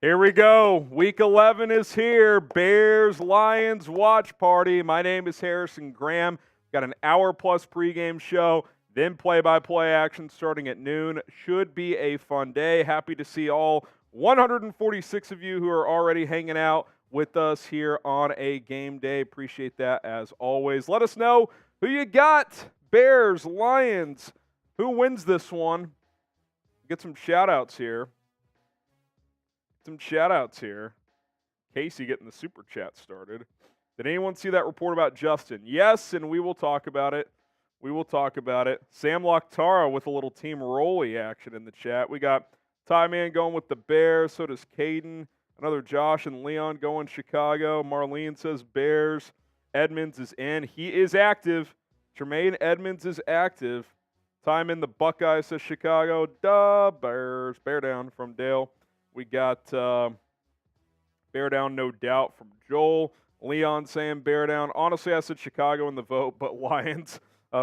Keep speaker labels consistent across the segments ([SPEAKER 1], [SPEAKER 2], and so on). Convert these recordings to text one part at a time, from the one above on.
[SPEAKER 1] Here we go. Week 11 is here. Bears-Lions watch party. My name is Harrison Graham. Got an hour-plus pregame show, then play-by-play action starting at noon. Should be a fun day. Happy to see all 146 of you who are already hanging out with us here on a game day. Appreciate that as always. Let us know who you got. Bears, Lions. Who wins this one? Get some shout-outs here. Casey getting the super chat started. Did anyone see that report about Justin? Yes, and we will talk about it. Sam Locktara with a little Team Rolly action in the chat. We got Ty Man going with the Bears. So does Caden. Another Josh and Leon going Chicago. Marlene says Bears. Edmunds is in. He is active. Tremaine Edmunds is active. Time in the Buckeyes says Chicago. Duh, Bears. Bear down from Dale. We got Bear down, no doubt, from Joel. Leon saying Bear down. Honestly, I said Chicago in the vote, but Lions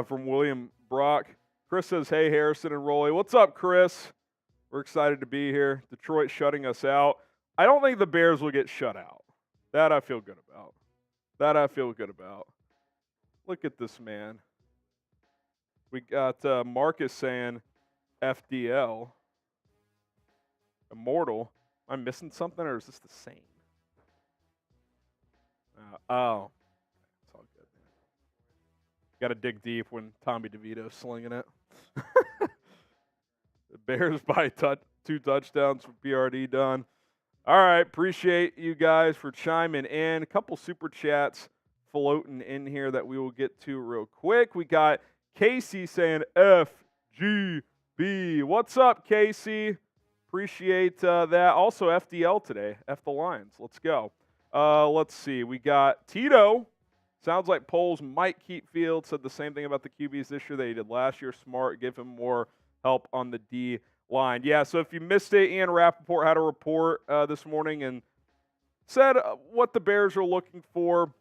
[SPEAKER 1] from William Brock. Chris says, hey, Harrison and Rolly. What's up, Chris? We're excited to be here. Detroit shutting us out. I don't think the Bears will get shut out. That I feel good about. Look at this man. We got Marcus saying FDL. Immortal. Am I missing something, or is this the same? It's all good. Got to dig deep when Tommy DeVito's slinging it. The Bears by 2 touchdowns from PRD done. All right, appreciate you guys for chiming in. A couple super chats floating in here that we will get to real quick. We got Casey saying FGB. What's up, Casey? Appreciate that. Also, FDL today. F the Lions. Let's go. Let's see. We got Tito. Sounds like Poles might keep Fields. Said the same thing about the QBs this year that he did last year. Smart. Give him more help on the D line. Yeah, so if you missed it, Ian Rapoport had a report this morning and said what the Bears are looking for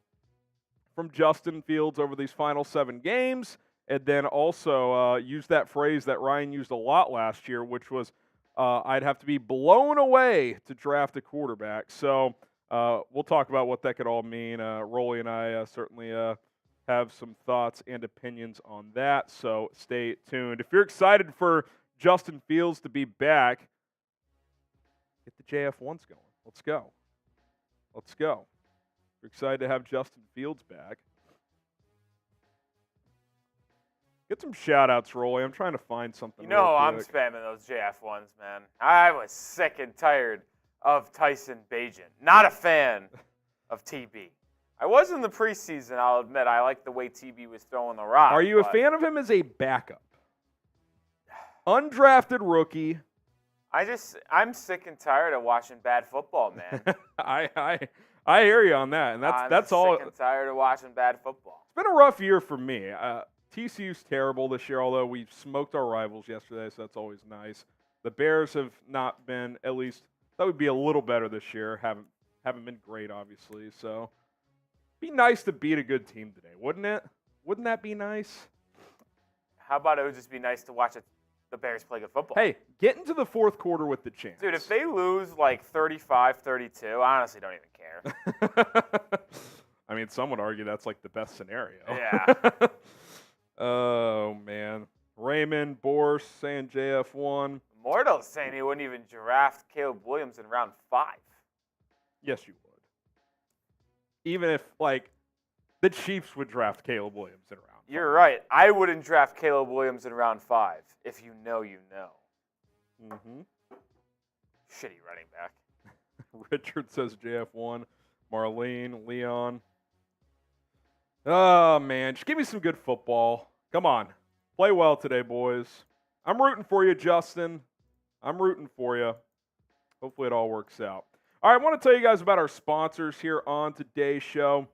[SPEAKER 1] from Justin Fields over these final 7 games. And then also used that phrase that Ryan used a lot last year, which was, I'd have to be blown away to draft a quarterback. So we'll talk about what that could all mean. Rolly and I certainly have some thoughts and opinions on that, so stay tuned. If you're excited for Justin Fields to be back, get the JF1s going. Let's go. You're excited to have Justin Fields back. Get some shout-outs, Rolly. I'm trying to find something.
[SPEAKER 2] You know I'm spamming those JF1s, man. I was sick and tired of Tyson Bagent. Not a fan of TB. I was in the preseason, I'll admit. I liked the way TB was throwing the rock.
[SPEAKER 1] Are you a fan of him as a backup? Undrafted rookie.
[SPEAKER 2] I'm sick and tired of watching bad football, man.
[SPEAKER 1] I hear you on that, and that's all.
[SPEAKER 2] I'm sick and tired of watching bad football.
[SPEAKER 1] It's been a rough year for me. TCU's terrible this year, although we smoked our rivals yesterday, so that's always nice. The Bears have not been, at least, that would be a little better this year. Haven't been great, obviously. So, be nice to beat a good team today, wouldn't it? Wouldn't that be nice?
[SPEAKER 2] How about it would just be nice to watch the Bears play good football?
[SPEAKER 1] Hey, get into the fourth quarter with the chance.
[SPEAKER 2] Dude, if they lose like 35-32, I honestly don't even care.
[SPEAKER 1] I mean, some would argue that's like the best scenario.
[SPEAKER 2] Yeah.
[SPEAKER 1] Oh, man. Raymond, Borse saying JF1.
[SPEAKER 2] Mortal's saying he wouldn't even draft Caleb Williams in round 5.
[SPEAKER 1] Yes, you would. Even if, like, the Chiefs would draft Caleb Williams in round 5.
[SPEAKER 2] You're right. I wouldn't draft Caleb Williams in round 5. If you know, you know.
[SPEAKER 1] Mm-hmm.
[SPEAKER 2] Shitty running back.
[SPEAKER 1] Richard says JF1. Marlene, Leon. Oh, man. Just give me some good football. Come on. Play well today, boys. I'm rooting for you, Justin. I'm rooting for you. Hopefully it all works out. All right, I want to tell you guys about our sponsors here on today's show.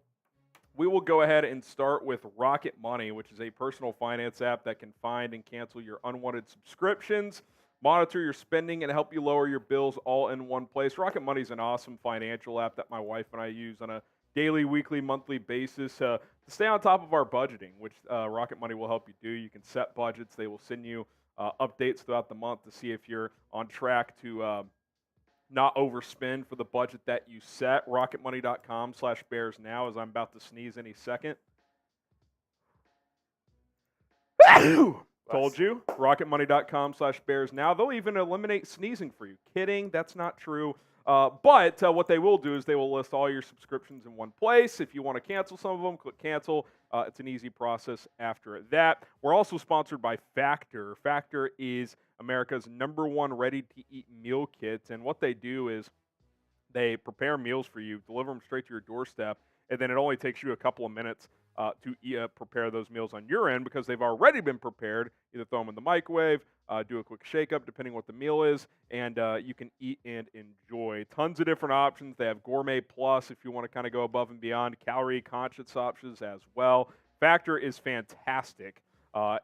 [SPEAKER 1] We will go ahead and start with Rocket Money, which is a personal finance app that can find and cancel your unwanted subscriptions, monitor your spending, and help you lower your bills all in one place. Rocket Money is an awesome financial app that my wife and I use on a daily, weekly, monthly basis to stay on top of our budgeting, which Rocket Money will help you do. You can set budgets. They will send you updates throughout the month to see if you're on track to not overspend for the budget that you set. RocketMoney.com/BearsNow, as I'm about to sneeze any second. Told you. RocketMoney.com/BearsNow. They'll even eliminate sneezing for you. Kidding. That's not true. But what they will do is they will list all your subscriptions in one place. If you want to cancel some of them, click cancel. It's an easy process after that. We're also sponsored by Factor. Factor is America's #1 ready-to-eat meal kit. And what they do is they prepare meals for you, deliver them straight to your doorstep, and then it only takes you a couple of minutes to prepare those meals on your end because they've already been prepared. Either throw them in the microwave, do a quick shake-up depending what the meal is, and you can eat and enjoy. Tons of different options. They have Gourmet Plus if you want to kind of go above and beyond, calorie-conscious options as well. Factor is fantastic,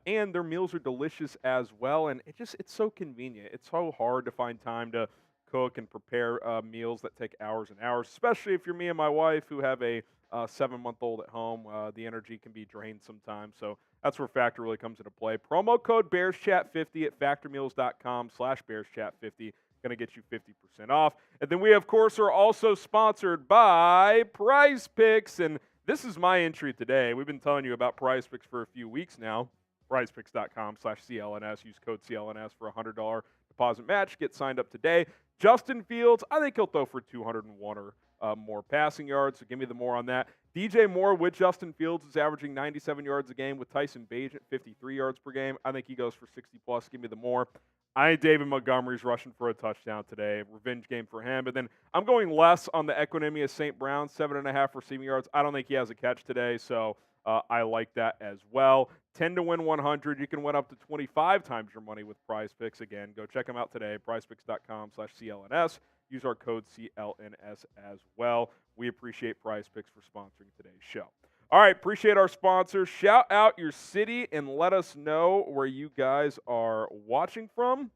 [SPEAKER 1] and their meals are delicious as well, and it's so convenient. It's so hard to find time to cook and prepare meals that take hours and hours, especially if you're me and my wife who have a 7-month-old at home. The energy can be drained sometimes, so that's where Factor really comes into play. Promo code BearsChat50 at factormeals.com/BearsChat50. Going to get you 50% off. And then we, of course, are also sponsored by Prize Picks, and this is my entry today. We've been telling you about Prize Picks for a few weeks now. PrizePicks.com/CLNS. Use code CLNS for a $100 deposit match. Get signed up today. Justin Fields, I think he'll throw for 201 or more passing yards, so give me the more on that. DJ Moore with Justin Fields is averaging 97 yards a game with Tyson Bagent, 53 yards per game. I think he goes for 60-plus. Give me the more. I think David Montgomery's rushing for a touchdown today. Revenge game for him. But then I'm going less on the Equanimous St. Brown, 7.5 receiving yards. I don't think he has a catch today, so I like that as well. 10 to win 100. You can win up to 25 times your money with Prize Picks. Again, go check them out today. PrizePicks.com/CLNS. Use our code CLNS as well. We appreciate Prize Picks for sponsoring today's show. All right, appreciate our sponsors. Shout out your city and let us know where you guys are watching from.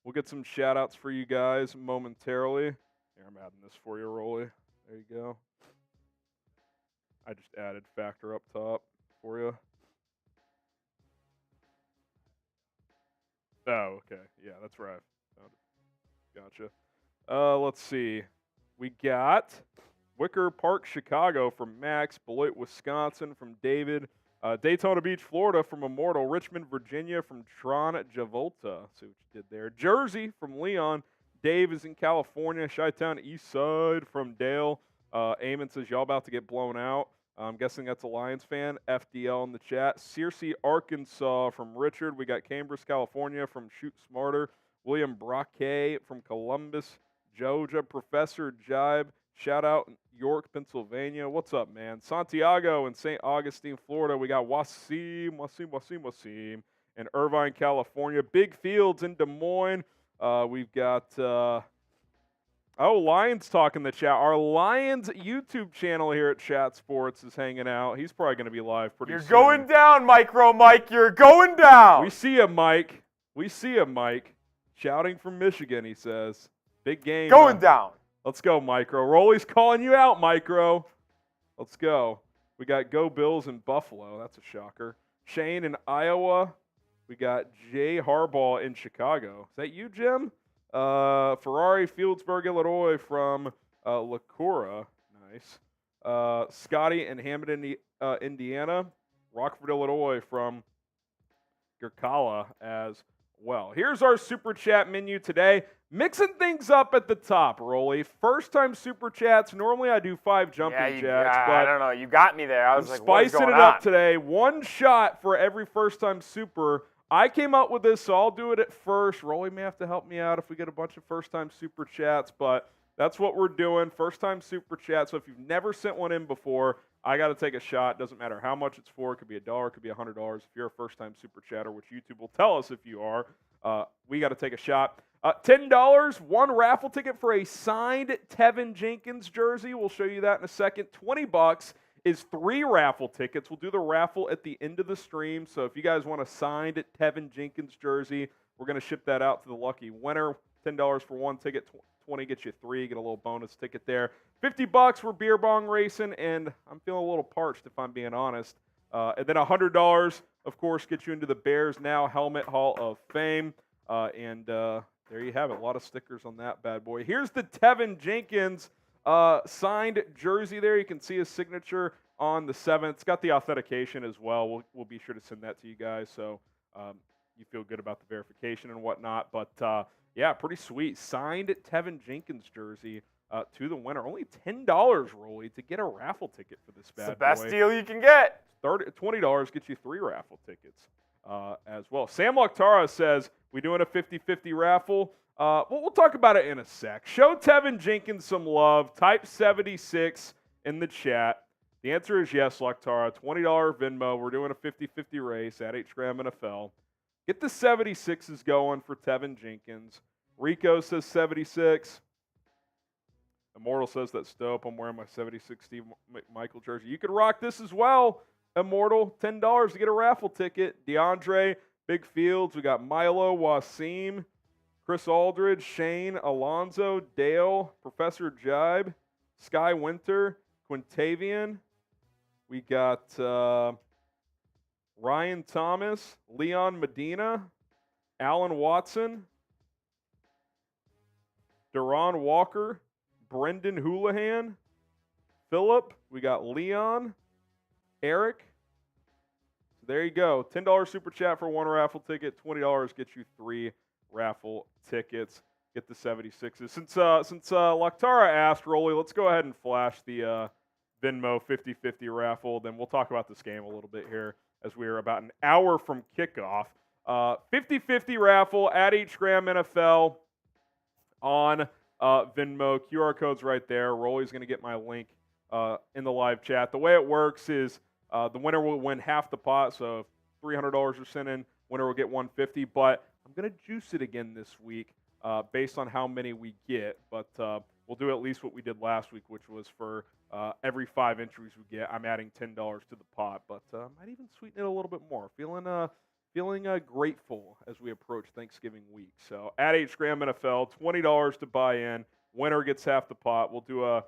[SPEAKER 1] We'll get some shout outs for you guys momentarily. Here, I'm adding this for you, Rolly. There you go. I just added Factor up top for you. Oh, okay. Yeah, that's right. Found it. Gotcha. Let's see. We got Wicker Park, Chicago from Max. Beloit, Wisconsin from David. Daytona Beach, Florida from Immortal. Richmond, Virginia from Tron Javolta. See what you did there. Jersey from Leon. Dave is in California. Chi-Town East Side from Dale. Eamon says, y'all about to get blown out. I'm guessing that's a Lions fan. FDL in the chat. Searcy, Arkansas from Richard. We got Cambridge, California from Shoot Smarter. William Braque from Columbus, Georgia. Professor Jibe. Shout out York, Pennsylvania. What's up, man? Santiago in St. Augustine, Florida. We got Wasim in Irvine, California. Big Fields in Des Moines. We've got Lions Talk in the chat. Our Lions YouTube channel here at Chat Sports is hanging out. He's probably going to be live pretty soon.
[SPEAKER 2] You're going down, Micro Mike. You're going down.
[SPEAKER 1] We see him, Mike. Shouting from Michigan, he says. Big game.
[SPEAKER 2] Going down.
[SPEAKER 1] Let's go, Micro. Rolly's calling you out, Micro. Let's go. We got Go Bills in Buffalo. That's a shocker. Shane in Iowa. We got Jay Harbaugh in Chicago. Is that you, Jim? Ferrari, Fieldsburg, Illinois from LaCoura. Nice. Scotty in Hammond, Indiana. Rockford, Illinois from Gerkala as well. Here's our Super Chat menu today. Mixing things up at the top, Rolly. First time Super Chats. Normally I do 5 jumping jacks. But
[SPEAKER 2] I don't know. You got me there. I was like, what's
[SPEAKER 1] spicing
[SPEAKER 2] going
[SPEAKER 1] it up
[SPEAKER 2] on?
[SPEAKER 1] today. One shot for every first time Super. I came up with this, so I'll do it at first. Rolly may have to help me out if we get a bunch of first time Super Chats, but that's what we're doing. First time Super Chat. So if you've never sent one in before, I got to take a shot. Doesn't matter how much it's for. It could be $1, it could be $100. If you're a first time Super Chatter, which YouTube will tell us if you are, we got to take a shot. $10, one raffle ticket for a signed Tevin Jenkins jersey. We'll show you that in a second. $20 is 3 raffle tickets. We'll do the raffle at the end of the stream. So if you guys want a signed Tevin Jenkins jersey, we're going to ship that out to the lucky winner. $10 for 1 ticket, 20 gets you 3. Get a little bonus ticket there. $50 for beer bong racing, and I'm feeling a little parched if I'm being honest. And then $100, of course, gets you into the Bears Now Helmet Hall of Fame. And There you have it. A lot of stickers on that bad boy. Here's the Tevin Jenkins signed jersey there. You can see his signature on the 7th. It's got the authentication as well. We'll be sure to send that to you guys so you feel good about the verification and whatnot. But, yeah, pretty sweet. Signed Tevin Jenkins jersey to the winner. Only $10, Rolly, to get a raffle ticket for this bad boy.
[SPEAKER 2] It's the best deal you can get.
[SPEAKER 1] $20 gets you 3 raffle tickets as well. Sam Lakhtara says, we doing a 50-50 raffle? We'll talk about it in a sec. Show Tevin Jenkins some love. Type 76 in the chat. The answer is yes, Lakhtara. $20 Venmo. We're doing a 50-50 race at HGram NFL. Get the 76s going for Tevin Jenkins. Rico says 76. Immortal says that's dope. I'm wearing my 76 Steve Michael jersey. You could rock this as well, Immortal. $10 to get a raffle ticket. DeAndre, Big Fields. We got Milo, Wasim, Chris Aldridge, Shane, Alonzo, Dale, Professor Jibe, Sky Winter, Quintavian. We got Ryan Thomas, Leon Medina, Alan Watson, Deron Walker, Brendan Houlihan, Philip. We got Leon, Eric. So there you go. $10 super chat for 1 raffle ticket. $20 gets you 3 raffle tickets. Get the 76s. Since Lakhtara asked, Rolly, let's go ahead and flash the Venmo 50-50 raffle. Then we'll talk about this game a little bit here as we are about an hour from kickoff. 50-50 raffle at HGram NFL on Venmo. QR code's right there. Rolly's going to get my link in the live chat. The way it works is the winner will win half the pot. So if $300 are sent in, winner will get $150. But I'm going to juice it again this week based on how many we get. But we'll do at least what we did last week, which was for every 5 entries we get, I'm adding $10 to the pot. But might even sweeten it a little bit more. Feeling grateful as we approach Thanksgiving week. So at HGram NFL, $20 to buy in. Winner gets half the pot. We'll do a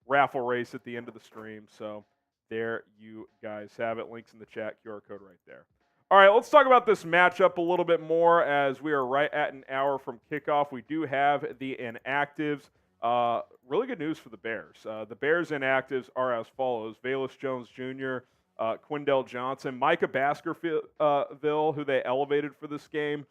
[SPEAKER 1] raffle race at the end of the stream. So there you guys have it. Links in the chat, QR code right there. All right, let's talk about this matchup a little bit more as we are right at an hour from kickoff. We do have the inactives. Really good news for the Bears. The Bears inactives are as follows. Velus Jones Jr., Quindell Johnson, Micah Baskerville, who they elevated for this game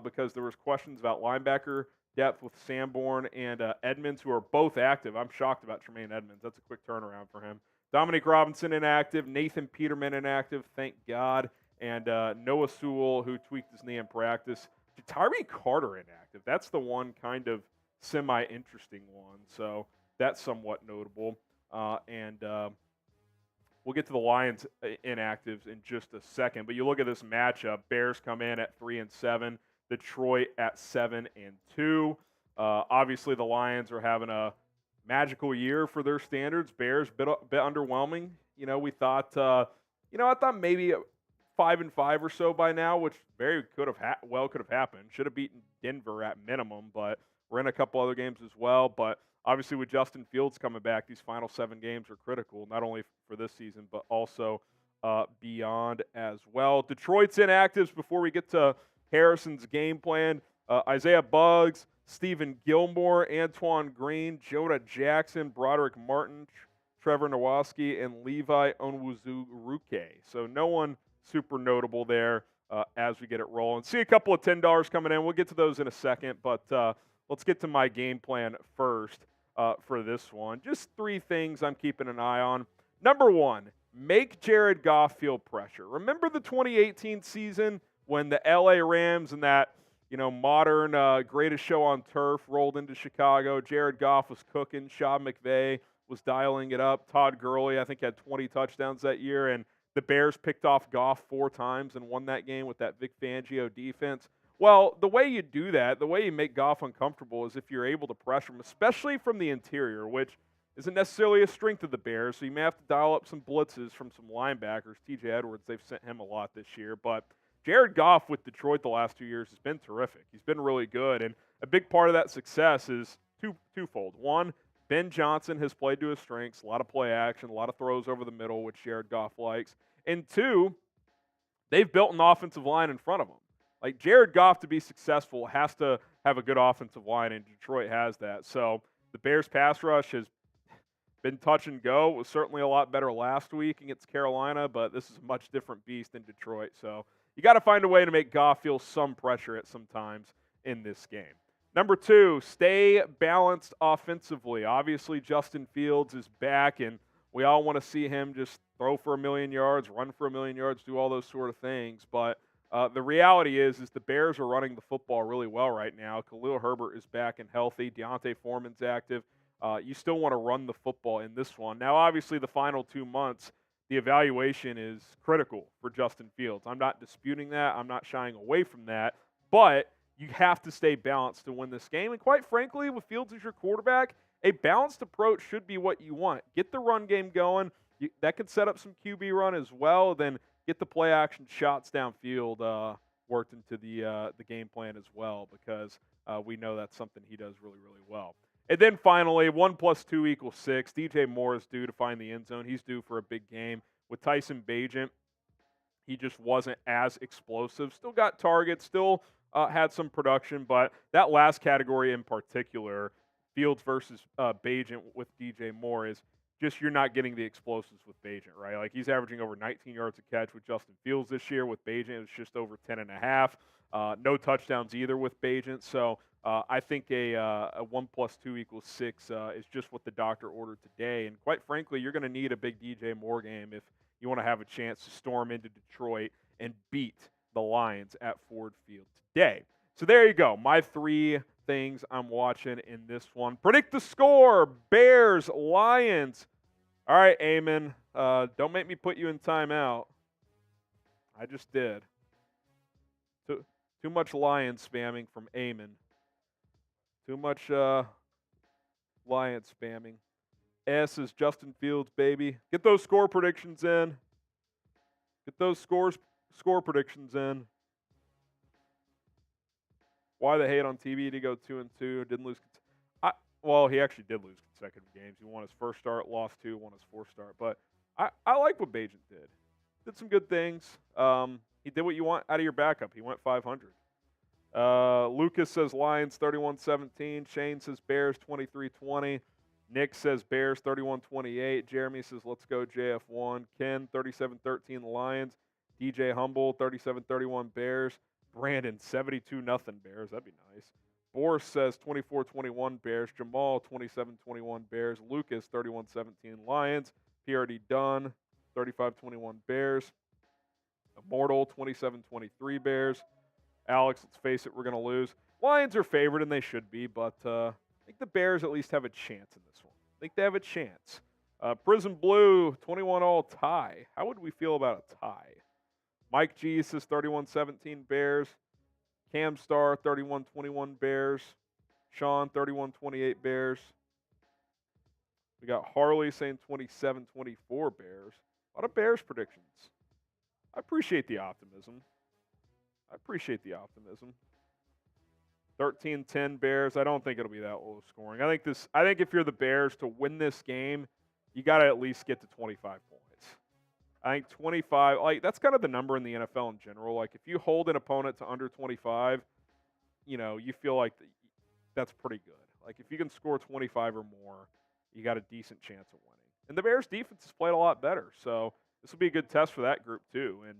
[SPEAKER 1] because there was questions about linebacker depth with Sanborn and Edmunds, who are both active. I'm shocked about Tremaine Edmunds. That's a quick turnaround for him. Dominique Robinson inactive, Nathan Peterman inactive, thank God, and Noah Sewell, who tweaked his knee in practice. Tyree Carter inactive. That's the one kind of semi-interesting one, so that's somewhat notable. We'll get to the Lions inactives in just a second. But you look at this matchup, Bears come in at 3-7, Detroit at 7-2. Obviously, the Lions are having a magical year for their standards. Bears bit underwhelming. You know, we thought, I thought maybe 5-5 or so by now, which very could have happened. Should have beaten Denver at minimum, but we're in a couple other games as well. But obviously, with Justin Fields coming back, these final 7 games are critical, not only for this season, but also beyond as well. Detroit's inactives before we get to Harrison's game plan. Isaiah Buggs, Stephen Gilmore, Antoine Green, Jonah Jackson, Broderick Martin, Trevor Nowoski, and Levi Onwuzu-Ruke. So no one super notable there as we get it rolling. See a couple of $10 coming in. We'll get to those in a second, but let's get to my game plan first. For this one. Just 3 things I'm keeping an eye on. Number 1, make Jared Goff feel pressure. Remember the 2018 season when the LA Rams and that, modern greatest show on turf rolled into Chicago? Jared Goff was cooking. Sean McVay was dialing it up. Todd Gurley, I think, had 20 touchdowns that year, and the Bears picked off Goff 4 times and won that game with that Vic Fangio defense. Well, the way you do that, the way you make Goff uncomfortable is if you're able to pressure him, especially from the interior, which isn't necessarily a strength of the Bears, so you may have to dial up some blitzes from some linebackers. TJ Edwards, they've sent him a lot this year. But Jared Goff with Detroit the last 2 years has been terrific. He's been really good, and a big part of that success is twofold. 1, Ben Johnson has played to his strengths, a lot of play action, a lot of throws over the middle, which Jared Goff likes. And 2, they've built an offensive line in front of him. Like, Jared Goff, to be successful, has to have a good offensive line, and Detroit has that. So the Bears' pass rush has been touch and go. It was certainly a lot better last week against Carolina, but this is a much different beast in Detroit. So you got to find a way to make Goff feel some pressure at some times in this game. Number 2, stay balanced offensively. Obviously, Justin Fields is back, and we all want to see him just throw for 1,000,000 yards, run for 1,000,000 yards, do all those sort of things. But the reality is the Bears are running the football really well right now. Khalil Herbert is back and healthy. D'Onta Foreman's active. You still want to run the football in this one. Now, obviously, the final 2 months, the evaluation is critical for Justin Fields. I'm not disputing that. I'm not shying away from that. But you have to stay balanced to win this game. And quite frankly, with Fields as your quarterback, a balanced approach should be what you want. Get the run game going. That could set up some QB run as well. Then get the play action shots downfield worked into the game plan as well, because we know that's something he does really, really well. And then finally, 1 + 2 = 6. DJ Moore is due to find the end zone. He's due for a big game. With Tyson Bagent, he just wasn't as explosive. Still got targets, still had some production, but that last category in particular, Fields versus Bagent with DJ Moore, is just you're not getting the explosives with Bagent, right? Like, he's averaging over 19 yards a catch with Justin Fields this year. With Bagent, it's just over 10.5. No touchdowns either with Bagent. So I think a 1 + 2 = 6 is just what the doctor ordered today. And quite frankly, you're going to need a big DJ Moore game if you want to have a chance to storm into Detroit and beat the Lions at Ford Field today. So there you go. My 3 things I'm watching in this one. Predict the score. Bears, Lions. All right, Amon. Don't make me put you in timeout. I just did. Too much Lions spamming from Amon. Too much Lions spamming. S is Justin Fields, baby. Get those score predictions in. Get those score predictions in. Why the hate on TV? Did he go 2-2? Didn't lose. Well, he actually did lose consecutive games. He won his first start, lost 2, won his fourth start. But I like what Bagent did. Did some good things. He did what you want out of your backup. He went 500. Lucas says Lions 31-17. Shane says Bears 23-20. Nick says Bears 31-28. Jeremy says let's go JF1. Ken 37-13 Lions. DJ Humble 37-31 Bears. Brandon 72-0 Bears. That'd be nice. Boris says 24-21 Bears. Jamal 27-21 Bears. Lucas 31-17 Lions. PRD Dunn 35-21 Bears. Immortal 27-23 Bears. Alex, let's face it, we're going to lose. Lions are favored, and they should be, but I think the Bears at least have a chance in this one. I think they have a chance. Prism Blue 21-all tie. How would we feel about a tie? Mike G says 31-17 Bears. Cam Star 31-21 Bears. Sean 31-28 Bears. We got Harley saying 27-24 Bears. A lot of Bears predictions. I appreciate the optimism. 13-10 Bears. I don't think it'll be that low scoring. I think if you're the Bears, to win this game, you got to at least get to 25 points. I think 25, like, that's kind of the number in the NFL in general. Like, if you hold an opponent to under 25, you feel like that's pretty good. Like, if you can score 25 or more, you got a decent chance of winning. And the Bears' defense has played a lot better, so this will be a good test for that group too. And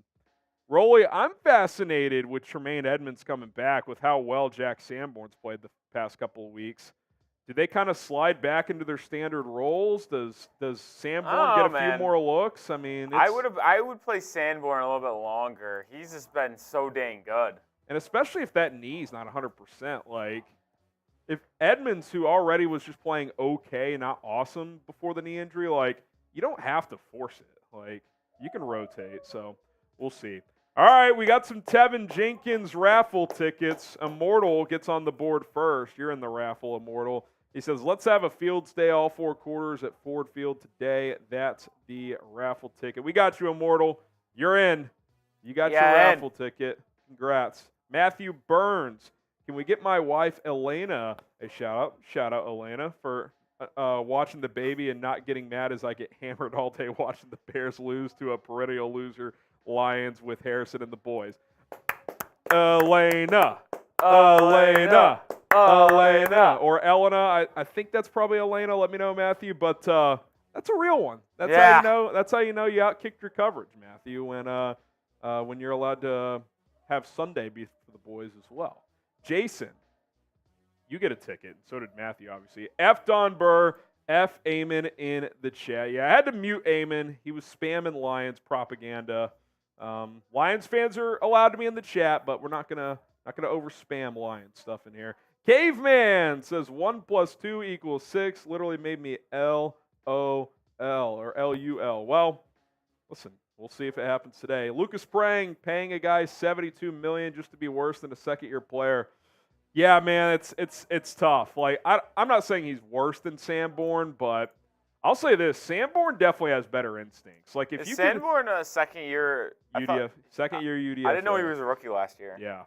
[SPEAKER 1] Rolly, I'm fascinated with Tremaine Edmunds coming back, with how well Jack Sanborn's played the past couple of weeks. Do they kind of slide back into their standard roles? Does Sanborn get a few more looks? I mean,
[SPEAKER 2] I would play Sanborn a little bit longer. He's just been so dang good.
[SPEAKER 1] And especially if that knee's not 100%. Like, if Edmunds, who already was just playing okay, not awesome before the knee injury, like, you don't have to force it. Like, you can rotate. So we'll see. All right, we got some Tevin Jenkins raffle tickets. Immortal gets on the board first. You're in the raffle, Immortal. He says, let's have a Fields Day all 4 quarters at Ford Field today. That's the raffle ticket. We got you, Immortal. You're in. You got your raffle ticket. Congrats. Matthew Burns. Can we get my wife, Elena, a shout-out? Shout-out, Elena, for watching the baby and not getting mad as I get hammered all day watching the Bears lose to a perennial loser, Lions, with Harrison and the boys. Elena. Elena. Elena. Or Elena. I think that's probably Elena. Let me know, Matthew. But that's a real one. That's how you know. That's how you know you outkicked your coverage, Matthew. When you're allowed to have Sunday be for the boys as well. Jason, you get a ticket. So did Matthew, obviously. F. Don Burr. F. Eamon in the chat. Yeah, I had to mute Eamon. He was spamming Lions propaganda. Lions fans are allowed to be in the chat, but we're not gonna over spam Lions stuff in here. Caveman says 1 + 2 = 6. Literally made me LOL or LUL. Well, listen, we'll see if it happens today. Lucas Prang paying a guy $72 million just to be worse than a second-year player. Yeah, man, it's tough. Like I'm not saying he's worse than Sanborn, but I'll say this: Sanborn definitely has better instincts. Like if you
[SPEAKER 2] Sanborn a second-year
[SPEAKER 1] second-year UDFA.
[SPEAKER 2] I didn't know he was a rookie last year.
[SPEAKER 1] Yeah,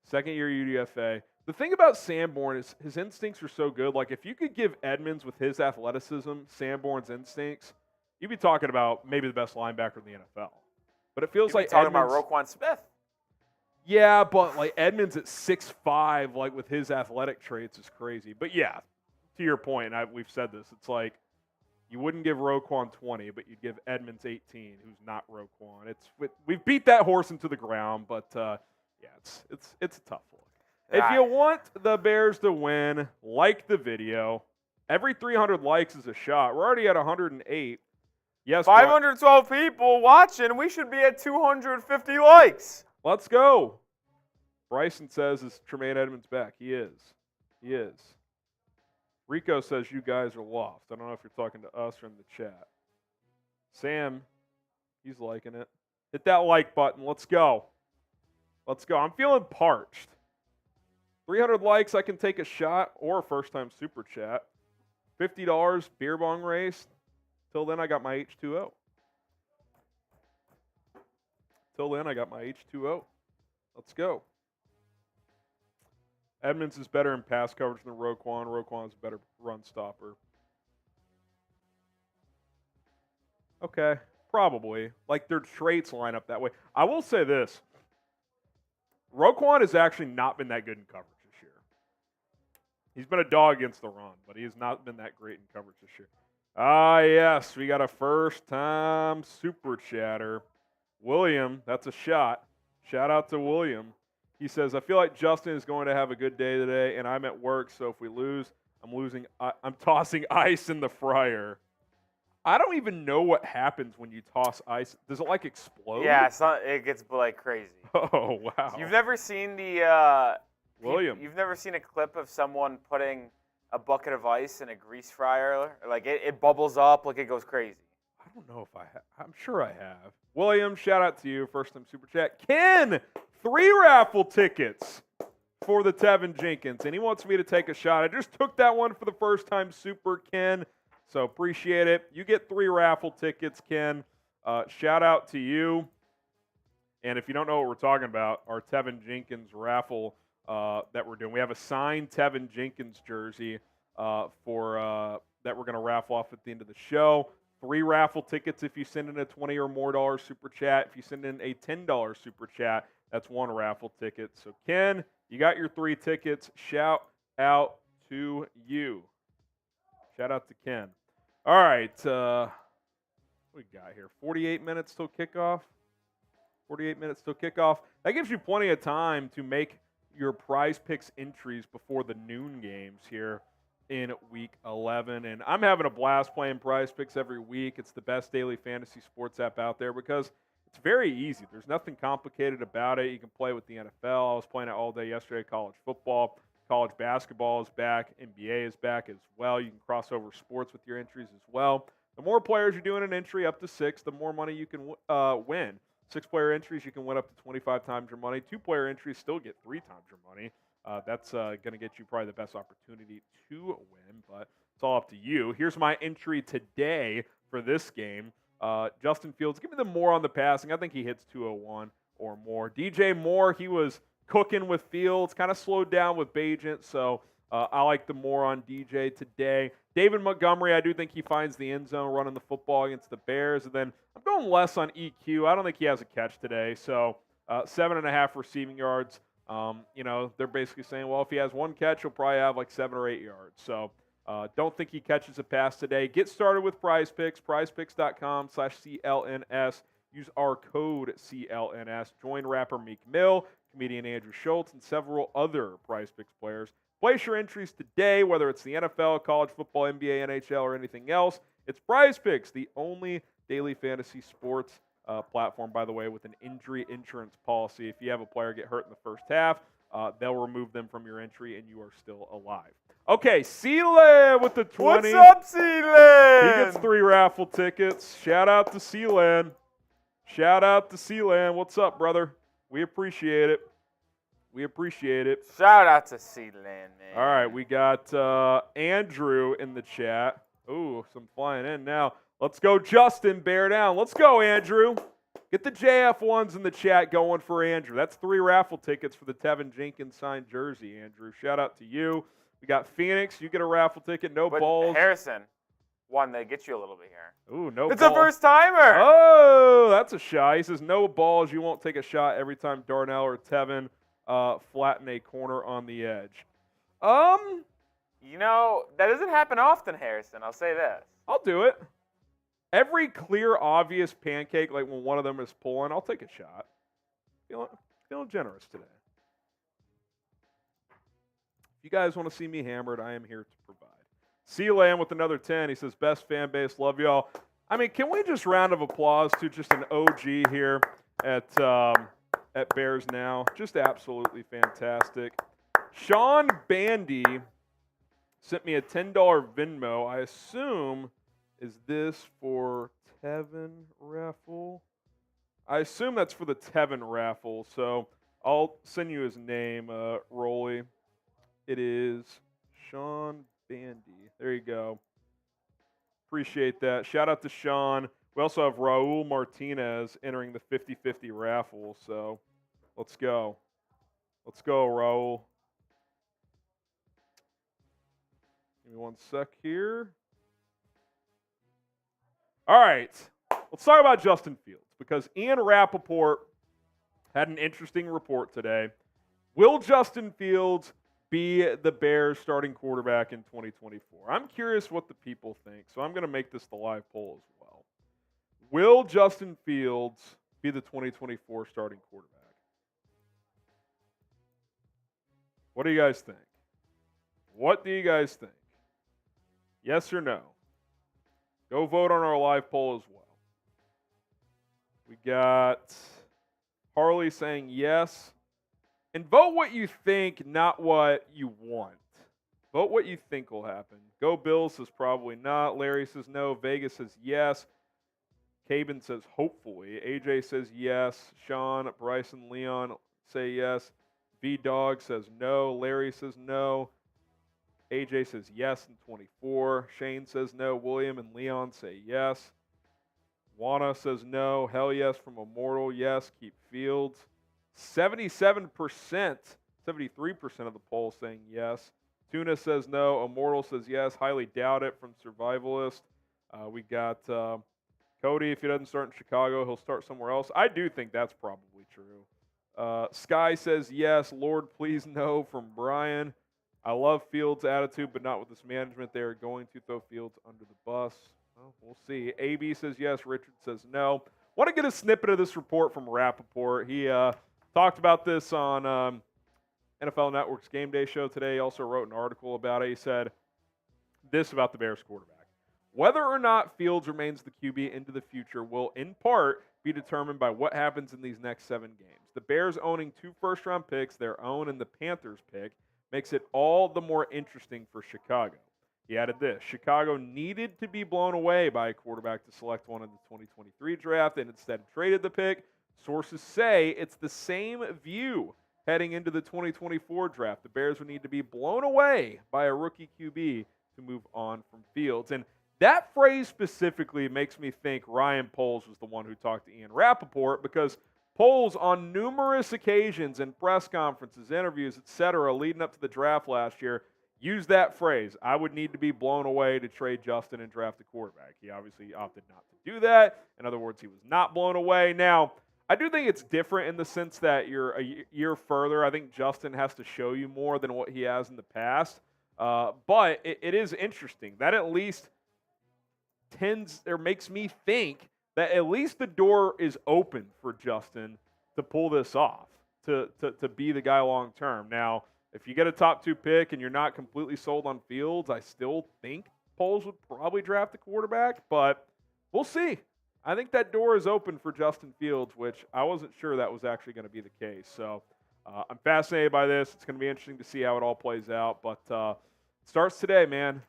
[SPEAKER 1] second-year UDFA. The thing about Sanborn is his instincts are so good. Like if you could give Edmunds with his athleticism Sanborn's instincts, you'd be talking about maybe the best linebacker in the NFL. But it feels like
[SPEAKER 2] talking about Roquan Smith.
[SPEAKER 1] Yeah, but like Edmunds at 6'5", like with his athletic traits is crazy. But yeah, to your point, we've said this. It's like you wouldn't give Roquan 20, but you'd give Edmunds 18, who's not Roquan. We've beat that horse into the ground, but yeah, it's a tough look. If you want the Bears to win, like the video. Every 300 likes is a shot. We're already at 108. Yes,
[SPEAKER 2] 512 people watching. We should be at 250 likes.
[SPEAKER 1] Let's go. Bryson says, is Tremaine Edmunds back? He is. He is. Rico says, you guys are lost. I don't know if you're talking to us or in the chat. Sam, he's liking it. Hit that like button. Let's go. Let's go. I'm feeling parched. 300 likes, I can take a shot or a first-time super chat. $50 beer bong race. Till then, I got my H2O. Till then, I got my H2O. Let's go. Edmunds is better in pass coverage than Roquan. Roquan's a better run stopper. Okay, probably. Like, their traits line up that way. I will say this. Roquan has actually not been that good in coverage this year. He's been a dog against the run, but he has not been that great in coverage this year. Ah, yes, we got a first-time super chatter. William, that's a shot. Shout out to William. He says, I feel like Justin is going to have a good day today, and I'm at work, so if we lose, I'm tossing ice in the fryer. I don't even know what happens when you toss ice. Does it, like, explode?
[SPEAKER 2] Yeah, it gets, like, crazy.
[SPEAKER 1] Oh, wow.
[SPEAKER 2] You've never seen
[SPEAKER 1] William.
[SPEAKER 2] You've never seen a clip of someone putting a bucket of ice in a grease fryer? Like, it bubbles up, like, it goes crazy.
[SPEAKER 1] I don't know if I have. I'm sure I have. William, shout out to you. First time super chat. Ken, 3 raffle tickets for the Tevin Jenkins. And he wants me to take a shot. I just took that one for the first time super, Ken. So appreciate it. You get 3 raffle tickets, Ken. Shout out to you. And if you don't know what we're talking about, our Tevin Jenkins raffle that we're doing. We have a signed Tevin Jenkins jersey that we're going to raffle off at the end of the show. 3 raffle tickets if you send in a $20 or more super chat. If you send in a $10 super chat, that's 1 raffle ticket. So, Ken, you got your 3 tickets. Shout out to you. Shout out to Ken. All right. What we got here? 48 minutes till kickoff. 48 minutes till kickoff. That gives you plenty of time to make your Prize Picks entries before the noon games here in Week 11. And I'm having a blast playing Prize Picks every week. It's the best daily fantasy sports app out there because it's very easy. There's nothing complicated about it. You can play with the NFL. I was playing it all day yesterday. College football. College basketball is back. NBA is back as well. You can cross over sports with your entries as well. The more players you're doing an entry up to 6, the more money you can win. 6-player entries, you can win up to 25 times your money. 2-player entries still get 3 times your money. That's going to get you probably the best opportunity to win, but it's all up to you. Here's my entry today for this game. Justin Fields, give me the more on the passing. I think he hits 201 or more. DJ Moore, he was cooking with Fields, kind of slowed down with Bagent, so I like the more on DJ today. David Montgomery, I do think he finds the end zone running the football against the Bears, and then I'm going less on EQ. I don't think he has a catch today, so 7.5 receiving yards. They're basically saying, well, if he has one catch, he'll probably have like 7 or 8 yards. So don't think he catches a pass today. Get started with Prize Picks, prizepicks.com/CLNS. Use our code CLNS. Join rapper Meek Mill, comedian Andrew Schultz, and several other Prize Picks players. Place your entries today, whether it's the NFL, college football, NBA, NHL, or anything else. It's Prize Picks, the only daily fantasy sports platform, by the way, with an injury insurance policy. If you have a player get hurt in the first half, they'll remove them from your entry, and you are still alive. Okay, Sealand with the 20.
[SPEAKER 2] What's up, Sealand?
[SPEAKER 1] He gets 3 raffle tickets. Shout out to Sealand. What's up, brother? We appreciate it.
[SPEAKER 2] Shout out to Sealand, man.
[SPEAKER 1] All right, we got Andrew in the chat. Ooh, some flying in now. Let's go, Justin. Bear down. Let's go, Andrew. Get the JF1s in the chat going for Andrew. That's 3 raffle tickets for the Tevin Jenkins signed jersey, Andrew. Shout out to you. We got Phoenix. You get a raffle ticket. No balls.
[SPEAKER 2] Harrison, one that gets you a little bit here.
[SPEAKER 1] Ooh, no balls.
[SPEAKER 2] It's a first timer.
[SPEAKER 1] Oh, that's a shot. He says no balls. You won't take a shot every time Darnell or Tevin flatten a corner on the edge.
[SPEAKER 2] That doesn't happen often, Harrison. I'll say this.
[SPEAKER 1] I'll do it. Every clear, obvious pancake, like when one of them is pulling, I'll take a shot. Feeling generous today. If you guys want to see me hammered, I am here to provide. Sealand with another 10. He says, best fan base. Love y'all. I mean, can we just round of applause to just an OG here at Bears Now? Just absolutely fantastic. Sean Bandy sent me a $10 Venmo. I assume, is this for Tevin raffle? I assume that's for the Tevin raffle, so I'll send you his name, Rolly. It is Sean Bandy. There you go. Appreciate that. Shout out to Sean. We also have Raul Martinez entering the 50-50 raffle, so let's go. Let's go, Raul. Give me one sec here. All right. Let's talk about Justin Fields because Ian Rapoport had an interesting report today. Will Justin Fields be the Bears starting quarterback in 2024? I'm curious what the people think, so I'm going to make this the live poll as well. Will Justin Fields be the 2024 starting quarterback? What do you guys think? Yes or no? Go vote on our live poll as well. We got Harley saying yes. And vote what you think, not what you want. Vote what you think will happen. Go Bills says probably not. Larry says no. Vegas says yes. Caben says hopefully. AJ says yes. Sean, Bryson, Leon say yes. V-Dog says no. Larry says no. AJ says yes in 24. Shane says no. William and Leon say yes. Juana says no. Hell yes from Immortal. Yes. Keep Fields. 77%, 73% of the poll saying yes. Tuna says no. Immortal says yes. Highly doubt it from Survivalist. We got Cody. If he doesn't start in Chicago, he'll start somewhere else. I do think that's probably true. Sky says yes. Lord, please no from Brian. I love Fields' attitude, but not with this management. They are going to throw Fields under the bus. Well, we'll see. AB says yes. Richard says no. Want to get a snippet of this report from Rapoport. He talked about this on NFL Network's Game Day show today. He also wrote an article about it. He said this about the Bears quarterback. Whether or not Fields remains the QB into the future will, in part, be determined by what happens in these next 7 games. The Bears owning 2 first-round picks, their own and the Panthers pick, makes it all the more interesting for Chicago. He added this: Chicago needed to be blown away by a quarterback to select one in the 2023 draft and instead traded the pick. Sources say it's the same view heading into the 2024 draft. The Bears would need to be blown away by a rookie QB to move on from Fields. And that phrase specifically makes me think Ryan Poles was the one who talked to Ian Rapoport, because Poles on numerous occasions in press conferences, interviews, etc., leading up to the draft last year, used that phrase. I would need to be blown away to trade Justin and draft a quarterback. He obviously opted not to do that. In other words, he was not blown away. Now, I do think it's different in the sense that you're a year further. I think Justin has to show you more than what he has in the past. But it is interesting. That at least makes me think that at least the door is open for Justin to pull this off, to be the guy long term. Now, if you get a top 2 pick and you're not completely sold on Fields, I still think Poles would probably draft a quarterback, but we'll see. I think that door is open for Justin Fields, which I wasn't sure that was actually going to be the case. So I'm fascinated by this. It's going to be interesting to see how it all plays out. But it starts today, man.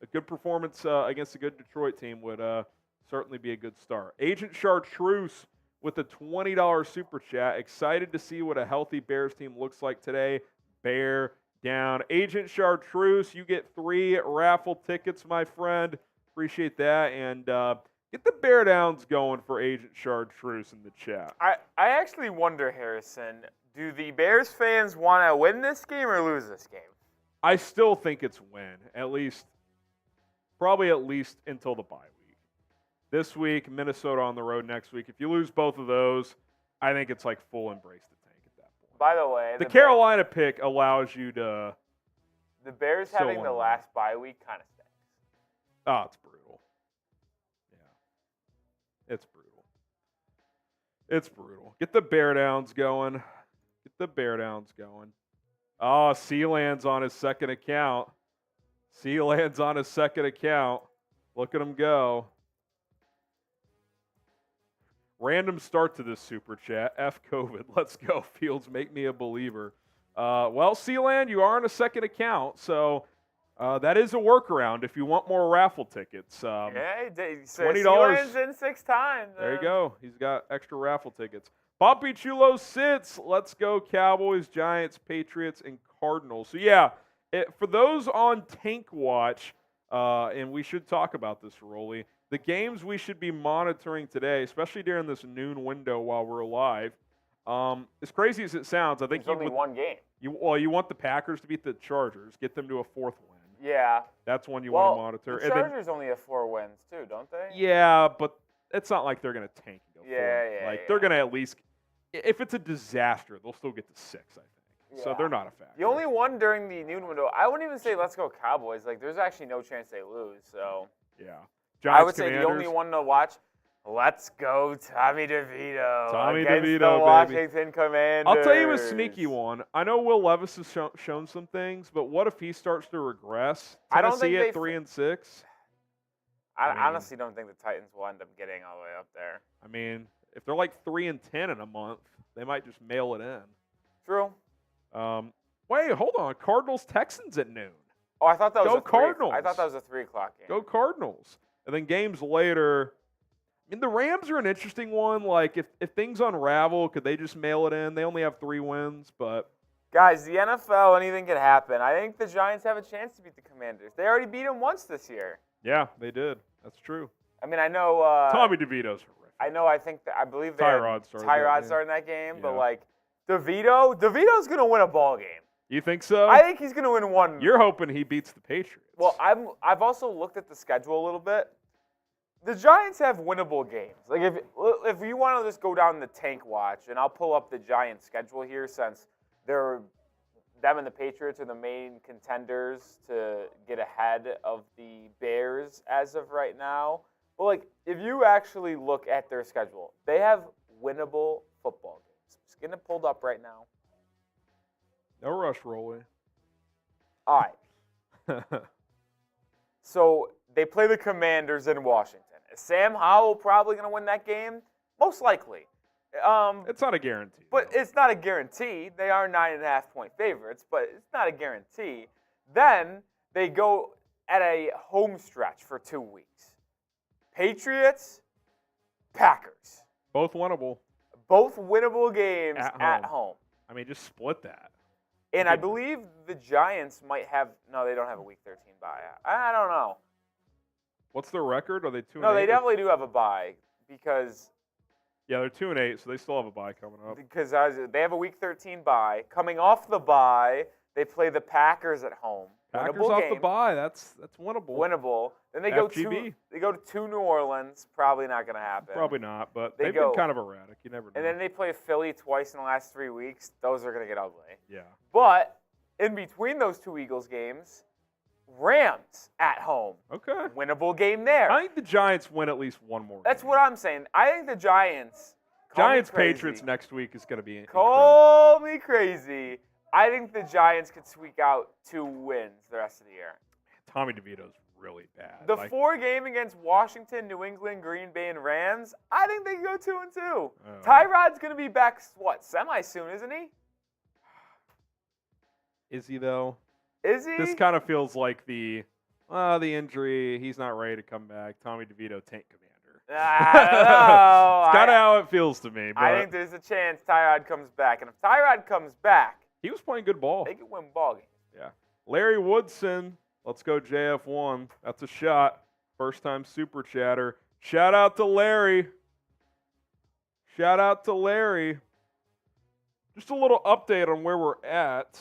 [SPEAKER 1] A good performance against a good Detroit team would certainly be a good start. Agent Chartreuse with a $20 super chat. Excited to see what a healthy Bears team looks like today. Bear down. Agent Chartreuse, you get 3 raffle tickets, my friend. Appreciate that. And get the bear downs going for Agent Chartreuse in the chat.
[SPEAKER 2] I actually wonder, Harrison, do the Bears fans want to win this game or lose this game?
[SPEAKER 1] I still think it's win, probably at least until the bye week. This week, Minnesota on the road next week. If you lose both of those, I think it's like full embrace the tank at that point.
[SPEAKER 2] By the way,
[SPEAKER 1] the Carolina pick allows you to.
[SPEAKER 2] The Bears having the last bye week kind of stinks.
[SPEAKER 1] Oh, it's brutal. It's brutal. It's brutal. Get the bear downs going. Oh, Sealand's on his second account. Look at him go. Random start to this super chat. F COVID. Let's go, Fields. Make me a believer. Well, Sealand, you are on a second account, so that is a workaround if you want more raffle tickets.
[SPEAKER 2] $20 in 6 times.
[SPEAKER 1] There you go. He's got extra raffle tickets. Poppy Chulo sits. Let's go Cowboys, Giants, Patriots, and Cardinals. So, yeah, for those on Tank Watch, and we should talk about this, Rolly, the games we should be monitoring today, especially during this noon window while we're live, as crazy as it sounds, I think
[SPEAKER 2] there's only one game.
[SPEAKER 1] You want the Packers to beat the Chargers, get them to a 4th win.
[SPEAKER 2] Yeah.
[SPEAKER 1] That's one you want to monitor.
[SPEAKER 2] The Chargers only have 4 wins too, don't they?
[SPEAKER 1] Yeah, but it's not like they're going to tank and go they're going to at least, if it's a disaster, they'll still get to 6, I think. Yeah. So they're not a factor.
[SPEAKER 2] The only one during the noon window, I wouldn't even say let's go Cowboys. Like, there's actually no chance they lose. So
[SPEAKER 1] yeah.
[SPEAKER 2] Giants, I would say the only one to watch. Let's go, Tommy DeVito. The Washington Commanders.
[SPEAKER 1] I'll tell you a sneaky one. I know Will Levis has shown some things, but what if he starts to regress? Tennessee at 3-6.
[SPEAKER 2] I honestly don't think the Titans will end up getting all the way up there.
[SPEAKER 1] I mean, if they're like 3-10 in a month, they might just mail it in.
[SPEAKER 2] True.
[SPEAKER 1] Wait, hold on. Cardinals Texans at noon.
[SPEAKER 2] Oh, I thought that was
[SPEAKER 1] Cardinals.
[SPEAKER 2] I thought that was a 3 o'clock game.
[SPEAKER 1] Go Cardinals. And then games later. I mean, the Rams are an interesting one. Like, if things unravel, could they just mail it in? They only have 3 wins, but.
[SPEAKER 2] Guys, the NFL, anything could happen. I think the Giants have a chance to beat the Commanders. They already beat them once this year.
[SPEAKER 1] Yeah, they did. That's true.
[SPEAKER 2] I mean, I know.
[SPEAKER 1] Tommy DeVito's horrific.
[SPEAKER 2] I know. I believe
[SPEAKER 1] Tyrod
[SPEAKER 2] started that game, but like DeVito's gonna win a ball game.
[SPEAKER 1] You think so?
[SPEAKER 2] I think he's gonna win one.
[SPEAKER 1] You're hoping he beats the Patriots.
[SPEAKER 2] Well, I've also looked at the schedule a little bit. The Giants have winnable games. Like if you want to just go down the tank watch, and I'll pull up the Giants schedule here since them and the Patriots are the main contenders to get ahead of the Bears as of right now. But like if you actually look at their schedule, they have winnable football games. Just getting it pulled up right now.
[SPEAKER 1] No rush, Rolly.
[SPEAKER 2] All right. So they play the Commanders in Washington. Is Sam Howell probably going to win that game? Most likely.
[SPEAKER 1] It's not a guarantee.
[SPEAKER 2] But it's not a guarantee. They are 9.5-point favorites, but it's not a guarantee. Then they go at a home stretch for 2 weeks. Patriots, Packers.
[SPEAKER 1] Both winnable.
[SPEAKER 2] Both winnable games at home.
[SPEAKER 1] I mean, just split that.
[SPEAKER 2] And I believe the Giants might have – no, they don't have a Week 13 bye. I don't know.
[SPEAKER 1] What's their record? Are they 2-8?
[SPEAKER 2] No, they definitely do have a bye because –
[SPEAKER 1] yeah, they're 2-8, so they still have a bye coming up.
[SPEAKER 2] Because they have a Week 13 bye. Coming off the bye, they play the Packers at home.
[SPEAKER 1] Packers
[SPEAKER 2] Winnable
[SPEAKER 1] off
[SPEAKER 2] game.
[SPEAKER 1] the bye. That's winnable.
[SPEAKER 2] Winnable. Then they
[SPEAKER 1] FGB.
[SPEAKER 2] go to New Orleans. Probably not going to happen.
[SPEAKER 1] Probably not, but
[SPEAKER 2] They
[SPEAKER 1] they've
[SPEAKER 2] go-
[SPEAKER 1] been kind of erratic. You never know.
[SPEAKER 2] And then they play Philly twice in the last 3 weeks. Those are going to get ugly.
[SPEAKER 1] yeah.
[SPEAKER 2] But in between those 2 Eagles games, Rams at home.
[SPEAKER 1] Okay.
[SPEAKER 2] Winnable game there.
[SPEAKER 1] I think the Giants win at least one more.
[SPEAKER 2] That's
[SPEAKER 1] game.
[SPEAKER 2] what I'm saying. I think the Giants.
[SPEAKER 1] Giants Patriots next week is going to be incredible.
[SPEAKER 2] Call me crazy. I think the Giants could squeak out 2 wins the rest of the year.
[SPEAKER 1] Tommy DeVito's really bad.
[SPEAKER 2] The 4 game against Washington, New England, Green Bay, and Rams, I think they can go 2-2. Tyrod's going to be back, semi soon, isn't he?
[SPEAKER 1] Is he, though?
[SPEAKER 2] Is he?
[SPEAKER 1] This kind of feels like the injury. He's not ready to come back. Tommy DeVito, tank commander.
[SPEAKER 2] I don't know.
[SPEAKER 1] It's kind of how it feels to me. But
[SPEAKER 2] I think there's a chance Tyrod comes back. And if Tyrod comes back,
[SPEAKER 1] he was playing good ball.
[SPEAKER 2] they can win ball games.
[SPEAKER 1] Yeah. Larry Woodson. Let's go JF1. That's a shot. First time super chatter. Shout out to Larry. Shout out to Larry. Just a little update on where we're at.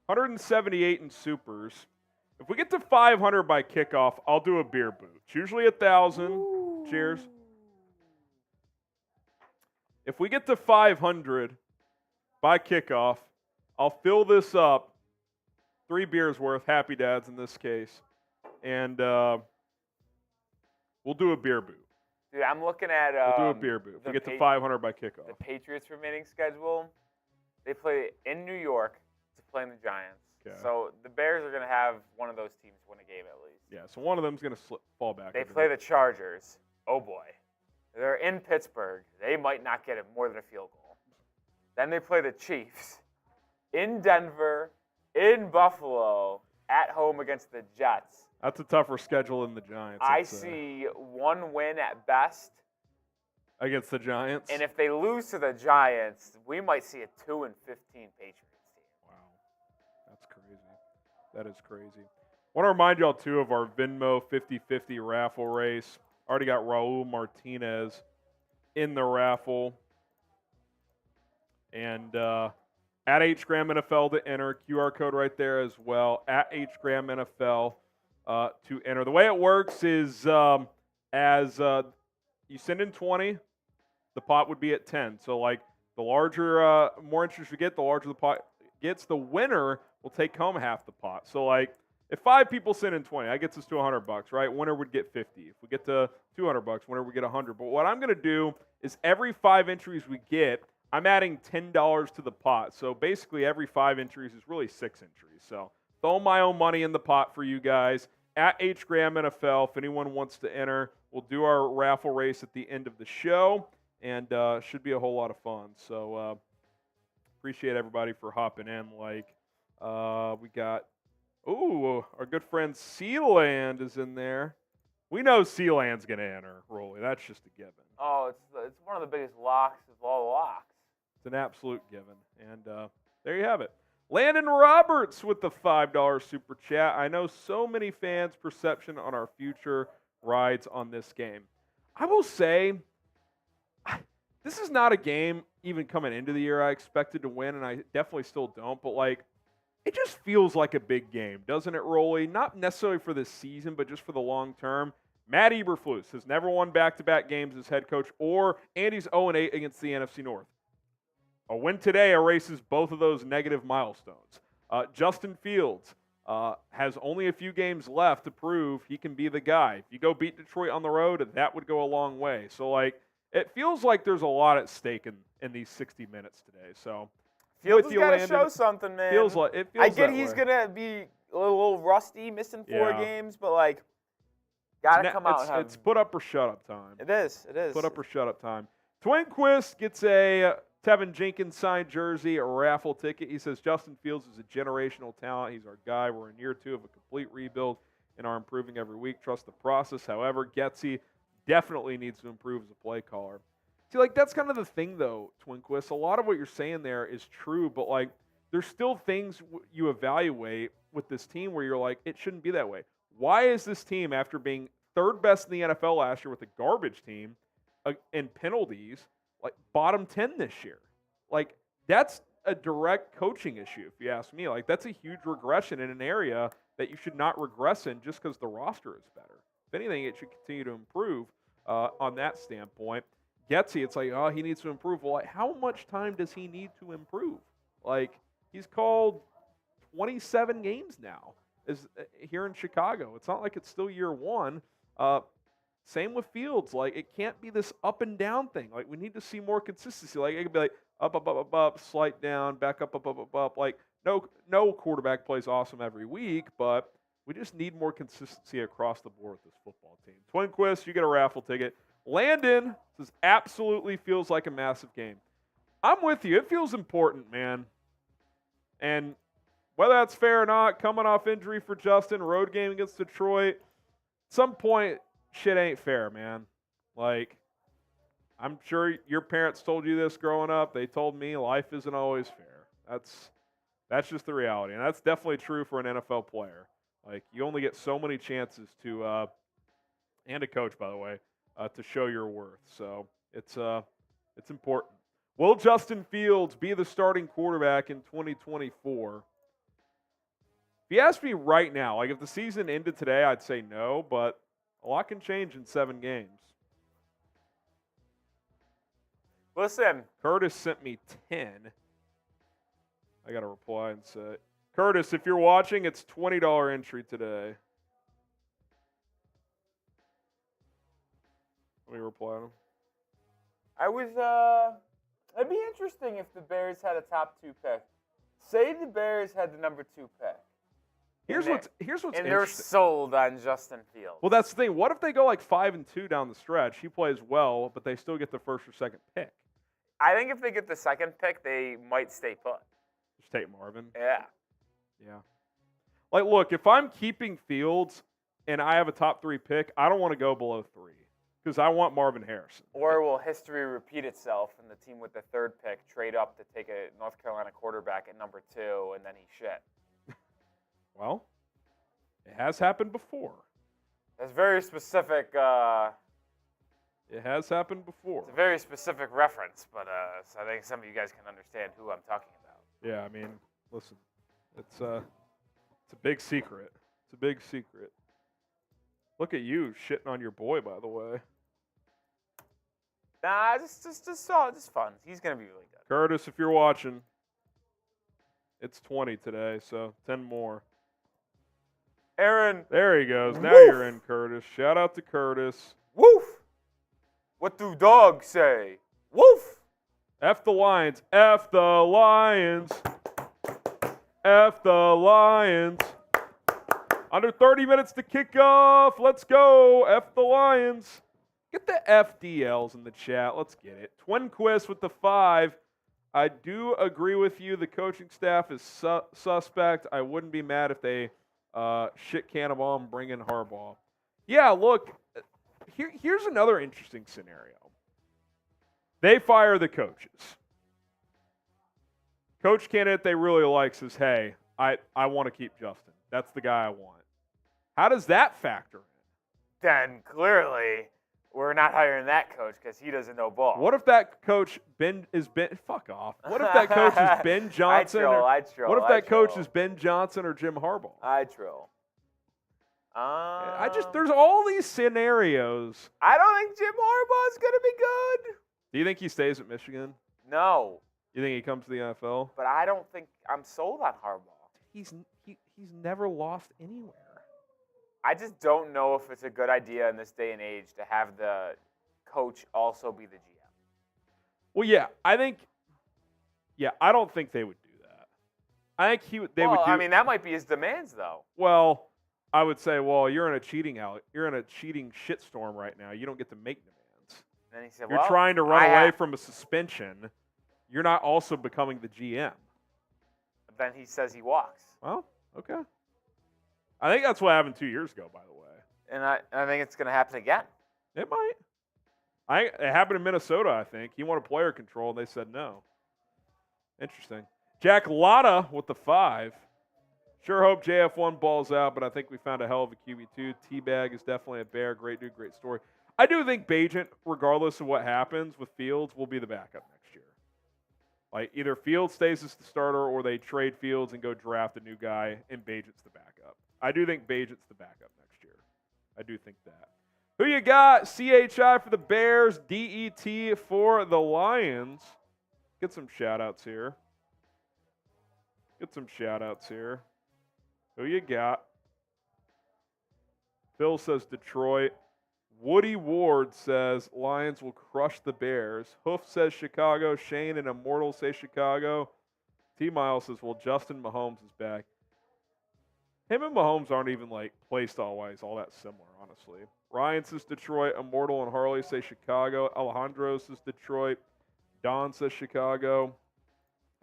[SPEAKER 1] 178 in supers. If we get to 500 by kickoff, I'll do a beer boot. It's usually 1,000. Cheers. If we get to 500 by kickoff, I'll fill this up. 3 beers worth, Happy Dads in this case. And we'll do a beer boot.
[SPEAKER 2] Dude, I'm looking at
[SPEAKER 1] We'll do a beer boot. If we get to 500 by kickoff.
[SPEAKER 2] the Patriots' remaining schedule. They play in New York to play the Giants.
[SPEAKER 1] Okay.
[SPEAKER 2] So the Bears are going to have one of those teams win a game at least.
[SPEAKER 1] Yeah, so one of them's going to fall back.
[SPEAKER 2] They play the Chargers. Oh, boy. They're in Pittsburgh. They might not get it more than a field goal. Then they play the Chiefs in Denver, in Buffalo, at home against the Jets.
[SPEAKER 1] That's a tougher schedule than the Giants.
[SPEAKER 2] I see 1 win at best.
[SPEAKER 1] Against the Giants?
[SPEAKER 2] And if they lose to the Giants, we might see a 2-15 Patriots team.
[SPEAKER 1] Wow. That's crazy. That is crazy. I want to remind y'all, too, of our Venmo 50-50 raffle race. Already got Raul Martinez in the raffle. And at HGramNFL to enter. QR code right there as well. At HGramNFL to enter. The way it works is as you send in 20, the pot would be at 10. So, like, the larger, more interest you get, the larger the pot gets. The winner will take home half the pot. So, like, if 5 people send in 20, that gets us to $100, right? Winner would get 50. If we get to $200, winner would get 100. But what I'm going to do is every 5 entries we get, I'm adding $10 to the pot. So basically every 5 entries is really 6 entries. So throw my own money in the pot for you guys. At HGramNFL, if anyone wants to enter, we'll do our raffle race at the end of the show. And should be a whole lot of fun. So appreciate everybody for hopping in. Like we got... Ooh, our good friend Sealand is in there. We know Sealand's going to enter, Rolly. That's just a given.
[SPEAKER 2] Oh, it's one of the biggest locks of all the locks.
[SPEAKER 1] It's an absolute given. And there you have it. Landon Roberts with the $5 super chat. I know so many fans' perception on our future rides on this game. I will say, this is not a game even coming into the year I expected to win, and I definitely still don't. But, like, it just feels like a big game, doesn't it, Rolly? Not necessarily for this season, but just for the long term. Matt Eberflus has never won back-to-back games as head coach, and he's 0-8 against the NFC North. A win today erases both of those negative milestones. Justin Fields has only a few games left to prove he can be the guy. If you go beat Detroit on the road, that would go a long way. So, like, it feels like there's a lot at stake in these 60 minutes today. So,
[SPEAKER 2] Fields has got to show something, man. I get he's going to be a little rusty, missing 4 games, but, like, got to come out.
[SPEAKER 1] It's put up or shut up time.
[SPEAKER 2] It is.
[SPEAKER 1] Put up or shut up time. Twinquist gets a Tevin Jenkins signed jersey, a raffle ticket. He says Justin Fields is a generational talent. He's our guy. We're in year 2 of a complete rebuild and are improving every week. Trust the process. However, Getsy definitely needs to improve as a play caller. See, like, that's kind of the thing, though, Twinquist. A lot of what you're saying there is true, but, like, there's still things you evaluate with this team where you're like, it shouldn't be that way. Why is this team, after being 3rd best in the NFL last year with a garbage team in penalties, like, bottom 10 this year? Like, that's a direct coaching issue, if you ask me. Like, that's a huge regression in an area that you should not regress in just because the roster is better. If anything, it should continue to improve on that standpoint. Getsy, it's like, oh, he needs to improve. Well, like, how much time does he need to improve? Like, he's called 27 games now here in Chicago. It's not like it's still year one. Same with Fields. Like, it can't be this up and down thing. Like, we need to see more consistency. Like, it could be like up, slight down, back up. Like, no quarterback plays awesome every week, but we just need more consistency across the board with this football team. Twinquist, you get a raffle ticket. Landon says, absolutely feels like a massive game. I'm with you. It feels important, man. And whether that's fair or not, coming off injury for Justin, road game against Detroit, at some point, shit ain't fair, man. Like, I'm sure your parents told you this growing up. They told me life isn't always fair. That's just the reality. And that's definitely true for an NFL player. Like, you only get so many chances to, and a coach, by the way, to show your worth. So it's important. Will Justin Fields be the starting quarterback in 2024? If you ask me right now, like if the season ended today, I'd say no, but a lot can change in 7 games.
[SPEAKER 2] Listen.
[SPEAKER 1] Curtis sent me 10. I got to reply and say, Curtis, if you're watching, it's $20 entry today. Let me reply to him.
[SPEAKER 2] It'd be interesting if the Bears had a top 2 pick. Say the Bears had the number 2 pick.
[SPEAKER 1] Here's what's interesting.
[SPEAKER 2] And they're sold on Justin Fields.
[SPEAKER 1] Well, that's the thing. What if they go like 5-2 down the stretch? He plays well, but they still get the first or second pick.
[SPEAKER 2] I think if they get the second pick, they might stay put.
[SPEAKER 1] Just take Marvin.
[SPEAKER 2] Yeah.
[SPEAKER 1] Yeah. Like, look, if I'm keeping Fields and I have a top 3 pick, I don't want to go below 3 because I want Marvin Harrison.
[SPEAKER 2] Or will history repeat itself and the team with the 3rd pick trade up to take a North Carolina quarterback at number 2 and then he shit?
[SPEAKER 1] Well, it has happened before.
[SPEAKER 2] That's very specific.
[SPEAKER 1] It has happened before.
[SPEAKER 2] It's a very specific reference, but so I think some of you guys can understand who I'm talking about.
[SPEAKER 1] Yeah, I mean, listen, it's a big secret. It's a big secret. Look at you shitting on your boy, by the way.
[SPEAKER 2] Nah, just fun. He's gonna be really good.
[SPEAKER 1] Curtis, if you're watching, it's 20 today, so 10 more.
[SPEAKER 2] Aaron.
[SPEAKER 1] There he goes. Now
[SPEAKER 2] Woof.
[SPEAKER 1] You're in, Curtis. Shout out to Curtis.
[SPEAKER 2] Woof. What do dogs say? Woof.
[SPEAKER 1] F the Lions. F the Lions. F the Lions. Under 30 minutes to kick off. Let's go. F the Lions. Get the FDLs in the chat. Let's get it. Twinquist with the 5. I do agree with you. The coaching staff is suspect. I wouldn't be mad if they shit Cannonball and bring in Harbaugh. Yeah, look, here's another interesting scenario. They fire the coaches. Coach candidate they really like says, hey, I want to keep Justin. That's the guy I want. How does that factor in?
[SPEAKER 2] Then clearly we're not hiring that coach because he doesn't know ball.
[SPEAKER 1] What if that coach fuck off. What if that coach is Ben Johnson?
[SPEAKER 2] I troll.
[SPEAKER 1] What if that coach is Ben Johnson or Jim Harbaugh?
[SPEAKER 2] I troll.
[SPEAKER 1] There's all these scenarios.
[SPEAKER 2] I don't think Jim Harbaugh's going to be good.
[SPEAKER 1] Do you think he stays at Michigan?
[SPEAKER 2] No.
[SPEAKER 1] You think he comes to the NFL?
[SPEAKER 2] But I don't think I'm sold on Harbaugh.
[SPEAKER 1] He's never lost anywhere.
[SPEAKER 2] I just don't know if it's a good idea in this day and age to have the coach also be the GM.
[SPEAKER 1] Well, yeah, I don't think they would do that. I think they would do.
[SPEAKER 2] I mean, that might be his demands, though.
[SPEAKER 1] Well, I would say, well, you're in a cheating shitstorm right now. You don't get to make demands.
[SPEAKER 2] And then he said,
[SPEAKER 1] you're trying to run away from a suspension. You're not also becoming the GM.
[SPEAKER 2] But then he says he walks.
[SPEAKER 1] Well, okay. I think that's what happened 2 years ago, by the way.
[SPEAKER 2] And I think it's going to happen again.
[SPEAKER 1] It might. It happened in Minnesota, I think. He wanted player control, and they said no. Interesting. Jack Lotta with the 5. Sure hope JF1 balls out, but I think we found a hell of a QB2. T-Bag is definitely a bear. Great dude, great story. I do think Bagent, regardless of what happens with Fields, will be the backup next year. Like, either Fields stays as the starter or they trade Fields and go draft a new guy, and Bagent's the backup. I do think Bagent's the backup next year. I do think that. Who you got? CHI for the Bears, DET for the Lions. Get some shout-outs here. Who you got? Phil says Detroit. Woody Ward says Lions will crush the Bears. Hoof says Chicago. Shane and Immortal say Chicago. T-Miles says, well, Justin Mahomes is back. Him and Mahomes aren't even, like, play style-wise all that similar, honestly. Ryan says Detroit. Immortal and Harley say Chicago. Alejandro says Detroit. Don says Chicago.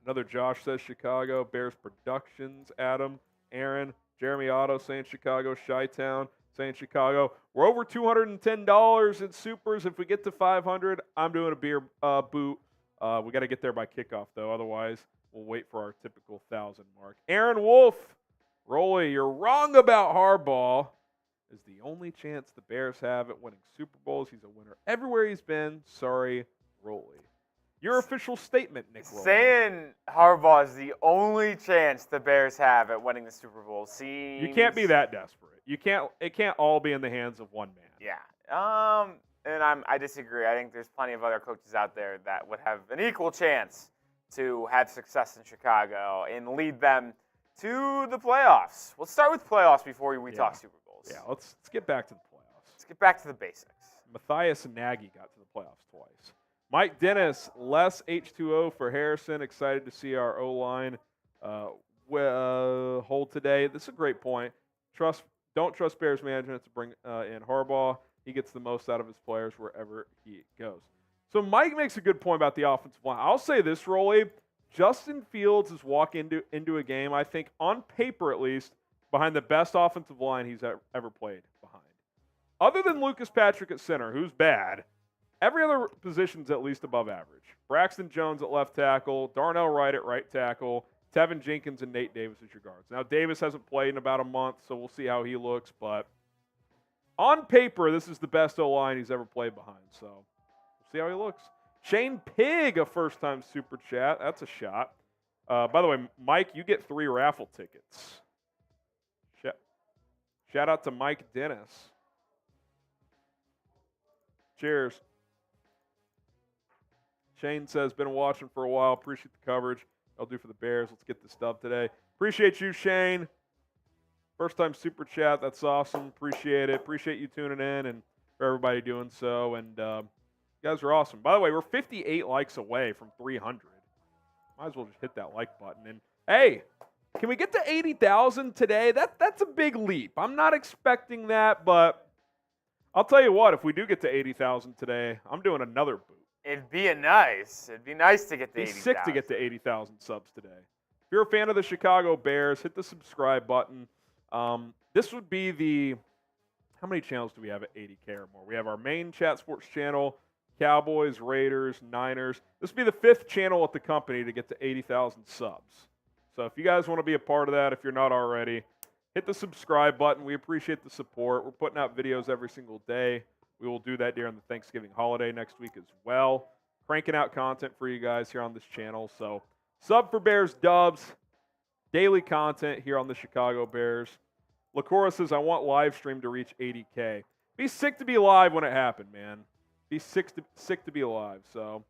[SPEAKER 1] Another Josh says Chicago. Bears Productions. Adam. Aaron. Jeremy Otto saying Chicago. Chi-Town saying Chicago. We're over $210 in supers. If we get to 500, I'm doing a beer boot. We got to get there by kickoff, though. Otherwise, we'll wait for our typical 1,000 mark. Aaron Wolf. Rolly, you're wrong about Harbaugh. Is the only chance the Bears have at winning Super Bowls. He's a winner everywhere he's been. Sorry, Rolly. Your official statement, Nick Rolly.
[SPEAKER 2] Saying Harbaugh is the only chance the Bears have at winning the Super Bowl seems...
[SPEAKER 1] You can't be that desperate. It can't all be in the hands of one man.
[SPEAKER 2] Yeah. And I disagree. I think there's plenty of other coaches out there that would have an equal chance to have success in Chicago and lead them to the playoffs. Let's start with playoffs before we talk Super Bowls.
[SPEAKER 1] Yeah, let's get back to the playoffs.
[SPEAKER 2] Let's get back to the basics.
[SPEAKER 1] Matthias Nagy got to the playoffs twice. Mike Dennis, less H2O for Harrison. Excited to see our O-line hold today. This is a great point. Don't trust Bears management to bring in Harbaugh. He gets the most out of his players wherever he goes. So Mike makes a good point about the offensive line. I'll say this, Rolly. Justin Fields is walking into a game, I think, on paper at least, behind the best offensive line he's ever played behind. Other than Lucas Patrick at center, who's bad, every other position's at least above average. Braxton Jones at left tackle, Darnell Wright at right tackle, Tevin Jenkins and Nate Davis as your guards. Now, Davis hasn't played in about a month, so we'll see how he looks. But on paper, this is the best O-line he's ever played behind. So we'll see how he looks. Shane Pig, a first-time Super Chat. That's a shot. By the way, Mike, you get 3 raffle tickets. Shout out to Mike Dennis. Cheers. Shane says, been watching for a while. Appreciate the coverage. I'll do for the Bears. Let's get this dub today. Appreciate you, Shane. First time Super Chat. That's awesome. Appreciate it. Appreciate you tuning in and for everybody doing so. And you guys are awesome. By the way, we're 58 likes away from 300. Might as well just hit that like button. And, hey, can we get to 80,000 today? That's a big leap. I'm not expecting that, but I'll tell you what. If we do get to 80,000 today, I'm doing another boot.
[SPEAKER 2] It'd be nice to get to 80,000.
[SPEAKER 1] Be sick to get to 80,000 subs today. If you're a fan of the Chicago Bears, hit the subscribe button. This would be the – how many channels do we have at 80K or more? We have our main Chat Sports channel, Cowboys, Raiders, Niners. This would be the 5th channel at the company to get to 80,000 subs. So if you guys want to be a part of that, if you're not already, hit the subscribe button. We appreciate the support. We're putting out videos every single day. We will do that during the Thanksgiving holiday next week as well. Cranking out content for you guys here on this channel. So sub for Bears Dubs. Daily content here on the Chicago Bears. Lacora says, I want live stream to reach 80K. Be sick to be live when it happened, man. Be sick to be alive. So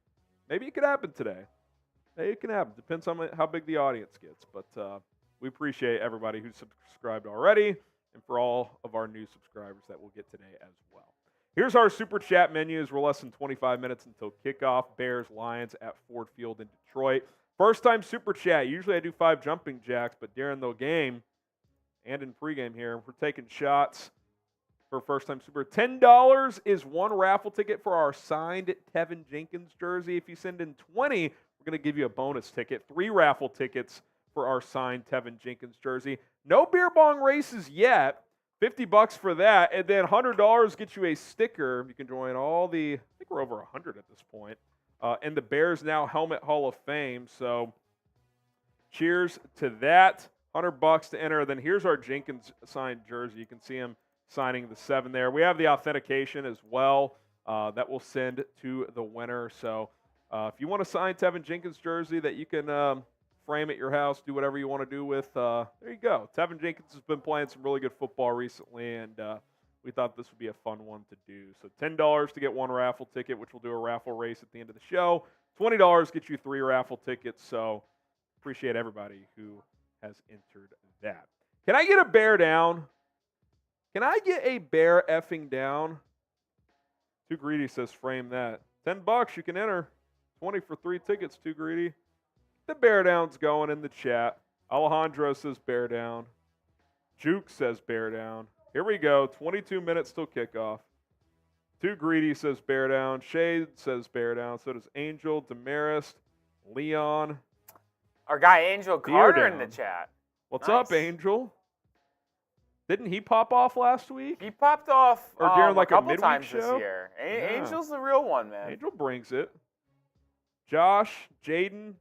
[SPEAKER 1] maybe it could happen today. Maybe it can happen. Depends on how big the audience gets. But we appreciate everybody who's subscribed already and for all of our new subscribers that we'll get today as well. Here's our Super Chat menus. We're less than 25 minutes until kickoff. Bears, Lions at Ford Field in Detroit. First time Super Chat. Usually I do 5 jumping jacks, but during the game and in pregame here, we're taking shots for first time Super. $10 is 1 raffle ticket for our signed Tevin Jenkins jersey. If you send in 20, we're going to give you a bonus ticket. 3 raffle tickets for our signed Tevin Jenkins jersey. No beer bong races yet. $50 for that, and then $100 gets you a sticker. You can join all the, I think we're over 100 at this point, and the Bears Now Helmet Hall of Fame. So cheers to that. $100 to enter. Then here's our Jenkins signed jersey. You can see him signing the 7 there. We have the authentication as well that we'll send to the winner. So If you want a signed Tevin Jenkins jersey that you can frame at your house, do whatever you want to do with, there you go. Tevin Jenkins has been playing some really good football recently, and we thought this would be a fun one to do. So $10 to get one raffle ticket, which we'll do a raffle race at the end of the show. $20 gets you 3 raffle tickets. So appreciate everybody who has entered that. Can I get a bear down? Can I get a bear effing down? Too Greedy says frame that. $10 you can enter. 20 for 3 tickets, Too Greedy. The bear down's going in the chat. Alejandro says bear down. Juke says bear down. Here we go. 22 minutes till kickoff. Too Greedy says bear down. Shade says bear down. So does Angel, Demarest, Leon.
[SPEAKER 2] Our guy Angel Carter in the chat.
[SPEAKER 1] What's up, Angel? Didn't he pop off last week?
[SPEAKER 2] He popped off
[SPEAKER 1] or during like
[SPEAKER 2] a couple
[SPEAKER 1] midweek
[SPEAKER 2] times
[SPEAKER 1] show?
[SPEAKER 2] this year. Angel's the real one, man.
[SPEAKER 1] Angel brings it. Josh, Jaden,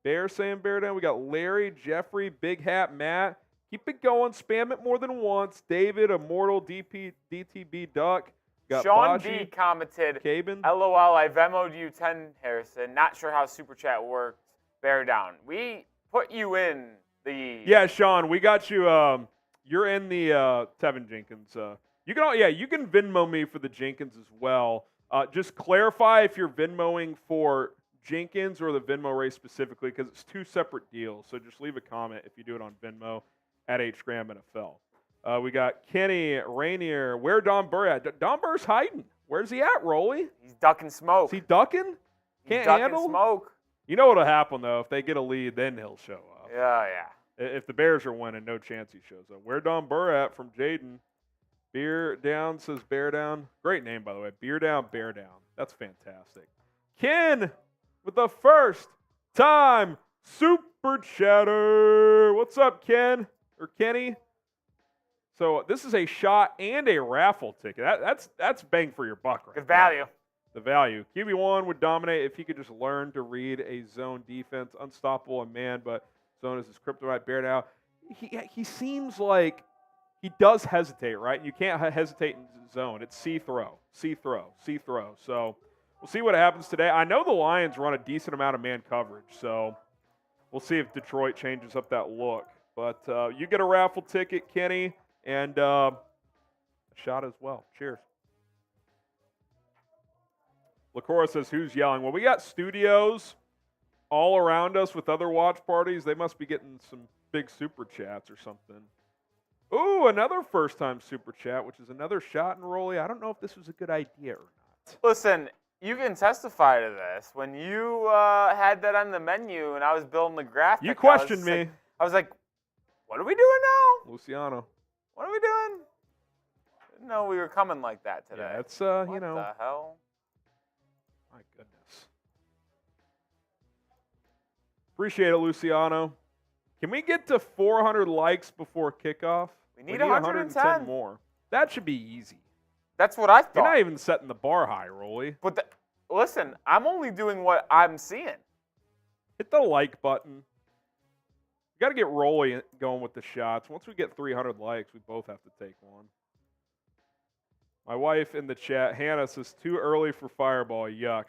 [SPEAKER 1] Bear saying bear down. We got Larry, Jeffrey, Big Hat, Matt. Keep it going. Spam it more than once. David, Immortal, DTB Duck. Got
[SPEAKER 2] Sean
[SPEAKER 1] Bashi,
[SPEAKER 2] B commented,
[SPEAKER 1] Cabin.
[SPEAKER 2] LOL, I Venmo'd you 10, Harrison. Not sure how Super Chat worked. Bear down. We put you in the...
[SPEAKER 1] Yeah, Sean, we got you. You're in the Tevin Jenkins. You can Venmo me for the Jenkins as well. Just clarify if you're Venmoing for Jenkins or the Venmo race specifically, because it's 2 separate deals. So just leave a comment if you do it on Venmo at HGram NFL. We got Kenny, Rainier. Where Don Burr at? Don Burr's hiding. Where's he at, Rolly?
[SPEAKER 2] He's ducking smoke.
[SPEAKER 1] Is he ducking? Can't
[SPEAKER 2] ducking
[SPEAKER 1] handle?
[SPEAKER 2] Smoke.
[SPEAKER 1] You know what'll happen, though. If they get a lead, then he'll show up.
[SPEAKER 2] Yeah.
[SPEAKER 1] If the Bears are winning, no chance he shows up. Where Don Burr at from Jaden? Beer Down says Bear Down. Great name, by the way. Beer Down, Bear Down. That's fantastic. Ken with the first time Super Chatter. What's up, Ken? Or Kenny? So this is a shot and a raffle ticket. That's bang for your buck right
[SPEAKER 2] Good value.
[SPEAKER 1] The value. QB1 would dominate if he could just learn to read a zone defense. Unstoppable in man, but zone is his kryptonite. Bear down. He seems like he does hesitate, right? You can't hesitate in zone. It's see-throw, see-throw, see-throw. So we'll see what happens today. I know the Lions run a decent amount of man coverage, so we'll see if Detroit changes up that look. But you get a raffle ticket, Kenny, and a shot as well. Cheers. LaCora says, who's yelling? Well, we got studios all around us with other watch parties. They must be getting some big super chats or something. Ooh, another first-time super chat, which is another shot and Rolly. I don't know if this was a good idea or not.
[SPEAKER 2] Listen, you can testify to this. When you had that on the menu and I was building the graphic,
[SPEAKER 1] you questioned me.
[SPEAKER 2] I was like, what are we doing now?
[SPEAKER 1] Luciano.
[SPEAKER 2] What are we doing? Didn't know we were coming like that today.
[SPEAKER 1] Yeah, it's,
[SPEAKER 2] what the hell?
[SPEAKER 1] My goodness. Appreciate it, Luciano. Can we get to 400 likes before kickoff?
[SPEAKER 2] We need 110
[SPEAKER 1] more. That should be easy.
[SPEAKER 2] That's what I thought.
[SPEAKER 1] You're not even setting the bar high, Rolly.
[SPEAKER 2] But listen, I'm only doing what I'm seeing.
[SPEAKER 1] Hit the like button. You got to get Rolly going with the shots. Once we get 300 likes, we both have to take one. My wife in the chat, Hannah, says, too early for Fireball. Yuck.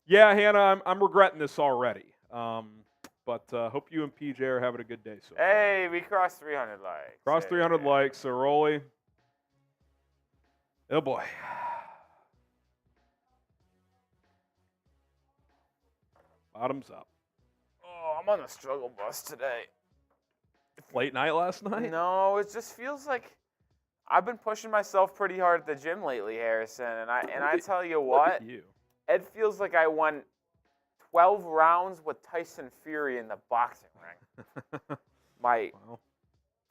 [SPEAKER 1] Yeah, Hannah, I'm regretting this already. But hope you and PJ are having a good day so far.
[SPEAKER 2] Hey, we crossed 300 likes.
[SPEAKER 1] Crossed 300 likes, so Rolly. Oh, boy. Bottoms up.
[SPEAKER 2] Oh, I'm on the struggle bus today.
[SPEAKER 1] Late night last night?
[SPEAKER 2] No, it just feels like I've been pushing myself pretty hard at the gym lately, Harrison. And I tell you what, it feels like I won 12 rounds with Tyson Fury in the boxing ring.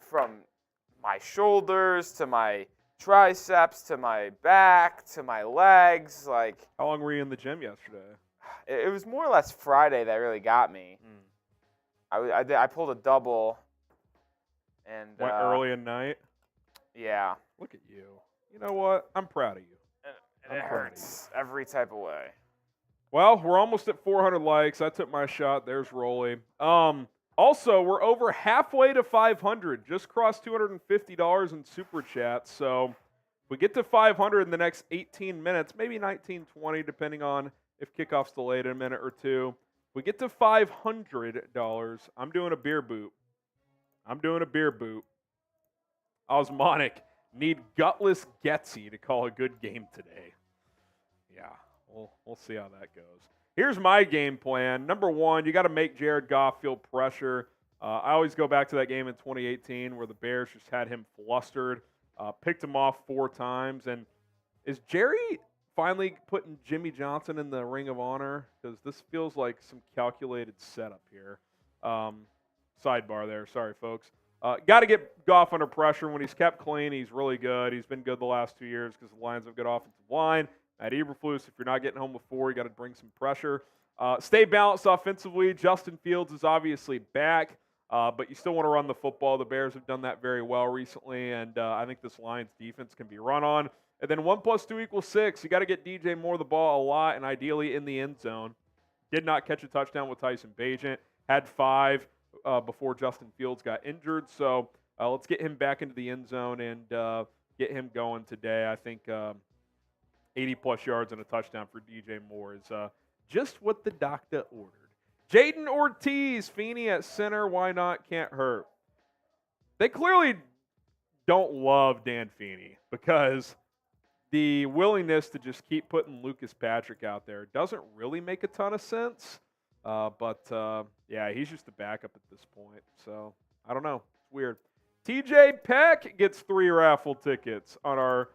[SPEAKER 2] From my shoulders to my triceps to my back to my legs, like.
[SPEAKER 1] How long were you in the gym yesterday?
[SPEAKER 2] It was more or less Friday that really got me. I pulled a double. And
[SPEAKER 1] went early at night?
[SPEAKER 2] Yeah.
[SPEAKER 1] Look at you. You know what? I'm proud of you.
[SPEAKER 2] And it hurts every type of way.
[SPEAKER 1] Well, we're almost at 400 likes. I took my shot. There's Rolly. Also, we're over halfway to 500. Just crossed $250 in Super Chat. So if we get to 500 in the next 18 minutes, maybe 19, 20, depending on if kickoff's delayed in a minute or two. If we get to $500, I'm doing a beer boot. Osmonic, need gutless Getsy to call a good game today. Yeah, we'll see how that goes. Here's my game plan. Number one, you got to make Jared Goff feel pressure. I always go back to that game in 2018 where the Bears just had him flustered, picked him off 4 times. And is Jerry finally putting Jimmy Johnson in the Ring of Honor? Because this feels like some calculated setup here. Sidebar there. Sorry, folks. Got to get Goff under pressure. When he's kept clean, he's really good. He's been good the last 2 years because the Lions have a good offensive line. At Eberflus, if you're not getting home before, you got to bring some pressure. Stay balanced offensively. Justin Fields is obviously back, but you still want to run the football. The Bears have done that very well recently, and I think this Lions defense can be run on. And then 1 + 2 = 6. You got to get DJ Moore the ball a lot, and ideally in the end zone. Did not catch a touchdown with Tyson Bagent. Had 5 before Justin Fields got injured. So let's get him back into the end zone and get him going today. I think 80-plus yards and a touchdown for DJ Moore is just what the doctor ordered. Jaden Ortiz, Feeney at center. Why not? Can't hurt. They clearly don't love Dan Feeney because the willingness to just keep putting Lucas Patrick out there doesn't really make a ton of sense. Yeah, he's just a backup at this point. So, I don't know. It's weird. TJ Peck gets 3 raffle tickets on our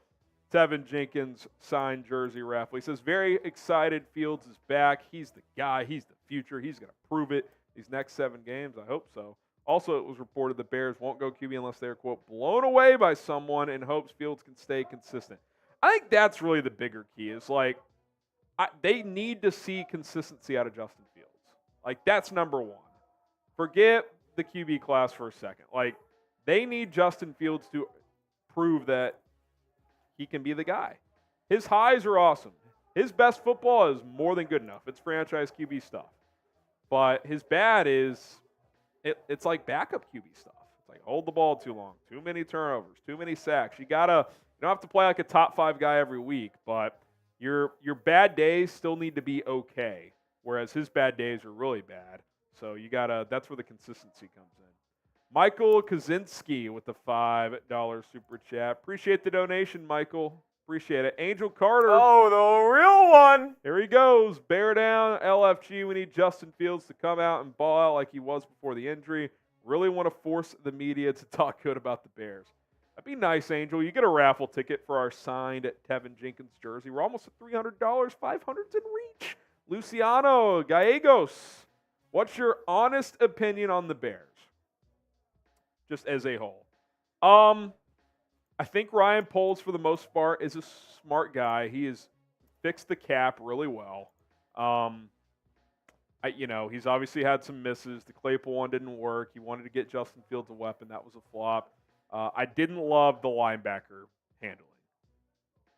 [SPEAKER 1] Tevin Jenkins signed jersey raffle. He says, very excited. Fields is back. He's the guy. He's the future. He's going to prove it these next 7 games. I hope so. Also, it was reported the Bears won't go QB unless they're, quote, blown away by someone and hopes Fields can stay consistent. I think that's really the bigger key is, like, they need to see consistency out of Justin Fields. Like, that's number one. Forget the QB class for a second. Like, they need Justin Fields to prove that he can be the guy. His highs are awesome. His best football is more than good enough. It's franchise QB stuff. But his bad is, it's like backup QB stuff. It's like hold the ball too long, too many turnovers, too many sacks. You don't have to play like a top 5 guy every week, but your bad days still need to be okay, whereas his bad days are really bad. So that's where the consistency comes in. Michael Kaczynski with the $5 super chat. Appreciate the donation, Michael. Appreciate it. Angel Carter.
[SPEAKER 2] Oh, the real one.
[SPEAKER 1] Here he goes. Bear down, LFG. We need Justin Fields to come out and ball out like he was before the injury. Really want to force the media to talk good about the Bears. That'd be nice, Angel. You get a raffle ticket for our signed Tevin Jenkins jersey. We're almost at $300. 500's in reach. Luciano Gallegos. What's your honest opinion on the Bears? Just as a whole. I think Ryan Poles, for the most part, is a smart guy. He has fixed the cap really well. He's obviously had some misses. The Claypool one didn't work. He wanted to get Justin Fields a weapon. That was a flop. I didn't love the linebacker handling.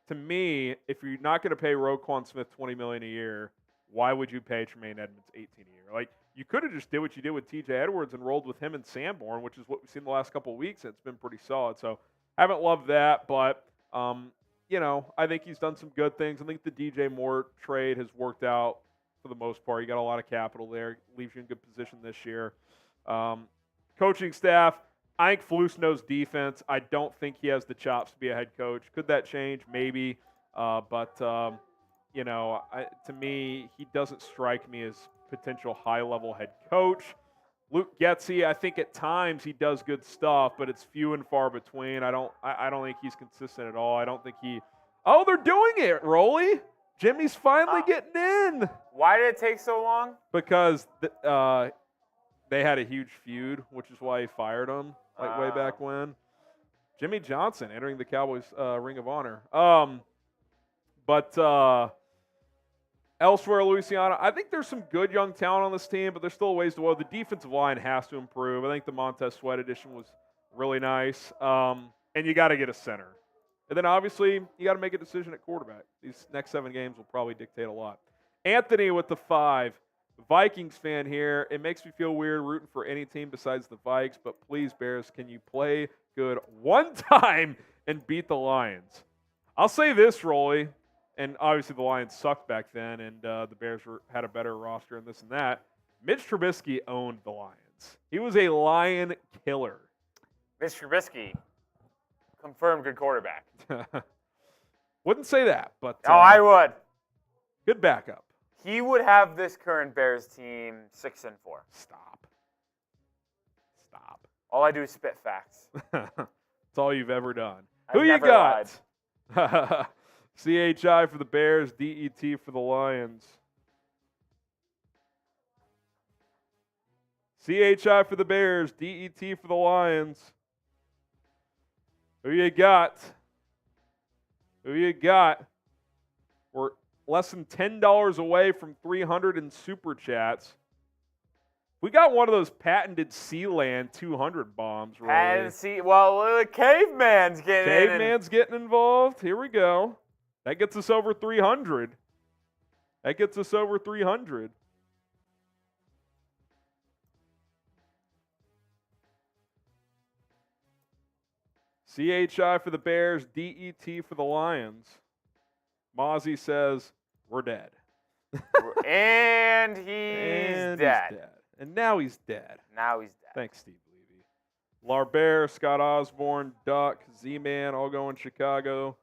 [SPEAKER 1] To me, if you're not going to pay Roquan Smith $20 million a year, why would you pay Tremaine Edmunds $18 a year? Like, you could have just did what you did with T.J. Edwards and rolled with him and Sanborn, which is what we've seen the last couple of weeks, and it's been pretty solid. So, haven't loved that, but, I think he's done some good things. I think the DJ Moore trade has worked out for the most part. You got a lot of capital there. Leaves you in good position this year. Coaching staff, I think Flus knows defense. I don't think he has the chops to be a head coach. Could that change? Maybe. To me, he doesn't strike me as potential high-level head coach. Luke Getsy, I think at times he does good stuff, but it's few and far between. I don't think he's consistent at all. I don't think he. Oh, they're doing it, Rolly. Jimmy's finally getting in.
[SPEAKER 2] Why did it take so long?
[SPEAKER 1] Because they had a huge feud, which is why he fired him way back when. Jimmy Johnson entering the Cowboys Ring of Honor. Elsewhere, Louisiana, I think there's some good young talent on this team, but there's still a ways to go. The defensive line has to improve. I think the Montez Sweat edition was really nice. And you got to get a center. And then, obviously, you got to make a decision at quarterback. These next 7 games will probably dictate a lot. Anthony with the 5. Vikings fan here. It makes me feel weird rooting for any team besides the Vikes, but please, Bears, can you play good one time and beat the Lions? I'll say this, Rolly. and obviously the Lions sucked back then, and the Bears had a better roster and this and that. Mitch Trubisky owned the Lions. He was a Lion killer.
[SPEAKER 2] Mitch Trubisky, confirmed good quarterback.
[SPEAKER 1] Wouldn't say that, but
[SPEAKER 2] I would.
[SPEAKER 1] Good backup.
[SPEAKER 2] He would have this current Bears team 6-4.
[SPEAKER 1] Stop.
[SPEAKER 2] All I do is spit facts.
[SPEAKER 1] That's all you've ever done.
[SPEAKER 2] I've
[SPEAKER 1] Who you
[SPEAKER 2] never
[SPEAKER 1] got? CHI for the Bears, DET for the Lions. CHI for the Bears, DET for the Lions. Who you got? We're less than $10 away from 300 in Super Chats. We got one of those patented Sealand 200 bombs, right?
[SPEAKER 2] Well, Caveman's getting in.
[SPEAKER 1] Caveman's getting involved. Here we go. That gets us over 300. CHI for the Bears, DET for the Lions. Mozzie says, we're dead.
[SPEAKER 2] And he's dead.
[SPEAKER 1] And now he's dead. Thanks, Steve Levy. Larbert, Scott Osborne, Duck, Z-Man, all going Chicago.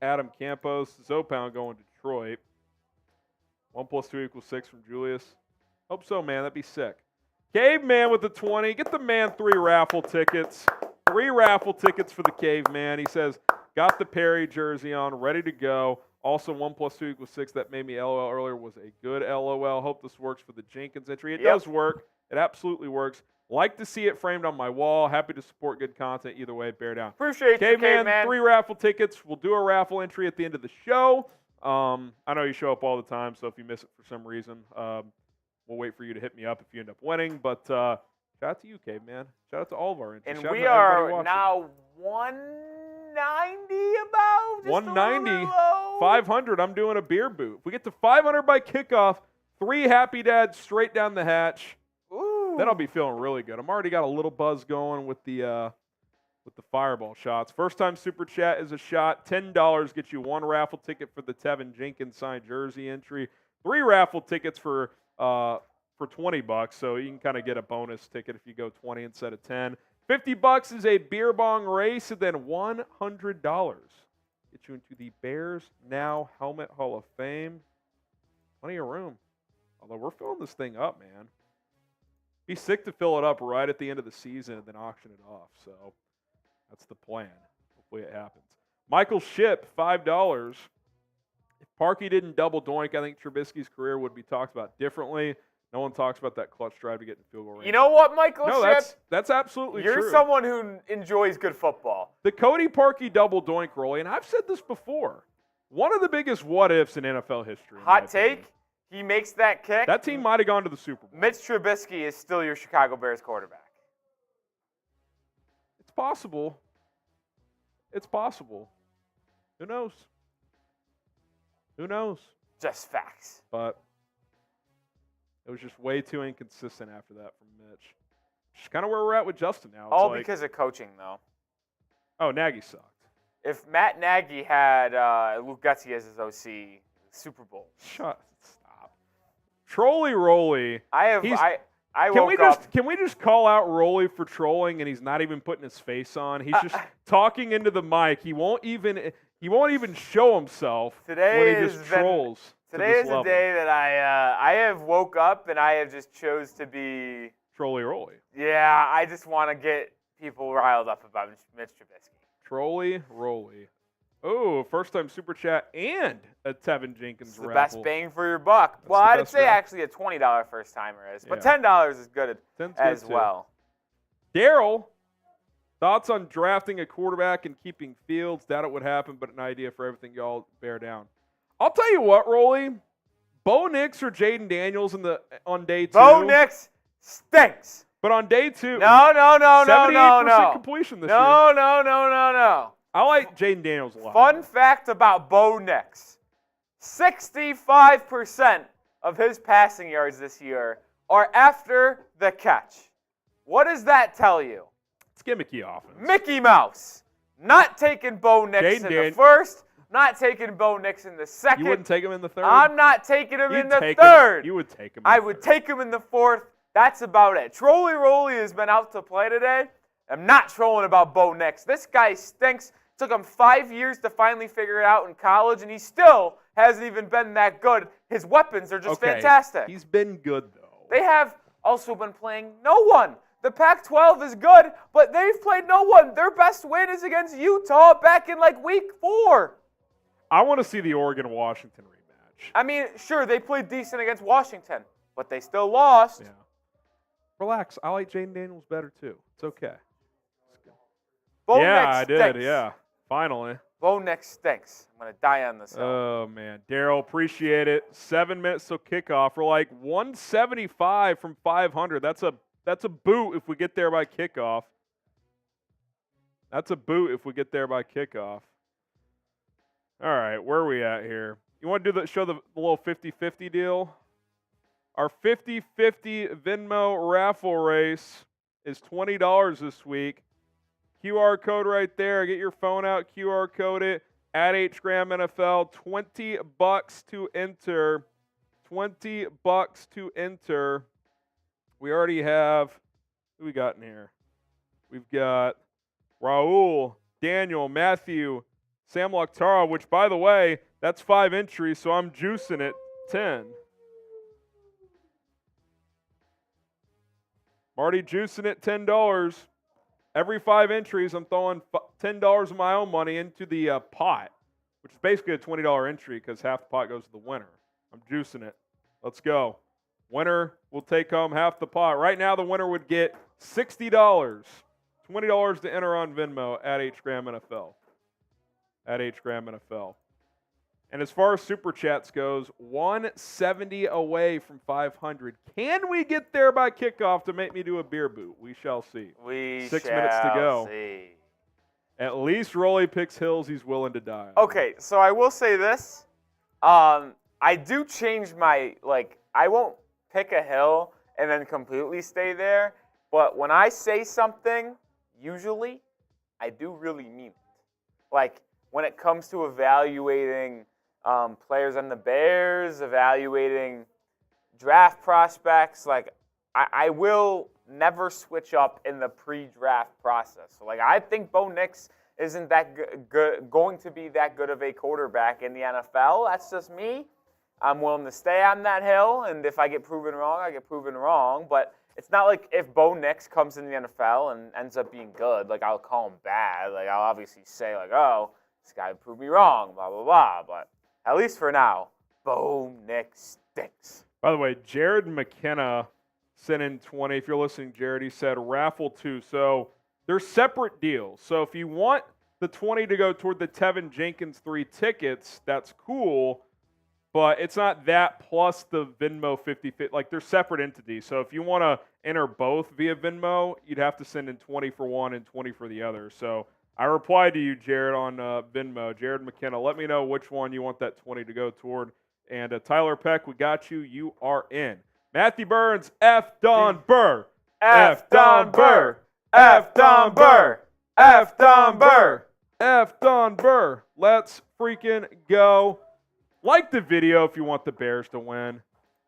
[SPEAKER 1] Adam Campos, Zopound going Detroit. 1 + 2 = 6 from Julius. Hope so, man. That'd be sick. Caveman with the 20. Get the man 3 raffle tickets. 3 raffle tickets for the Caveman. He says, got the Perry jersey on, ready to go. Also, 1 + 2 = 6. That made me LOL earlier. Was a good LOL. Hope this works for the Jenkins entry. It does work. It absolutely works. Like to see it framed on my wall. Happy to support good content. Either way, bear down.
[SPEAKER 2] Appreciate you, Caveman.
[SPEAKER 1] 3 raffle tickets. We'll do a raffle entry at the end of the show. I know you show up all the time, so if you miss it for some reason, we'll wait for you to hit me up if you end up winning. But shout out to you, Caveman. Shout out to all of our entries.
[SPEAKER 2] And we are now 190 about?
[SPEAKER 1] 190. 500. I'm doing a beer boot. If we get to 500 by kickoff, 3 happy dads straight down the hatch.
[SPEAKER 2] Ooh.
[SPEAKER 1] Then I'll be feeling really good. I'm already got a little buzz going with the fireball shots. First time super chat is a shot. $10 gets you 1 raffle ticket for the Tevin Jenkins signed jersey entry. 3 raffle tickets for $20, so you can kind of get a bonus ticket if you go 20 instead of 10. $50 is a beer bong race, and then $100 get you into the Bears Now Helmet Hall of Fame. Plenty of room. Although we're filling this thing up, man. Be sick to fill it up right at the end of the season and then auction it off. So that's the plan. Hopefully it happens. Michael Ship, $5. If Parkey didn't double doink, I think Trubisky's career would be talked about differently. No one talks about that clutch drive to get in field goal range.
[SPEAKER 2] You know what, Michael Ship?
[SPEAKER 1] That's absolutely true.
[SPEAKER 2] You're someone who enjoys good football.
[SPEAKER 1] The Cody Parkey double doink, Rolly, and I've said this before, one of the biggest what-ifs in NFL history.
[SPEAKER 2] Hot take, he makes that kick.
[SPEAKER 1] That team might have gone to the Super Bowl.
[SPEAKER 2] Mitch Trubisky is still your Chicago Bears quarterback.
[SPEAKER 1] It's possible. Who knows?
[SPEAKER 2] Just facts.
[SPEAKER 1] But it was just way too inconsistent after that from Mitch. Which is kind of where we're at with Justin now.
[SPEAKER 2] All because of coaching, though.
[SPEAKER 1] Oh, Nagy sucked.
[SPEAKER 2] If Matt Nagy had Luke Getsy as his OC, Super Bowl.
[SPEAKER 1] Stop. Trolly Rolly. Can we just call out Rolly for trolling, and he's not even putting his face on? He's just talking into the mic. He won't even show himself when he just trolls.
[SPEAKER 2] Today is the day that I have woke up and I have just chose to be
[SPEAKER 1] Trolly Rolly.
[SPEAKER 2] Yeah, I just want to get people riled up about Mitch Trubisky.
[SPEAKER 1] Trolly Rolly. Oh, first time super chat and a Tevin Jenkins raffle.
[SPEAKER 2] The best bang for your buck. Well, I'd say actually a $20 first timer is, but $10 is good as well.
[SPEAKER 1] Daryl, thoughts on drafting a quarterback and keeping Fields? Doubt it would happen, but an idea for everything y'all bear down. I'll tell you what, Rolly. Bo Nix or Jaden Daniels on day 2.
[SPEAKER 2] Bo Nix stinks.
[SPEAKER 1] But on day 2,
[SPEAKER 2] no.
[SPEAKER 1] 78% completion this year.
[SPEAKER 2] No.
[SPEAKER 1] I like Jaden Daniels a lot.
[SPEAKER 2] Fun fact about Bo Nix. 65% of his passing yards this year are after the catch. What does that tell you?
[SPEAKER 1] It's gimmicky offense.
[SPEAKER 2] Mickey Mouse. Not taking Bo Nix in the first, not taking Bo Nix in the second.
[SPEAKER 1] You wouldn't take him in the third?
[SPEAKER 2] I'm not taking him in the
[SPEAKER 1] take
[SPEAKER 2] third.
[SPEAKER 1] You would take him in
[SPEAKER 2] I
[SPEAKER 1] the
[SPEAKER 2] would
[SPEAKER 1] third.
[SPEAKER 2] take him in the fourth. That's about it. Trolly Rolly has been out to play today. I'm not trolling about Bo Nix. This guy stinks. It took him 5 years to finally figure it out in college, and he still hasn't even been that good. His weapons are just fantastic.
[SPEAKER 1] He's been good, though.
[SPEAKER 2] They have also been playing no one. The Pac-12 is good, but they've played no one. Their best win is against Utah back in like week 4.
[SPEAKER 1] I want to see the Oregon-Washington rematch.
[SPEAKER 2] I mean, sure, they played decent against Washington, but they still lost.
[SPEAKER 1] Yeah. Relax. I like Jaden Daniels better, too. It's okay.
[SPEAKER 2] Bo
[SPEAKER 1] Yeah,
[SPEAKER 2] Nix
[SPEAKER 1] I did.
[SPEAKER 2] stinks.
[SPEAKER 1] Yeah, finally.
[SPEAKER 2] Bo Nix stinks. I'm going to die on this hill.
[SPEAKER 1] Oh, man. Daryl, appreciate it. 7 minutes till kickoff. We're like 175 from 500. That's a boot if we get there by kickoff. That's a boot if we get there by kickoff. All right, where are we at here? You want to show the little 50-50 deal? Our 50-50 Venmo raffle race is $20 this week. QR code right there. Get your phone out, QR code it. At HGramNFL, $20 to enter. $20 to enter. We already have, who we got in here? We've got Raul, Daniel, Matthew, Sam Lakhtara, which, by the way, that's 5 entries, so I'm juicing it 10. Already juicing it $10. Every 5 entries, I'm throwing $10 of my own money into the pot, which is basically a $20 entry because half the pot goes to the winner. I'm juicing it. Let's go. Winner will take home half the pot. Right now, the winner would get $60. $20 to enter on Venmo at HGramNFL. At HGramNFL. And as far as Super Chats goes, 170 away from 500. Can we get there by kickoff to make me do a beer boot? We shall see.
[SPEAKER 2] 6
[SPEAKER 1] minutes to go.
[SPEAKER 2] See.
[SPEAKER 1] At least Rolly picks hills he's willing to die on.
[SPEAKER 2] Okay, so I will say this. I do change my, I won't pick a hill and then completely stay there. But when I say something, usually, I do really mean it. Like, when it comes to evaluating players on the Bears, evaluating draft prospects, I will never switch up in the pre-draft process. So, I think Bo Nix isn't that going to be that good of a quarterback in the NFL. That's just me. I'm willing to stay on that hill, and if I get proven wrong, I get proven wrong. But it's not like if Bo Nix comes in the NFL and ends up being good, I'll call him bad. I'll obviously say, oh, this guy proved me wrong, blah, blah, blah. But at least for now, Bo Nix stinks.
[SPEAKER 1] By the way, Jared McKenna sent in 20. If you're listening, Jared, he said raffle 2. So they're separate deals. So if you want the 20 to go toward the Tevin Jenkins 3 tickets, that's cool. But it's not that plus the Venmo 50-50. They're separate entities. So if you want to enter both via Venmo, you'd have to send in 20 for one and 20 for the other. So I replied to you, Jared, on Venmo. Jared McKenna, let me know which one you want that 20 to go toward. And Tyler Peck, we got you. You are in. Matthew Burns, F. Don Burr.
[SPEAKER 2] F. Don Burr. F. Don Burr. F. Don Burr.
[SPEAKER 1] F. Don Burr. Let's freaking go. Like the video if you want the Bears to win.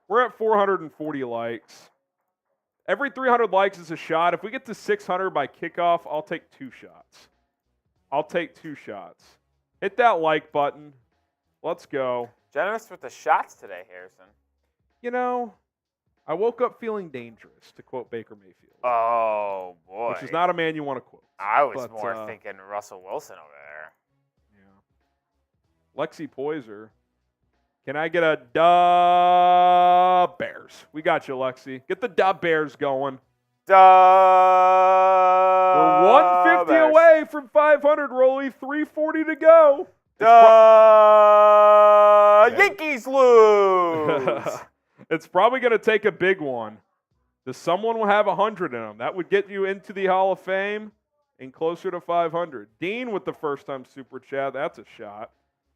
[SPEAKER 1] We're at 440 likes. Every 300 likes is a shot. If we get to 600 by kickoff, I'll take 2 shots. I'll take 2 shots. Hit that like button. Let's go.
[SPEAKER 2] Generous with the shots today, Harrison.
[SPEAKER 1] You know, I woke up feeling dangerous, to quote Baker Mayfield.
[SPEAKER 2] Oh, boy.
[SPEAKER 1] Which is not a man you want to quote.
[SPEAKER 2] I was more thinking Russell Wilson over there.
[SPEAKER 1] Yeah. Lexi Poyser. Can I get a duh Bears? We got you, Lexi. Get the duh Bears going.
[SPEAKER 2] Duh.
[SPEAKER 1] We're 150
[SPEAKER 2] Bears.
[SPEAKER 1] away from 500, Rolly. 340 to go.
[SPEAKER 2] Yankees lose.
[SPEAKER 1] It's probably going to take a big one. Someone will have 100 in them. That would get you into the Hall of Fame and closer to 500. Dean with the first-time Super Chat. That's a shot.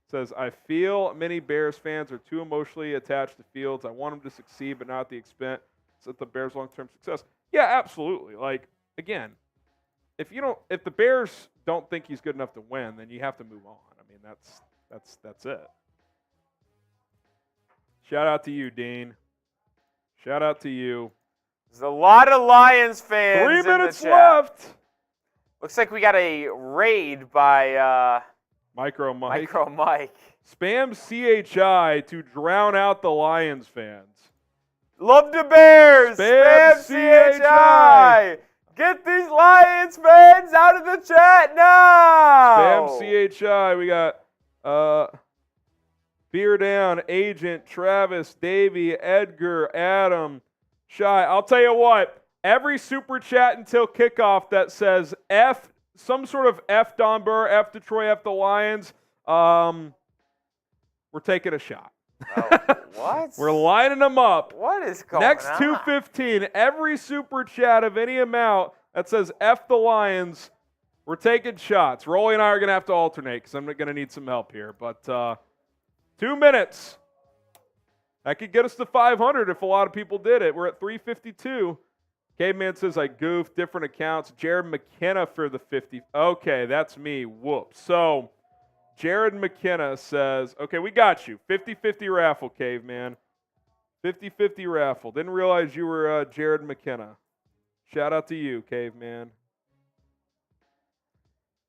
[SPEAKER 1] Says, I feel many Bears fans are too emotionally attached to Fields. I want him to succeed, but not at the expense of the Bears' long-term success. Yeah, absolutely. Again, if the Bears don't think he's good enough to win, then you have to move on. I mean, That's it. Shout out to you, Dean. Shout out to you.
[SPEAKER 2] There's a lot of Lions fans
[SPEAKER 1] 3
[SPEAKER 2] in the
[SPEAKER 1] minutes
[SPEAKER 2] chat.
[SPEAKER 1] left.
[SPEAKER 2] Looks like we got a raid by
[SPEAKER 1] Micro Mike.
[SPEAKER 2] Micro Mike.
[SPEAKER 1] Spam CHI to drown out the Lions fans.
[SPEAKER 2] Love the Bears.
[SPEAKER 1] Spam
[SPEAKER 2] CHI. Get these Lions fans out of the chat now.
[SPEAKER 1] Spam CHI. We got Beer Down, Agent, Travis, Davey, Edgar, Adam, Shy. I'll tell you what. Every super chat until kickoff that says F, some sort of F Don Burr, F Detroit, F the Lions, we're taking a shot.
[SPEAKER 2] Oh, what?
[SPEAKER 1] We're lining them up.
[SPEAKER 2] What is going
[SPEAKER 1] Next
[SPEAKER 2] on?
[SPEAKER 1] 2:15, every super chat of any amount that says F the Lions, we're taking shots. Rolly and I are going to have to alternate because I'm going to need some help here. But 2 minutes. That could get us to 500 if a lot of people did it. We're at 352. Caveman says I goofed, different accounts. Jared McKenna for the 50. Okay, that's me. Whoops. So Jared McKenna says, okay, we got you. 50-50 raffle, Caveman. 50-50 raffle. Didn't realize you were Jared McKenna. Shout out to you, Caveman.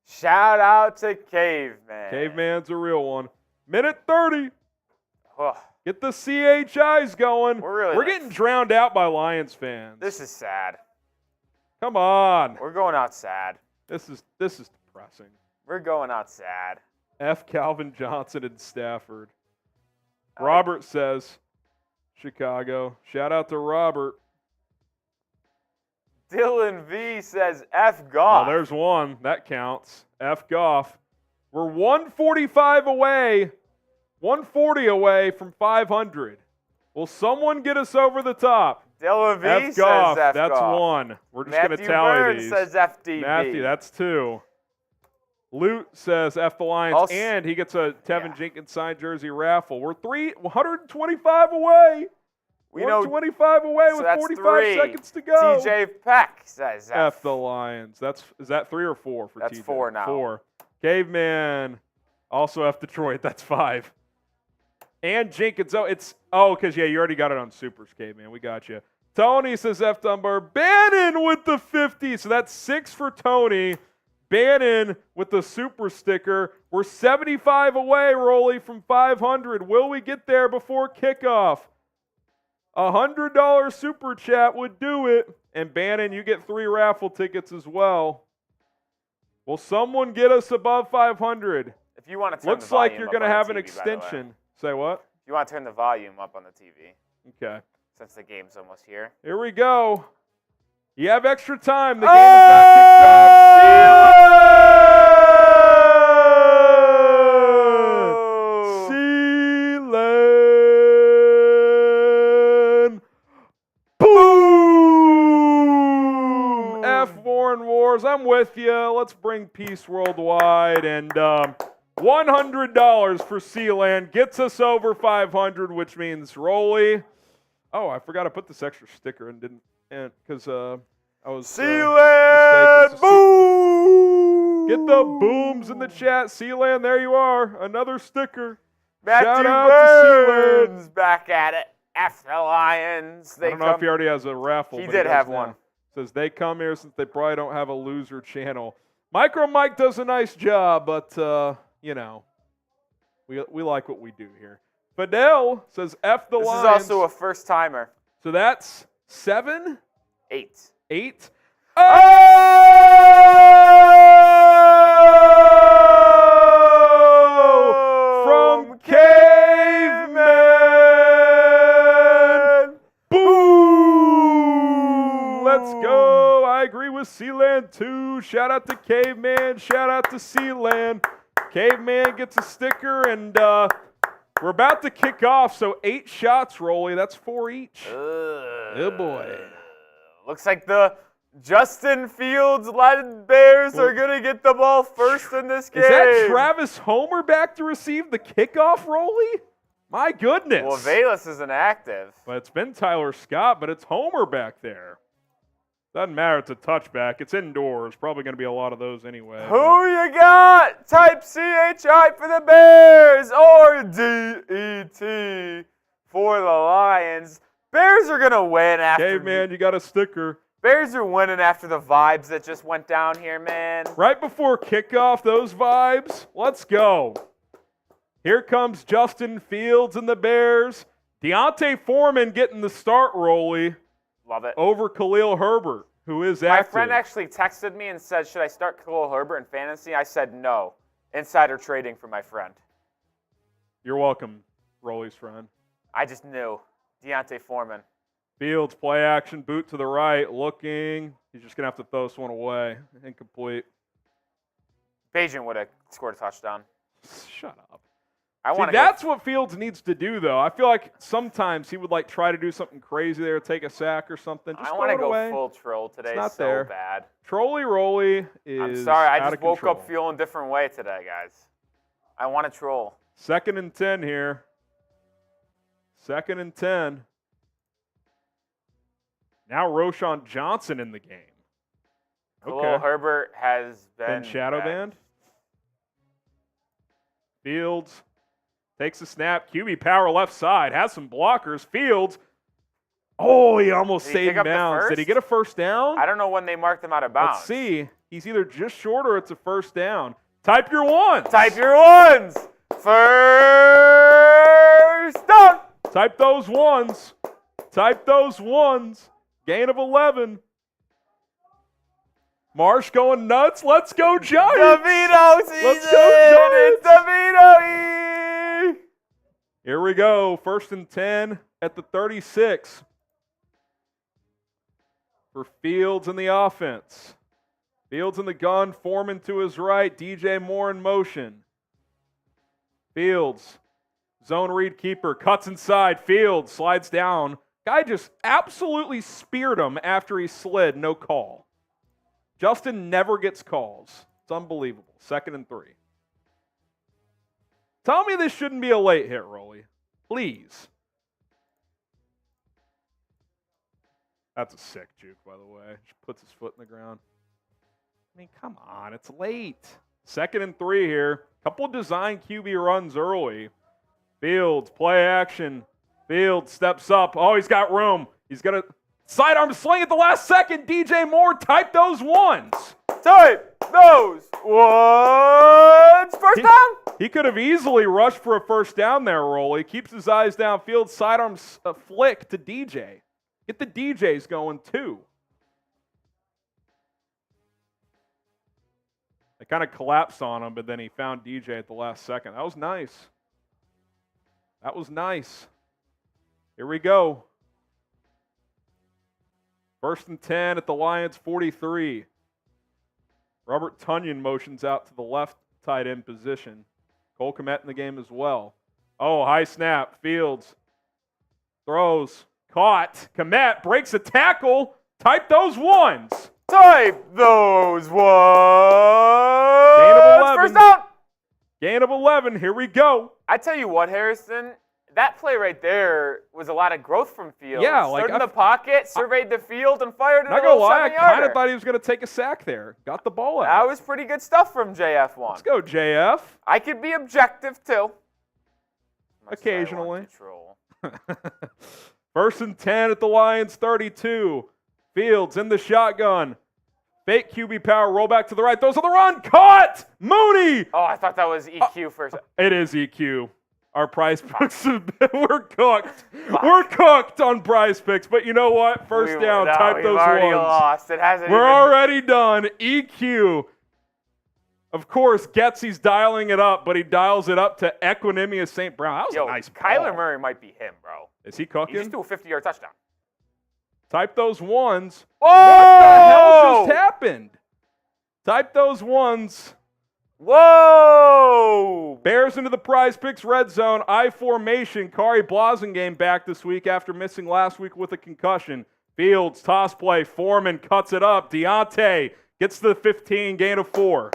[SPEAKER 2] Shout out to Caveman.
[SPEAKER 1] Caveman's a real one. Minute 30.
[SPEAKER 2] Ugh,
[SPEAKER 1] Get the CHIs going.
[SPEAKER 2] We're
[SPEAKER 1] getting drowned out by Lions fans.
[SPEAKER 2] this is sad.
[SPEAKER 1] Come on.
[SPEAKER 2] We're going out sad.
[SPEAKER 1] This is depressing.
[SPEAKER 2] We're going out sad.
[SPEAKER 1] F. Calvin Johnson and Stafford. Robert says, Chicago. Shout out to Robert.
[SPEAKER 2] Dylan V says F Goff.
[SPEAKER 1] Oh, there's one. That counts. F. Goff. We're 145 away. 140 away from 500. Will someone get us over the top?
[SPEAKER 2] Dylan V
[SPEAKER 1] F.
[SPEAKER 2] says
[SPEAKER 1] Goff.
[SPEAKER 2] F
[SPEAKER 1] That's
[SPEAKER 2] Goff.
[SPEAKER 1] one. We're just going to
[SPEAKER 2] Matthew
[SPEAKER 1] tally
[SPEAKER 2] Bird
[SPEAKER 1] these.
[SPEAKER 2] says FDB.
[SPEAKER 1] Matthew, that's two. Loot says F the Lions,
[SPEAKER 2] Also-
[SPEAKER 1] and he gets a Tevin Jenkins signed jersey raffle. We're 125 away.
[SPEAKER 2] We know
[SPEAKER 1] 125 away
[SPEAKER 2] so
[SPEAKER 1] with
[SPEAKER 2] that's
[SPEAKER 1] 45
[SPEAKER 2] three.
[SPEAKER 1] seconds to go.
[SPEAKER 2] TJ Peck says
[SPEAKER 1] F the Lions. Is that 3 or 4 for
[SPEAKER 2] That's
[SPEAKER 1] TJ?
[SPEAKER 2] 4 now.
[SPEAKER 1] 4. Caveman. Also F Detroit. That's 5. And Jenkins. Because you already got it on Supers, Caveman. We got you. Tony says F Dunbar. Bannon with the 50. So that's 6 for Tony. Bannon with the super sticker. We're 75 away, Rolly, from 500. Will we get there before kickoff? $100 super chat would do it. And Bannon, you get 3 raffle tickets as well. Will someone get us above 500?
[SPEAKER 2] If you want to turn
[SPEAKER 1] Looks
[SPEAKER 2] the
[SPEAKER 1] like
[SPEAKER 2] volume
[SPEAKER 1] you're
[SPEAKER 2] up
[SPEAKER 1] going to
[SPEAKER 2] on the
[SPEAKER 1] have an
[SPEAKER 2] TV, by the way.
[SPEAKER 1] extension. Say what?
[SPEAKER 2] If you want to turn the volume up on the TV,
[SPEAKER 1] Okay.
[SPEAKER 2] since the game's almost here.
[SPEAKER 1] Here we go. You have extra time. The game is not kicked off. Sealand. Boom. F Warren Wars. I'm with you. Let's bring peace worldwide. And $100 for Sealand gets us over 500, which means Rolly. Oh, I forgot to put this extra sticker and didn't, because I was
[SPEAKER 2] Sealand,
[SPEAKER 1] mistaken.
[SPEAKER 2] boom!
[SPEAKER 1] Get the booms in the chat, Sealand. There you are, another sticker.
[SPEAKER 2] Matthew
[SPEAKER 1] Shout out to Sealand.
[SPEAKER 2] Burns back at it. F the Lions.
[SPEAKER 1] I don't know if he already has a raffle.
[SPEAKER 2] He
[SPEAKER 1] but
[SPEAKER 2] did
[SPEAKER 1] does
[SPEAKER 2] have
[SPEAKER 1] now.
[SPEAKER 2] one.
[SPEAKER 1] Says they come here since they probably don't have a loser channel. Micro Mike does a nice job, but we like what we do here. Fidel says F the
[SPEAKER 2] This
[SPEAKER 1] Lions.
[SPEAKER 2] is also a first timer.
[SPEAKER 1] So that's 7,
[SPEAKER 2] 8.
[SPEAKER 1] 8.
[SPEAKER 2] Oh!
[SPEAKER 1] From Caveman. Boom! Let's go. I agree with Sealand too. Shout out to Caveman. Shout out to Sealand. Caveman gets a sticker, and we're about to kick off. So 8 shots, Rolly. That's 4 each. Oh boy.
[SPEAKER 2] Looks like the Justin Fields-led Bears are going to get the ball first in this game.
[SPEAKER 1] Is that Travis Homer back to receive the kickoff, Rolly? My goodness.
[SPEAKER 2] Well, Valus isn't active.
[SPEAKER 1] But it's been Tyler Scott, but it's Homer back there. Doesn't matter. It's a touchback. It's indoors. Probably going to be a lot of those anyway.
[SPEAKER 2] Who you got? Type CHI for the Bears or DET for the Lions. Bears are going to win after.
[SPEAKER 1] Caveman, you got a sticker.
[SPEAKER 2] Bears are winning after the vibes that just went down here, man.
[SPEAKER 1] Right before kickoff, those vibes. Let's go. Here comes Justin Fields and the Bears. D'Onta Foreman getting the start, Rolly.
[SPEAKER 2] Love it.
[SPEAKER 1] Over Khalil Herbert, who is active.
[SPEAKER 2] My friend actually texted me and said, should I start Khalil Herbert in fantasy? I said no. Insider trading for my friend.
[SPEAKER 1] You're welcome, Rolly's friend.
[SPEAKER 2] I just knew. D'Onta Foreman.
[SPEAKER 1] Fields, play action, boot to the right, looking. He's just going to have to throw this one away. Incomplete.
[SPEAKER 2] Bagent would have scored a touchdown.
[SPEAKER 1] Shut up.
[SPEAKER 2] That's
[SPEAKER 1] what Fields needs to do, though. I feel like sometimes he would try to do something crazy there, take a sack or something. Just
[SPEAKER 2] I want to go
[SPEAKER 1] away.
[SPEAKER 2] full troll today.
[SPEAKER 1] It's not
[SPEAKER 2] so
[SPEAKER 1] there.
[SPEAKER 2] Bad.
[SPEAKER 1] Trolly Rolly is
[SPEAKER 2] I'm sorry. I
[SPEAKER 1] out
[SPEAKER 2] just
[SPEAKER 1] of
[SPEAKER 2] woke
[SPEAKER 1] control.
[SPEAKER 2] up feeling a different way today, guys. I want to troll.
[SPEAKER 1] 2nd and 10 here. 2nd and 10. Now Roschon Johnson in the game.
[SPEAKER 2] Khalil Herbert has been
[SPEAKER 1] shadow banned. Fields takes a snap. QB power left side. Has some blockers. Fields. Oh, he almost saved bounds. Did he get a first down?
[SPEAKER 2] I don't know when they marked him out of bounds.
[SPEAKER 1] Let's see. He's either just short or it's a first down. Type your ones.
[SPEAKER 2] Type your ones. First down.
[SPEAKER 1] Type those ones. Type those ones. Gain of 11. Marsh going nuts. Let's go Giants.
[SPEAKER 2] DeVito season.
[SPEAKER 1] Let's go Giants.
[SPEAKER 2] It's DeVito.
[SPEAKER 1] Here we go. 1st and 10 at the 36. For Fields in the offense. Fields in the gun. Foreman to his right. DJ Moore in motion. Fields. Zone read keeper. Cuts inside. Fields slides down. Guy just absolutely speared him after he slid. No call. Justin never gets calls. It's unbelievable. 2nd and 3. Tell me this shouldn't be a late hit, Rolly. Please. That's a sick juke, by the way. Just puts his foot in the ground. I mean, come on. It's late. 2nd and 3 here. Couple of design QB runs early. Fields, play action. Fields steps up. Oh, he's got room. He's got a sidearm sling at the last second. DJ Moore, type those ones.
[SPEAKER 2] Type those ones. First down.
[SPEAKER 1] He could have easily rushed for a first down there, Rolly. Keeps his eyes downfield. Sidearm flick to DJ. Get the DJs going, too. They kind of collapsed on him, but then he found DJ at the last second. That was nice. That was nice. Here we go. 1st and 10 at the Lions 43. Robert Tonyan motions out to the left tight end position. Cole Kmet in the game as well. Oh, high snap. Fields throws. Caught. Kmet breaks a tackle. Type those ones.
[SPEAKER 2] Type those ones.
[SPEAKER 1] Gain of 11.
[SPEAKER 2] First down.
[SPEAKER 1] Gain of 11. Here we go.
[SPEAKER 2] I tell you what, Harrison. That play right there was a lot of growth from Fields.
[SPEAKER 1] Yeah,
[SPEAKER 2] Stood in the pocket, surveyed the field, and fired it.
[SPEAKER 1] Not gonna lie, I kind of thought he was going to take a sack there. Got the ball out.
[SPEAKER 2] That was pretty good stuff from JF1.
[SPEAKER 1] Let's go, JF.
[SPEAKER 2] I could be objective too.
[SPEAKER 1] Occasionally. 1st and 10 at the Lions 32. Fields in the shotgun. Fake QB power, roll back to the right. Those on the run. Caught! Mooney!
[SPEAKER 2] Oh, I thought that was EQ first.
[SPEAKER 1] It is EQ. Our prize picks, we're cooked. We're cooked on prize picks. But you know what? First down, type those ones.
[SPEAKER 2] Lost. It hasn't
[SPEAKER 1] We're already done. EQ. Of course, Getsy's dialing it up, but he dials it up to Equanimous St. Brown. That was a nice ball.
[SPEAKER 2] Kyler Murray might be him, bro.
[SPEAKER 1] Is he cooking?
[SPEAKER 2] He just threw a 50-yard touchdown.
[SPEAKER 1] Type those ones.
[SPEAKER 2] Whoa!
[SPEAKER 1] What the hell just happened? Type those ones.
[SPEAKER 2] Whoa!
[SPEAKER 1] Bears into the prize picks red zone. I formation. Kari Blasingame back this week after missing last week with a concussion. Fields, toss play. Foreman cuts it up. D'Onta gets to the 15, gain of 4.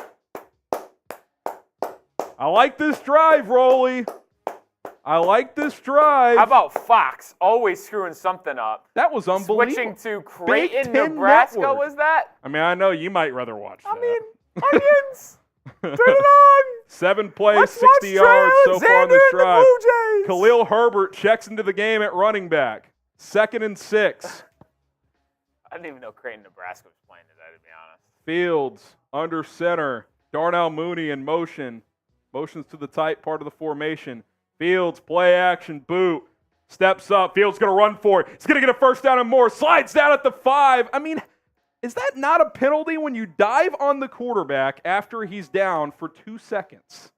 [SPEAKER 1] I like this drive, Rolly. I like this drive.
[SPEAKER 2] How about Fox always screwing something up?
[SPEAKER 1] That was unbelievable.
[SPEAKER 2] Switching to Creighton,
[SPEAKER 1] Big Ten
[SPEAKER 2] Nebraska,
[SPEAKER 1] Network.
[SPEAKER 2] was that?
[SPEAKER 1] I mean, I know you might rather watch that.
[SPEAKER 2] I mean, onions. Turn it on.
[SPEAKER 1] 7 plays,
[SPEAKER 2] Let's
[SPEAKER 1] 60
[SPEAKER 2] watch
[SPEAKER 1] yards so
[SPEAKER 2] Trey
[SPEAKER 1] far in the
[SPEAKER 2] Alexander and
[SPEAKER 1] drive.
[SPEAKER 2] Blue Jays.
[SPEAKER 1] Khalil Herbert checks into the game at running back. 2nd and 6.
[SPEAKER 2] I didn't even know Creighton, Nebraska was playing today, to be honest.
[SPEAKER 1] Fields under center. Darnell Mooney in motion. Motions to the tight part of the formation. Fields, play action, boot. Steps up. Fields going to run for it. He's going to get a first down and more. Slides down at the 5. I mean, is that not a penalty when you dive on the quarterback after he's down for 2 seconds?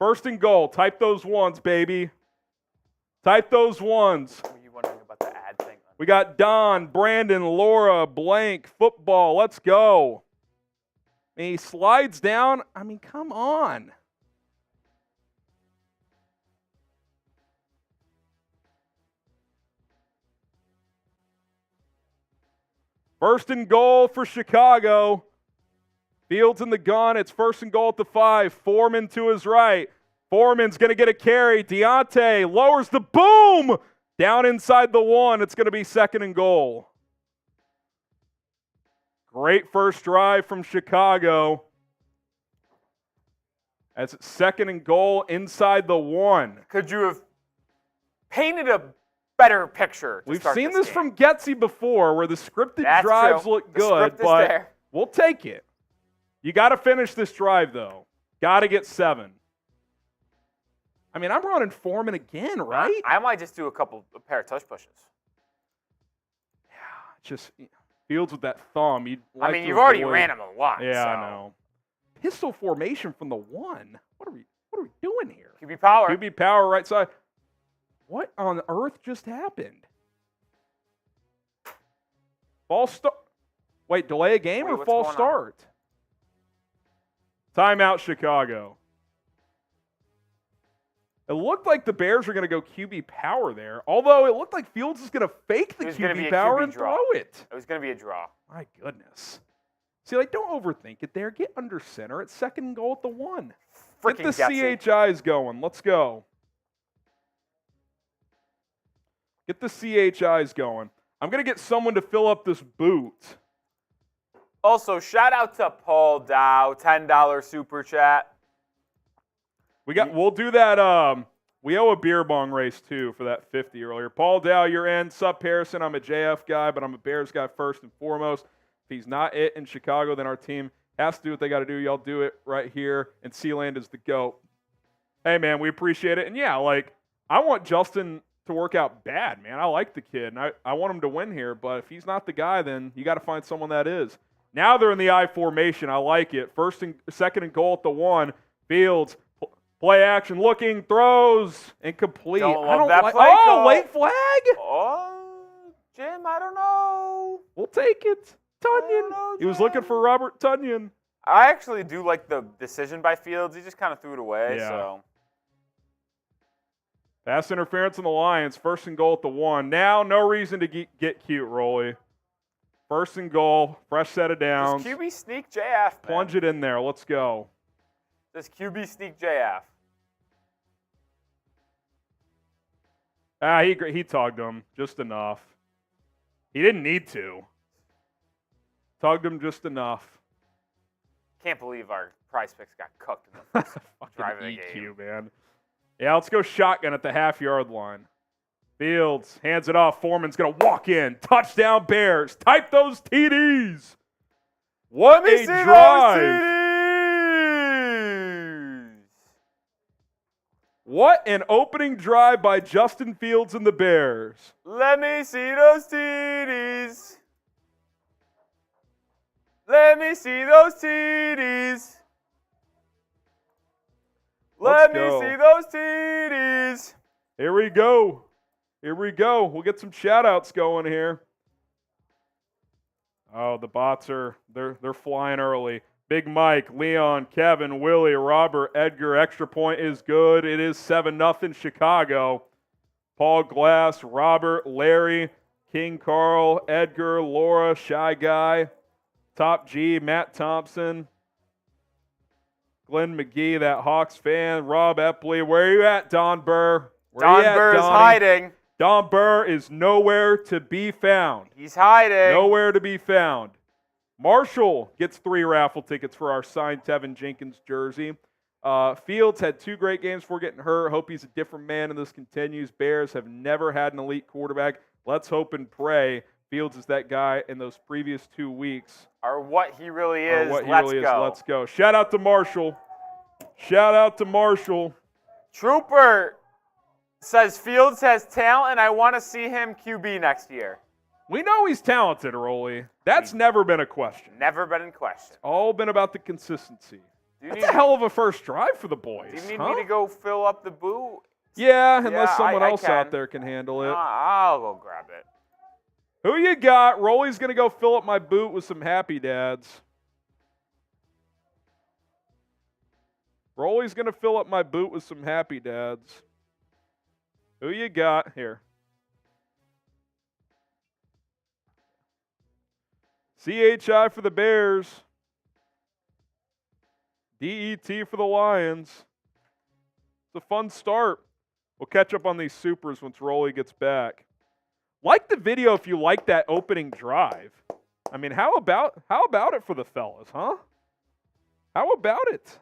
[SPEAKER 1] 1st and goal. Type those ones, baby. Type those ones.
[SPEAKER 2] Were you wondering about the ad thing?
[SPEAKER 1] We got Don, Brandon, Laura, Blank, football. Let's go. And he slides down. I mean, come on. First and goal for Chicago. Fields in the gun. It's 1st and goal at the 5. Foreman to his right. Foreman's going to get a carry. D'Onta lowers the boom. Down inside the 1. It's going to be 2nd and goal. Great first drive from Chicago. As it's 2nd and goal inside the 1.
[SPEAKER 2] Could you have painted a better picture to
[SPEAKER 1] We've
[SPEAKER 2] start
[SPEAKER 1] seen this
[SPEAKER 2] game?
[SPEAKER 1] from Getsy before where the scripted
[SPEAKER 2] That's
[SPEAKER 1] drives
[SPEAKER 2] true.
[SPEAKER 1] look
[SPEAKER 2] The
[SPEAKER 1] good,
[SPEAKER 2] script is
[SPEAKER 1] but
[SPEAKER 2] there.
[SPEAKER 1] we'll take it. You got to finish this drive, though. Got to get 7. I mean, I'm running Foreman again, right?
[SPEAKER 2] I might just do a pair of touch pushes.
[SPEAKER 1] Yeah, just Fields with that thumb. You'd like
[SPEAKER 2] I mean,
[SPEAKER 1] to
[SPEAKER 2] you've already
[SPEAKER 1] avoid-
[SPEAKER 2] ran him a lot.
[SPEAKER 1] Yeah,
[SPEAKER 2] so.
[SPEAKER 1] I know. Pistol formation from the 1. What are we doing here?
[SPEAKER 2] QB power.
[SPEAKER 1] QB power right side. What on earth just happened? False start. Wait, delay a game or
[SPEAKER 2] what's
[SPEAKER 1] false
[SPEAKER 2] going on?
[SPEAKER 1] start? Timeout, Chicago. It looked like the Bears were going to go QB power there, although it looked like Fields is going to fake the
[SPEAKER 2] It was gonna be
[SPEAKER 1] QB
[SPEAKER 2] a
[SPEAKER 1] power
[SPEAKER 2] QB
[SPEAKER 1] and
[SPEAKER 2] draw.
[SPEAKER 1] throw it.
[SPEAKER 2] It was going to be a draw.
[SPEAKER 1] My goodness. See, like, don't overthink it there. Get under center. It's 2nd and goal at the 1.
[SPEAKER 2] Freaking
[SPEAKER 1] Get the
[SPEAKER 2] Getsy.
[SPEAKER 1] CHIs going. Let's go. Get the CHIs going. I'm going to get someone to fill up this boot.
[SPEAKER 2] Also, shout out to Paul Dow, $10 super chat.
[SPEAKER 1] We'll do that. We owe a beer bong race, too, for that 50 earlier. Paul Dow, you're in. Sup, Harrison? I'm a JF guy, but I'm a Bears guy first and foremost. If he's not it in Chicago, then our team has to do what they got to do. Y'all do it right here, and Sealand is the GOAT. Hey, man, we appreciate it. And, yeah, like, I want Justin to work out bad, man. I like the kid, and I want him to win here. But if he's not the guy, then you got to find someone that is. Now they're in the I formation. I like it. 2nd and goal at the 1. Fields, play action, looking, throws, incomplete.
[SPEAKER 2] Don't
[SPEAKER 1] I
[SPEAKER 2] love
[SPEAKER 1] don't
[SPEAKER 2] that
[SPEAKER 1] like.
[SPEAKER 2] play
[SPEAKER 1] Oh,
[SPEAKER 2] call.
[SPEAKER 1] late flag.
[SPEAKER 2] Oh, Jim, I don't know.
[SPEAKER 1] We'll take it.
[SPEAKER 2] don't
[SPEAKER 1] Tunyon.
[SPEAKER 2] know,
[SPEAKER 1] He was looking for Robert Tunyon.
[SPEAKER 2] I actually do like the decision by Fields. He just kind of threw it away.
[SPEAKER 1] Yeah.
[SPEAKER 2] So
[SPEAKER 1] Pass interference on the Lions. 1st and goal at the 1. Now, no reason to get cute, Rolly. 1st and goal. Fresh set of downs.
[SPEAKER 2] Just QB sneak JF, man.
[SPEAKER 1] Plunge it in there. Let's go.
[SPEAKER 2] Just QB sneak JF.
[SPEAKER 1] He tugged him just enough. He didn't need to. Tugged him just enough.
[SPEAKER 2] Can't believe our prize picks got cooked in the first drive of the
[SPEAKER 1] EQ,
[SPEAKER 2] game.
[SPEAKER 1] man. Yeah, let's go shotgun at the half-yard line. Fields hands it off. Foreman's going to walk in. Touchdown, Bears. Type those TDs. What
[SPEAKER 2] Let me
[SPEAKER 1] a
[SPEAKER 2] see
[SPEAKER 1] drive.
[SPEAKER 2] those TDs.
[SPEAKER 1] What an opening drive by Justin Fields and the Bears.
[SPEAKER 2] Let me see those TDs. Let me see those TDs. Let me
[SPEAKER 1] go.
[SPEAKER 2] see those TDs.
[SPEAKER 1] Here we go. Here we go. We'll get some shout-outs going here. Oh, the bots they're flying early. Big Mike, Leon, Kevin, Willie, Robert, Edgar. Extra point is good. It is 7-0 Chicago. Paul Glass, Robert, Larry, King Carl, Edgar, Laura, Shy Guy, Top G, Matt Thompson. Glenn McGee, that Hawks fan. Rob Epley, where are you at, Don Burr?
[SPEAKER 2] Don Burr is hiding.
[SPEAKER 1] Don Burr is nowhere to be found.
[SPEAKER 2] He's hiding.
[SPEAKER 1] Nowhere to be found. Marshall gets 3 raffle tickets for our signed Tevin Jenkins jersey. Fields had 2 great games before getting hurt. Hope he's a different man and this continues. Bears have never had an elite quarterback. Let's hope and pray Fields is that guy in those previous 2 weeks.
[SPEAKER 2] Or what he really is.
[SPEAKER 1] Let's go. Shout out to Marshall. Shout out to Marshall.
[SPEAKER 2] Trooper says Fields has talent. I want to see him QB next year.
[SPEAKER 1] We know he's talented, Rolly. That's never been a question.
[SPEAKER 2] Never been in question.
[SPEAKER 1] It's all been about the consistency. That's a hell of a first drive for the boys.
[SPEAKER 2] Do you need me to go fill up the boot?
[SPEAKER 1] Yeah, unless someone else out there can handle it.
[SPEAKER 2] I'll go grab it.
[SPEAKER 1] Who you got? Rolly's going to go fill up my boot with some happy dads. Rolly's going to fill up my boot with some happy dads. Who you got? Here. CHI for the Bears. DET for the Lions. It's a fun start. We'll catch up on these supers once Rolly gets back. Like the video if you like that opening drive. I mean, how about it for the fellas, huh? How about it?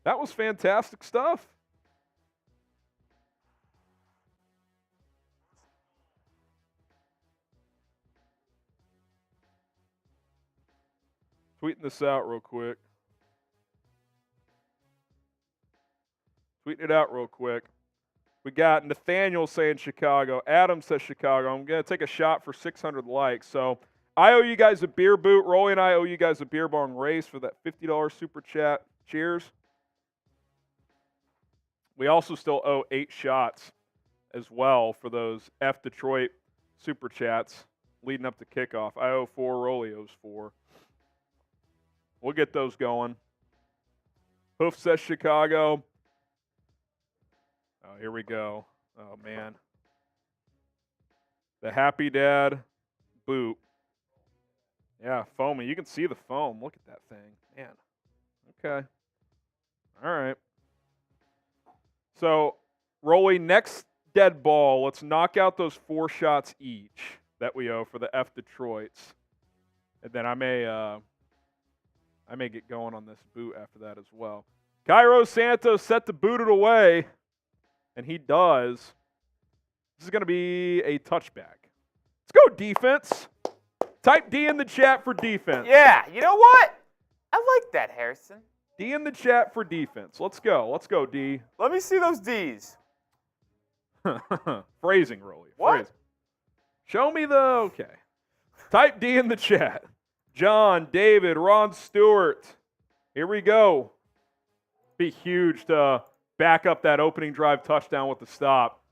[SPEAKER 1] That was fantastic stuff. Tweeting this out real quick. Tweeting it out real quick. We got Nathaniel saying Chicago. Adam says Chicago. I'm going to take a shot for 600 likes. So I owe you guys a beer boot. Rolly and I owe you guys a beer bong race for that $50 super chat. Cheers. We also still owe 8 shots as well for those F Detroit super chats leading up to kickoff. I owe 4. Rolly owes 4. We'll get those going. Hoof says Chicago. Oh, here we go. Oh, man. The Happy Dad boot. Yeah, foamy. You can see the foam. Look at that thing. Man. Okay. All right. So, Rolly, next dead ball, let's knock out those 4 shots each that we owe for the F Detroits. And then I may get going on this boot after that as well. Cairo Santos set to boot it away, and he does. This is going to be a touchback. Let's go, defense. Type D in the chat for defense.
[SPEAKER 2] Yeah, you know what? I like that, Harrison.
[SPEAKER 1] D in the chat for defense. Let's go. Let's go, D.
[SPEAKER 2] Let me see those Ds.
[SPEAKER 1] Phrasing, Rolly.
[SPEAKER 2] What?
[SPEAKER 1] Phrasing. Show me the, okay. Type D in the chat. John, David, Ron Stewart. Here we go. Be huge to back up that opening drive touchdown with the stop.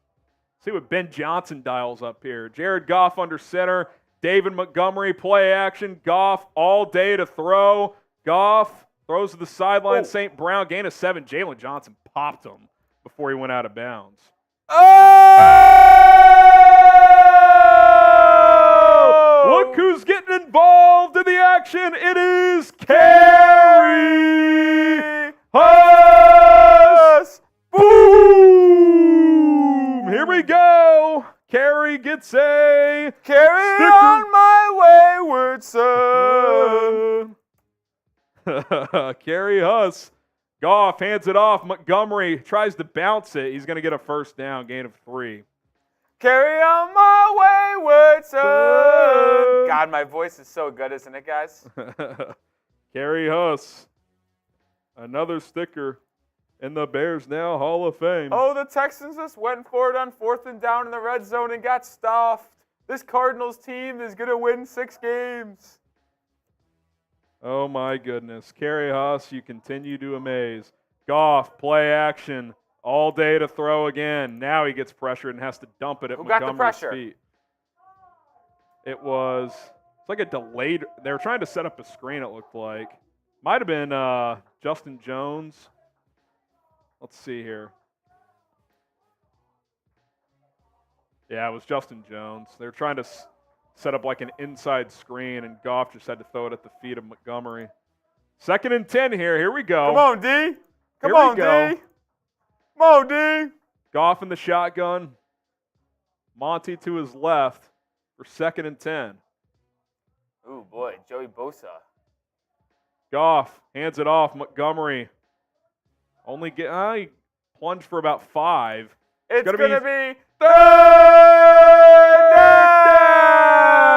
[SPEAKER 1] See what Ben Johnson dials up here. Jared Goff under center. David Montgomery, play action. Goff all day to throw. Goff throws to the sideline. St. Brown, gain of 7. Jaylon Johnson popped him before he went out of bounds. Look who's getting involved in the action. It is Carey Huss. Boom! Here we go. Carey gets a
[SPEAKER 2] Carry
[SPEAKER 1] sticker.
[SPEAKER 2] on my wayward son.
[SPEAKER 1] Carey Huss. Goff hands it off. Montgomery tries to bounce it. He's going to get a first down, gain of 3.
[SPEAKER 2] Carry on my wayward son. God, my voice is so good, isn't it, guys?
[SPEAKER 1] Carey Huss. Another sticker in the Bears Now Hall of Fame.
[SPEAKER 2] Oh, the Texans just went for it on 4th and down in the red zone and got stuffed. This Cardinals team is going to win 6 games.
[SPEAKER 1] Oh, my goodness. Carey Huss, you continue to amaze. Goff, play action. All day to throw again. Now he gets pressured and has to dump it at Montgomery's feet. It's like a delayed. They were trying to set up a screen, it looked like. Might have been Justin Jones. Let's see here. Yeah, it was Justin Jones. They were trying to set up like an inside screen, and Goff just had to throw it at the feet of Montgomery. 2nd and 10 here. Here we go.
[SPEAKER 2] Come on, D. Come
[SPEAKER 1] Here
[SPEAKER 2] on,
[SPEAKER 1] we go.
[SPEAKER 2] D. Come on, D.
[SPEAKER 1] Goff in the shotgun. Monty to his left for 2nd and 10.
[SPEAKER 2] Ooh, boy, Joey Bosa.
[SPEAKER 1] Goff hands it off. Montgomery only he plunged for about 5.
[SPEAKER 2] It's going to be
[SPEAKER 1] 3rd down.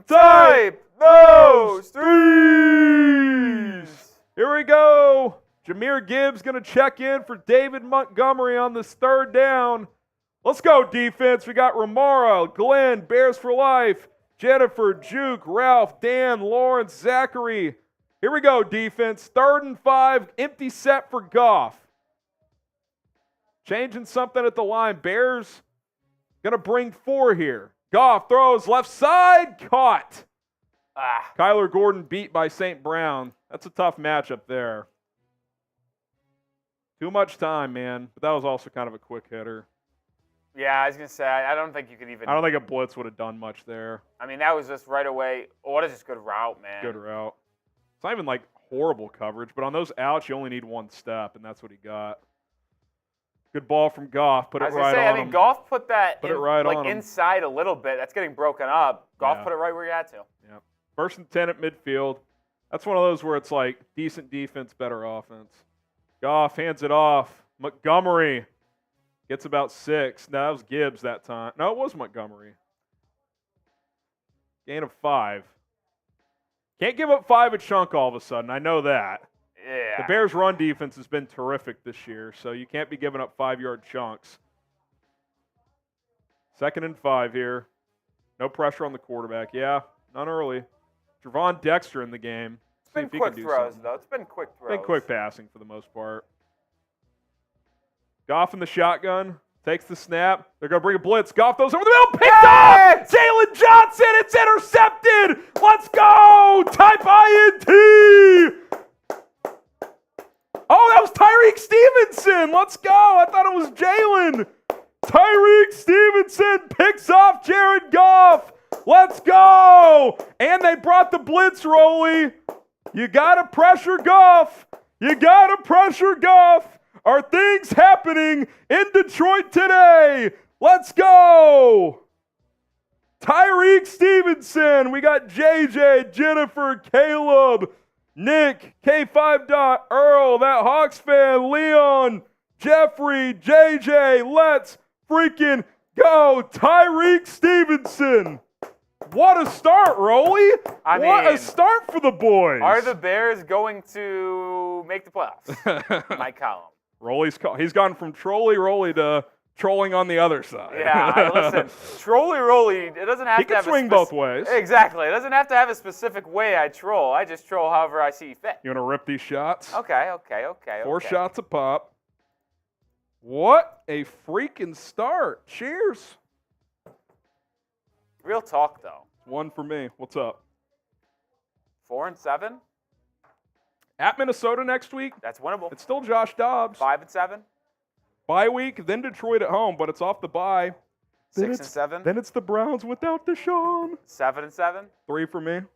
[SPEAKER 2] Type those threes.
[SPEAKER 1] Here we go. Jahmyr Gibbs going to check in for David Montgomery on this 3rd down. Let's go, defense. We got Ramara, Glenn, Bears for Life, Jennifer, Juke, Ralph, Dan, Lawrence, Zachary. Here we go, defense. 3rd and 5, empty set for Goff. Changing something at the line. Bears going to bring 4 here. Goff throws left side, caught. Kyler Gordon beat by St. Brown. That's a tough matchup there. Too much time, man. But that was also kind of a quick hitter.
[SPEAKER 2] Yeah, I was going to say, I don't think you could even.
[SPEAKER 1] I don't think a blitz would have done much there.
[SPEAKER 2] I mean, that was just right away. What is this good route, man?
[SPEAKER 1] Good route. It's not even like horrible coverage, but on those outs, you only need 1 step, and that's what he got. Good ball from Goff. Put it right on him.
[SPEAKER 2] Goff put that
[SPEAKER 1] on him.
[SPEAKER 2] inside a little bit. That's getting broken up. Goff
[SPEAKER 1] Yeah.
[SPEAKER 2] put it right where he had to.
[SPEAKER 1] Yeah. 1st and 10 at midfield. That's one of those where it's like decent defense, better offense. Goff hands it off. Montgomery gets about 6. No, that was Gibbs that time. No, it was Montgomery. Gain of 5. Can't give up 5 a chunk all of a sudden. I know that.
[SPEAKER 2] Yeah.
[SPEAKER 1] The Bears' run defense has been terrific this year, so you can't be giving up 5-yard chunks. 2nd and 5 here. No pressure on the quarterback. Yeah, none early. Javon Dexter in the game.
[SPEAKER 2] It's been quick throws, though. It's been quick throws.
[SPEAKER 1] Been quick passing for the most part. Goff in the shotgun. Takes the snap. They're going to bring a blitz. Goff throws over the middle. Picked off! Jaylon Johnson! It's intercepted! Let's go! Type INT! Oh, that was Tyreek Stevenson! Let's go! I thought it was Jaylon. Tyreek Stevenson picks off Jared Goff. Let's go! And they brought the blitz, Rolly. You got to pressure Goff. You got to pressure Goff. Are things happening in Detroit today? Let's go! Tyreek Stevenson. We got JJ, Jennifer, Caleb, Nick, K5 Earl, that Hawks fan, Leon, Jeffrey, JJ. Let's freaking go. Tyreek Stevenson. What a start, Rolly. What a start for the boys.
[SPEAKER 2] Are the Bears going to make the playoffs? My column.
[SPEAKER 1] He's gone from Trolley Rolly to trolling on the other side.
[SPEAKER 2] Yeah, listen, Trolley Rolly, it doesn't have to have
[SPEAKER 1] swing both ways.
[SPEAKER 2] Exactly. It doesn't have to have a specific way I troll. I just troll however I see fit.
[SPEAKER 1] You want to rip these shots?
[SPEAKER 2] Okay.
[SPEAKER 1] 4 shots a pop. What a freaking start. Cheers.
[SPEAKER 2] Real talk, though.
[SPEAKER 1] 1 for me. What's up?
[SPEAKER 2] 4 and 7?
[SPEAKER 1] At Minnesota next week.
[SPEAKER 2] That's winnable.
[SPEAKER 1] It's still Josh Dobbs.
[SPEAKER 2] 5 and 7?
[SPEAKER 1] Bye week, then Detroit at home, but it's off the bye.
[SPEAKER 2] 6 and 7?
[SPEAKER 1] Then it's the Browns without Deshaun.
[SPEAKER 2] 7 and 7?
[SPEAKER 1] 3 for me.
[SPEAKER 2] And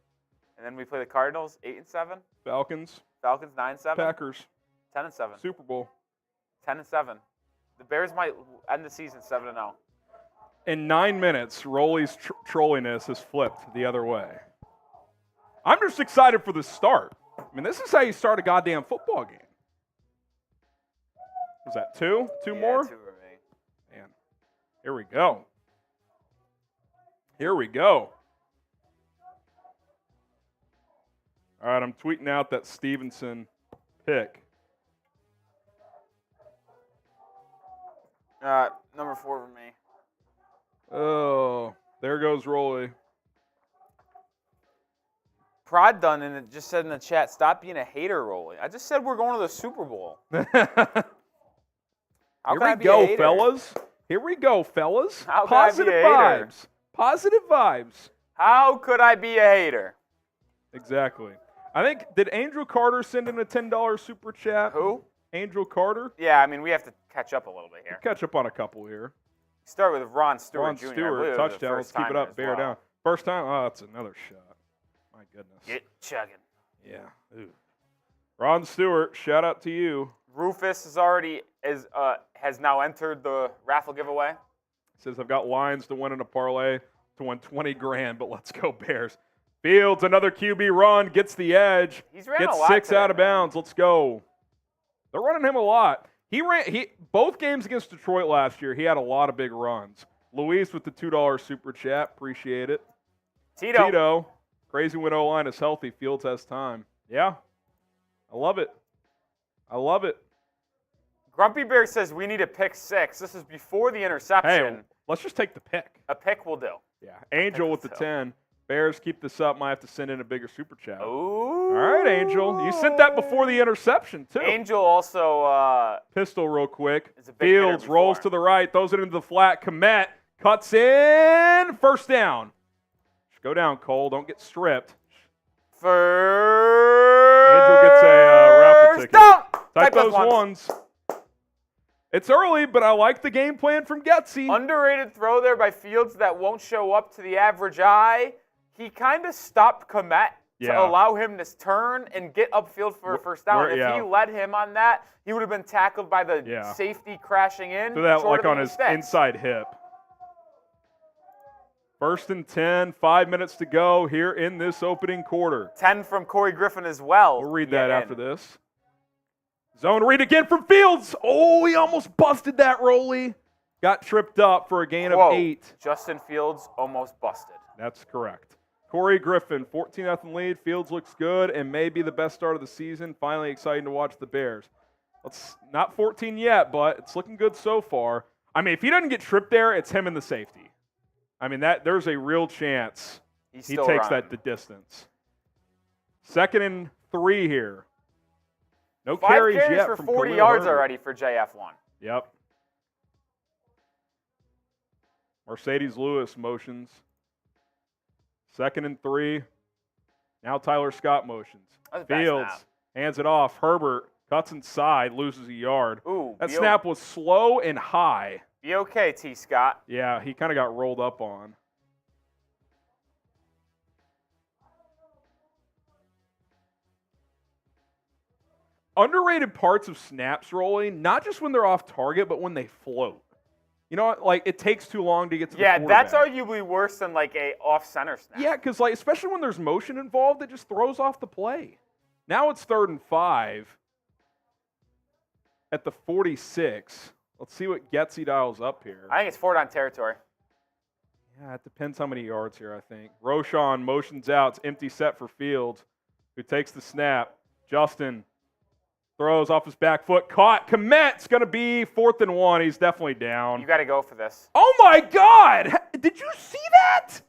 [SPEAKER 2] then we play the Cardinals, 8 and 7?
[SPEAKER 1] Falcons,
[SPEAKER 2] 9 and 7?
[SPEAKER 1] Packers,
[SPEAKER 2] 10 and 7?
[SPEAKER 1] Super Bowl.
[SPEAKER 2] 10 and 7. The Bears might end the season 7 and 0.
[SPEAKER 1] In 9 minutes, Rolly's trolliness has flipped the other way. I'm just excited for the start. I mean, this is how you start a goddamn football game. Was that 2? 2 more?
[SPEAKER 2] 2 for me.
[SPEAKER 1] Man, here we go. Here we go. All right, I'm tweeting out that Stevenson pick.
[SPEAKER 2] Number 4 for me.
[SPEAKER 1] Oh, there goes Rolly.
[SPEAKER 2] Prod Done and it just said in the chat, stop being a hater, Rolly. I just said we're going to the Super Bowl.
[SPEAKER 1] Here we go, fellas. Here we go, fellas.
[SPEAKER 2] How could I be a hater?
[SPEAKER 1] Vibes. Positive vibes.
[SPEAKER 2] How could I be a hater?
[SPEAKER 1] Exactly. I think, did Angel Carter send in a $10 super chat?
[SPEAKER 2] Who?
[SPEAKER 1] Angel Carter.
[SPEAKER 2] Yeah, I mean, we have to catch up a little bit here.
[SPEAKER 1] We'll catch up on a couple here.
[SPEAKER 2] Start with Ron Stewart
[SPEAKER 1] Ron
[SPEAKER 2] Jr.
[SPEAKER 1] Stewart, touchdown. Let's keep it up, bear down. First time? Oh, that's another shot. My goodness.
[SPEAKER 2] Get chugging.
[SPEAKER 1] Yeah. Ooh. Ron Stewart, shout out to you.
[SPEAKER 2] Rufus has now entered the raffle giveaway.
[SPEAKER 1] Says, I've got lines to win in a parlay to win $20,000, but let's go Bears. Fields, another QB run, gets the edge.
[SPEAKER 2] He's ran
[SPEAKER 1] gets
[SPEAKER 2] a lot
[SPEAKER 1] 6
[SPEAKER 2] today,
[SPEAKER 1] out of bounds. Let's go. They're running him a lot. Both games against Detroit last year, he had a lot of big runs. Luis with the $2 super chat. Appreciate it. Tito. Crazy when O-line is healthy. Fields has time. Yeah. I love it.
[SPEAKER 2] Grumpy Bear says we need a pick 6. This is before the interception.
[SPEAKER 1] Hey, let's just take the pick.
[SPEAKER 2] A pick will do.
[SPEAKER 1] Yeah. Angel with the 10. Bears, keep this up. Might have to send in a bigger super chat.
[SPEAKER 2] Ooh.
[SPEAKER 1] All right, Angel. You sent that before the interception, too.
[SPEAKER 2] Angel also
[SPEAKER 1] Pistol real quick.
[SPEAKER 2] Fields
[SPEAKER 1] rolls to the right, throws it into the flat. Kmet cuts in. First down. Just go down, Cole. Don't get stripped. Angel gets a raffle ticket. Type those ones. It's early, but I like the game plan from Getsy.
[SPEAKER 2] Underrated throw there by Fields that won't show up to the average eye. He kind of stopped Kmet to allow him to turn and get upfield for a first down. If he led him on that, he would have been tackled by the safety crashing in.
[SPEAKER 1] So that like on his inside hip. 1st and 10, 5 minutes to go here in this opening quarter.
[SPEAKER 2] 10 from Corey Griffin as well.
[SPEAKER 1] We'll read that after this. Zone read again from Fields. Oh, he almost busted that, Rolly. Got tripped up for a gain of 8.
[SPEAKER 2] Justin Fields almost busted.
[SPEAKER 1] That's correct. Corey Griffin, 14-0 lead. Fields looks good and may be the best start of the season. Finally exciting to watch the Bears. It's not 14 yet, but it's looking good so far. I mean, if he doesn't get tripped there, it's him and the safety. I mean, there's a real chance he takes that the distance. 2nd and 3 here. No
[SPEAKER 2] 5
[SPEAKER 1] carries yet
[SPEAKER 2] for
[SPEAKER 1] from
[SPEAKER 2] 40
[SPEAKER 1] Khalil
[SPEAKER 2] yards
[SPEAKER 1] Herbert.
[SPEAKER 2] already for JF1.
[SPEAKER 1] Yep. Mercedes Lewis motions. 2nd and 3. Now Tyler Scott motions. Fields hands it off. Herbert cuts inside, loses a yard.
[SPEAKER 2] Ooh,
[SPEAKER 1] that snap was slow and high.
[SPEAKER 2] Be okay, T. Scott.
[SPEAKER 1] Yeah, he kind of got rolled up on. Underrated parts of snaps, rolling, not just when they're off target, but when they float. You know, like it takes too long to get to the quarterback.
[SPEAKER 2] Yeah, that's arguably worse than like a off-center snap.
[SPEAKER 1] Yeah, because like especially when there's motion involved, it just throws off the play. Now it's 3rd and 5 at the 46. Let's see what Getsy dials up here.
[SPEAKER 2] I think it's 4 down territory.
[SPEAKER 1] Yeah, it depends how many yards here, I think. Roschon motions out. It's empty set for Fields, who takes the snap. Justin throws off his back foot. Caught. Kmet's going to be 4th and 1. He's definitely down.
[SPEAKER 2] You got to go for this.
[SPEAKER 1] Oh, my God. Did you see that?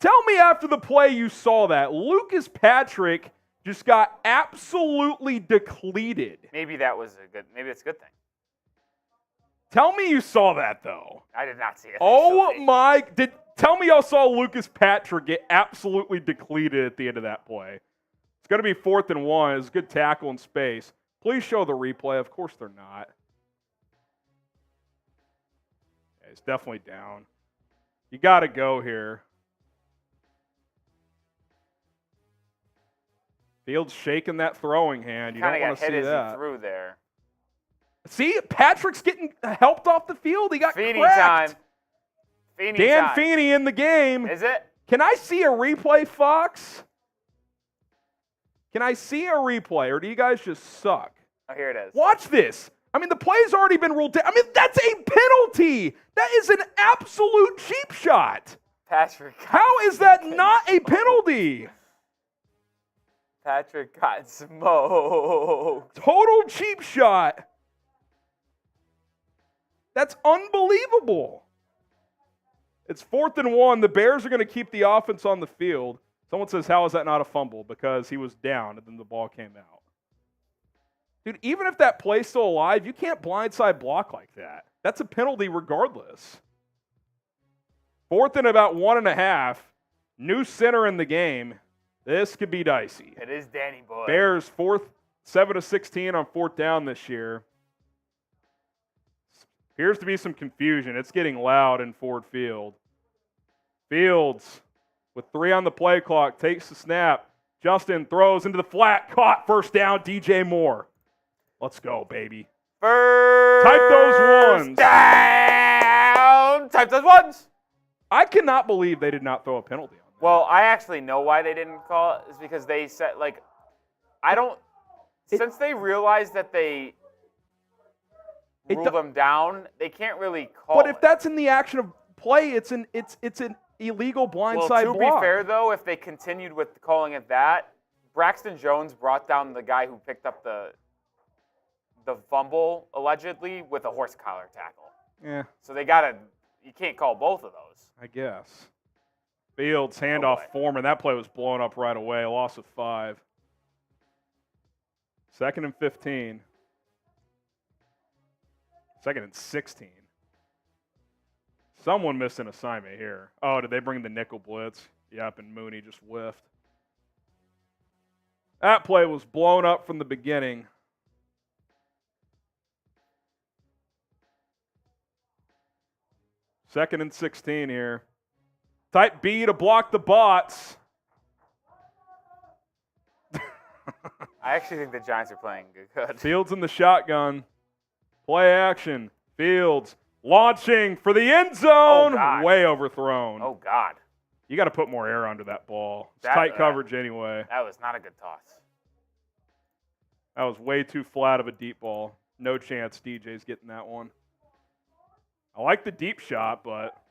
[SPEAKER 1] Tell me after the play you saw that. Lucas Patrick just got absolutely depleted.
[SPEAKER 2] Maybe that's a good thing.
[SPEAKER 1] Tell me you saw that, though.
[SPEAKER 2] I did not see it.
[SPEAKER 1] Oh, my. Tell me y'all saw Lucas Patrick get absolutely depleted at the end of that play. It's going to be 4th and 1. It's a good tackle in space. Please show the replay. Of course they're not. Yeah, he's definitely down. You got to go here. Fields shaking that throwing hand. You don't want to see that.
[SPEAKER 2] Kind of got hit as he threw there.
[SPEAKER 1] See, Patrick's getting helped off the field. He got
[SPEAKER 2] Feeney
[SPEAKER 1] cracked.
[SPEAKER 2] Time.
[SPEAKER 1] Dan Feeney in the game.
[SPEAKER 2] Is it?
[SPEAKER 1] Can I see a replay, Fox? Can I see a replay, or do you guys just suck?
[SPEAKER 2] Oh, here it is.
[SPEAKER 1] Watch this. I mean, the play's already been ruled down. I mean, that's a penalty. That is an absolute cheap shot.
[SPEAKER 2] Patrick.
[SPEAKER 1] How is that not a penalty?
[SPEAKER 2] Patrick got smoked.
[SPEAKER 1] Total cheap shot. That's unbelievable. It's 4th and 1. The Bears are going to keep the offense on the field. Someone says, how is that not a fumble? Because he was down and then the ball came out. Dude, even if that play's still alive, you can't blindside block like that. That's a penalty regardless. 4th and about 1.5. New center in the game. This could be dicey.
[SPEAKER 2] It is Danny Boy.
[SPEAKER 1] Bears 7-16 on 4th down this year. Appears to be some confusion. It's getting loud in Ford Field. Fields, with 3 on the play clock, takes the snap, Justin throws into the flat, caught, first down, DJ Moore. Let's go, baby.
[SPEAKER 2] First
[SPEAKER 1] Type those ones.
[SPEAKER 2] down. Type those ones.
[SPEAKER 1] I cannot believe they did not throw a penalty on that.
[SPEAKER 2] Well, I actually know why they didn't call it. It's because they said, like, since they realized that they ruled them down, they can't really call it.
[SPEAKER 1] But if that's in the action of play, it's an illegal blindside block.
[SPEAKER 2] To be fair, though, if they continued with calling it that, Braxton Jones brought down the guy who picked up the fumble, allegedly, with a horse collar tackle.
[SPEAKER 1] Yeah.
[SPEAKER 2] So you can't call both of those.
[SPEAKER 1] I guess. Fields, handoff, Foreman. That play was blown up right away. A loss of 5. 2nd and 15. 2nd and 16. Someone missed an assignment here. Oh, did they bring the nickel blitz? Yep, and Mooney just whiffed. That play was blown up from the beginning. Second and 16 here. Type B to block the bots.
[SPEAKER 2] I actually think the Giants are playing good.
[SPEAKER 1] Fields in the shotgun. Play action. Fields launching for the end zone.
[SPEAKER 2] Oh,
[SPEAKER 1] way overthrown.
[SPEAKER 2] Oh, God.
[SPEAKER 1] You got to put more air under that ball. It's
[SPEAKER 2] That-
[SPEAKER 1] tight coverage anyway.
[SPEAKER 2] That was not a good toss.
[SPEAKER 1] That was way too flat of a deep ball. No chance DJ's getting that one. I like the deep shot, but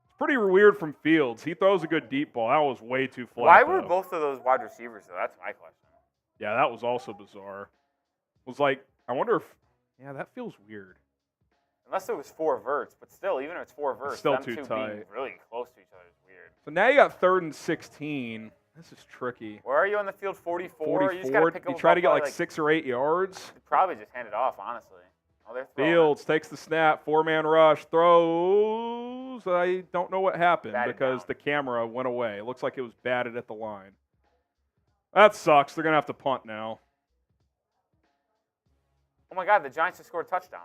[SPEAKER 1] it's pretty weird from Fields. He throws a good deep ball. That was way too flat.
[SPEAKER 2] Why were
[SPEAKER 1] though.
[SPEAKER 2] both of those wide receivers, though? That's my question.
[SPEAKER 1] Yeah, that was also bizarre. It was like, I wonder if, yeah, that feels weird.
[SPEAKER 2] Unless it was 4 verts, but still, even if it's 4 verts,
[SPEAKER 1] still
[SPEAKER 2] them
[SPEAKER 1] too
[SPEAKER 2] two
[SPEAKER 1] tight.
[SPEAKER 2] being really close to each other is weird.
[SPEAKER 1] So now you got 3rd and 16. This is tricky.
[SPEAKER 2] Where are you on the field? 44?
[SPEAKER 1] 44.
[SPEAKER 2] You just got to pick up
[SPEAKER 1] You try to get
[SPEAKER 2] probably
[SPEAKER 1] like 6 or 8 yards.
[SPEAKER 2] Probably just hand it off, honestly. Oh, they're throwing
[SPEAKER 1] Fields takes the snap, 4-man rush, throws. I don't know what happened
[SPEAKER 2] Batted
[SPEAKER 1] because
[SPEAKER 2] down.
[SPEAKER 1] the camera went away. It looks like it was batted at the line. That sucks. They're going to have to punt now.
[SPEAKER 2] Oh, my God, the Giants just scored a touchdown.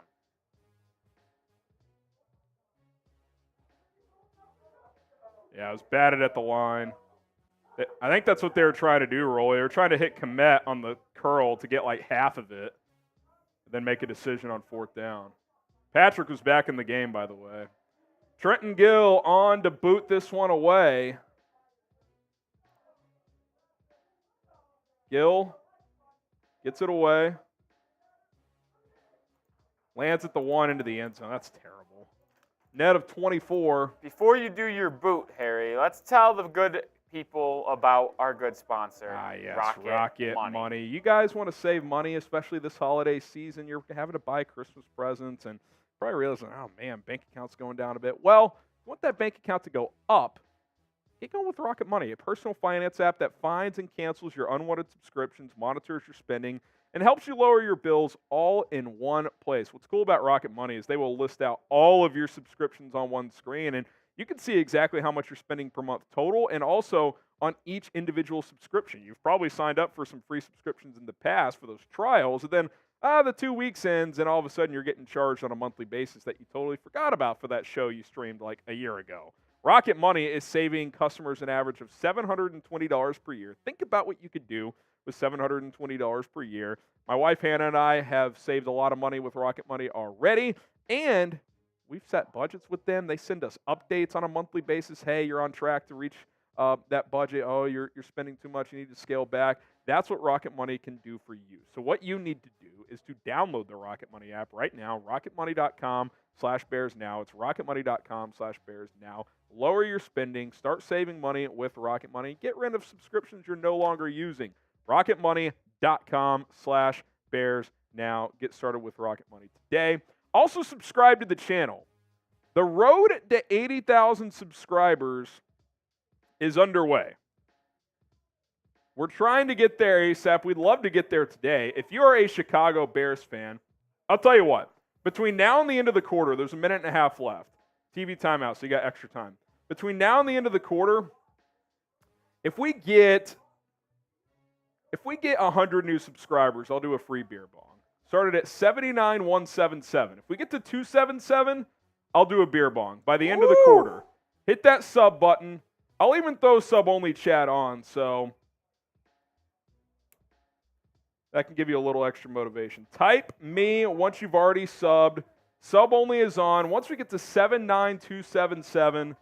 [SPEAKER 1] Yeah, it was batted at the line. I think that's what they were trying to do, Rolly. They were trying to hit Kmet on the curl to get like half of it, then make a decision on 4th down. Patrick was back in the game, by the way. Trenton Gill on to boot this one away. Gill gets it away. Lands at the 1 into the end zone. That's terrible. Net of 24.
[SPEAKER 2] Before you do your boot, Harry, let's tell the good people about our good sponsor,
[SPEAKER 1] Yes,
[SPEAKER 2] Rocket
[SPEAKER 1] Money. You guys want to save money, especially this holiday season. You're having to buy Christmas presents and probably realizing, oh, man, bank account's going down a bit. Well, you want that bank account to go up, get going with Rocket Money, a personal finance app that finds and cancels your unwanted subscriptions, monitors your spending, and helps you lower your bills all in one place. What's cool about Rocket Money is they will list out all of your subscriptions on one screen, and you can see exactly how much you're spending per month total and also on each individual subscription. You've probably signed up for some free subscriptions in the past for those trials, and then the 2 weeks ends, and all of a sudden you're getting charged on a monthly basis that you totally forgot about for that show you streamed like a year ago. Rocket Money is saving customers an average of $720 per year. Think about what you could do with $720 per year. My wife Hannah and I have saved a lot of money with Rocket Money already, and we've set budgets with them. They send us updates on a monthly basis. Hey, you're on track to reach that budget. Oh, you're spending too much. You need to scale back. That's what Rocket Money can do for you. So what you need to do is to download the Rocket Money app right now, rocketmoney.com/bearsnow. It's rocketmoney.com/bearsnow. Lower your spending. Start saving money with Rocket Money. Get rid of subscriptions you're no longer using. rocketmoney.com/bearsnow. Get started with Rocket Money today. Also subscribe to the channel. The road to 80,000 subscribers is underway. We're trying to get there ASAP. We'd love to get there today. If you are a Chicago Bears fan, I'll tell you what. Between now and the end of the quarter, there's a minute and a half left. TV timeout, so you got extra time. Between now and the end of the quarter, if we get 100 new subscribers, I'll do a free beer bong. Started at 79,177. If we get to 277, I'll do a beer bong by the end of the quarter. Hit that sub button. I'll even throw sub-only chat on, so That can give you a little extra motivation. Type me once you've already subbed. Sub only is on. Once we get to 79277,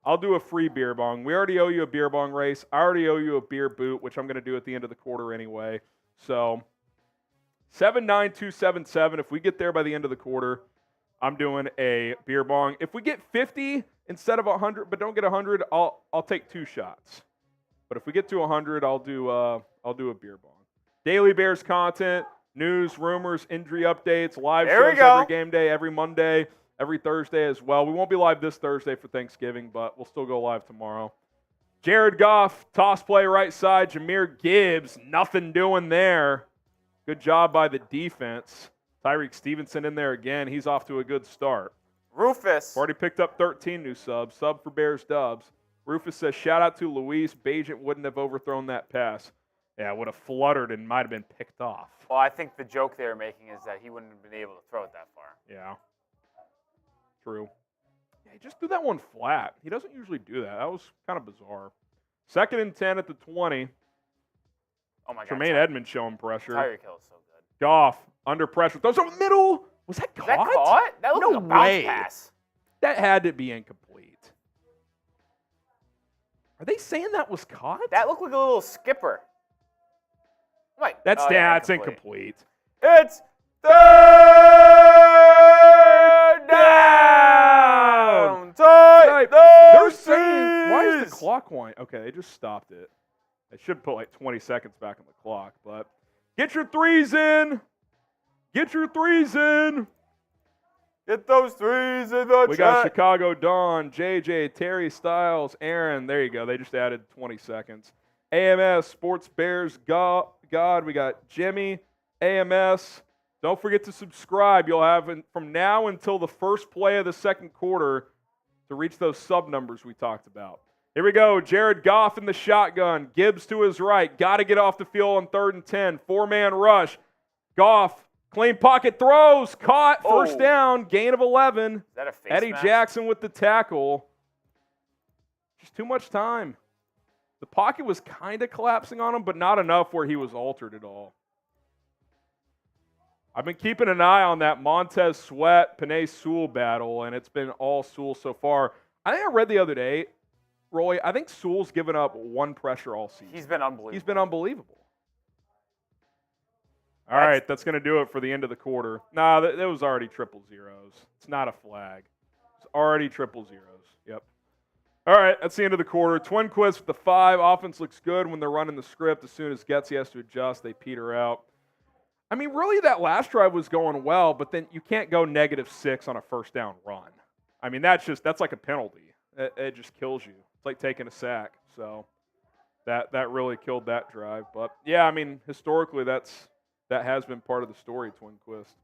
[SPEAKER 1] I'll do a free beer bong. We already owe you a beer bong race. I already owe you a beer boot, which I'm going to do at the end of the quarter anyway. So 79277, if we get there by the end of the quarter, I'm doing a beer bong. If we get 50 instead of 100, but don't get 100, I'll take 2 shots. But if we get to 100, I'll do a beer bong. Daily Bears content, news, rumors, injury updates, live shows every game day, every Monday, every Thursday as well. We won't be live this Thursday for Thanksgiving, but we'll still go live tomorrow. Jared Goff, toss play right side. Jahmyr Gibbs, nothing doing there. Good job by the defense. Tyreek Stevenson in there again. He's off to a good start.
[SPEAKER 2] Rufus.
[SPEAKER 1] Already picked up 13 new subs. Sub for Bears Dubs. Rufus says, shout out to Luis. Bagent wouldn't have overthrown that pass. Yeah, would have fluttered and might have been picked off.
[SPEAKER 2] Well, I think the joke they were making is that he wouldn't have been able to throw it that far.
[SPEAKER 1] Yeah. True. Yeah, he just threw that one flat. He doesn't usually do that. That was kind of bizarre. 2nd and 10 at the 20.
[SPEAKER 2] Oh, my God.
[SPEAKER 1] Tremaine Edmunds showing pressure.
[SPEAKER 2] Tyreek Hill is so good.
[SPEAKER 1] Goff, under pressure. Throws over the middle. Was that caught?
[SPEAKER 2] Was that caught? That looked like a bounce pass.
[SPEAKER 1] That had to be incomplete. Are they saying that was caught?
[SPEAKER 2] That looked like a little skipper. Wait.
[SPEAKER 1] That's it's incomplete.
[SPEAKER 2] It's third down.
[SPEAKER 1] They're saying, why is the clock winding? Okay, they just stopped it. They should put like 20 seconds back on the clock, but get your threes in. Get your threes in.
[SPEAKER 2] Get those threes in the
[SPEAKER 1] We got Chicago Dawn, JJ, Terry Styles, Aaron. There you go. They just added 20 seconds. AMS, Sports Bears, God. We got Jimmy, AMS. Don't forget to subscribe. You'll have from now until the first play of the second quarter to reach those sub numbers we talked about. Here we go. Jared Goff in the shotgun. Gibbs to his right. Got to get off the field on 3rd and 10. 4-man rush. Goff, clean pocket throws. Caught. First down. Gain of 11.
[SPEAKER 2] Is that a face
[SPEAKER 1] Eddie
[SPEAKER 2] mask?
[SPEAKER 1] Jackson with the tackle. Just too much time. The pocket was kind of collapsing on him, but not enough where he was altered at all. I've been keeping an eye on that Montez Sweat, Penei Sewell battle, and it's been all Sewell so far. I think I read the other day, Roy, I think Sewell's given up 1 pressure all season.
[SPEAKER 2] He's been unbelievable.
[SPEAKER 1] He's been unbelievable. All right, that's going to do it for the end of the quarter. Nah, that was already 0-0s. It's not a flag. It's already 0-0s. Yep. All right, that's the end of the quarter. Twin Quiz with the 5. Offense looks good when they're running the script. As soon as Getsy has to adjust, they peter out. I mean, really, that last drive was going well, but then you can't go -6 on a first down run. I mean, that's like a penalty. It just kills you. It's like taking a sack. So that really killed that drive. But, yeah, I mean, historically, that has been part of the story, Twin Quist.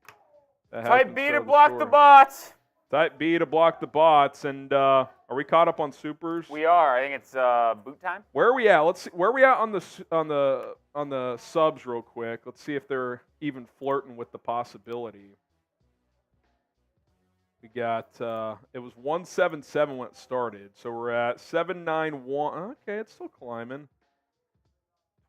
[SPEAKER 2] Type B to block the bots.
[SPEAKER 1] Type B to block the bots. And are we caught up on supers?
[SPEAKER 2] We are. I think it's boot time.
[SPEAKER 1] Where are we at? Let's see. Where are we at on the subs real quick? Let's see if they're even flirting with the possibility. We got it was 177 when it started, so we're at 791. Okay, it's still climbing.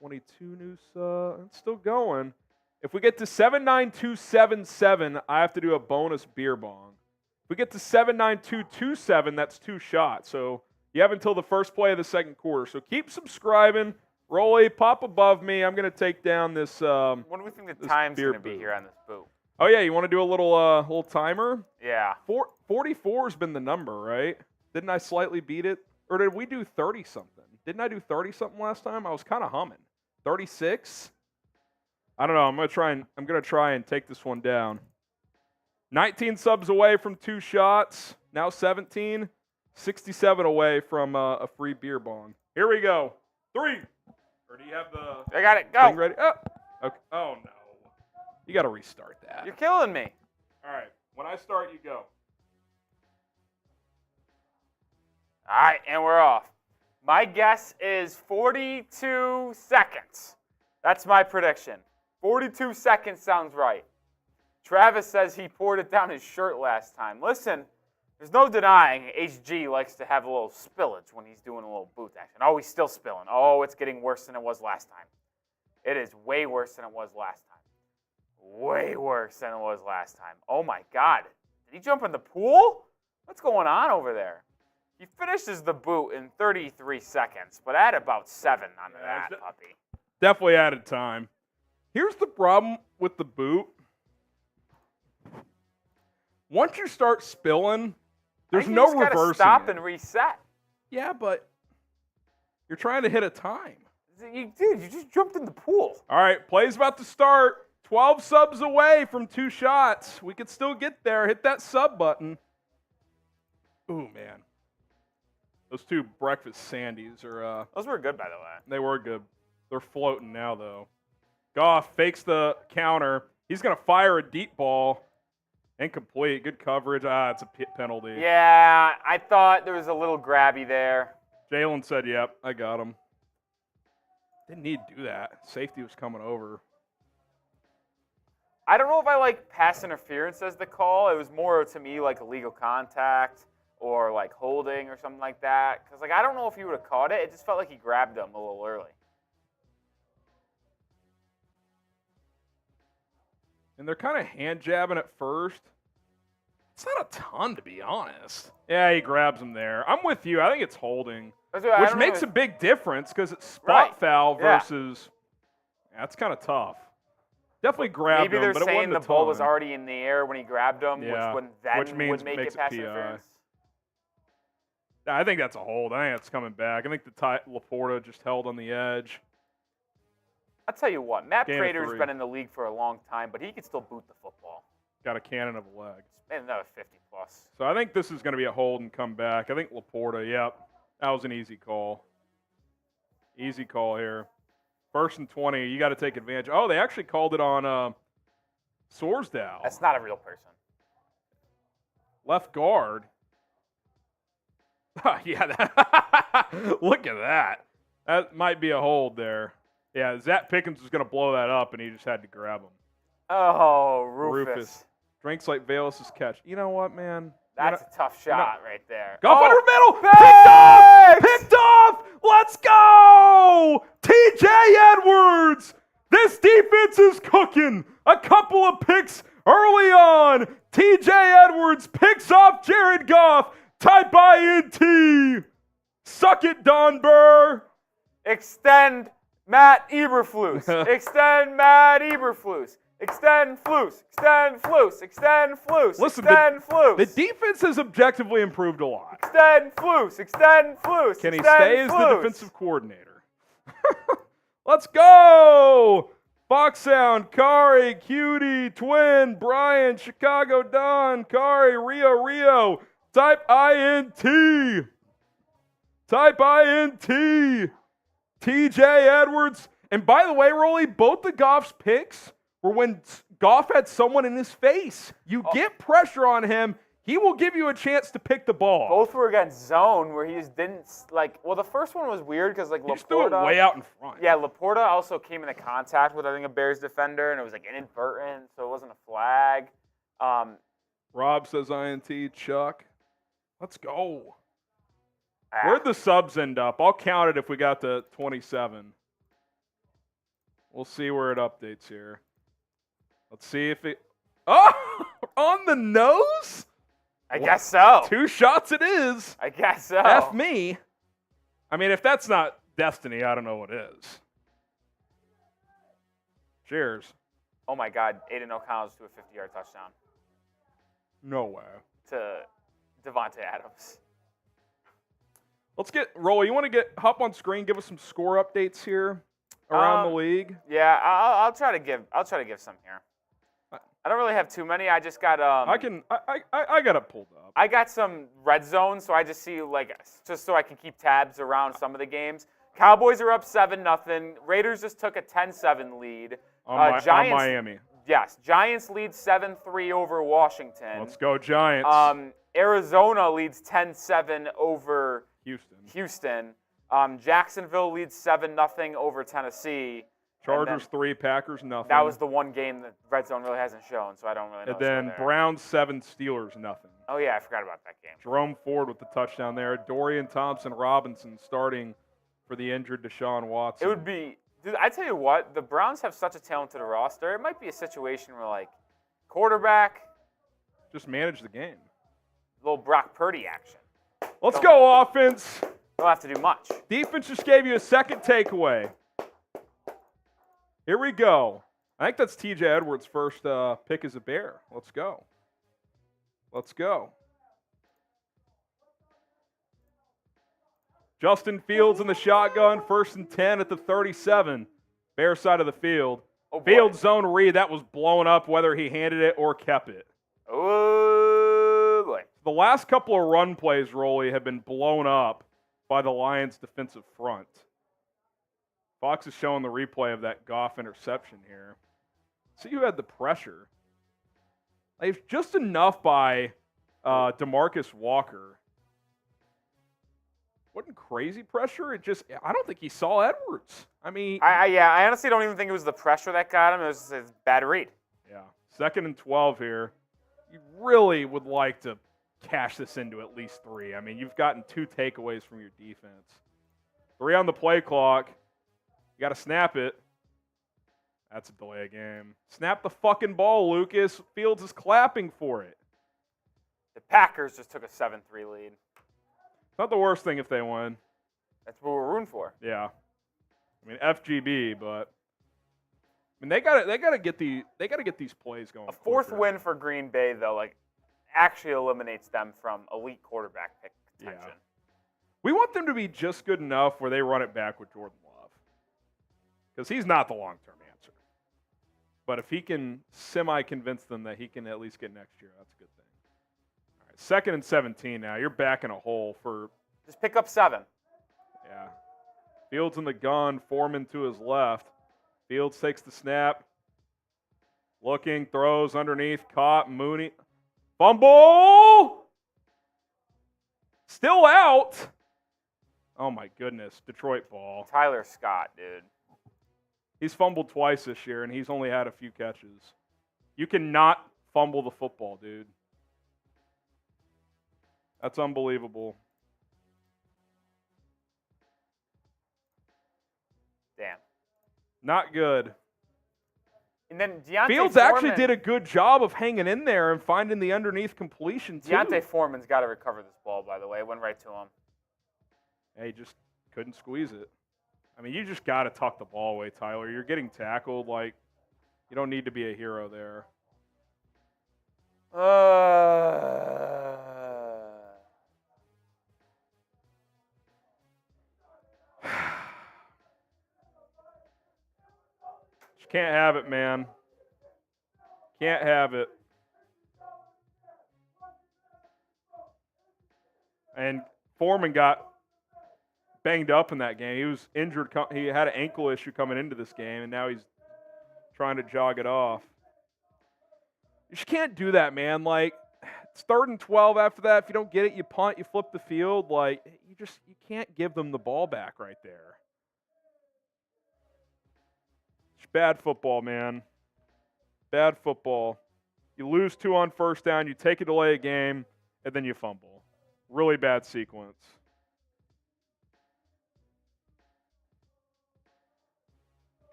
[SPEAKER 1] 22 new subs. It's still going. If we get to 79277, I have to do a bonus beer bong. If we get to 79227, that's 2 shots. So you have until the first play of the second quarter. So keep subscribing. Rolly, pop above me. I'm going to take down this.
[SPEAKER 2] What do we think the time's going to be here on this boot?
[SPEAKER 1] Oh yeah, you want to do a little timer?
[SPEAKER 2] Yeah.
[SPEAKER 1] 44 has been the number, right? Didn't I slightly beat it, or did we do 30 something? Didn't I do 30 something last time? I was kind of humming. 36. I don't know. I'm gonna try and take this one down. 19 subs away from 2 shots. Now 17. 67 away from a free beer bong. Here we go. 3. Or do you have the?
[SPEAKER 2] I got it. Go.
[SPEAKER 1] Thing ready? Oh. Okay. Oh no. You got to restart that.
[SPEAKER 2] You're killing me.
[SPEAKER 1] All right. When I start, you go.
[SPEAKER 2] All right, and we're off. My guess is 42 seconds. That's my prediction. 42 seconds sounds right. Travis says he poured it down his shirt last time. Listen, there's no denying HG likes to have a little spillage when he's doing a little boot action. Oh, he's still spilling. Oh, it's getting worse than it was last time. It is way worse than it was last time. Way worse than it was last time. Oh, my God. Did he jump in the pool? What's going on over there? He finishes the boot in 33 seconds, but add about 7 onto that puppy.
[SPEAKER 1] Definitely added time. Here's the problem with the boot. Once you start spilling, there's no reversing. You just
[SPEAKER 2] stop and reset.
[SPEAKER 1] Yeah, but you're trying to hit a time.
[SPEAKER 2] Dude, you just jumped in the pool.
[SPEAKER 1] All right, play's about to start. 12 subs away from 2 shots. We could still get there. Hit that sub button. Ooh, man. Those 2 breakfast Sandies are...
[SPEAKER 2] Those were good, by the way.
[SPEAKER 1] They were good. They're floating now, though. Goff fakes the counter. He's going to fire a deep ball. Incomplete. Good coverage. It's a penalty.
[SPEAKER 2] Yeah, I thought there was a little grabby there.
[SPEAKER 1] Jaylon said, yep, I got him. Didn't need to do that. Safety was coming over.
[SPEAKER 2] I don't know if I like pass interference as the call. It was more, to me, like illegal contact or like holding or something like that. Because I don't know if he would have caught it. It just felt like he grabbed him a little early.
[SPEAKER 1] And they're kind of hand jabbing at first. It's not a ton, to be honest. Yeah, he grabs him there. I'm with you. I think it's holding, which makes a big difference because it's spot foul versus. Yeah, that's kind of tough. Definitely grabbed him, but it wasn't a ton.
[SPEAKER 2] Maybe they're saying the ball was already in the air when he grabbed him, which would make it pass interference.
[SPEAKER 1] Yeah, I think that's a hold. I think it's coming back. I think Laporta just held on the edge.
[SPEAKER 2] I'll tell you what, Matt Prater's been in the league for a long time, but he can still boot the football.
[SPEAKER 1] Got a cannon of a leg.
[SPEAKER 2] And another 50-plus.
[SPEAKER 1] So I think this is going to be a hold and come back. I think Laporta, yep, that was an easy call. Easy call here. 1st and 20, you got to take advantage. Oh, they actually called it on Sorsdal.
[SPEAKER 2] That's not a real person.
[SPEAKER 1] Left guard. Yeah, look at that. That might be a hold there. Yeah, Zach Pickens was going to blow that up, and he just had to grab him.
[SPEAKER 2] Oh, Rufus.
[SPEAKER 1] Drinks like Bayless's catch. You know what, man?
[SPEAKER 2] That's a tough shot right there.
[SPEAKER 1] Goff under middle. Picked off. Picked off. Let's go. TJ Edwards. This defense is cooking. A couple of picks early on. TJ Edwards picks off Jared Goff. Type INT. Suck it, Don Burr.
[SPEAKER 2] Extend Matt Eberflus. Extend Matt Eberflus. Extend Flus. Extend Flus. Extend Flus.
[SPEAKER 1] Listen,
[SPEAKER 2] extend Flus.
[SPEAKER 1] The defense has objectively improved a lot.
[SPEAKER 2] Extend Flus. Extend Flus.
[SPEAKER 1] Can he stay as the defensive coordinator? Let's go. Fox Sound, Kari, Cutie, Twin, Brian, Chicago Don, Kari, Rio. Type INT. Type INT. TJ Edwards. And by the way, Rolly, both the Goff's picks were when Goff had someone in his face. You get pressure on him, he will give you a chance to pick the ball.
[SPEAKER 2] Both were against zone where he just didn't, well, the first one was weird because,
[SPEAKER 1] Laporta. Just threw it way out in front.
[SPEAKER 2] Yeah, Laporta also came into contact with, I think, a Bears defender, and it was, inadvertent, so it wasn't a flag.
[SPEAKER 1] Rob says INT, Chuck. Let's go. Where'd the subs end up? I'll count it if we got to 27. We'll see where it updates here. Let's see if it... Oh! On the nose?
[SPEAKER 2] I guess so.
[SPEAKER 1] 2 shots it is.
[SPEAKER 2] I guess so.
[SPEAKER 1] F me. I mean, if that's not destiny, I don't know what is. Cheers.
[SPEAKER 2] Oh, my God. Aidan O'Connell's to a 50-yard touchdown.
[SPEAKER 1] No way.
[SPEAKER 2] To Devontae Adams.
[SPEAKER 1] Let's get Rolly. You want to hop on screen, give us some score updates here around the league?
[SPEAKER 2] Yeah, I'll try to give some here. I don't really have too many. I just got
[SPEAKER 1] I got it pulled up.
[SPEAKER 2] I got some red zone, so I just see just so I can keep tabs around some of the games. Cowboys are up 7-0. Raiders just took a 10-7 lead.
[SPEAKER 1] Giants, on Miami.
[SPEAKER 2] Yes, Giants lead 7-3 over Washington.
[SPEAKER 1] Let's go Giants.
[SPEAKER 2] Arizona leads 10-7 over
[SPEAKER 1] Houston.
[SPEAKER 2] Jacksonville leads 7-0 over Tennessee.
[SPEAKER 1] Chargers 3, Packers nothing.
[SPEAKER 2] That was the one game that Red Zone really hasn't shown, so I don't really know.
[SPEAKER 1] And then Browns 7, Steelers nothing.
[SPEAKER 2] Oh yeah, I forgot about that game.
[SPEAKER 1] Jerome Ford with the touchdown there. Dorian Thompson-Robinson starting for the injured Deshaun Watson.
[SPEAKER 2] It would be Dude, I tell you what, the Browns have such a talented roster. It might be a situation where, like, quarterback,
[SPEAKER 1] Just manage the game.
[SPEAKER 2] little Brock Purdy action.
[SPEAKER 1] Let's go, offense.
[SPEAKER 2] Don't have to do much.
[SPEAKER 1] Defense just gave you a second takeaway. Here we go. I think that's TJ Edwards' first pick as a Bear. Let's go. Let's go. Justin Fields in the shotgun, 1st and 10 at the 37. Bear side of the field.
[SPEAKER 2] Oh, boy.
[SPEAKER 1] Field zone read, that was blown up whether he handed it or kept it.
[SPEAKER 2] Oh, boy.
[SPEAKER 1] The last couple of run plays, Rolly, have been blown up by the Lions' defensive front. Fox is showing the replay of that Goff interception here. See who had the pressure. It's just enough by DeMarcus Walker. Wasn't crazy pressure. I don't think he saw Edwards. I mean,
[SPEAKER 2] I honestly don't even think it was the pressure that got him. It was his bad read.
[SPEAKER 1] yeah. 2nd and 12 here. You really would like to cash this into at least 3. I mean, you've gotten 2 takeaways from your defense. 3 on the play clock. You got to snap it. That's a delay of game. Snap the fucking ball, Lucas. Fields is clapping for it.
[SPEAKER 2] The Packers just took a 7-3 lead.
[SPEAKER 1] Not the worst thing if they win.
[SPEAKER 2] That's what we're rooting for.
[SPEAKER 1] Yeah. I mean, FGB, but I mean they gotta get these plays going.
[SPEAKER 2] A 4th
[SPEAKER 1] quicker.
[SPEAKER 2] win for Green Bay, though, like, actually eliminates them from elite quarterback pick contention.
[SPEAKER 1] Yeah. We want them to be just good enough where they run it back with Jordan Love. Because he's not the long-term answer. But if he can semi-convince them that he can at least get next year, that's a good thing. All right, 2nd and 17 now. You're back in a hole for...
[SPEAKER 2] Just pick up 7.
[SPEAKER 1] Yeah. Fields in the gun, Foreman to his left. Fields takes the snap. Looking, throws underneath, caught, Mooney. Fumble! Still out. Oh my goodness, Detroit ball.
[SPEAKER 2] Tyler Scott, dude.
[SPEAKER 1] He's fumbled twice this year, and he's only had a few catches. You cannot fumble the football, dude. That's unbelievable.
[SPEAKER 2] Damn.
[SPEAKER 1] Not good.
[SPEAKER 2] And then D'Onta
[SPEAKER 1] Fields
[SPEAKER 2] Foreman,
[SPEAKER 1] actually did a good job of hanging in there and finding the underneath completion, too.
[SPEAKER 2] D'Onta Foreman's got to recover this ball, by the way. It went right to him.
[SPEAKER 1] Hey, just couldn't squeeze it. I mean, you just got to tuck the ball away, Tyler. You're getting tackled. Like, you don't need to be a hero there. Just can't have it, man. Can't have it. And Foreman got banged up in that game. He was injured. He had an ankle issue coming into this game, and now he's trying to jog it off. You just can't do that, man. Like, it's 3rd and 12 after that. If you don't get it, you punt, you flip the field. Like, you can't give them the ball back right there. It's bad football, man. Bad football. You lose 2 on 1st down, you take a delay of game, and then you fumble. Really bad sequence.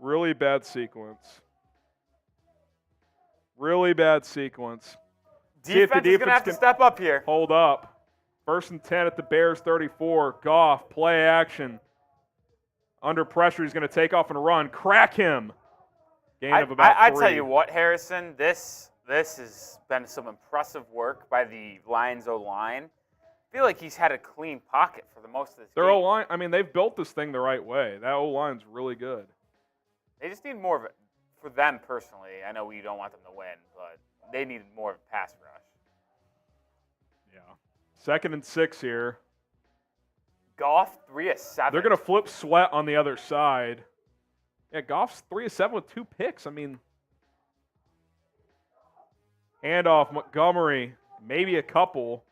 [SPEAKER 1] Really bad sequence. Really bad sequence.
[SPEAKER 2] Defense is going to have to step up here.
[SPEAKER 1] Hold up. 1st and 10 at the Bears 34. Goff, play action. Under pressure, he's going to take off and run. Crack him. Gain of about 3.
[SPEAKER 2] I tell you what, Harrison, this has been some impressive work by the Lions O-line. I feel like he's had a clean pocket for the most of this game.
[SPEAKER 1] Their O-line, I mean, they've built this thing the right way. That O-line's really good.
[SPEAKER 2] They just need more of it. For them personally, I know we don't want them to win, but they needed more of a pass rush.
[SPEAKER 1] Yeah. 2nd and 6 here.
[SPEAKER 2] Goff, 3 of 7.
[SPEAKER 1] They're going to flip Sweat on the other side. Yeah, Goff's 3 of 7 with 2 picks. I mean, handoff, Montgomery, maybe a couple.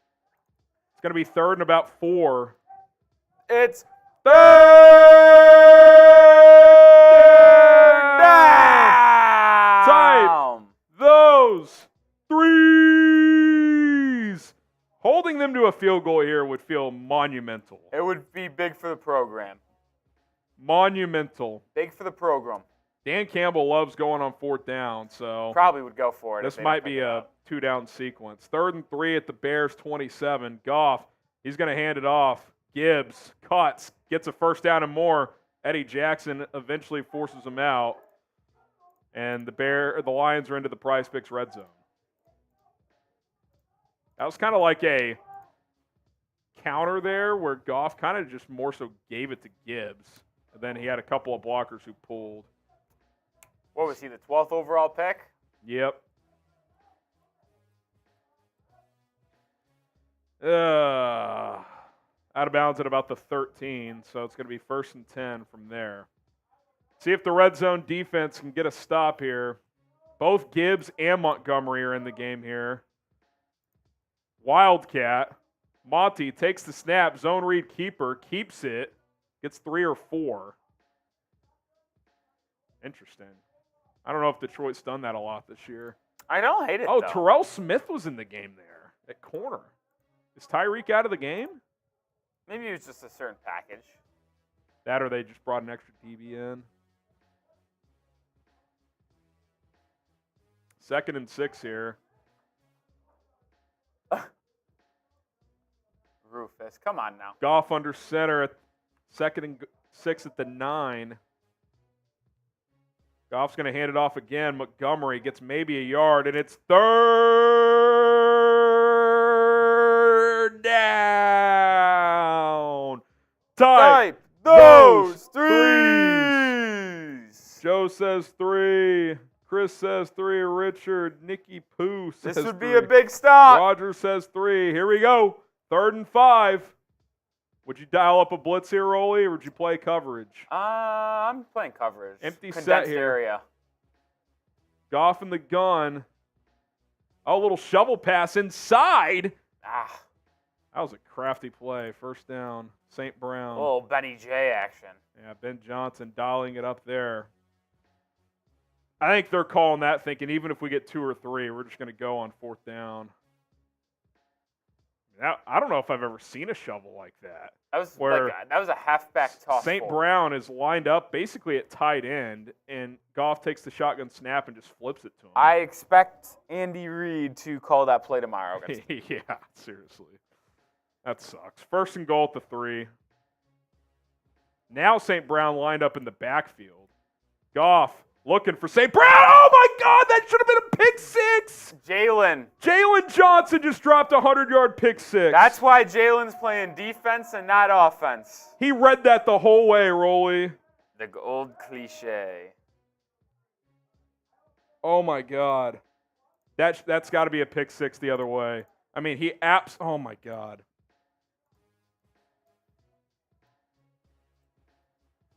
[SPEAKER 1] It's going to be 3rd and about 4.
[SPEAKER 2] It's
[SPEAKER 1] Type those threes. Holding them them to a field goal here would feel monumental.
[SPEAKER 2] It would be big for the program.
[SPEAKER 1] Monumental.
[SPEAKER 2] Big for the program.
[SPEAKER 1] Dan Campbell loves going on 4th down, so
[SPEAKER 2] Probably would go for it.
[SPEAKER 1] this might be a 2-down sequence. 3rd and 3 at the Bears 27. Goff, he's going to hand it off. Gibbs cuts, gets a 1st down and more. Eddie Jackson eventually forces him out. And the Lions are into the Prize Picks red zone. That was kind of like a counter there where Goff kind of just more so gave it to Gibbs. And then he had a couple of blockers who pulled.
[SPEAKER 2] What was he, the 12th overall pick?
[SPEAKER 1] Yep. Out of bounds at about the 13, so it's going to be 1st and 10 from there. See if the red zone defense can get a stop here. Both Gibbs and Montgomery are in the game here. Wildcat. Monty takes the snap, zone read keeper, keeps it, gets 3 or 4. Interesting. I don't know if Detroit's done that a lot this year.
[SPEAKER 2] I don't hate it,
[SPEAKER 1] Oh,
[SPEAKER 2] though.
[SPEAKER 1] Terrell Smith was in the game there at corner. Is Tyreek out of the game?
[SPEAKER 2] Maybe it was just a certain package.
[SPEAKER 1] That or they just brought an extra DB in. 2nd and 6 here.
[SPEAKER 2] Rufus, come on now.
[SPEAKER 1] Goff under center at 2nd and 6 at the 9. Goff's going to hand it off again. Montgomery gets maybe a yard, and it's 3rd down.
[SPEAKER 2] Type those threes.
[SPEAKER 1] Joe says 3. Chris says 3. Richard, Nicky Pooh says 3.
[SPEAKER 2] This would be a big stop.
[SPEAKER 1] Roger says 3. Here we go. 3rd and 5. Would you dial up a blitz here, Rolly, or would you play coverage?
[SPEAKER 2] I'm playing coverage.
[SPEAKER 1] Empty set
[SPEAKER 2] Condensed
[SPEAKER 1] here.
[SPEAKER 2] area.
[SPEAKER 1] Goff in the gun. Oh, a little shovel pass inside.
[SPEAKER 2] Ah,
[SPEAKER 1] That was a crafty play. 1st down. St. Brown.
[SPEAKER 2] a little Benny J action.
[SPEAKER 1] Yeah, Ben Johnson dialing it up there. I think they're calling that thinking even if we get 2 or 3, we're just going to go on 4th down. I don't know if I've ever seen a shovel like that.
[SPEAKER 2] That was
[SPEAKER 1] Where
[SPEAKER 2] that was a halfback toss.
[SPEAKER 1] St.
[SPEAKER 2] forward.
[SPEAKER 1] Brown is lined up basically at tight end, and Goff takes the shotgun snap and just flips it to him.
[SPEAKER 2] I expect Andy Reid to call that play tomorrow.
[SPEAKER 1] Yeah, seriously. That sucks. 1st and goal at the 3. Now St. Brown lined up in the backfield. Goff looking for St. Brown. Oh, my God, that should have been a pick 6. Jaylon Johnson just dropped a 100-yard pick 6.
[SPEAKER 2] That's why Jalen's playing defense and not offense.
[SPEAKER 1] He read that the whole way, Rolly.
[SPEAKER 2] The old cliche.
[SPEAKER 1] Oh, my God. That's got to be a pick 6 the other way. I mean, oh, my God.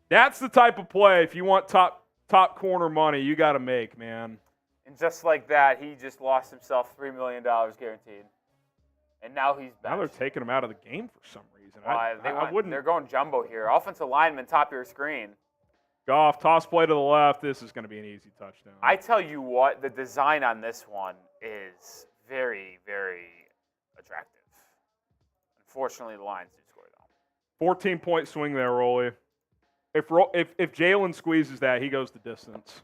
[SPEAKER 1] That's the type of play, if you want top corner money, you got to make, man.
[SPEAKER 2] And just like that, he just lost himself $3 million guaranteed. And now he's back.
[SPEAKER 1] Now they're taking him out of the game for some reason. I wouldn't.
[SPEAKER 2] They're going jumbo here. Offensive lineman, top of your screen.
[SPEAKER 1] Goff, toss play to the left. This is going to be an easy touchdown.
[SPEAKER 2] I tell you what, the design on this one is very, very attractive. Unfortunately, the Lions do score, though.
[SPEAKER 1] 14-point swing there, Rolly. If Jalen squeezes that, he goes the distance.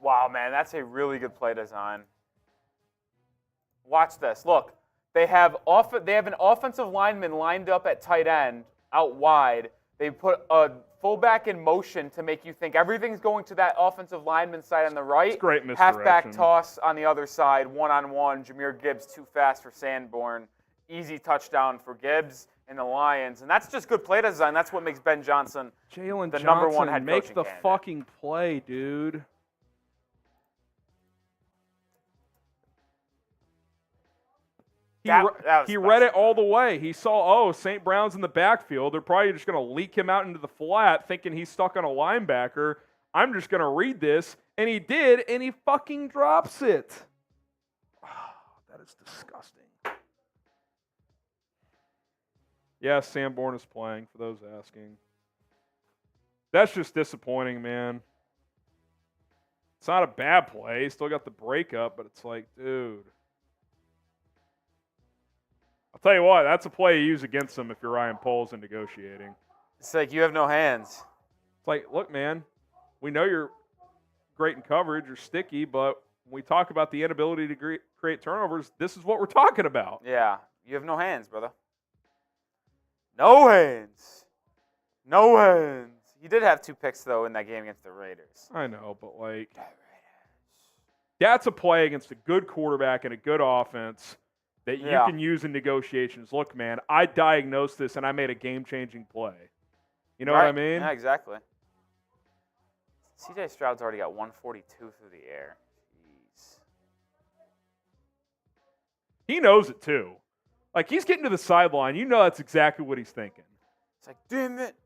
[SPEAKER 2] Wow, man, that's a really good play design. Watch this. Look, they have an offensive lineman lined up at tight end, out wide. They put a fullback in motion to make you think everything's going to that offensive lineman side on the right.
[SPEAKER 1] It's great misdirection.
[SPEAKER 2] Halfback toss on the other side, one-on-one. Jameer Gibbs too fast for Sanborn. Easy touchdown for Gibbs and the Lions. And that's just good play design. That's what makes Ben Johnson
[SPEAKER 1] Jaylon
[SPEAKER 2] the
[SPEAKER 1] Johnson,
[SPEAKER 2] number one head
[SPEAKER 1] make
[SPEAKER 2] coaching
[SPEAKER 1] the
[SPEAKER 2] candidate.
[SPEAKER 1] fucking play, dude. He read it all the way. He saw, St. Brown's in the backfield. They're probably just going to leak him out into the flat thinking he's stuck on a linebacker. I'm just going to read this. And he did, and he fucking drops it. Oh, that is disgusting. Yes, Sanborn is playing, for those asking. That's just disappointing, man. It's not a bad play. Still got the breakup, but it's like, dude. I'll tell you what, that's a play you use against them if you're Ryan Poles in negotiating.
[SPEAKER 2] It's like you have no hands.
[SPEAKER 1] It's like, look, man, we know you're great in coverage, you're sticky, but when we talk about the inability to create turnovers, this is what we're talking about.
[SPEAKER 2] Yeah, you have no hands, brother. No hands. No hands. He did have 2 picks, though, in that game against the Raiders.
[SPEAKER 1] I know, but, like, that's a play against a good quarterback and a good offense that you can use in negotiations. Look, man, I diagnosed this, and I made a game-changing play. You know what I mean?
[SPEAKER 2] Yeah, exactly. C.J. Stroud's already got 142 through the air. Jeez.
[SPEAKER 1] He knows it, too. Like, he's getting to the sideline. You know that's exactly what he's thinking.
[SPEAKER 2] It's like, damn it.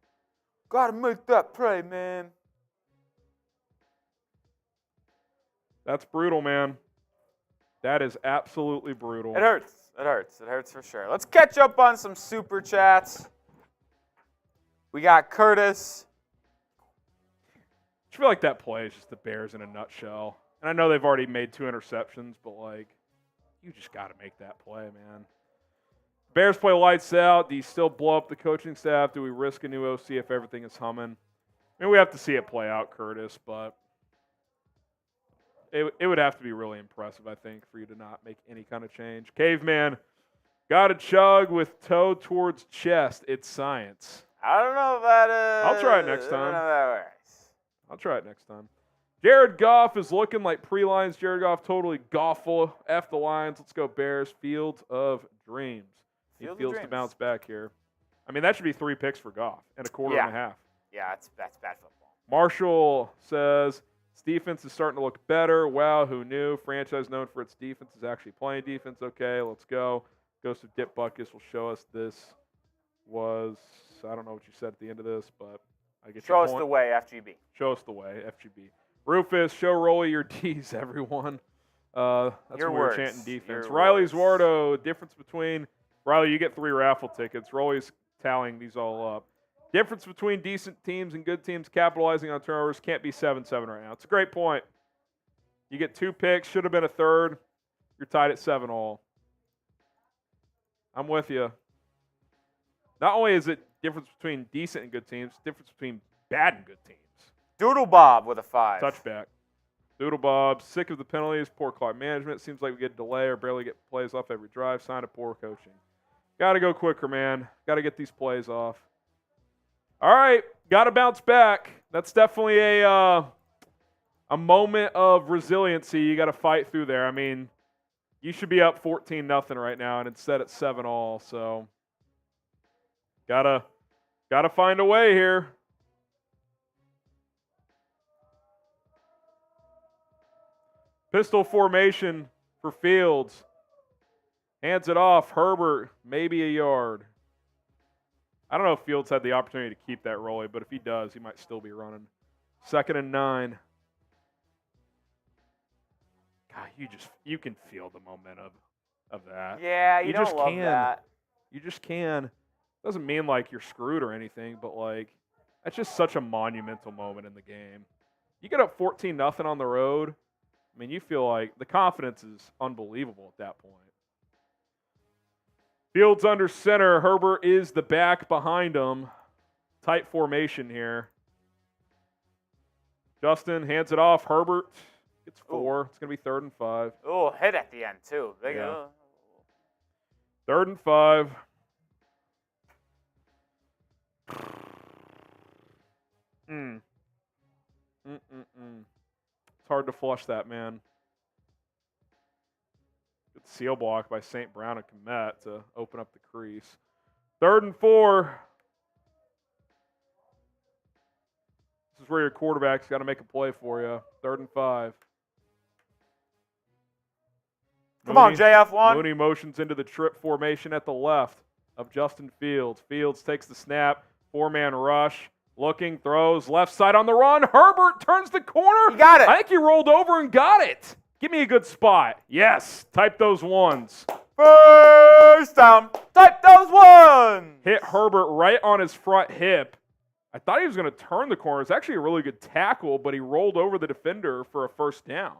[SPEAKER 2] Got to make that play, man.
[SPEAKER 1] That's brutal, man. That is absolutely brutal.
[SPEAKER 2] It hurts. It hurts. It hurts for sure. Let's catch up on some Super Chats. We got Curtis.
[SPEAKER 1] I feel like that play is just the Bears in a nutshell. And I know they've already made 2 interceptions, but, like, you just got to make that play, man. Bears play lights out. Do you still blow up the coaching staff? Do we risk a new OC if everything is humming? I mean, we have to see it play out, Curtis, but it would have to be really impressive, I think, for you to not make any kind of change. Caveman, got to chug with toe towards chest. It's science.
[SPEAKER 2] I don't know if that is.
[SPEAKER 1] I'll try it next time.
[SPEAKER 2] I don't know if that works.
[SPEAKER 1] I'll try it next time. Jared Goff is looking like pre-Lions. Jared Goff totally Goffle. F the Lions. Let's go Bears. Field of Dreams. He feels to bounce back here. I mean, that should be 3 picks for Goff and a quarter and a half.
[SPEAKER 2] Yeah, that's bad football.
[SPEAKER 1] Marshall says, "This defense is starting to look better. Wow, who knew? Franchise known for its defense is actually playing defense. Okay, let's go. Ghost of Dip Buckus will show us this was, I don't know what you said at the end of this, but I get your point.
[SPEAKER 2] Show us the way, FGB.
[SPEAKER 1] Show us the way, FGB. Rufus, show Rolly your D's, everyone. That's
[SPEAKER 2] your
[SPEAKER 1] when we
[SPEAKER 2] words.
[SPEAKER 1] were chanting defense.
[SPEAKER 2] Your
[SPEAKER 1] Riley
[SPEAKER 2] words.
[SPEAKER 1] Zuardo, difference between, Riley, you get 3 raffle tickets. Rolly's tallying these all up. Difference between decent teams and good teams capitalizing on turnovers can't be 7-7 right now. It's a great point. You get 2 picks, should have been a third. You're tied at 7 all. I'm with you. Not only is it difference between decent and good teams, difference between bad and good teams.
[SPEAKER 2] Doodle Bob with a 5.
[SPEAKER 1] Touchback. Doodle Bob, sick of the penalties, poor clock management. Seems like we get a delay or barely get plays off every drive. Sign of poor coaching. Got to go quicker, man. Got to get these plays off. All right, got to bounce back. That's definitely a moment of resiliency you got to fight through there. I mean, you should be up 14-0 right now, and instead it's 7 all. So, gotta find a way here. Pistol formation for Fields. Hands it off. Herbert, maybe a yard. I don't know if Fields had the opportunity to keep that rolling, but if he does, he might still be running. 2nd and 9. God, you can feel the momentum of that.
[SPEAKER 2] Yeah, you don't
[SPEAKER 1] just
[SPEAKER 2] love
[SPEAKER 1] can.
[SPEAKER 2] that.
[SPEAKER 1] You just can. Doesn't mean like you're screwed or anything, but like that's just such a monumental moment in the game. You get up 14-0 on the road. I mean, you feel like the confidence is unbelievable at that point. Fields under center. Herbert is the back behind him. Tight formation here. Justin hands it off. Herbert gets 4. It's going to be 3rd and 5.
[SPEAKER 2] Oh, hit at the end, too. Big,
[SPEAKER 1] Yeah. 3rd and 5. It's hard to flush that, man. Good seal block by St. Brown and Kmet to open up the crease. 3rd and 4. This is where your quarterback's got to make a play for you. 3rd and 5.
[SPEAKER 2] Come on, JF1.
[SPEAKER 1] Mooney motions into the trip formation at the left of Justin Fields. Fields takes the snap. 4-man rush. Looking, throws, left side on the run. Herbert turns the corner.
[SPEAKER 2] He got it.
[SPEAKER 1] I think he rolled over and got it. Give me a good spot. Yes. Type those ones.
[SPEAKER 2] First down. Type those ones.
[SPEAKER 1] Hit Herbert right on his front hip. I thought he was going to turn the corner. It's actually a really good tackle, but he rolled over the defender for a 1st down.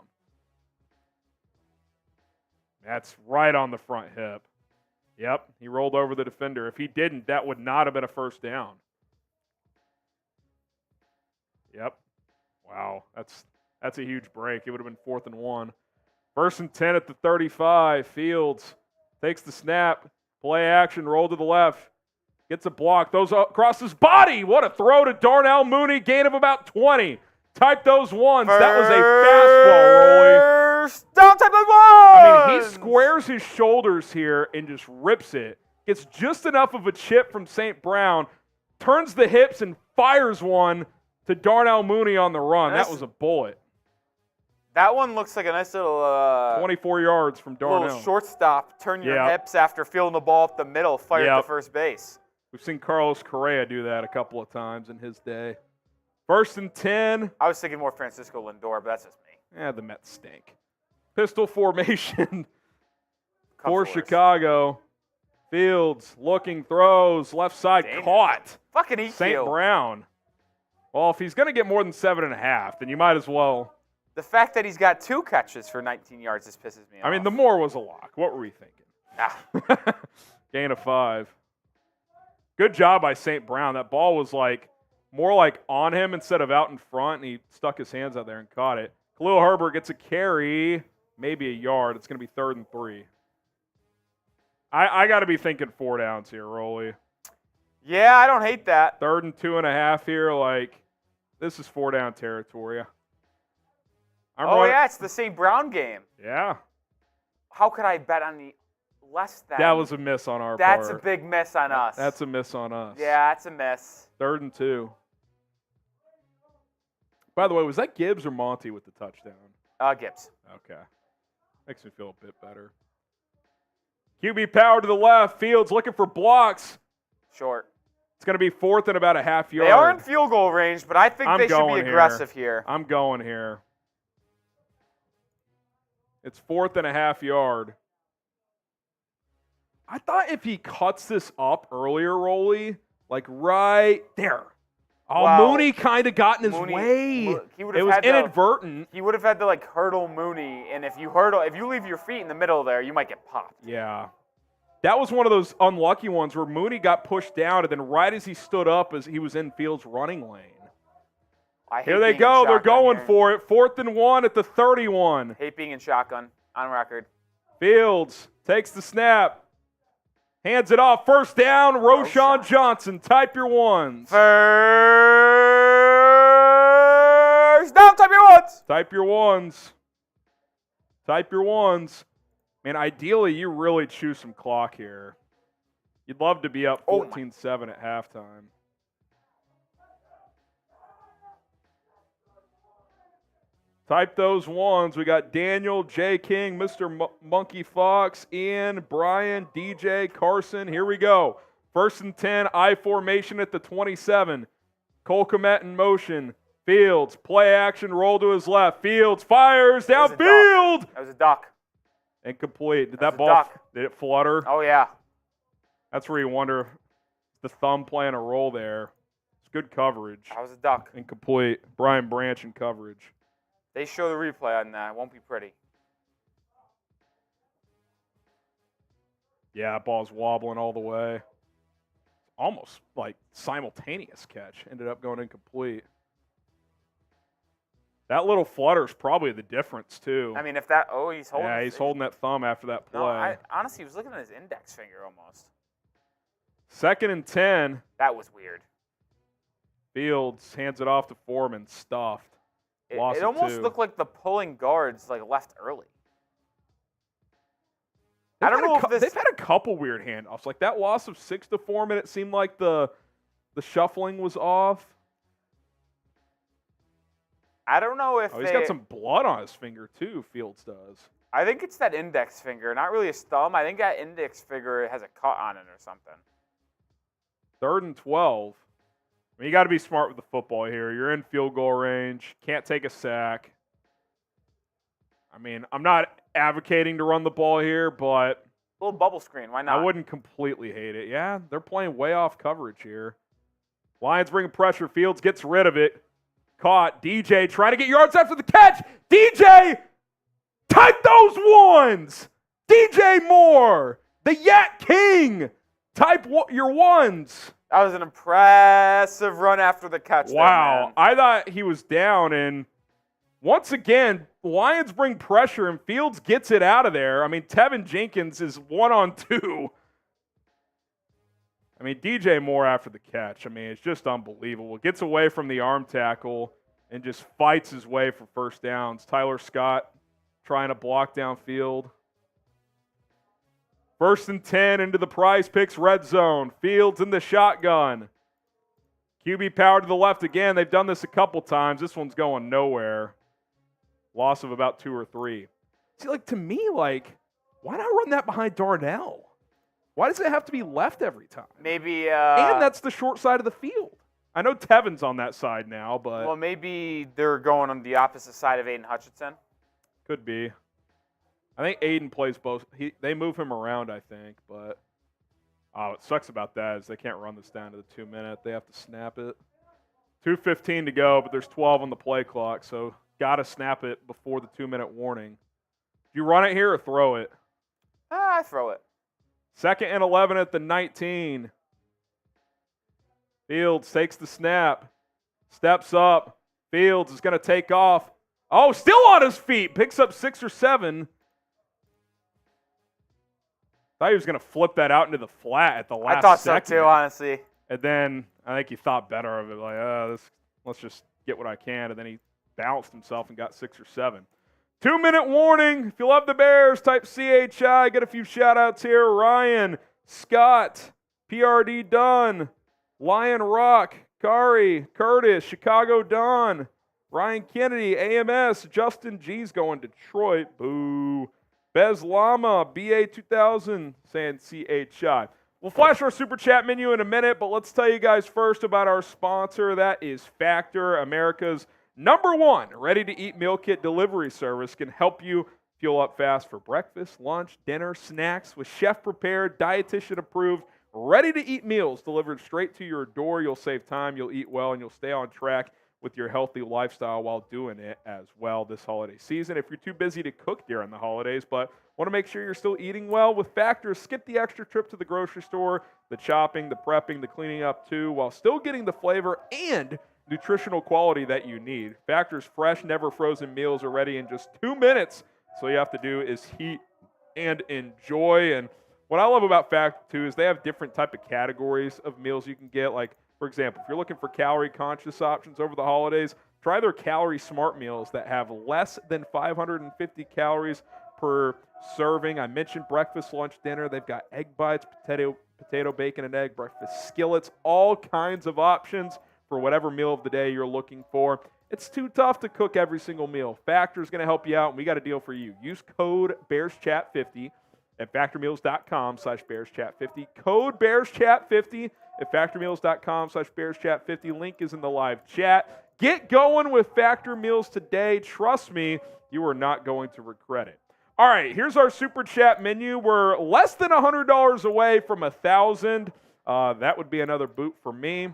[SPEAKER 1] That's right on the front hip. Yep, he rolled over the defender. If he didn't, that would not have been a first down. Yep. Wow, that's a huge break. It would have been 4th and 1. 1st and 10 at the 35. Fields takes the snap. Play action, roll to the left. Gets a block. Those across his body. What a throw to Darnell Mooney. Gain of about 20. Type those ones. That was a fastball, Rolly.
[SPEAKER 2] Down, type those ones.
[SPEAKER 1] I mean, he squares his shoulders here and just rips it. Gets just enough of a chip from St. Brown. Turns the hips and fires one to Darnell Mooney on the run. That was a bullet.
[SPEAKER 2] That one looks like a nice little
[SPEAKER 1] 24 yards from Darnell.
[SPEAKER 2] Little shortstop, turn your hips after fielding the ball up the middle, fire to first base.
[SPEAKER 1] We've seen Carlos Correa do that a couple of times in his day. 1st and 10.
[SPEAKER 2] I was thinking more Francisco Lindor, but that's just me.
[SPEAKER 1] Yeah, the Mets stink. Pistol formation for Chicago. Fields looking, throws, left side, caught.
[SPEAKER 2] Fucking EQ.
[SPEAKER 1] St. Brown. Well, if he's going to get more than 7.5, then you might as well.
[SPEAKER 2] The fact that he's got 2 catches for 19 yards just pisses me off.
[SPEAKER 1] I mean, the more was a lock. What were we thinking? Gain of 5. Good job by St. Brown. That ball was more like on him instead of out in front, and he stuck his hands out there and caught it. Khalil Herbert gets a carry, maybe a yard. It's going to be 3rd and 3. I got to be thinking 4 downs here, Rolly.
[SPEAKER 2] Yeah, I don't hate that.
[SPEAKER 1] 3rd and 2.5 here. This is 4-down territory.
[SPEAKER 2] It's the St. Brown game.
[SPEAKER 1] Yeah.
[SPEAKER 2] How could I bet on the less than?
[SPEAKER 1] That was a miss on our part.
[SPEAKER 2] That's a big miss on us.
[SPEAKER 1] That's a miss on us.
[SPEAKER 2] Yeah, that's a miss.
[SPEAKER 1] 3rd and 2. By the way, was that Gibbs or Monty with the touchdown?
[SPEAKER 2] Gibbs.
[SPEAKER 1] Okay. Makes me feel a bit better. QB power to the left. Fields looking for blocks.
[SPEAKER 2] Short.
[SPEAKER 1] It's going to be 4th and about a half yard.
[SPEAKER 2] They are in field goal range, but I think they should be aggressive here.
[SPEAKER 1] I'm going here. It's 4th and a half yard. I thought if he cuts this up earlier, Rolly, right there. Oh, Mooney kind of got in his way. It was inadvertent.
[SPEAKER 2] He would have had to hurdle Mooney, and if you leave your feet in the middle there, you might get popped.
[SPEAKER 1] Yeah. That was one of those unlucky ones where Mooney got pushed down, and then right as he stood up, as he was in Fields' running lane. Here they go. They're going for it. 4th and 1 at the 31.
[SPEAKER 2] Hate being in shotgun on record.
[SPEAKER 1] Fields takes the snap. Hands it off. 1st down. Roschon Johnson. Type your ones.
[SPEAKER 2] 1st down. Type your ones.
[SPEAKER 1] Type your ones. Type your ones. Man, ideally, you really chew some clock here. You'd love to be up 14-7 at halftime. Type those ones. We got Daniel, J. King, Mr. Monkey Fox, Ian, Brian, DJ, Carson. Here we go. 1st and 10, I formation at the 27. Cole Kmet in motion. Fields, play action, roll to his left. Fields fires downfield.
[SPEAKER 2] That was a duck.
[SPEAKER 1] Incomplete. Did that ball, did it flutter?
[SPEAKER 2] Oh, yeah.
[SPEAKER 1] That's where you wonder, the thumb playing a role there. It's good coverage.
[SPEAKER 2] That was a duck.
[SPEAKER 1] Incomplete. Brian Branch in coverage.
[SPEAKER 2] They show the replay on that. It won't be pretty.
[SPEAKER 1] Yeah, ball's wobbling all the way. Almost simultaneous catch. Ended up going incomplete. That little flutter's probably the difference, too.
[SPEAKER 2] I mean, he's holding.
[SPEAKER 1] Yeah, he's holding that thumb after that play.
[SPEAKER 2] No, honestly, he was looking at his index finger almost.
[SPEAKER 1] 2nd and 10.
[SPEAKER 2] That was weird.
[SPEAKER 1] Fields hands it off to Foreman, stuffed.
[SPEAKER 2] It almost looked like the pulling guards left early. I don't know if
[SPEAKER 1] they've had a couple weird handoffs. That loss of 6 to Foreman, it seemed like the shuffling was off.
[SPEAKER 2] I don't know if
[SPEAKER 1] he's got some blood on his finger too, Fields does.
[SPEAKER 2] I think it's that index finger, not really his thumb. I think that index finger has a cut on it or something.
[SPEAKER 1] 3rd and 12. I mean, you got to be smart with the football here. You're in field goal range. Can't take a sack. I mean, I'm not advocating to run the ball here, but
[SPEAKER 2] a little bubble screen. Why not?
[SPEAKER 1] I wouldn't completely hate it. Yeah, they're playing way off coverage here. Lions bringing pressure. Fields gets rid of it. Caught. DJ trying to get yards after the catch. DJ, type those ones. DJ Moore. The Yak King! Type your ones.
[SPEAKER 2] That was an impressive run after the catch.
[SPEAKER 1] Wow. I thought he was down, and once again, Lions bring pressure, and Fields gets it out of there. I mean, Tevin Jenkins is 1-on-2. I mean, DJ Moore after the catch. I mean, it's just unbelievable. Gets away from the arm tackle and just fights his way for first downs. Tyler Scott trying to block downfield. 1st and 10 into the Prize Picks red zone. Fields in the shotgun. QB power to the left again. They've done this a couple times. This one's going nowhere. Loss of about 2 or 3. See, to me, why not run that behind Darnell? Why does it have to be left every time?
[SPEAKER 2] Maybe.
[SPEAKER 1] And that's the short side of the field. I know Tevin's on that side now, but.
[SPEAKER 2] Well, maybe they're going on the opposite side of Aidan Hutchinson.
[SPEAKER 1] Could be. I think Aidan plays both. They move him around, I think, but. Oh, what sucks about that is they can't run this down to the 2-minute. They have to snap it. 2:15 to go, but there's 12 on the play clock, so got to snap it before the 2-minute warning. Do you run it here or throw it?
[SPEAKER 2] I throw it.
[SPEAKER 1] 2nd and 11 at the 19. Fields takes the snap. Steps up. Fields is going to take off. Oh, still on his feet. Picks up 6 or 7. Thought he was going to flip that out into the flat at the last second.
[SPEAKER 2] I thought so too, honestly.
[SPEAKER 1] And then I think he thought better of it. Let's just get what I can. And then he balanced himself and got 6 or 7. 2-minute warning. If you love the Bears, type CHI. Get a few shout-outs here. Ryan, Scott, PRD Dunn, Lion Rock, Kari, Curtis, Chicago Don, Ryan Kennedy, AMS, Justin G's going Detroit. Boo. Bez Lama, BA 2000, saying CHI. We'll flash our Super Chat menu in a minute, but let's tell you guys first about our sponsor. That is Factor, America's #1 ready-to-eat meal kit delivery service. Can help you fuel up fast for breakfast, lunch, dinner, snacks with chef-prepared, dietitian-approved, ready-to-eat meals delivered straight to your door. You'll save time, you'll eat well, and you'll stay on track with your healthy lifestyle while doing it as well this holiday season. If you're too busy to cook during the holidays but want to make sure you're still eating well, with Factor, skip the extra trip to the grocery store, the chopping, the prepping, the cleaning up too, while still getting the flavor and nutritional quality that you need. Factor's fresh, never frozen meals are ready in just 2 minutes. So all you have to do is heat and enjoy. And what I love about Factor too is they have different type of categories of meals you can get. Like, for example, if you're looking for calorie-conscious options over the holidays, try their Calorie Smart meals that have less than 550 calories per serving. I mentioned breakfast, lunch, dinner. They've got egg bites, potato, bacon, and egg, breakfast skillets, all kinds of options for whatever meal of the day you're looking for. It's too tough to cook every single meal. Factor is going to help you out, and we got a deal for you. Use code BearsChat50 at factormeals.com/BearsChat50. Code BearsChat50 at factormeals.com/BearsChat50. Link is in the live chat. Get going with Factor Meals today. Trust me, you are not going to regret it. All right, here's our Super Chat menu. We're less than $100 away from 1,000. That would be another boot for me.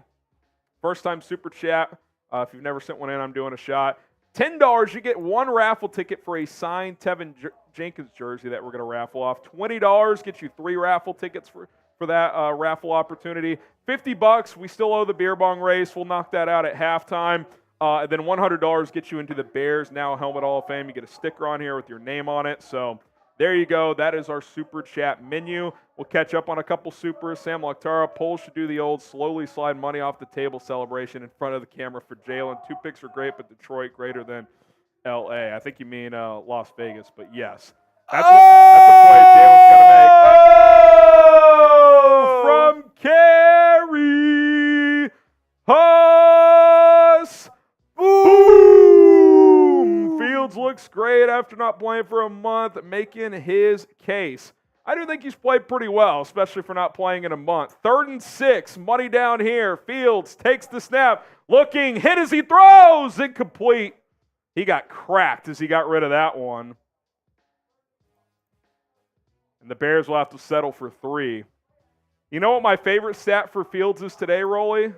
[SPEAKER 1] First time Super Chat. If you've never sent one in, I'm doing a shot. $10, you get one raffle ticket for a signed Tevin Jenkins jersey that we're going to raffle off. $20 gets you 3 raffle tickets for that raffle opportunity. $50, we still owe the beer bong race. We'll knock that out at halftime. And then $100 gets you into the Bears Now Helmet Hall of Fame. You get a sticker on here with your name on it. So there you go. That is our Super Chat menu. We'll catch up on a couple supers. Sam Lachtara, Poles should do the old slowly slide money off the table celebration in front of the camera for Jaylon. 2 picks are great, but Detroit greater than L.A. I think you mean Las Vegas, but yes. That's a play Jalen's got to make. Oh! From Kerry Huss. Boom! Fields looks great after not playing for a month, making his case. I do think he's played pretty well, especially for not playing in a month. 3rd and 6, money down here. Fields takes the snap, looking, hit as he throws, incomplete. He got cracked as he got rid of that one. And the Bears will have to settle for 3. You know what my favorite stat for Fields is today, Rolly?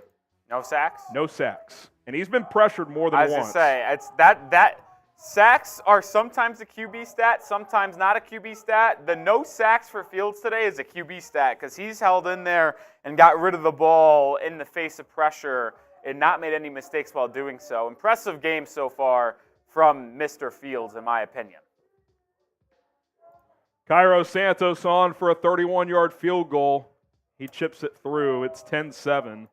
[SPEAKER 2] No sacks?
[SPEAKER 1] No sacks. And he's been pressured more than once.
[SPEAKER 2] I was going to say, it's that Sacks are sometimes a QB stat, sometimes not a QB stat. The no sacks for Fields today is a QB stat because he's held in there and got rid of the ball in the face of pressure and not made any mistakes while doing so. Impressive game so far from Mr. Fields, in my opinion.
[SPEAKER 1] Cairo Santos on for a 31-yard field goal. He chips it through. It's 10-7.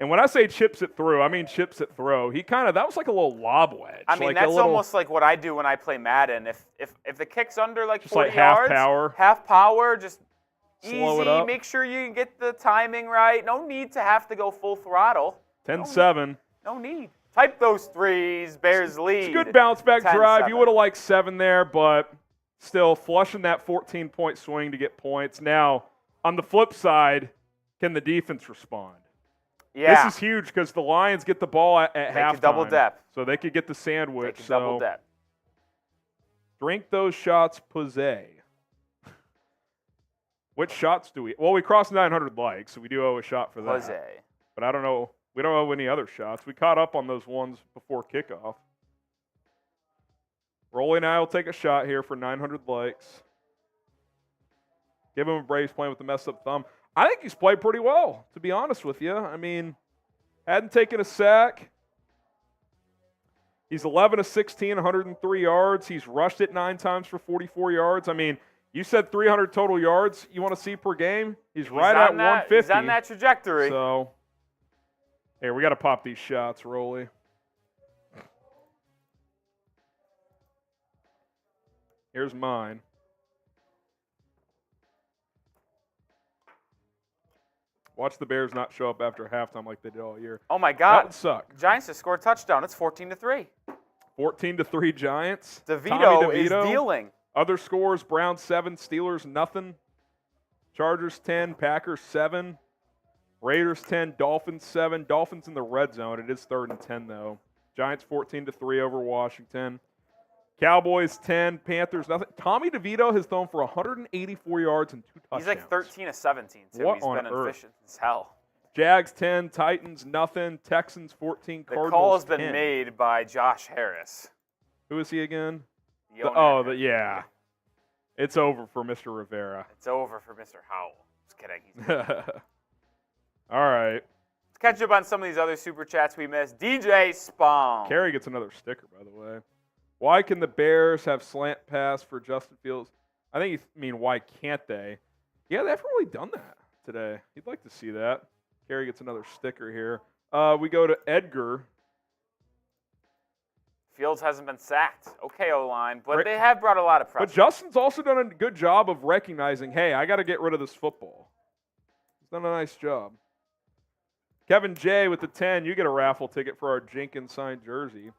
[SPEAKER 1] And when I say chips it through, I mean chips it through. That was like a little lob wedge.
[SPEAKER 2] I mean,
[SPEAKER 1] like
[SPEAKER 2] that's almost like what I do when I play Madden. If the kick's under like 40
[SPEAKER 1] like
[SPEAKER 2] yards,
[SPEAKER 1] half power,
[SPEAKER 2] just
[SPEAKER 1] slow
[SPEAKER 2] easy,
[SPEAKER 1] it up.
[SPEAKER 2] Make sure you get the timing right. No need to have to go full throttle.
[SPEAKER 1] 10-7.
[SPEAKER 2] No need. Type those threes. Bears lead.
[SPEAKER 1] It's a good bounce back
[SPEAKER 2] 10-7.
[SPEAKER 1] drive. You would have liked 7 there, but still flushing that 14-point swing to get points. Now, on the flip side, can the defense respond?
[SPEAKER 2] Yeah.
[SPEAKER 1] This is huge because the Lions get the ball at halftime.
[SPEAKER 2] Could double depth.
[SPEAKER 1] So they could get the sandwich.
[SPEAKER 2] They could double depth.
[SPEAKER 1] Drink those shots, Posey. Which shots do we? Well, we crossed 900 likes, so we do owe a shot for that.
[SPEAKER 2] Posey.
[SPEAKER 1] But I don't know. We don't owe any other shots. We caught up on those ones before kickoff. Rolly and I will take a shot here for 900 likes. Give him a brace playing with the messed up thumb. I think he's played pretty well, to be honest with you. I mean, hadn't taken a sack. He's 11 of 16, 103 yards. He's rushed it 9 times for 44 yards. I mean, you said 300 total yards you want to see per game. He's right at 150.
[SPEAKER 2] He's on that trajectory.
[SPEAKER 1] So, here, we got to pop these shots, Rolly. Here's mine. Watch the Bears not show up after halftime like they did all year.
[SPEAKER 2] Oh, my God.
[SPEAKER 1] That would suck.
[SPEAKER 2] Giants just scored a touchdown. It's 14-3.
[SPEAKER 1] 14-3 Giants.
[SPEAKER 2] DeVito is dealing.
[SPEAKER 1] Other scores, Browns 7, Steelers nothing. Chargers 10, Packers 7. Raiders 10, Dolphins 7. Dolphins in the red zone. It is 3rd and 10, though. Giants 14-3 over Washington. Cowboys 10, Panthers nothing. Tommy DeVito has thrown for 184 yards and 2 touchdowns.
[SPEAKER 2] He's like 13 of 17, too.
[SPEAKER 1] What
[SPEAKER 2] He's
[SPEAKER 1] on
[SPEAKER 2] been
[SPEAKER 1] earth?
[SPEAKER 2] efficient as hell.
[SPEAKER 1] Jags 10, Titans nothing. Texans 14,
[SPEAKER 2] The
[SPEAKER 1] Cardinals
[SPEAKER 2] call has been
[SPEAKER 1] 10.
[SPEAKER 2] made by Josh Harris.
[SPEAKER 1] Who is he again?
[SPEAKER 2] The owner.
[SPEAKER 1] Yeah. It's over for Mr. Rivera.
[SPEAKER 2] It's over for Mr. Howell. Just kidding. He's
[SPEAKER 1] All right.
[SPEAKER 2] Let's catch up on some of these other super chats we missed. DJ Spong.
[SPEAKER 1] Carey gets another sticker, by the way. Why can the Bears have slant pass for Justin Fields? I think you mean why can't they? Yeah, they haven't really done that today. You'd like to see that. Carey gets another sticker here. We go to Edgar.
[SPEAKER 2] Fields hasn't been sacked. Okay, O-line, but they have brought a lot of pressure.
[SPEAKER 1] But Justin's also done a good job of recognizing, hey, I got to get rid of this football. He's done a nice job. Kevin J with the 10. You get a raffle ticket for our Jenkins signed jersey.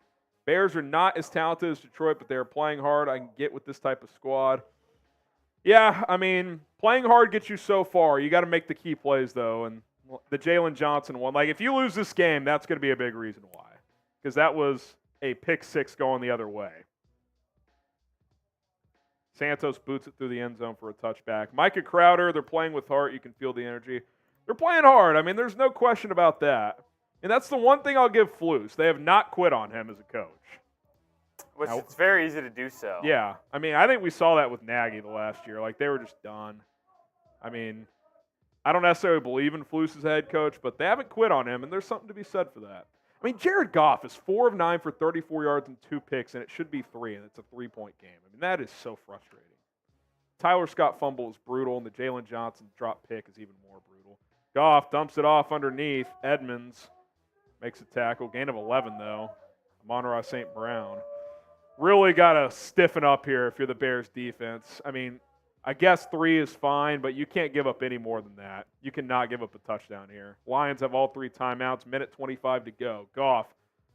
[SPEAKER 1] Bears are not as talented as Detroit, but they are playing hard. I can get with this type of squad. Yeah, I mean, playing hard gets you so far. You got to make the key plays, though. And the Jaylon Johnson one, like if you lose this game, that's going to be a big reason why. Because that was a pick 6 going the other way. Santos boots it through the end zone for a touchback. Micah Crowder, they're playing with heart. You can feel the energy. They're playing hard. I mean, there's no question about that. And that's the one thing I'll give Flus. They have not quit on him as a coach.
[SPEAKER 2] Which it's very easy to do so.
[SPEAKER 1] Yeah. I mean, I think we saw that with Nagy the last year. Like, they were just done. I mean, I don't necessarily believe in Flus as head coach, but they haven't quit on him, and there's something to be said for that. I mean, Jared Goff is 4 of 9 for 34 yards and 2 picks, and it should be 3, and it's a 3-point game. I mean, that is so frustrating. Tyler Scott fumble is brutal, and the Jaylon Johnson drop pick is even more brutal. Goff dumps it off underneath. Edmunds makes a tackle. Gain of 11, though. Amon-Ra St. Brown. Really got to stiffen up here if you're the Bears defense. I mean, I guess 3 is fine, but you can't give up any more than that. You cannot give up a touchdown here. Lions have all 3 timeouts. Minute 25 to go. Goff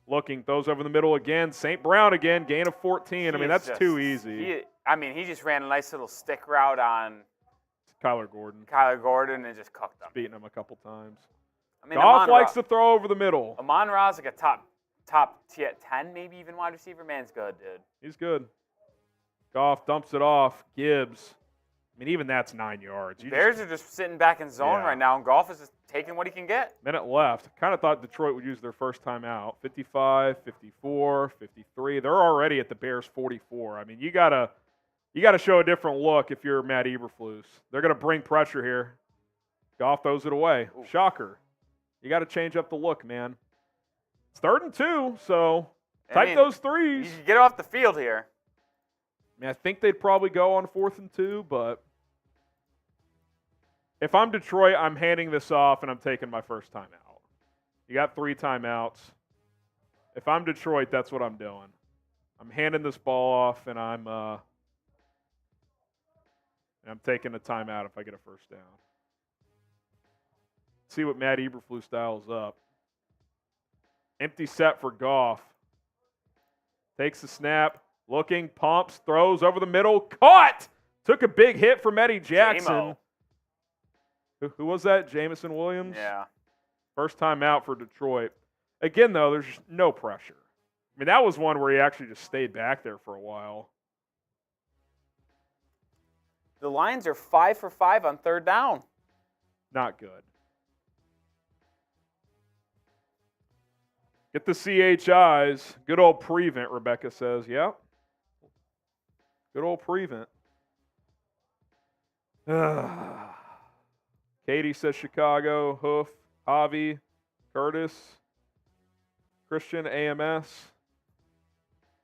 [SPEAKER 1] looking, throws over the middle again. St. Brown again. Gain of 14. I mean, that's too easy.
[SPEAKER 2] He just ran a nice little stick route on
[SPEAKER 1] Kyler Gordon.
[SPEAKER 2] And just cooked him.
[SPEAKER 1] Beating him a couple times.
[SPEAKER 2] I mean,
[SPEAKER 1] Goff likes to throw over the middle.
[SPEAKER 2] Amon-Ra's like a top 10, maybe even wide receiver. Man's good, dude.
[SPEAKER 1] He's good. Goff dumps it off. Gibbs mean, even that's 9 yards.
[SPEAKER 2] Bears are just sitting back in zone right now, and Goff is just taking what he can get.
[SPEAKER 1] Minute left. Kind of thought Detroit would use their first timeout. 55, 54, 53. They're already at the Bears 44. I mean, you gotta show a different look if you're Matt Eberflus. They're gonna bring pressure here. Goff throws it away. Ooh. Shocker. You got to change up the look, man. It's 3rd and 2, so type those threes.
[SPEAKER 2] You can get off the field here.
[SPEAKER 1] I mean, I think they'd probably go on 4th and 2, but if I'm Detroit, I'm handing this off and I'm taking my first timeout. You got 3 timeouts. If I'm Detroit, that's what I'm doing. I'm handing this ball off and I'm taking a timeout if I get a first down. See what Matt Eberflus dials up. Empty set for Goff. Takes the snap. Looking, pumps, throws over the middle. Caught! Took a big hit from Eddie Jackson. Who was that? Jamison Williams?
[SPEAKER 2] Yeah.
[SPEAKER 1] First time out for Detroit. Again, though, there's just no pressure. I mean, that was one where he actually just stayed back there for a while.
[SPEAKER 2] The Lions are 5 for 5 on 3rd down.
[SPEAKER 1] Not good. Get the CHIs. Good old prevent, Rebecca says. Yep. Good old prevent. Katie says Chicago. Hoof. Javi. Curtis. Christian. AMS.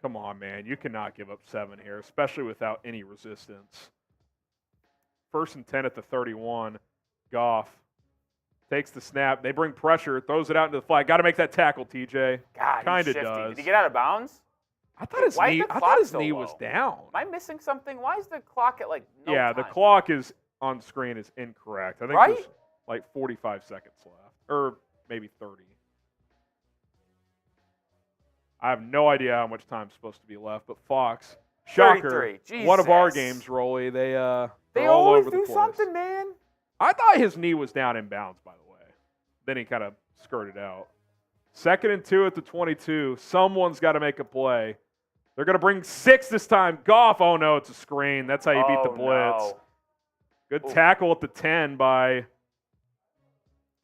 [SPEAKER 1] Come on, man. You cannot give up 7 here, especially without any resistance. 1st and 10 at the 31. Goff. Takes the snap. They bring pressure. Throws it out into the flag. Got to make that tackle, TJ.
[SPEAKER 2] God,
[SPEAKER 1] kind of does.
[SPEAKER 2] Did he get out of bounds?
[SPEAKER 1] I thought his knee was down.
[SPEAKER 2] Am I missing something? Why is the clock at no
[SPEAKER 1] time? The clock is on screen is incorrect. I think there's like 45 seconds left, or maybe 30. I have no idea how much time's supposed to be left, but Fox, shocker, one of our games, Rolly. They all
[SPEAKER 2] always
[SPEAKER 1] over the
[SPEAKER 2] do
[SPEAKER 1] place.
[SPEAKER 2] Something, man.
[SPEAKER 1] I thought his knee was down in bounds, by the way. Then he kind of skirted out. 2nd and 2 at the 22. Someone's got to make a play. They're going to bring 6 this time. Goff, oh no, it's a screen. That's how you beat the blitz.
[SPEAKER 2] No.
[SPEAKER 1] Good tackle at the 10 by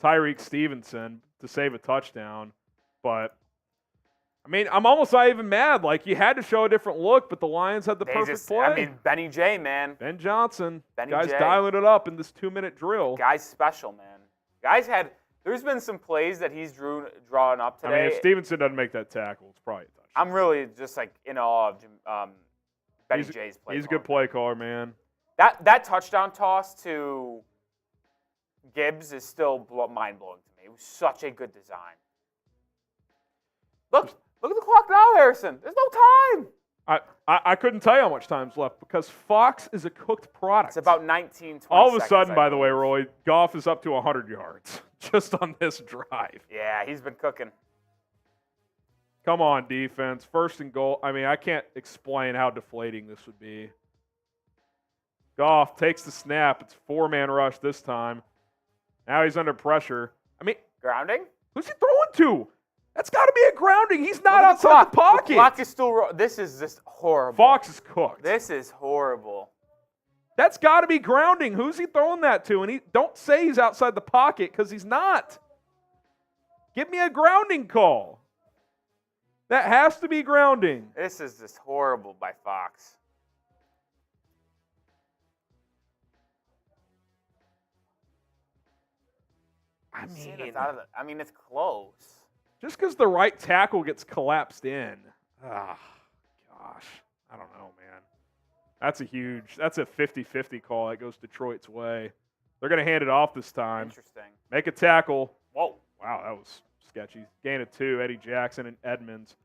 [SPEAKER 1] Tyreek Stevenson to save a touchdown. But, I mean, I'm almost not even mad. Like, you had to show a different look, but the Lions had the perfect play.
[SPEAKER 2] I mean, Benny J, man.
[SPEAKER 1] Ben Johnson.
[SPEAKER 2] Guy's
[SPEAKER 1] dialing it up in this 2-minute drill.
[SPEAKER 2] Guy's special, man. There's been some plays that he's drawn up today.
[SPEAKER 1] I mean, if Stevenson doesn't make that tackle, it's probably a touchdown.
[SPEAKER 2] I'm really just, in awe of Benny J's play.
[SPEAKER 1] He's a good play caller, man.
[SPEAKER 2] That touchdown toss to Gibbs is still mind-blowing to me. It was such a good design. Look at the clock now, Harrison. There's no time.
[SPEAKER 1] I couldn't tell you how much time's left because Fox is a cooked product.
[SPEAKER 2] It's about 19, 20
[SPEAKER 1] All of a
[SPEAKER 2] seconds,
[SPEAKER 1] sudden, by the way, Roy, Goff is up to 100 yards just on this drive.
[SPEAKER 2] Yeah, he's been cooking.
[SPEAKER 1] Come on, defense. 1st and goal. I mean, I can't explain how deflating this would be. Goff takes the snap. It's 4-man rush this time. Now he's under pressure. I mean,
[SPEAKER 2] grounding?
[SPEAKER 1] Who's he throwing to? That's got to be a grounding. He's not outside the pocket.
[SPEAKER 2] The clock is still. This is just horrible.
[SPEAKER 1] Fox is cooked.
[SPEAKER 2] This is horrible.
[SPEAKER 1] That's got to be grounding. Who's he throwing that to? And don't say he's outside the pocket because he's not. Give me a grounding call. That has to be grounding.
[SPEAKER 2] This is just horrible by Fox.
[SPEAKER 1] I
[SPEAKER 2] mean, it's close.
[SPEAKER 1] Just because the right tackle gets collapsed in. Ah, gosh. I don't know, man. That's a 50-50 call that goes Detroit's way. They're going to hand it off this time.
[SPEAKER 2] Interesting.
[SPEAKER 1] Make a tackle.
[SPEAKER 2] Whoa.
[SPEAKER 1] Wow, that was sketchy. Gain of 2, Eddie Jackson and Edmunds.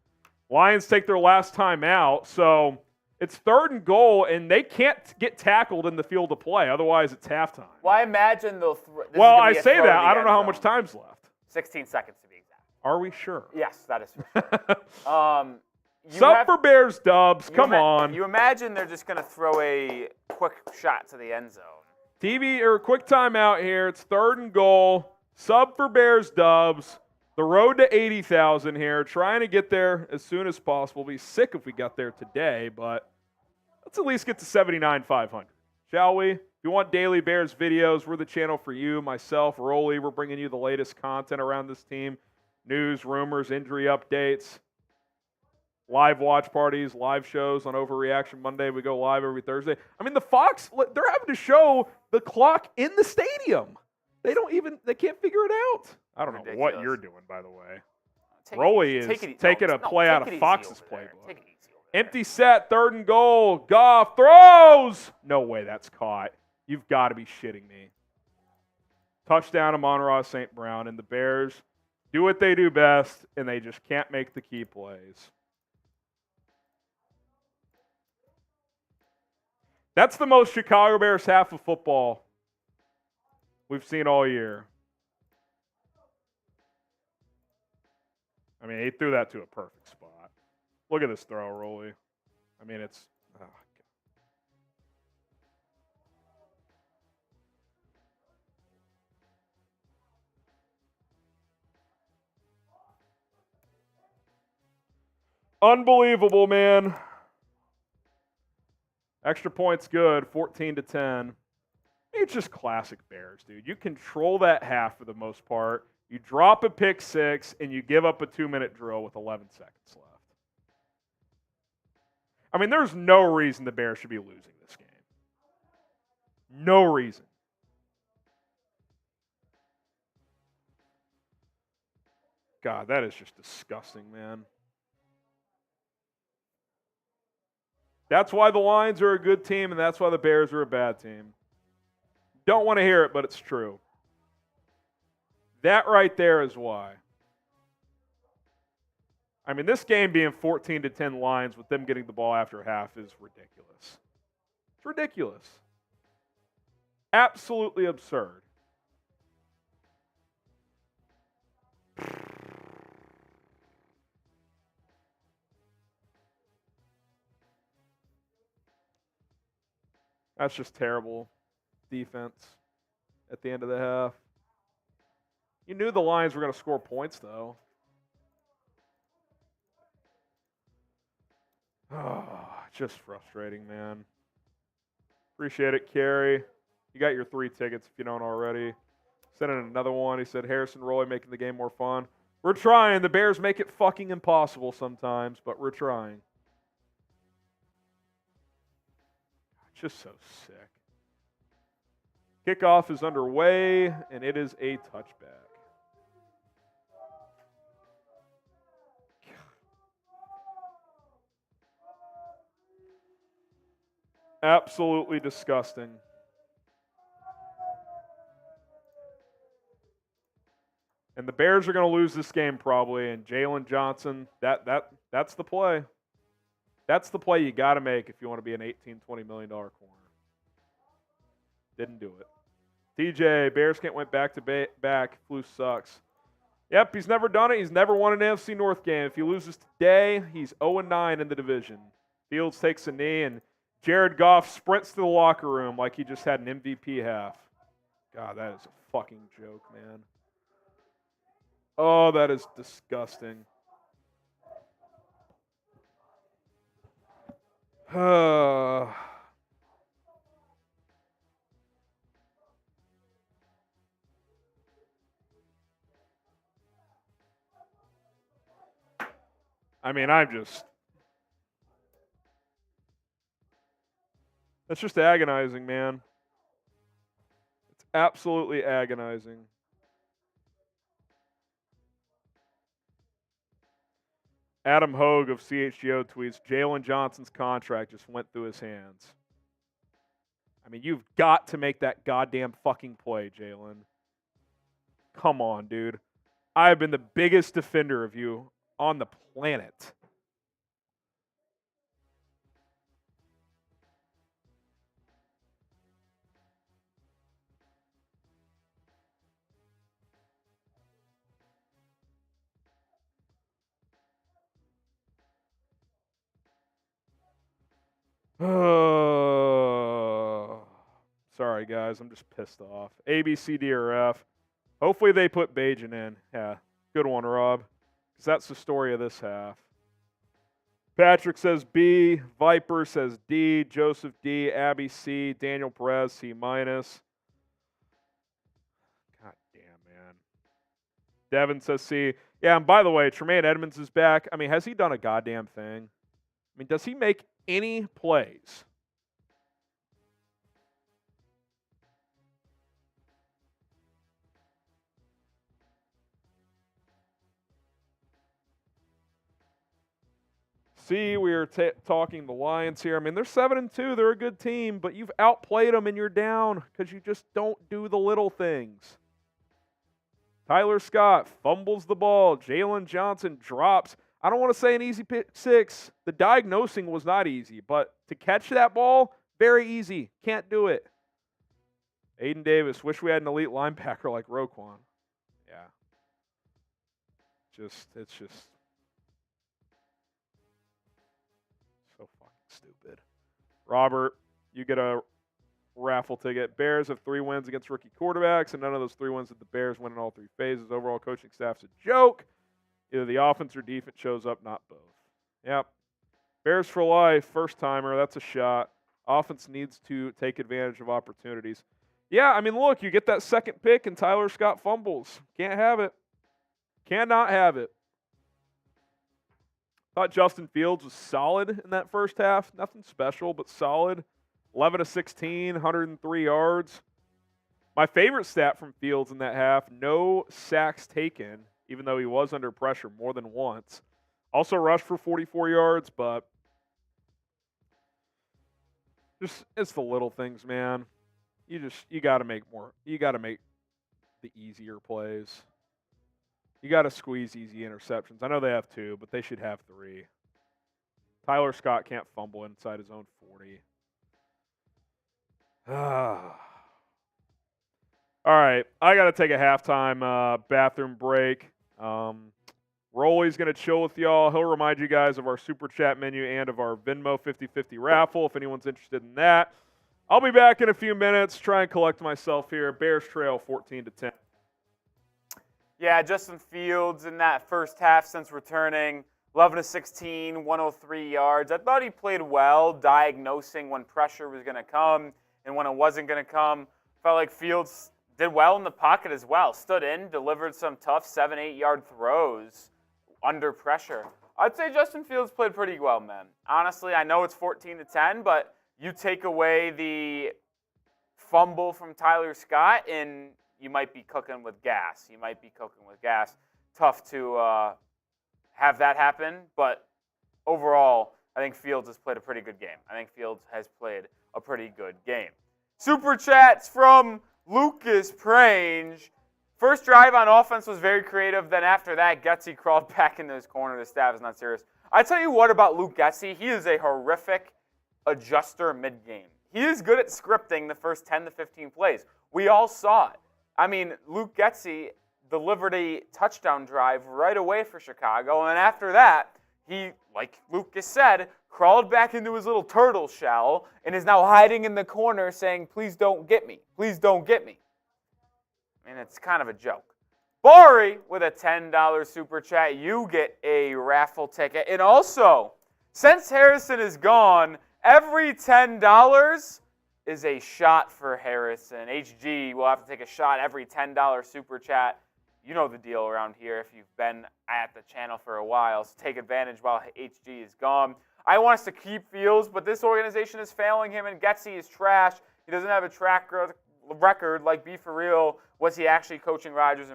[SPEAKER 1] Lions take their last time out, so it's 3rd and goal, and they can't get tackled in the field of play. Otherwise, it's halftime.
[SPEAKER 2] Well, I imagine they'll
[SPEAKER 1] well, I say that. I don't know how much time's left.
[SPEAKER 2] 16 seconds to be exact.
[SPEAKER 1] Are we sure?
[SPEAKER 2] Yes, that is for sure.
[SPEAKER 1] Sub for Bears dubs. Come on.
[SPEAKER 2] You imagine they're just going to throw a quick shot to the end zone.
[SPEAKER 1] TV or quick timeout here. It's 3rd and goal. Sub for Bears dubs. The road to 80,000 here. Trying to get there as soon as possible. Be sick if we got there today, but let's at least get to 79,500. shall we? If you want daily Bears videos, we're the channel for you, myself, Rolly. We're bringing you the latest content around this team. News, rumors, injury updates, live watch parties, live shows on Overreaction Monday. We go live every Thursday. I mean, the Fox, they're having to show the clock in the stadium. They can't figure it out. I don't know what you're doing, by the way. Rolly is taking a play out of Fox's playbook. Empty set, 3rd and goal. Goff throws. No way that's caught. You've got to be shitting me. Touchdown Amon-Ra St. Brown, and the Bears do what they do best, and they just can't make the key plays. That's the most Chicago Bears half of football we've seen all year. I mean, he threw that to a perfect spot. Look at this throw, Rolly. I mean, it's... Oh, unbelievable, man. Extra points good, 14-10. It's just classic Bears, dude. You control that half for the most part. You drop a pick 6, and you give up a 2-minute drill with 11 seconds left. I mean, there's no reason the Bears should be losing this game. No reason. God, that is just disgusting, man. That's why the Lions are a good team, and that's why the Bears are a bad team. Don't want to hear it, but it's true. That right there is why. I mean, this game being 14-10 Lions with them getting the ball after half is ridiculous. It's ridiculous. Absolutely absurd. That's just terrible defense at the end of the half. You knew the Lions were going to score points, though. Oh, just frustrating, man. Appreciate it, Kerry. You got your 3 tickets if you don't already. Sent in another one. He said, Harrison Roy making the game more fun. We're trying. The Bears make it fucking impossible sometimes, but we're trying. Just so sick. Kickoff is underway, and it is a touchback. Absolutely disgusting. And the Bears are going to lose this game probably, and Jaylon Johnson, that's the play. That's the play you got to make if you want to be an $18, $20 million corner. Didn't do it. TJ, Bears can't win back-to-back. Flus sucks. Yep, he's never done it. He's never won an NFC North game. If he loses today, he's 0-9 in the division. Fields takes a knee, and Jared Goff sprints to the locker room like he just had an MVP half. God, that is a fucking joke, man. Oh, that is disgusting. I mean, that's just agonizing, man. It's absolutely agonizing. Adam Hogue of CHGO tweets, Jaylon Johnson's contract just went through his hands. I mean, you've got to make that goddamn fucking play, Jaylon. Come on, dude. I have been the biggest defender of you on the planet. Sorry, guys. I'm just pissed off. A, B, C, D, or F. Hopefully they put Bajan in. Yeah, good one, Rob. Because that's the story of this half. Patrick says B. Viper says D. Joseph D. Abby C. Daniel Perez C-. God damn, man. Devin says C. Yeah, and by the way, Tremaine Edmunds is back. I mean, has he done a goddamn thing? I mean, does he make any plays? See, we are talking the Lions here. I mean, they're 7-2. They're a good team, but you've outplayed them and you're down because you just don't do the little things. Tyler Scott fumbles the ball. Jaylon Johnson drops. I don't want to say an easy pick six. The diagnosing was not easy, but to catch that ball, very easy. Can't do it. Aiden Davis, wish we had an elite linebacker like Roquan. Yeah. It's just so fucking stupid. Robert, you get a raffle ticket. Bears have 3 wins against rookie quarterbacks, and none of those 3 wins did the Bears win in all 3 phases. Overall coaching staff's a joke. Either the offense or defense shows up, not both. Yep. Bears for life, first timer. That's a shot. Offense needs to take advantage of opportunities. Yeah, I mean, look, you get that second pick and Tyler Scott fumbles. Can't have it. Cannot have it. Thought Justin Fields was solid in that first half. Nothing special, but solid. 11 of 16, 103 yards. My favorite stat from Fields in that half, no sacks taken, even though he was under pressure more than once. Also rushed for 44 yards, but just it's the little things, man. You got to make more. You got to make the easier plays. You got to squeeze easy interceptions. I know they have 2, but they should have 3. Tyler Scott can't fumble inside his own 40. All right, I got to take a halftime bathroom break. Rolly's going to chill with y'all. He'll remind you guys of our Super Chat menu and of our Venmo 50/50 raffle if anyone's interested in that. I'll be back in a few minutes. Try and collect myself here. Bears trail 14-10.
[SPEAKER 2] Yeah, Justin Fields in that first half since returning, 11 of 16, 103 yards. I thought he played well, diagnosing when pressure was going to come and when it wasn't going to come. Felt like Fields did well in the pocket as well. Stood in, delivered some tough 7-8 yard throws under pressure. I'd say Justin Fields played pretty well, man. Honestly, I know it's 14-10, but you take away the fumble from Tyler Scott and you might be cooking with gas. Tough to have that happen, but overall, I think Fields has played a pretty good game. Super chats from Lucas Prange. First drive on offense was very creative. Then after that, Getsy crawled back into his corner. The staff is not serious. I tell you what about Luke Getsy. He is a horrific adjuster mid-game. He is good at scripting the first 10 to 15 plays. We all saw it. I mean, Luke Getsy delivered a touchdown drive right away for Chicago, and after that, he, like Lucas said, crawled back into his little turtle shell and is now hiding in the corner saying, please don't get me. Please don't get me. I mean, it's kind of a joke. Bari with a $10 super chat. You get a raffle ticket. And also, since Harrison is gone, every $10 is a shot for Harrison. HG will have to take a shot every $10 super chat. You know the deal around here if you've been at the channel for a while. So take advantage while HG is gone. I want us to keep Fields, but this organization is failing him, and Getsy is trash. He doesn't have a track record like Be For Real. Was he actually coaching Rodgers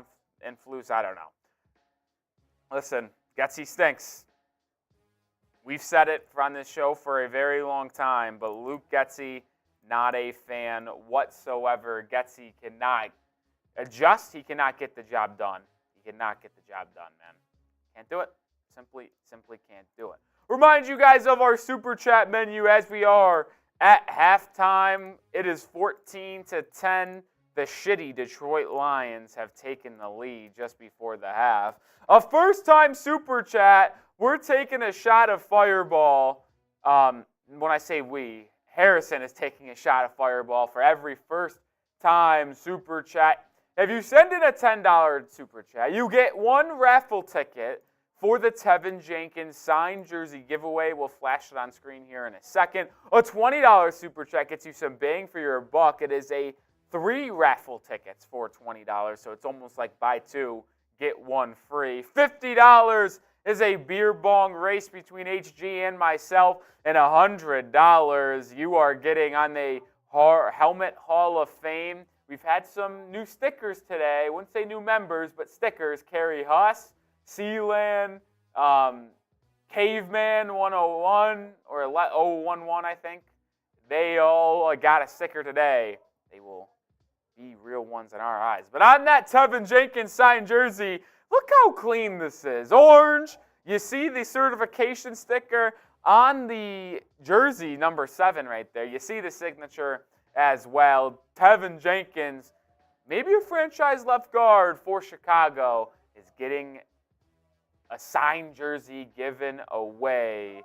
[SPEAKER 2] and Flus? I don't know. Listen, Getsy stinks. We've said it on this show for a very long time, but Luke Getsy, not a fan whatsoever. Getsy cannot adjust. He cannot get the job done. Man. Can't do it. Simply can't do it. Remind you guys of our Super Chat menu as we are at halftime. It is 14-10. The shitty Detroit Lions have taken the lead just before the half. A first-time Super Chat. We're taking a shot of Fireball. When I say we, Harrison is taking a shot of Fireball for every first-time Super Chat. If you send in a $10 Super Chat, you get one raffle ticket for the Tevin Jenkins signed jersey giveaway. We'll flash it on screen here in a second. A $20 super chat gets you some bang for your buck. It is a 3 raffle tickets for $20, so it's almost like buy 2, get 1 free. $50 is a beer bong race between HG and myself, and $100 you are getting on the Helmet Hall of Fame. We've had some new stickers today. I wouldn't say new members, but stickers. Kerry Huss, Sealand, Caveman 101 or 011, I think. They all got a sticker today. They will be real ones in our eyes. But on that Tevin Jenkins signed jersey, look how clean this is. Orange. You see the certification sticker on the jersey, number 7 right there. You see the signature as well. Tevin Jenkins, maybe a franchise left guard for Chicago, is getting a signed jersey given away.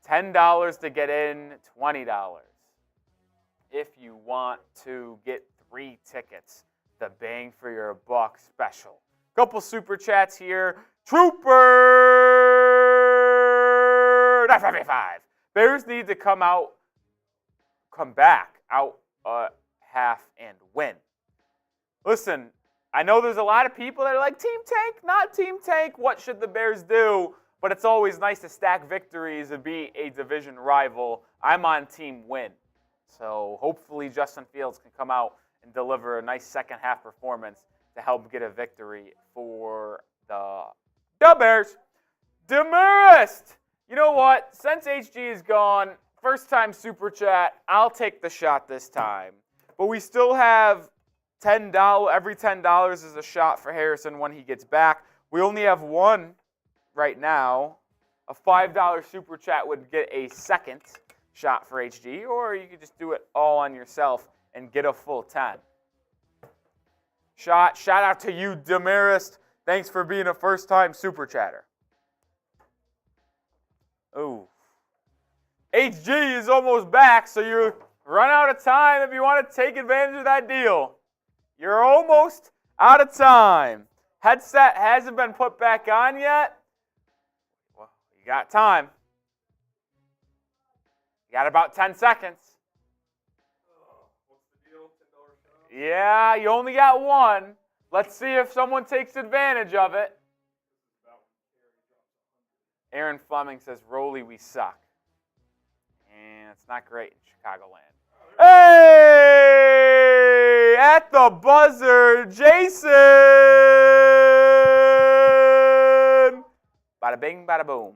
[SPEAKER 2] $10 to get in, $20 if you want to get 3 tickets. The bang for your buck special. Couple super chats here. Trooper 955. Bears need to come back out half and win. Listen, I know there's a lot of people that are like, Team Tank, not Team Tank. What should the Bears do? But it's always nice to stack victories and beat a division rival. I'm on Team Win. So hopefully Justin Fields can come out and deliver a nice second half performance to help get a victory for the Bears. Demarest! You know what? Since HG is gone, first time super chat, I'll take the shot this time. But we still have $10. Every $10 is a shot for Harrison when he gets back. We only have one right now. A $5 super chat would get a second shot for HG, or you could just do it all on yourself and get a full 10. Shout out to you, Demarest. Thanks for being a first-time super chatter. Ooh. HG is almost back, so you run out of time if you want to take advantage of that deal. You're almost out of time. Headset hasn't been put back on yet. Well, you got time. You got about 10 seconds.
[SPEAKER 1] What's the deal? $10 shot?
[SPEAKER 2] Yeah, you only got one. Let's see if someone takes advantage of it. Aaron Fleming says, Rolly, we suck. And it's not great in Chicagoland. Hey! At the buzzer, Jason! Bada bing, bada boom.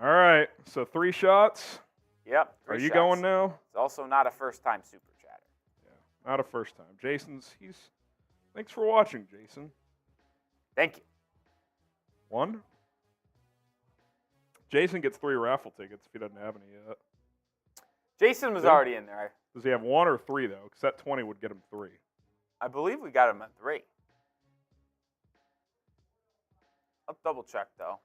[SPEAKER 1] All right, so 3 shots.
[SPEAKER 2] Yep.
[SPEAKER 1] Are you going now?
[SPEAKER 2] It's also not a first-time super chatter.
[SPEAKER 1] Yeah, not a first time. Thanks for watching, Jason.
[SPEAKER 2] Thank you.
[SPEAKER 1] 1. Jason gets 3 raffle tickets if he doesn't have any yet.
[SPEAKER 2] Jason was already in there.
[SPEAKER 1] Does he have 1 or 3, though? Because that 20 would get him 3.
[SPEAKER 2] I believe we got him at 3. I'll double check, though.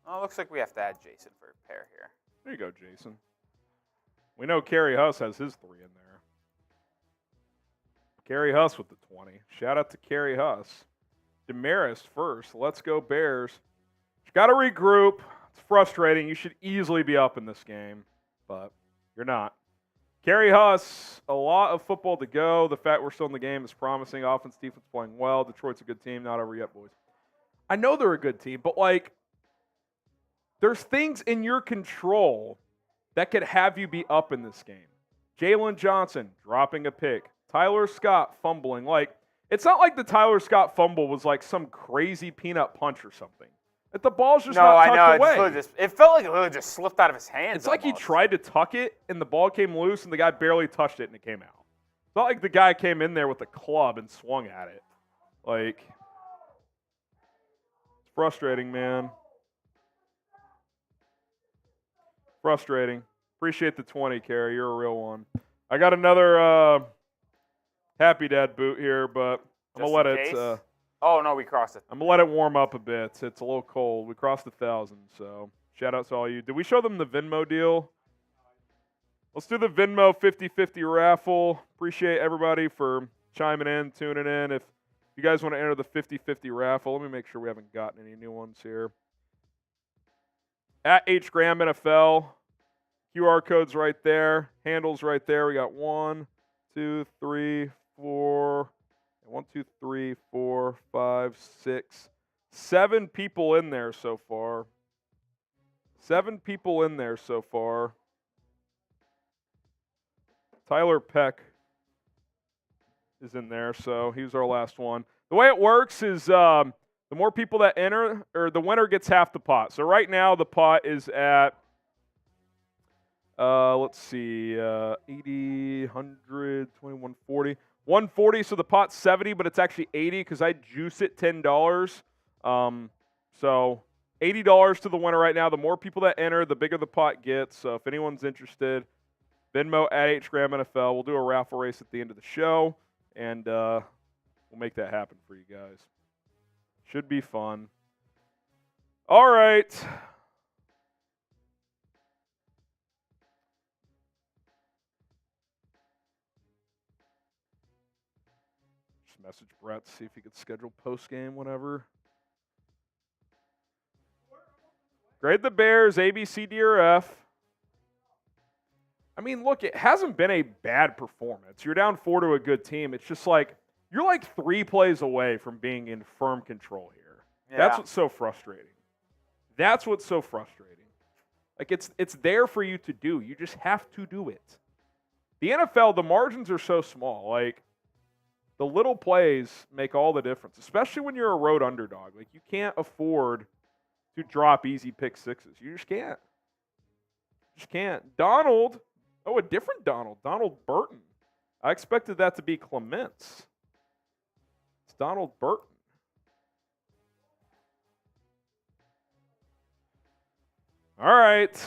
[SPEAKER 2] Oh, looks like we have to add Jason for a pair here.
[SPEAKER 1] There you go, Jason. We know Kerry Huss has his 3 in there. Kerry Huss with the 20. Shout out to Kerry Huss. Demarest first. Let's go Bears. You got to regroup. It's frustrating. You should easily be up in this game, but you're not. Kerry Huss, a lot of football to go. The fact we're still in the game is promising. Offense, defense playing well. Detroit's a good team. Not over yet, boys. I know they're a good team, but there's things in your control that could have you be up in this game. Jaylon Johnson dropping a pick. Tyler Scott fumbling. It's not like the Tyler Scott fumble was like some crazy peanut punch or something. The ball's just not tucked away.
[SPEAKER 2] It felt like it literally just slipped out of his hands.
[SPEAKER 1] It's like he tried to tuck it, and the ball came loose, and the guy barely touched it, and it came out. It's not like the guy came in there with a club and swung at it. It's frustrating, man. Frustrating. Appreciate the 20, Kerry. You're a real one. I got another Happy Dad boot here, but I'm going to let it...
[SPEAKER 2] oh, no, we crossed it.
[SPEAKER 1] I'm going to let it warm up a bit. It's a little cold. We crossed 1,000, so shout out to all you. Did we show them the Venmo deal? Let's do the Venmo 50-50 raffle. Appreciate everybody for chiming in, tuning in. If If you guys want to enter the 50-50 raffle, let me make sure we haven't gotten any new ones here. At HGram NFL, QR code's right there, handles right there. We got 1, 2, 3, 4, 1, 2, 3, 4, 5, 6, 7 people in there so far. 7 people in there so far. Tyler Peck is in there, so he was our last one. The way it works is the more people that enter, or the winner gets half the pot. So right now the pot is at, let's see, 80, 100, 21, 40. 140, so the pot's 70, but it's actually 80 because I juice it $10. So $80 to the winner right now. The more people that enter, the bigger the pot gets. So if anyone's interested, Venmo at HGram NFL. We'll do a raffle race at the end of the show, and we'll make that happen for you guys. Should be fun. All right. Just message Brett, see if he could schedule post-game, whatever. Grade the Bears, A, B, C, D, or F. I mean, look, it hasn't been a bad performance. You're down 4 to a good team. It's just like, you're like 3 plays away from being in firm control here. Yeah. That's what's so frustrating. That's what's so frustrating. Like, it's there for you to do. You just have to do it. The NFL, the margins are so small. Like, the little plays make all the difference, especially when you're a road underdog. Like, you can't afford to drop easy pick sixes. You just can't. Just can't. Donald. Oh, a different Donald. Donald Burton. I expected that to be Clements. It's Donald Burton. All right.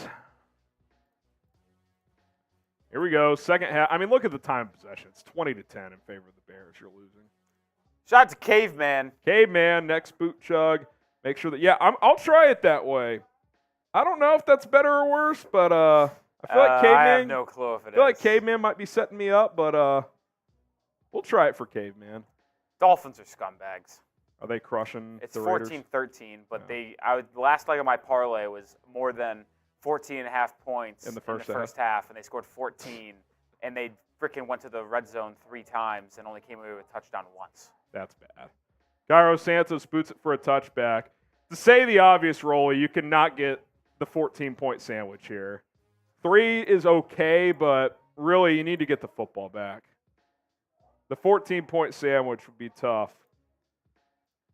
[SPEAKER 1] Here we go. Second half. I mean, look at the time of possession. It's 20-10 in favor of the Bears. You're losing.
[SPEAKER 2] Shout out to Caveman.
[SPEAKER 1] Caveman, next boot chug. Make sure that, yeah, I'll try it that way. I don't know if that's better or worse, but I feel like Caveman.
[SPEAKER 2] I have no clue if it is.
[SPEAKER 1] I feel like Caveman might be setting me up, but we'll try it for Caveman.
[SPEAKER 2] Dolphins are scumbags.
[SPEAKER 1] Are they crushing
[SPEAKER 2] it's
[SPEAKER 1] the Raiders?
[SPEAKER 2] 14-13, but the last leg of my parlay was more than 14.5 points
[SPEAKER 1] in the first
[SPEAKER 2] half, and they scored 14, and they freaking went to the red zone 3 times and only came away with a touchdown once.
[SPEAKER 1] That's bad. Cairo Santos boots it for a touchback. To say the obvious, Rolly, you cannot get the 14-point sandwich here. 3 is okay, but really you need to get the football back. The 14-point sandwich would be tough.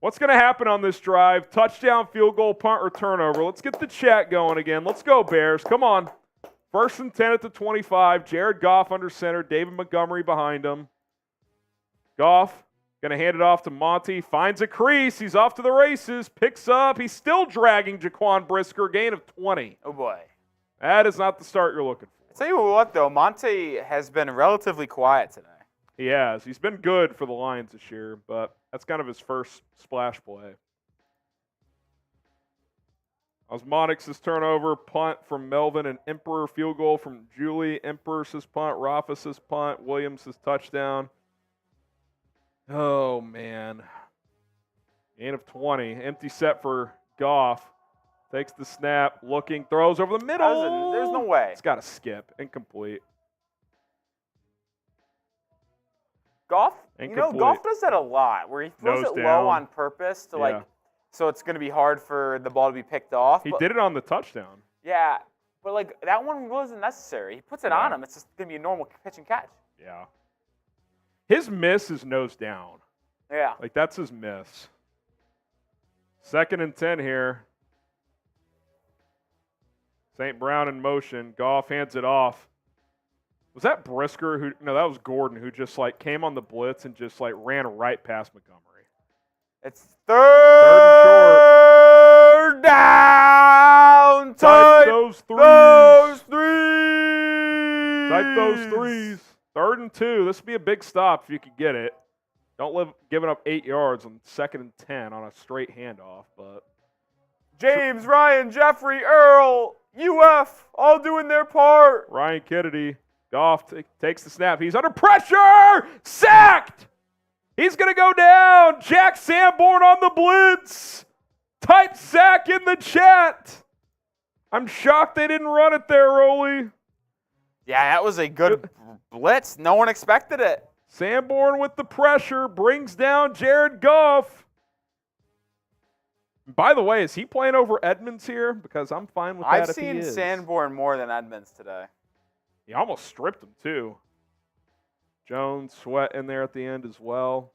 [SPEAKER 1] What's going to happen on this drive? Touchdown, field goal, punt, or turnover. Let's get the chat going again. Let's go, Bears. Come on. 1st and 10 at the 25. Jared Goff under center. David Montgomery behind him. Goff going to hand it off to Monty. Finds a crease. He's off to the races. Picks up. He's still dragging Jaquan Brisker. Gain of 20.
[SPEAKER 2] Oh, boy.
[SPEAKER 1] That is not the start you're looking for.
[SPEAKER 2] I'll tell you what, though. Monty has been relatively quiet today.
[SPEAKER 1] He has. He's been good for the Lions this year, but that's kind of his first splash play. Osmonix's turnover, punt from Melvin, and Emperor field goal from Julie. Emperor's punt, Rafis' punt, Williams' touchdown. Oh, man. Gain of 20. Empty set for Goff. Takes the snap, looking, throws over the middle.
[SPEAKER 2] There's no way.
[SPEAKER 1] It's got to skip. Incomplete.
[SPEAKER 2] Goff,
[SPEAKER 1] Incomplete.
[SPEAKER 2] Goff does that a lot, where he throws
[SPEAKER 1] Nose
[SPEAKER 2] it
[SPEAKER 1] down.
[SPEAKER 2] low on purpose to so it's going to be hard for the ball to be picked off.
[SPEAKER 1] He did it on the touchdown.
[SPEAKER 2] Yeah, but that one wasn't necessary. He puts it on him. It's just going to be a normal pitch and catch.
[SPEAKER 1] Yeah. His miss is nose down.
[SPEAKER 2] Yeah.
[SPEAKER 1] That's his miss. 2nd and 10 here. St. Brown in motion. Goff hands it off. Was that Brisker who? No, that was Gordon who just came on the blitz and just ran right past Montgomery.
[SPEAKER 2] It's third down.
[SPEAKER 1] Type those threes. Type those threes. 3rd and 2. This would be a big stop if you could get it. Don't live giving up 8 yards on 2nd and 10 on a straight handoff, but
[SPEAKER 2] James, Ryan, Jeffrey, Earl, UF, all doing their part.
[SPEAKER 1] Ryan Kennedy. Goff takes the snap. He's under pressure. Sacked. He's going to go down. Jack Sanborn on the blitz. Type sack in the chat. I'm shocked they didn't run it there, Rolly.
[SPEAKER 2] Yeah, that was a good blitz. No one expected it.
[SPEAKER 1] Sanborn with the pressure brings down Jared Goff. By the way, is he playing over Edmunds here? Because I'm fine with that
[SPEAKER 2] I've
[SPEAKER 1] if he
[SPEAKER 2] seen
[SPEAKER 1] is.
[SPEAKER 2] Sanborn more than Edmunds today.
[SPEAKER 1] He almost stripped him, too. Jones, Sweat in there at the end as well.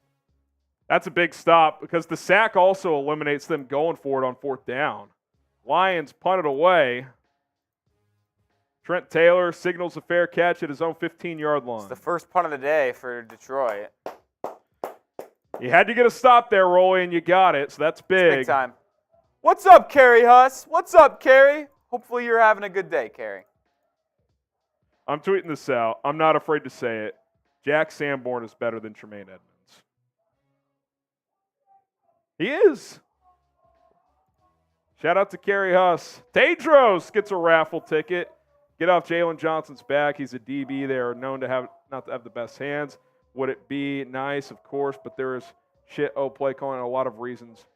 [SPEAKER 1] That's a big stop because the sack also eliminates them going for it on 4th down. Lions punt it away. Trent Taylor signals a fair catch at his own 15-yard line.
[SPEAKER 2] It's the first punt of the day for Detroit.
[SPEAKER 1] You had to get a stop there, Rolly, and you got it, so that's big.
[SPEAKER 2] It's big time. What's up, Kerry Huss? What's up, Kerry? Hopefully you're having a good day, Kerry.
[SPEAKER 1] I'm tweeting this out. I'm not afraid to say it. Jack Sanborn is better than Tremaine Edmunds. He is. Shout out to Kerry Huss. Tedros gets a raffle ticket. Get off Jaylon Johnson's back. He's a DB. They are known to not to have the best hands. Would it be nice? Of course, but there is shit play calling, a lot of reasons.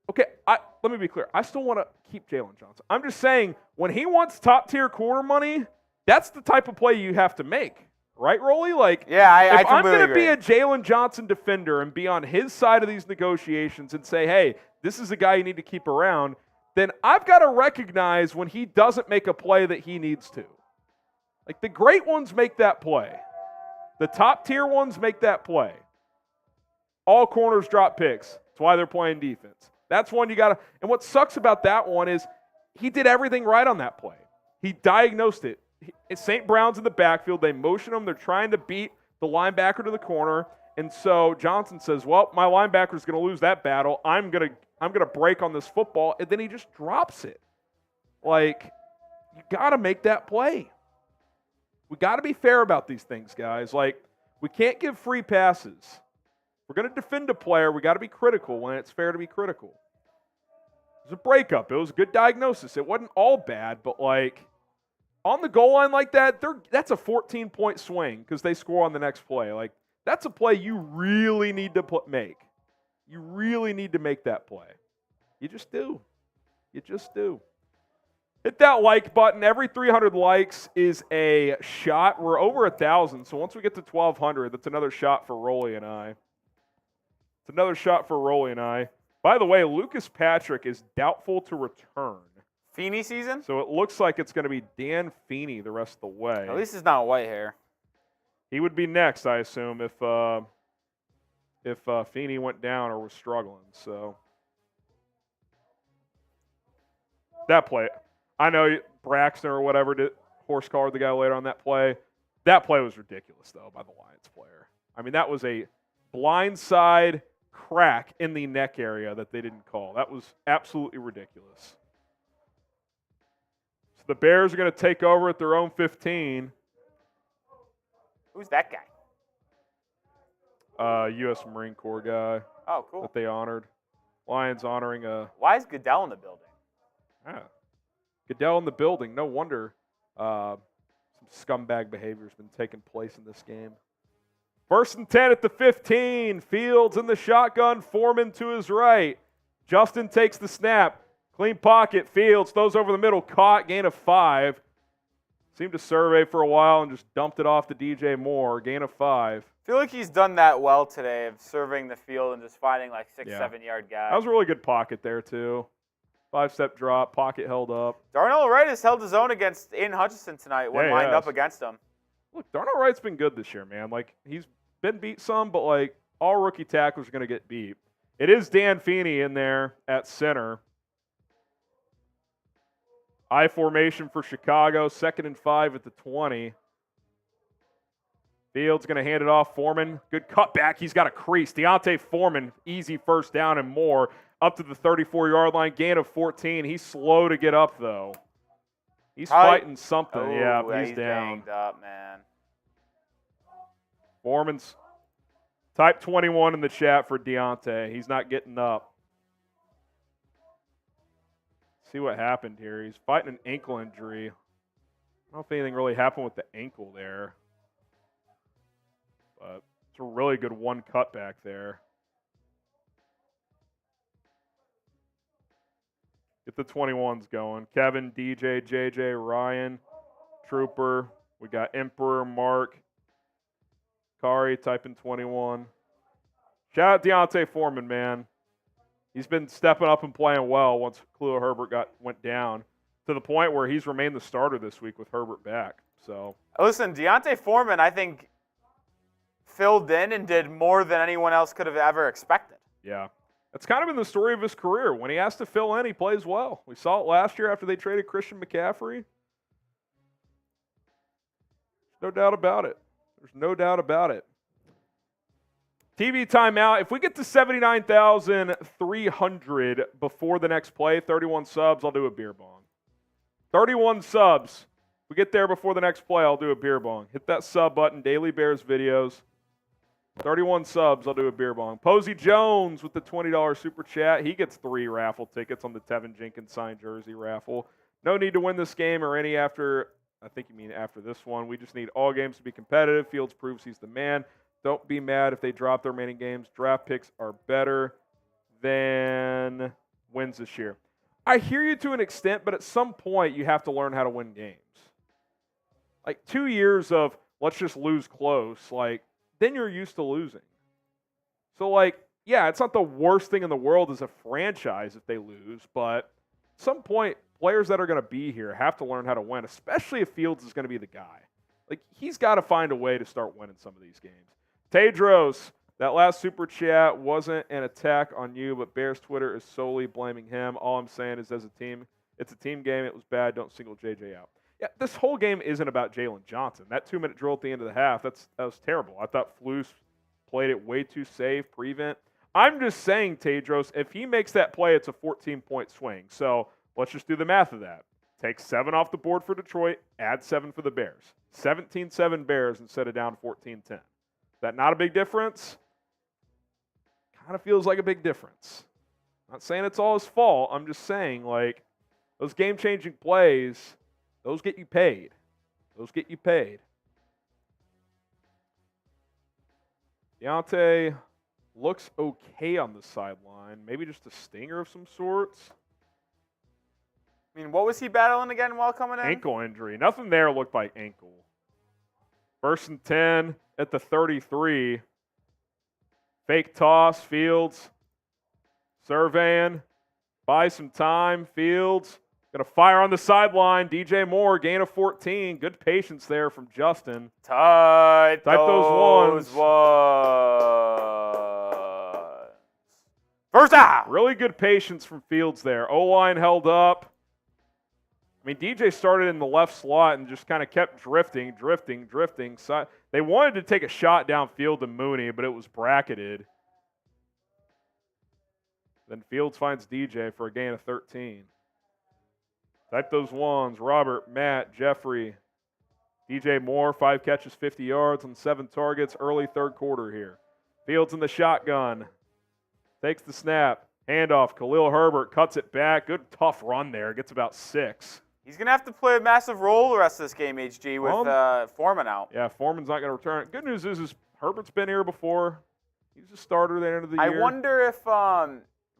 [SPEAKER 1] Okay, let me be clear. I still want to keep Jaylon Johnson. I'm just saying, when he wants top-tier corner money, that's the type of play you have to make. Right, Rolly? Like,
[SPEAKER 2] yeah, I
[SPEAKER 1] if I'm
[SPEAKER 2] completely
[SPEAKER 1] going to be
[SPEAKER 2] agree.
[SPEAKER 1] a Jaylon Johnson defender and be on his side of these negotiations and say, hey, this is a guy you need to keep around, then I've got to recognize when he doesn't make a play that he needs to. Like, the great ones make that play. The top-tier ones make that play. All corners drop picks. That's why they're playing defense. That's one you got to – and what sucks about that one is he did everything right on that play. He diagnosed it. St. Brown's in the backfield. They motion him. They're trying to beat the linebacker to the corner. And so Johnson says, well, my linebacker's going to lose that battle. I'm going to break on this football. And then he just drops it. Like, you got to make that play. We got to be fair about these things, guys. Like, we can't give free passes. If we're going to defend a player, we got to be critical when it's fair to be critical. It was a breakup. It was a good diagnosis. It wasn't all bad, but like, on the goal line like that, that's a 14-point swing because they score on the next play. Like, that's a play you really need to make. You really need to make that play. You just do. You just do. Hit that like button. Every 300 likes is a shot. We're over 1,000, so once we get to 1,200, that's another shot for Rolly and I. It's another shot for Rolly and I. By the way, Lucas Patrick is doubtful to return.
[SPEAKER 2] Feeney season?
[SPEAKER 1] So it looks like it's going to be Dan Feeney the rest of the way.
[SPEAKER 2] At least it's not white hair.
[SPEAKER 1] He would be next, I assume, if Feeney went down or was struggling. So that play, I know Braxton or whatever did horse collar the guy later on that play. That play was ridiculous, though, by the Lions player. I mean, that was a blindside crack in the neck area that they didn't call. That was absolutely ridiculous. The Bears are going to take over at their own 15.
[SPEAKER 2] Who's that guy?
[SPEAKER 1] U.S. Marine Corps guy.
[SPEAKER 2] Oh, cool.
[SPEAKER 1] That they honored. Lions honoring a...
[SPEAKER 2] Why is Goodell in the building?
[SPEAKER 1] Yeah. Goodell in the building. No wonder some scumbag behavior has been taking place in this game. 1st and 10 at the 15. Fields in the shotgun. Foreman to his right. Justin takes the snap. Clean pocket, Fields, throws over the middle, caught, gain of 5. Seemed to survey for a while and just dumped it off to DJ Moore, gain of 5.
[SPEAKER 2] I feel like he's done that well today of surveying the field and just finding like 6-7-yard guys.
[SPEAKER 1] That was a really good pocket there, too. 5-step drop, pocket held up.
[SPEAKER 2] Darnell Wright has held his own against Aidan Hutchinson tonight when lined up against him.
[SPEAKER 1] Look, Darnell Wright's been good this year, man. Like, he's been beat some, but, like, all rookie tackles are going to get beat. It is Dan Feeney in there at center. I formation for Chicago, 2nd and 5 at the 20. Fields going to hand it off. Foreman, good cutback. He's got a crease. D'Onta Foreman, easy first down and more, up to the 34-yard line, gain of 14. He's slow to get up, though. He's fighting something.
[SPEAKER 2] Oh,
[SPEAKER 1] yeah, he's down.
[SPEAKER 2] Banged up, man.
[SPEAKER 1] Foreman's type 21 in the chat for D'Onta. He's not getting up. See what happened here. He's fighting an ankle injury. I don't know if anything really happened with the ankle there. But It's a really good one cutback there. Get the 21s going. Kevin, DJ, JJ, Ryan, Trooper. We got Emperor, Mark, Kari typing 21. Shout out D'Onta Foreman, man. He's been stepping up and playing well once Khalil Herbert went down, to the point where he's remained the starter this week with Herbert back. So
[SPEAKER 2] listen, D'Onta Foreman, I think, filled in and did more than anyone else could have ever expected.
[SPEAKER 1] Yeah. That's kind of been the story of his career. When he has to fill in, he plays well. We saw it last year after they traded Christian McCaffrey. No doubt about it. There's no doubt about it. TV timeout. If we get to 79,300 before the next play, 31 subs, I'll do a beer bong. 31 subs. If we get there before the next play, I'll do a beer bong. Hit that sub button, Daily Bears videos. 31 subs, I'll do a beer bong. Posey Jones with the $20 super chat. He gets 3 raffle tickets on the Tevin Jenkins signed jersey raffle. No need to win this game or any after, I think you mean after this one. We just need all games to be competitive. Fields proves he's the man. Don't be mad if they drop their remaining games. Draft picks are better than wins this year. I hear you to an extent, but at some point you have to learn how to win games. Like 2 years of let's just lose close, then you're used to losing. So, yeah, it's not the worst thing in the world as a franchise if they lose, but at some point, players that are going to be here have to learn how to win, especially if Fields is going to be the guy. He's got to find a way to start winning some of these games. Tedros, that last super chat wasn't an attack on you, but Bears Twitter is solely blaming him. All I'm saying is as a team, it's a team game. It was bad. Don't single JJ out. Yeah, this whole game isn't about Jaylon Johnson. That 2-minute drill at the end of the half, that was terrible. I thought Flus played it way too safe, prevent. I'm just saying, Tedros, if he makes that play, it's a 14-point swing. So let's just do the math of that. Take 7 off the board for Detroit, add 7 for the Bears. 17-7 Bears instead of down 14-10. Is that not a big difference? Kind of feels like a big difference. Not saying it's all his fault. I'm just saying, those game-changing plays, those get you paid. Those get you paid. Deontay looks okay on the sideline. Maybe just a stinger of some sorts.
[SPEAKER 2] I mean, what was he battling again while coming in?
[SPEAKER 1] Ankle injury. Nothing there looked like ankle. 1st and 10 at the 33. Fake toss, Fields. Surveying. Buy some time, Fields. Going to fire on the sideline. DJ Moore, gain of 14. Good patience there from Justin.
[SPEAKER 2] Type
[SPEAKER 1] those ones.
[SPEAKER 2] First down.
[SPEAKER 1] Really good patience from Fields there. O-line held up. I mean, DJ started in the left slot and just kind of kept drifting. So they wanted to take a shot downfield to Mooney, but it was bracketed. Then Fields finds DJ for a gain of 13. Type those ones. Robert, Matt, Jeffrey, DJ Moore, 5 catches, 50 yards on 7 targets, early third quarter here. Fields in the shotgun. Takes the snap. Handoff. Khalil Herbert cuts it back. Good tough run there. Gets about 6.
[SPEAKER 2] He's going to have to play a massive role the rest of this game, HG, with Foreman out.
[SPEAKER 1] Yeah, Foreman's not going to return. Good news is Herbert's been here before. He's a starter at the end of the year.
[SPEAKER 2] I wonder if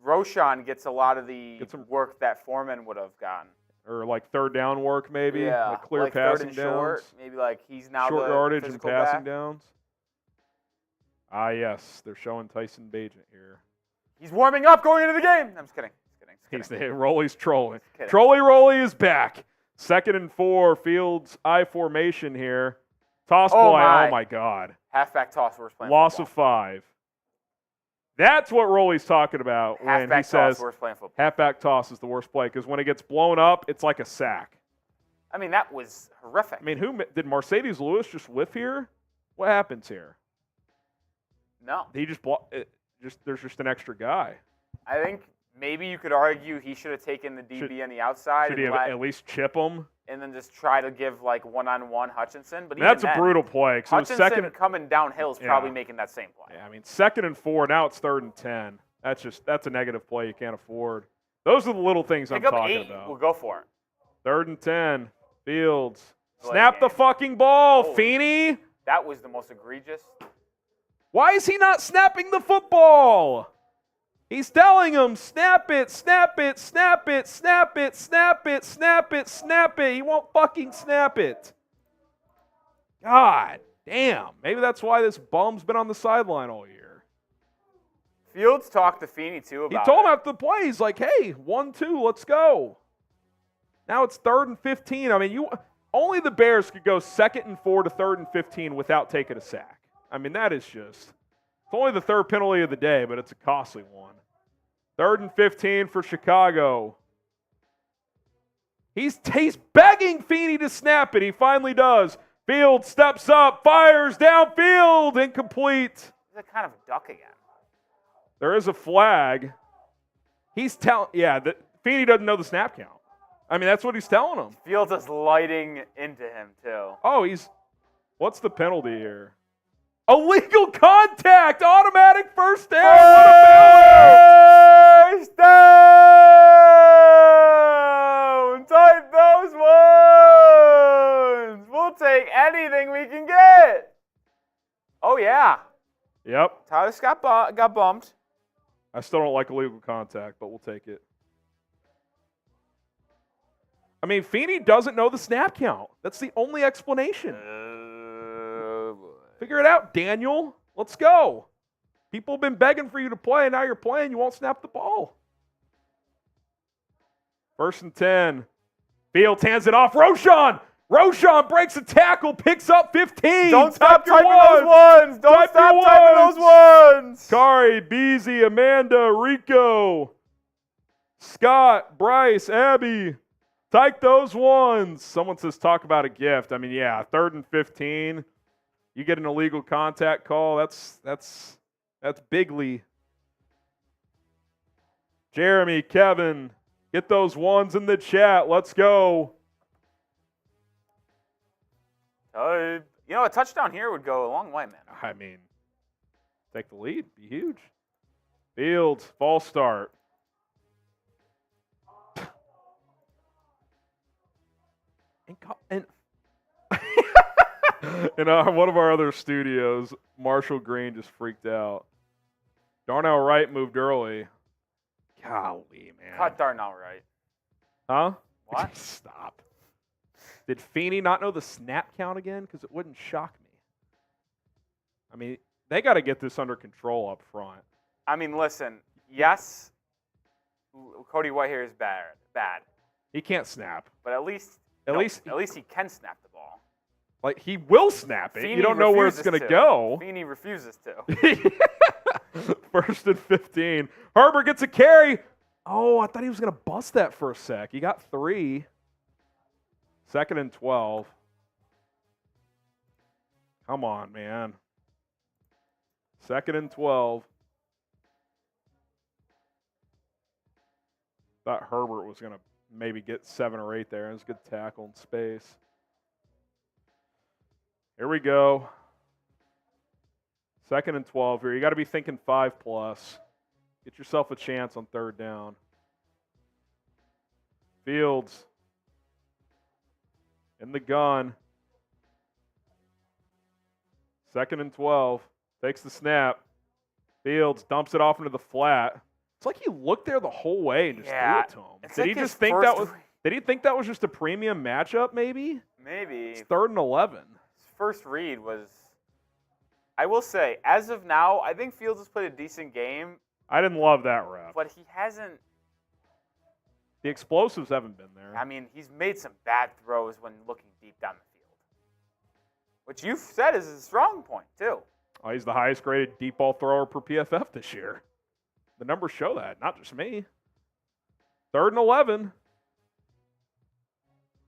[SPEAKER 2] Roschon gets a lot of the work that Foreman would have gotten.
[SPEAKER 1] Or third down work, maybe.
[SPEAKER 2] Yeah,
[SPEAKER 1] Clear passing
[SPEAKER 2] third and
[SPEAKER 1] downs.
[SPEAKER 2] Short. Maybe he's now
[SPEAKER 1] short
[SPEAKER 2] the
[SPEAKER 1] yardage and passing
[SPEAKER 2] back.
[SPEAKER 1] Downs. Ah, yes. They're showing Tyson Bagent here.
[SPEAKER 2] He's warming up going into the game. I'm just kidding.
[SPEAKER 1] Rolly's trolling. Rolly is back. 2nd and 4. Fields I formation here. Toss play. Oh, my God.
[SPEAKER 2] Halfback toss. Worst playing
[SPEAKER 1] Loss
[SPEAKER 2] football.
[SPEAKER 1] of 5. That's what Rolly's talking about when he says halfback toss is the worst play, because when it gets blown up, it's like a sack.
[SPEAKER 2] I mean, that was horrific.
[SPEAKER 1] I mean, did Mercedes Lewis just whiff here? What happens here?
[SPEAKER 2] No.
[SPEAKER 1] He just there's just an extra guy.
[SPEAKER 2] I think maybe you could argue he should have taken the DB on the outside.
[SPEAKER 1] Should he have at least chip him?
[SPEAKER 2] And then just try to give one-on-one Hutchinson. But
[SPEAKER 1] that's a brutal play.
[SPEAKER 2] Hutchinson coming downhill is probably making that same play.
[SPEAKER 1] Yeah, I mean, 2nd and 4. Now it's 3rd and 10. That's a negative play you can't afford. Those are the little things I'm talking about.
[SPEAKER 2] We'll go for it.
[SPEAKER 1] 3rd and 10. Fields. Snap the fucking ball, Feeney.
[SPEAKER 2] That was the most egregious.
[SPEAKER 1] Why is he not snapping the football? He's telling him, snap it, snap it, snap it, snap it, snap it, snap it, snap it. He won't fucking snap it. God damn. Maybe that's why this bum's been on the sideline all year.
[SPEAKER 2] Fields talked to Feeney, too, about
[SPEAKER 1] He told him
[SPEAKER 2] it.
[SPEAKER 1] after the play, he's like, hey, 1-2, let's go. Now it's 3rd and 15. I mean, only the Bears could go 2nd and 4 to 3rd and 15 without taking a sack. I mean, that is just, it's only the 3rd penalty of the day, but it's a costly one. 3rd and 15 for Chicago. He's begging Feeney to snap it. He finally does. Fields steps up, fires downfield, incomplete.
[SPEAKER 2] He's a kind of a duck again.
[SPEAKER 1] There is a flag. He's Feeney doesn't know the snap count. I mean, that's what he's telling him.
[SPEAKER 2] Fields is lighting into him, too.
[SPEAKER 1] Oh, what's the penalty here? Illegal contact, automatic first down.
[SPEAKER 2] First down! Type those ones! We'll take anything we can get. Oh, yeah.
[SPEAKER 1] Yep.
[SPEAKER 2] Tyler Scott got bumped.
[SPEAKER 1] I still don't like illegal contact, but we'll take it. I mean, Feeney doesn't know the snap count. That's the only explanation. Figure it out, Daniel. Let's go. People have been begging for you to play, and now you're playing. You won't snap the ball. 1st and 10. Fields hands it off. Roshan breaks a tackle, picks up 15.
[SPEAKER 2] Don't stop
[SPEAKER 1] Type your
[SPEAKER 2] typing those ones. Don't stop typing those ones.
[SPEAKER 1] Kari, Beezy, Amanda, Rico, Scott, Bryce, Abby. Type those ones. Someone says talk about a gift. I mean, yeah, 3rd and 15. You get an illegal contact call. That's bigly. Jeremy, Kevin, get those ones in the chat. Let's go.
[SPEAKER 2] A touchdown here would go a long way, man.
[SPEAKER 1] I mean, take the lead. Be huge. Fields, false start. And in one of our other studios, Marshall Green just freaked out. Darnell Wright moved early. Golly, man.
[SPEAKER 2] Cut Darnell Wright.
[SPEAKER 1] Huh?
[SPEAKER 2] What?
[SPEAKER 1] Stop. Did Feeney not know the snap count again? Because it wouldn't shock me. I mean, they got to get this under control up front.
[SPEAKER 2] I mean, listen. Yes, Cody Whitehair is bad.
[SPEAKER 1] He can't snap.
[SPEAKER 2] But at least he can snap the ball.
[SPEAKER 1] Like, he will snap it.
[SPEAKER 2] Feeney
[SPEAKER 1] you don't know where it's going to go.
[SPEAKER 2] Feeney refuses to.
[SPEAKER 1] 1st and 15. Herbert gets a carry. Oh, I thought he was going to bust that for a sec. He got 3. 2nd and 12. Come on, man. 2nd and 12. Thought Herbert was going to maybe get 7 or 8 there. It was a good tackle in space. Here we go. 2nd and 12 here. You got to be thinking 5+. Get yourself a chance on 3rd down. Fields in the gun. 2nd and 12. Takes the snap. Fields dumps it off into the flat. It's like he looked there the whole way and just threw it to him. Did he just think that was? Did he think that was just a premium matchup? Maybe.
[SPEAKER 2] Maybe.
[SPEAKER 1] It's 3rd and 11.
[SPEAKER 2] His first read was. I will say, as of now, I think Fields has played a decent game.
[SPEAKER 1] I didn't love that rep.
[SPEAKER 2] But he hasn't.
[SPEAKER 1] The explosives haven't been there.
[SPEAKER 2] I mean, he's made some bad throws when looking deep down the field, which you've said is a strong point too.
[SPEAKER 1] Oh, he's the highest graded deep ball thrower per PFF this year. The numbers show that, not just me. 3rd and 11.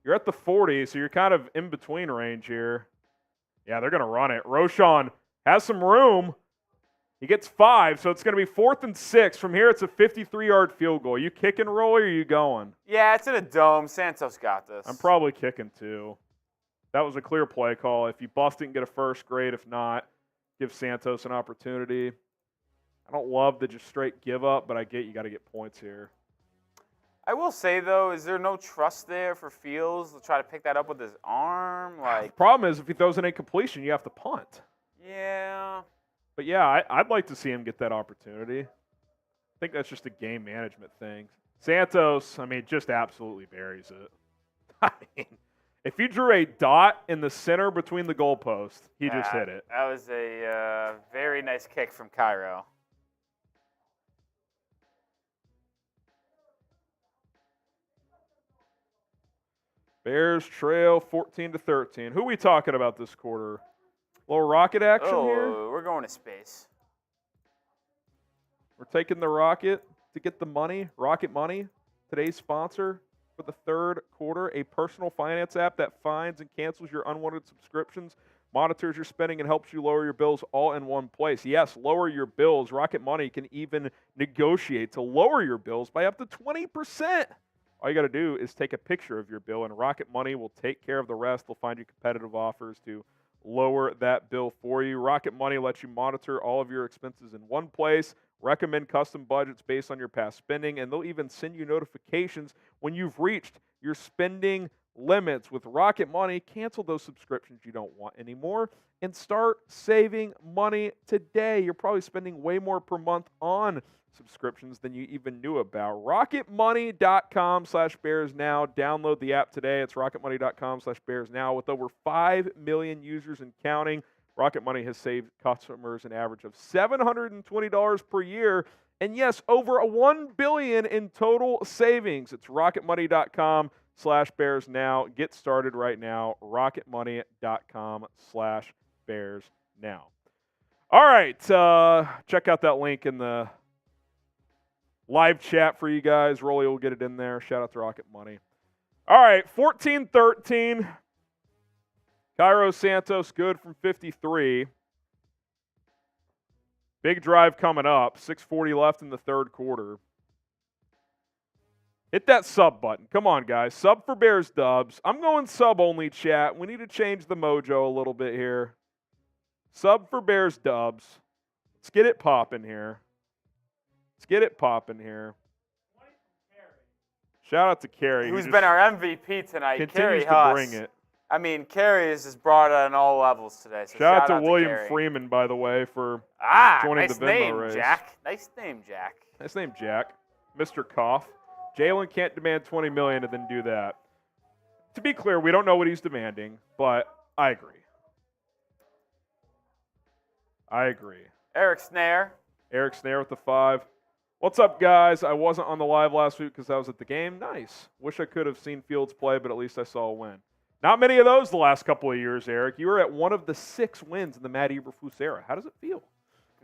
[SPEAKER 1] You're at the 40, so you're kind of in between range here. Yeah, they're going to run it. Roshan has some room. He gets 5, so it's going to be 4th and 6. From here, it's a 53-yard field goal. You kick and roll, or are you going?
[SPEAKER 2] Yeah, it's in a dome. Santos got this.
[SPEAKER 1] I'm probably kicking, too. That was a clear play call. If you bust it and get a first, great. If not, give Santos an opportunity. I don't love the just straight give up, but I get you got to get points here.
[SPEAKER 2] I will say, though, is there no trust there for Fields to try to pick that up with his arm?
[SPEAKER 1] The problem is if he throws an incompletion, you have to punt.
[SPEAKER 2] Yeah.
[SPEAKER 1] But yeah, I'd like to see him get that opportunity. I think that's just a game management thing. Santos, I mean, just absolutely buries it. I mean, if you drew a dot in the center between the goalposts, he just hit it.
[SPEAKER 2] That was a very nice kick from Cairo.
[SPEAKER 1] Bears trail 14-13. Who are we talking about this quarter? Little rocket action here?
[SPEAKER 2] We're going to space.
[SPEAKER 1] We're taking the rocket to get the money. Rocket Money, today's sponsor for the third quarter, a personal finance app that finds and cancels your unwanted subscriptions, monitors your spending, and helps you lower your bills all in one place. Yes, lower your bills. Rocket Money can even negotiate to lower your bills by up to 20%. All you got to do is take a picture of your bill, and Rocket Money will take care of the rest. They'll find you competitive offers to lower that bill for you. Rocket Money lets you monitor all of your expenses in one place, recommend custom budgets based on your past spending, and they'll even send you notifications when you've reached your spending limits. With Rocket Money, cancel those subscriptions you don't want anymore and start saving money today. You're probably spending way more per month on subscriptions than you even knew about. RocketMoney.com/BearsNow. Download the app today. It's RocketMoney.com/BearsNow. With over 5 million users and counting, Rocket Money has saved customers an average of $720 per year. And yes, over $1 billion in total savings. It's RocketMoney.com/BearsNow. Get started right now. RocketMoney.com/BearsNow. All right. Check out that link in the live chat for you guys. Rolly will get it in there. Shout out to Rocket Money. All right, 14-13. Cairo Santos good from 53. Big drive coming up. 6:40 left in the third quarter. Hit that sub button. Come on, guys. Sub for Bears Dubs. I'm going sub only, chat. We need to change the mojo a little bit here. Sub for Bears Dubs. Let's get it popping here. Shout out to Kerry.
[SPEAKER 2] Who's been our MVP tonight.
[SPEAKER 1] Continues
[SPEAKER 2] Kerry
[SPEAKER 1] to
[SPEAKER 2] Huss.
[SPEAKER 1] bring it.
[SPEAKER 2] I mean, Kerry is just brought on all levels today. So
[SPEAKER 1] shout out to William
[SPEAKER 2] Kerry.
[SPEAKER 1] Freeman, by the way, for joining
[SPEAKER 2] nice
[SPEAKER 1] the Venmo race.
[SPEAKER 2] Nice name, Jack.
[SPEAKER 1] Nice name, Jack. Mr. Goff. Jaylon can't demand $20 million and then do that. To be clear, we don't know what he's demanding, but I agree.
[SPEAKER 2] Eric Snare
[SPEAKER 1] with the 5. What's up, guys? I wasn't on the live last week because I was at the game. Nice. Wish I could have seen Fields play, but at least I saw a win. Not many of those the last couple of years, Eric. You were at one of the 6 wins in the Matt Eberflus era. How does it feel?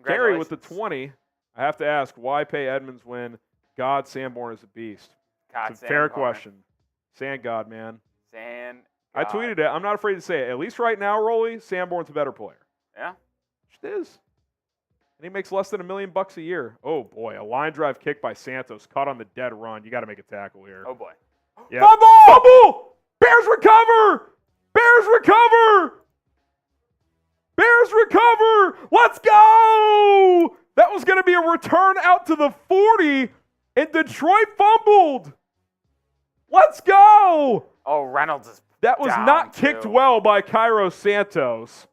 [SPEAKER 1] Gary with the 20. I have to ask, why pay Edmunds when God Sanborn is a beast? It's a fair question. Sand God, man.
[SPEAKER 2] Sand God.
[SPEAKER 1] I tweeted it. I'm not afraid to say it. At least right now, Rolly, Sanborn's a better player.
[SPEAKER 2] Yeah?
[SPEAKER 1] It is. And he makes less than $1 million a year. Oh, boy. A line drive kick by Santos. Caught on the dead run. You got to make a tackle here.
[SPEAKER 2] Oh, boy.
[SPEAKER 1] Yep. Fumble! Bears recover! Let's go! That was going to be a return out to the 40, and Detroit fumbled. Let's go!
[SPEAKER 2] Oh, Reynolds is
[SPEAKER 1] That was not kicked well by Cairo Santos.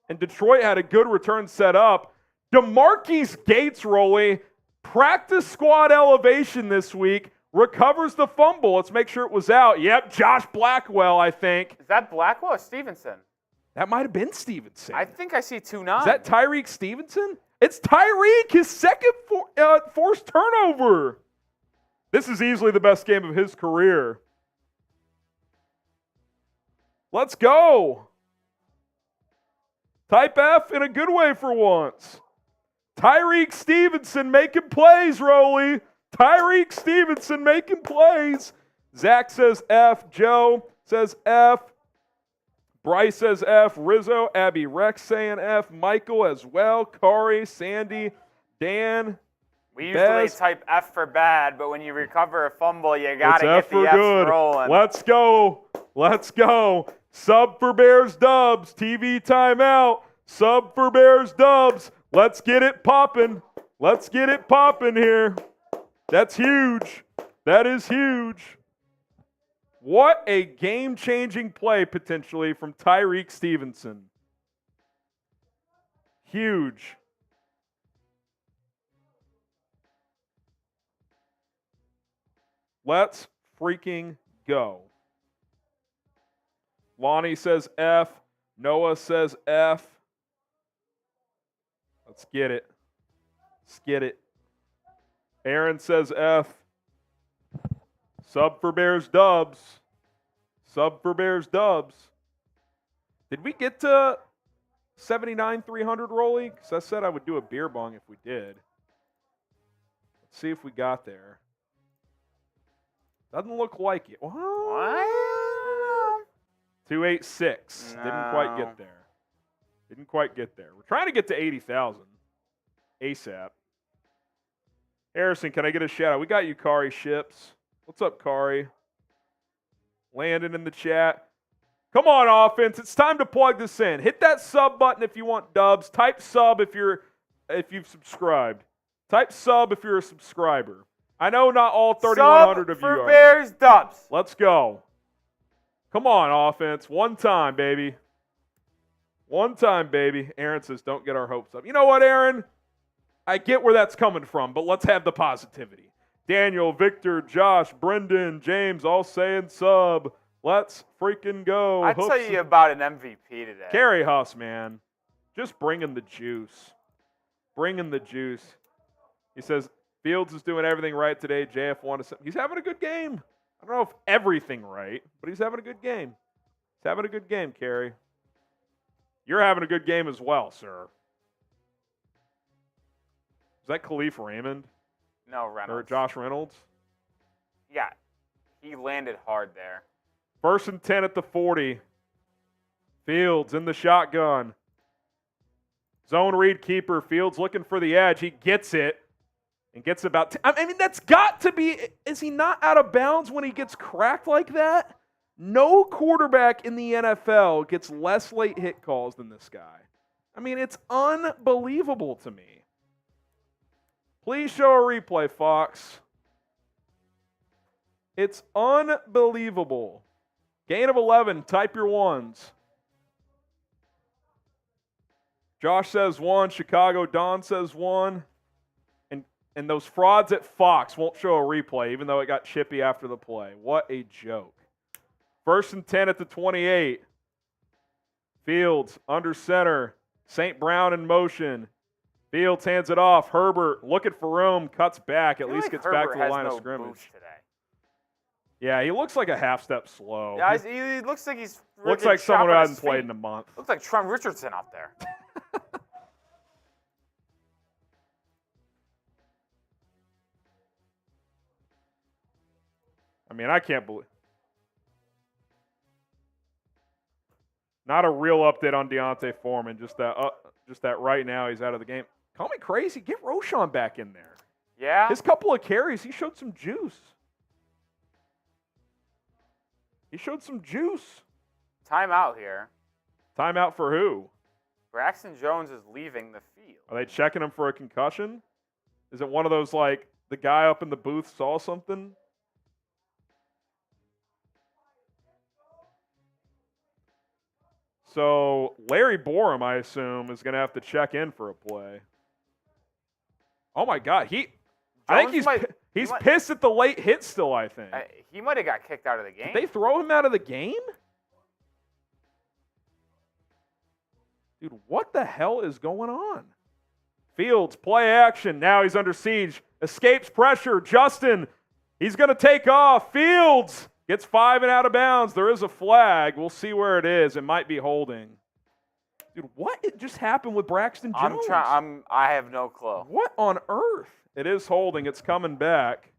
[SPEAKER 1] And Detroit had a good return set up. DeMarquise Gates, Rolly, practice squad elevation this week, recovers the fumble. Let's make sure it was out. Yep, Josh Blackwell, I think.
[SPEAKER 2] Is that Blackwell or Stevenson?
[SPEAKER 1] That might have been Stevenson.
[SPEAKER 2] I think I see 2-9.
[SPEAKER 1] Is that Tyreek Stevenson? It's Tyreek, his second forced turnover. This is easily the best game of his career. Let's go. Type F in a good way for once. Tyreek Stevenson making plays, Rolly. Tyreek Stevenson making plays. Zach says F. Joe says F. Bryce says F. Rizzo, Abby Rex saying F. Michael as well. Kari, Sandy, Dan.
[SPEAKER 2] We usually type F for bad, but when you recover a fumble, you got to get the
[SPEAKER 1] F
[SPEAKER 2] F's rolling.
[SPEAKER 1] Let's go. Sub for Bears Dubs. TV timeout. Sub for Bears Dubs. Let's get it popping. Here. That's huge. That is huge. What a game-changing play, potentially, from Tyreek Stevenson. Huge. Let's freaking go. Lonnie says F. Noah says F. Let's get it. Let's get it. Aaron says F. Sub for Bears dubs. Sub for Bears dubs. Did we get to 79,300, Rolly? Because I said I would do a beer bong if we did. Let's see if we got there. Doesn't look like it. What? 286.
[SPEAKER 2] No.
[SPEAKER 1] Didn't quite get there. Didn't quite get there. We're trying to get to 80,000 ASAP. Harrison, can I get a shout out? We got you, Kari Ships. What's up, Kari? Landon in the chat. Come on, offense. It's time to plug this in. Hit that sub button if you want dubs. Type sub if you've subscribed. Type sub if you're a subscriber. I know not all 3,100 of you are.
[SPEAKER 2] For Bears dubs.
[SPEAKER 1] Let's go. Come on, offense. One time, baby. One time, baby. Aaron says, don't get our hopes up. You know what, Aaron? I get where that's coming from, but let's have the positivity. Daniel, Victor, Josh, Brendan, James, all saying sub. Let's freaking go.
[SPEAKER 2] I'd tell you about an MVP today.
[SPEAKER 1] Carry Huss, man. Just bringing the juice. Bringing the juice. He says, Fields is doing everything right today. JF1 he's having a good game. I don't know if everything right, but he's having a good game. He's having a good game, Carey. You're having a good game as well, sir. Is that Khalif Raymond?
[SPEAKER 2] No, Reynolds.
[SPEAKER 1] Or Josh Reynolds?
[SPEAKER 2] Yeah, he landed hard there.
[SPEAKER 1] 1st and 10 at the 40. Fields in the shotgun. Zone read keeper. Fields looking for the edge. He gets it. And gets about I mean, that's got to be – is he not out of bounds when he gets cracked like that? No quarterback in the NFL gets less late hit calls than this guy. I mean, it's unbelievable to me. Please show a replay, Fox. It's unbelievable. Gain of 11. Type your ones. Josh says 1. Chicago Don says 1. And those frauds at Fox won't show a replay, even though it got chippy after the play. What a joke. 1st and 10 at the 28. Fields under center. St. Brown in motion. Fields hands it off. Herbert looking for room. Cuts back. At least gets back to the line of scrimmage. Yeah, he looks like a half step slow.
[SPEAKER 2] Yeah, he looks like he's
[SPEAKER 1] looks like someone who hasn't played in a month.
[SPEAKER 2] Looks like Trent Richardson out there.
[SPEAKER 1] I mean, I can't believe. Not a real update on D'Onta Foreman. Just that right now he's out of the game. Call me crazy. Get Roschon back in there.
[SPEAKER 2] Yeah.
[SPEAKER 1] His couple of carries, he showed some juice. He showed some juice.
[SPEAKER 2] Timeout here.
[SPEAKER 1] Timeout for who?
[SPEAKER 2] Braxton Jones is leaving the field.
[SPEAKER 1] Are they checking him for a concussion? Is it one of those like the guy up in the booth saw something? So Larry Borum, I assume, is going to have to check in for a play. Oh my God, I think he's pissed at the late hit still. I think
[SPEAKER 2] he might have got kicked out of the game.
[SPEAKER 1] Did they throw him out of the game? Dude, what the hell is going on? Fields, play action. Now he's under siege. Escapes pressure. Justin, he's going to take off. Fields gets 5 and out of bounds. There is a flag. We'll see where it is. It might be holding. Dude, what just happened with Braxton Jones?
[SPEAKER 2] I have no clue.
[SPEAKER 1] What on earth? It is holding. It's coming back.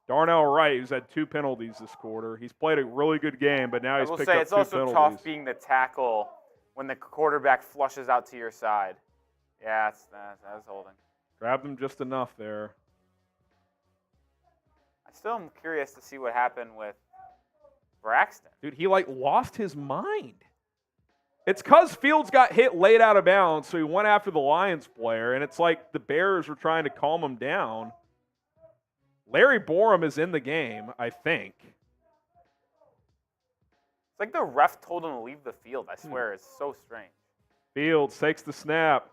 [SPEAKER 1] Darnell Wright, who's had 2 penalties this quarter. He's played a really good game, but now he's picked up 2 penalties.
[SPEAKER 2] It's also tough being the tackle when the quarterback flushes out to your side. Yeah, that's holding.
[SPEAKER 1] Grabbed him just enough there.
[SPEAKER 2] I still am curious to see what happened with Braxton.
[SPEAKER 1] Dude, he lost his mind. It's because Fields got hit late out of bounds, so he went after the Lions player, and it's like the Bears were trying to calm him down. Larry Borum is in the game, I think.
[SPEAKER 2] It's like the ref told him to leave the field. I swear, it's so strange.
[SPEAKER 1] Fields takes the snap.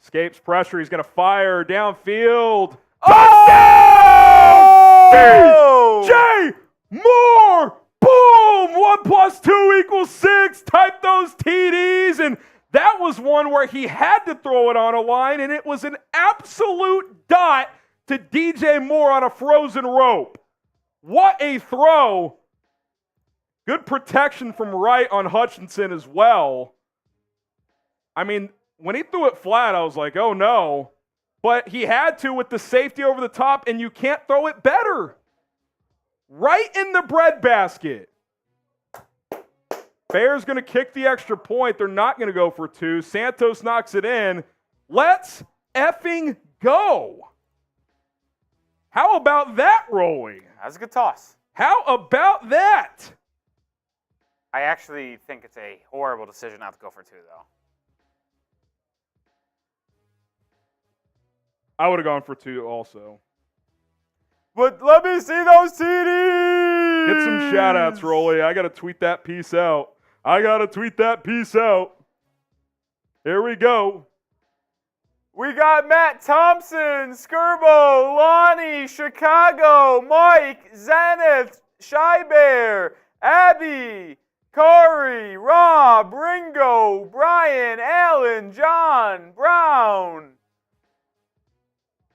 [SPEAKER 1] Escapes pressure. He's going to fire downfield.
[SPEAKER 2] Oh!
[SPEAKER 1] DJ Moore! Boom! 1 + 2 = 6. Type those TDs, and that was one where he had to throw it on a line, and it was an absolute dot to DJ Moore on a frozen rope. What a throw. Good protection from Wright on Hutchinson as well. I mean, when he threw it flat, I was like, oh no. But he had to with the safety over the top, and you can't throw it better. Right in the breadbasket. Bears going to kick the extra point. They're not going to go for 2. Santos knocks it in. Let's effing go. How about that, Rolly?
[SPEAKER 2] That was a good toss.
[SPEAKER 1] How about that?
[SPEAKER 2] I actually think it's a horrible decision not to go for 2, though.
[SPEAKER 1] I would have gone for 2 also.
[SPEAKER 2] But let me see those TDs.
[SPEAKER 1] Get some shout-outs, Rolly. I got to tweet that piece out. Here we go.
[SPEAKER 2] We got Matt Thompson, Skirbo, Lonnie, Chicago, Mike, Zenith, Shy Bear, Abby, Corey, Rob, Ringo, Brian, Allen, John, Brown,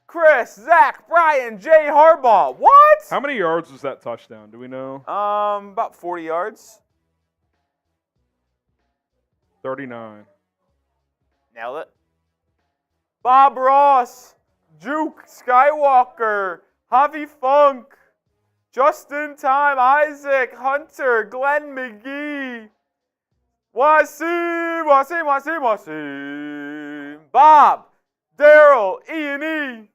[SPEAKER 2] Chris, Zach, Brian, Jay Harbaugh. What?
[SPEAKER 1] How many yards was that touchdown? Do we know?
[SPEAKER 2] About 40 yards.
[SPEAKER 1] 39.
[SPEAKER 2] Nailed it. Bob Ross, Juke, Skywalker, Javi Funk, Justin Time, Isaac, Hunter, Glenn McGee, Wasim, Bob, Daryl, Ian E.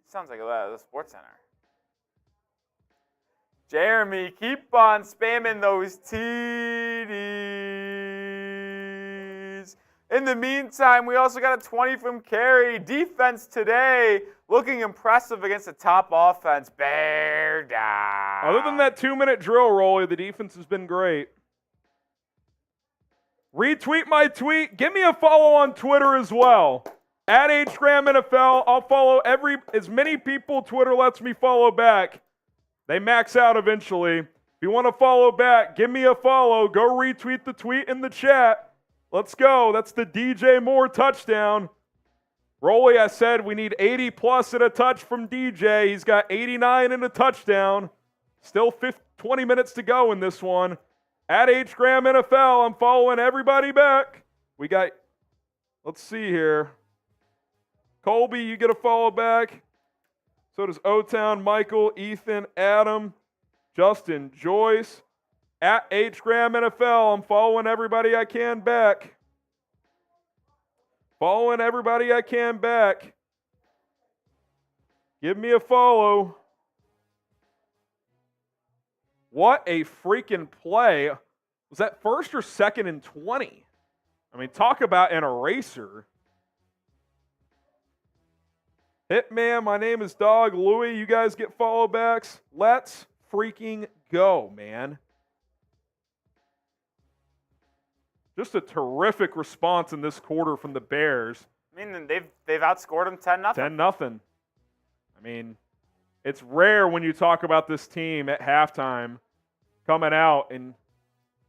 [SPEAKER 2] Sounds like the Sports Center. Jeremy, keep on spamming those TDs. In the meantime, we also got a 20 from Carey. Defense today looking impressive against a top offense. Bear down.
[SPEAKER 1] Other than that 2-minute drill, Rolly, the defense has been great. Retweet my tweet. Give me a follow on Twitter as well. At HGramNFL. I'll follow as many people Twitter lets me follow back. They max out eventually. If you want to follow back, give me a follow. Go retweet the tweet in the chat. Let's go. That's the DJ Moore touchdown. Rolly, I said we need 80 plus at a touch from DJ. He's got 89 in a touchdown. Still 20 minutes to go in this one. At HGramNFL, I'm following everybody back. We got, let's see here. Colby, you get a follow back. So does O-Town, Michael, Ethan, Adam, Justin, Joyce. At HGramNFL, I'm following everybody I can back. Give me a follow. What a freaking play. Was that first or second and 20? I mean, talk about an eraser. Hitman, my name is Dog. Louie, you guys get follow backs. Let's freaking go, man. Just a terrific response in this quarter from the Bears.
[SPEAKER 2] I mean, they've outscored them 10-0.
[SPEAKER 1] 10-0. I mean, it's rare when you talk about this team at halftime coming out and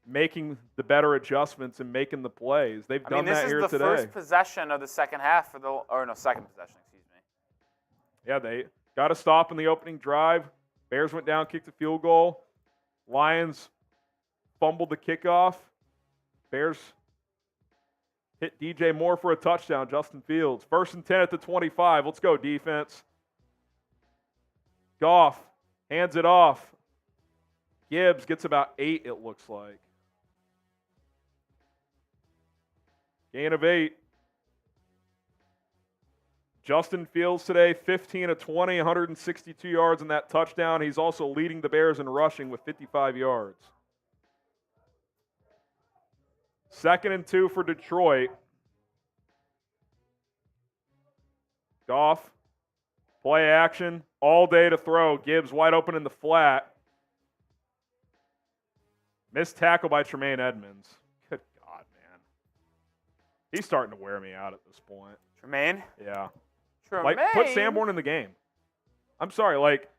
[SPEAKER 1] making the better adjustments and making the plays. They've done that here today.
[SPEAKER 2] This is the first possession of the second half second possession, excuse me.
[SPEAKER 1] Yeah, they got a stop in the opening drive. Bears went down, kicked a field goal. Lions fumbled the kickoff. Bears hit DJ Moore for a touchdown. Justin Fields. 1st and 10 at the 25. Let's go, defense. Goff hands it off. Gibbs gets about 8, it looks like. Gain of 8. Justin Fields today, 15 of 20, 162 yards in that touchdown. He's also leading the Bears in rushing with 55 yards. 2nd and 2 for Detroit. Goff, play action, all day to throw. Gibbs wide open in the flat. Missed tackle by Tremaine Edmunds. Good God, man. He's starting to wear me out at this point.
[SPEAKER 2] Tremaine?
[SPEAKER 1] Yeah.
[SPEAKER 2] Tremaine?
[SPEAKER 1] Like, put Sanborn in the game. I'm sorry, like,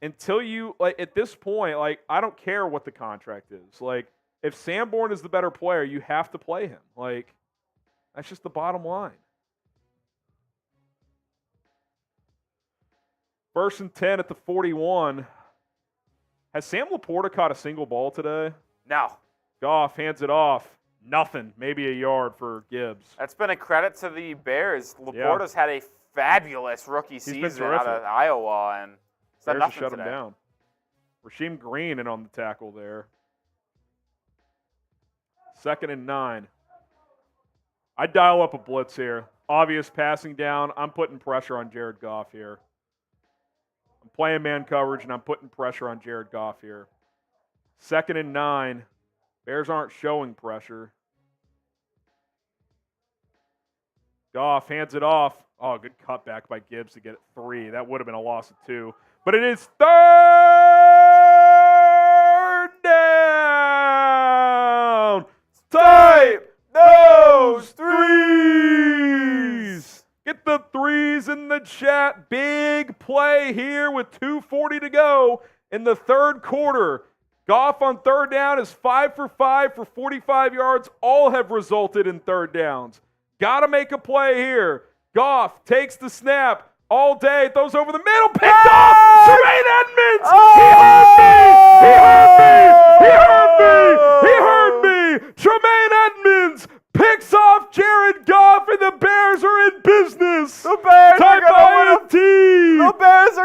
[SPEAKER 1] until you, like, at this point, like, I don't care what the contract is. Like, if Sanborn is the better player, you have to play him. Like, that's just the bottom line. 1st and 10 at the 41. Has Sam Laporta caught a single ball today?
[SPEAKER 2] No.
[SPEAKER 1] Goff hands it off. Nothing. Maybe a yard for Gibbs.
[SPEAKER 2] That's been a credit to the Bears. Laporta's had a fabulous rookie season out of Iowa, and
[SPEAKER 1] Bears
[SPEAKER 2] nothing
[SPEAKER 1] shut
[SPEAKER 2] today.
[SPEAKER 1] him down. Rasheem Green in on the tackle there. 2nd and 9. I dial up a blitz here. Obvious passing down. I'm putting pressure on Jared Goff here. I'm playing man coverage, and I'm putting pressure on Jared Goff here. 2nd and 9. Bears aren't showing pressure. Goff hands it off. Oh, good cutback by Gibbs to get it 3. That would have been a loss of 2. But it is 3rd down. Type those threes. Get the threes in the chat. Big play here with 2:40 to go in the 3rd quarter. Goff on 3rd down is 5 for 5 for 45 yards. All have resulted in 3rd downs. Got to make a play here. Goff takes the snap all day, throws over the middle, picked off. Tremaine Edmunds. He heard me. Tremaine Edmunds picks off Jared Goff, and the Bears are in business.
[SPEAKER 2] The Bears are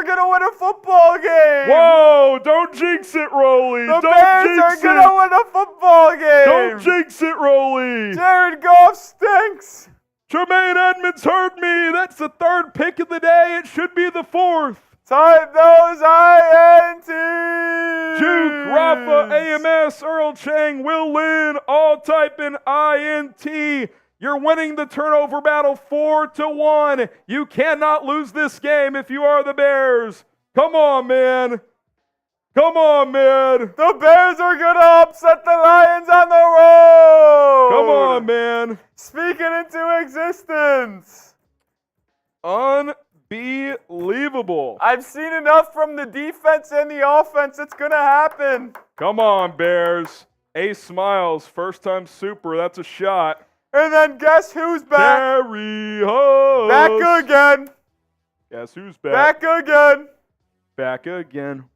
[SPEAKER 2] going to win a football game.
[SPEAKER 1] Whoa, don't jinx it, Rolly.
[SPEAKER 2] The Bears are going to win a football game.
[SPEAKER 1] Don't jinx it, Rolly.
[SPEAKER 2] Jared Goff stinks.
[SPEAKER 1] Tremaine Edmunds heard me. That's the 3rd pick of the day. It should be the 4th.
[SPEAKER 2] Type those INTs.
[SPEAKER 1] Juke, Rafa, AMS, Earl Chang, Will Lin, all type in INT. You're winning the turnover battle 4-1. You cannot lose this game if you are the Bears. Come on, man. Come on, man.
[SPEAKER 2] The Bears are going to upset the Lions on the road.
[SPEAKER 1] Come on, man.
[SPEAKER 2] Speak it into existence.
[SPEAKER 1] Unbelievable.
[SPEAKER 2] I've seen enough from the defense and the offense. It's going to happen.
[SPEAKER 1] Come on, Bears. Ace Smiles, first-time super. That's a shot.
[SPEAKER 2] And then guess who's back?
[SPEAKER 1] Terry Host.
[SPEAKER 2] Back again.
[SPEAKER 1] Guess who's back?
[SPEAKER 2] Back again.
[SPEAKER 1] Back again.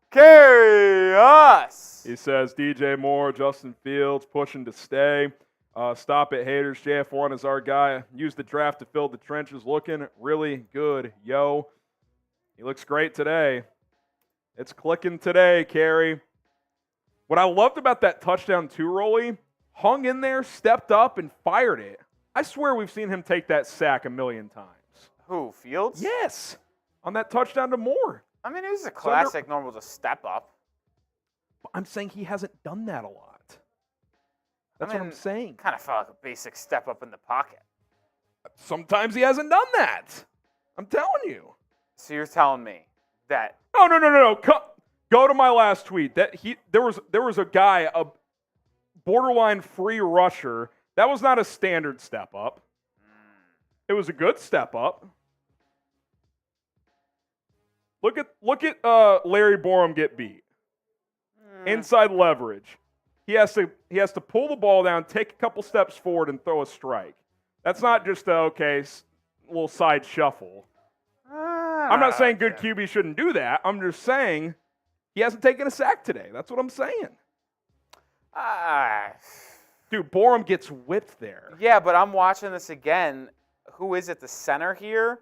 [SPEAKER 2] Carry us.
[SPEAKER 1] He says DJ Moore, Justin Fields pushing to stay. Stop it, haters. JF1 is our guy. Use the draft to fill the trenches. Looking really good, yo. He looks great today. It's clicking today, Carey. What I loved about that touchdown too, Rolly, hung in there, stepped up, and fired it. I swear we've seen him take that sack a million times.
[SPEAKER 2] Who, Fields?
[SPEAKER 1] Yes, on that touchdown to Moore.
[SPEAKER 2] I mean, it was a classic normal to step up.
[SPEAKER 1] I'm saying he hasn't done that a lot. That's what I'm saying.
[SPEAKER 2] Kind of felt like a basic step up in the pocket.
[SPEAKER 1] Sometimes he hasn't done that. I'm telling you.
[SPEAKER 2] So you're telling me that?
[SPEAKER 1] Oh, no. Go to my last tweet. There was a guy, a borderline free rusher. That was not a standard step up. It was a good step up. Look at Larry Borum get beat. Inside leverage. He has to pull the ball down, take a couple steps forward, and throw a strike. That's not just a little side shuffle. I'm not saying good QB shouldn't do that. I'm just saying he hasn't taken a sack today. That's what I'm saying. Dude, Borum gets whipped there.
[SPEAKER 2] Yeah, but I'm watching this again. Who is it? The center here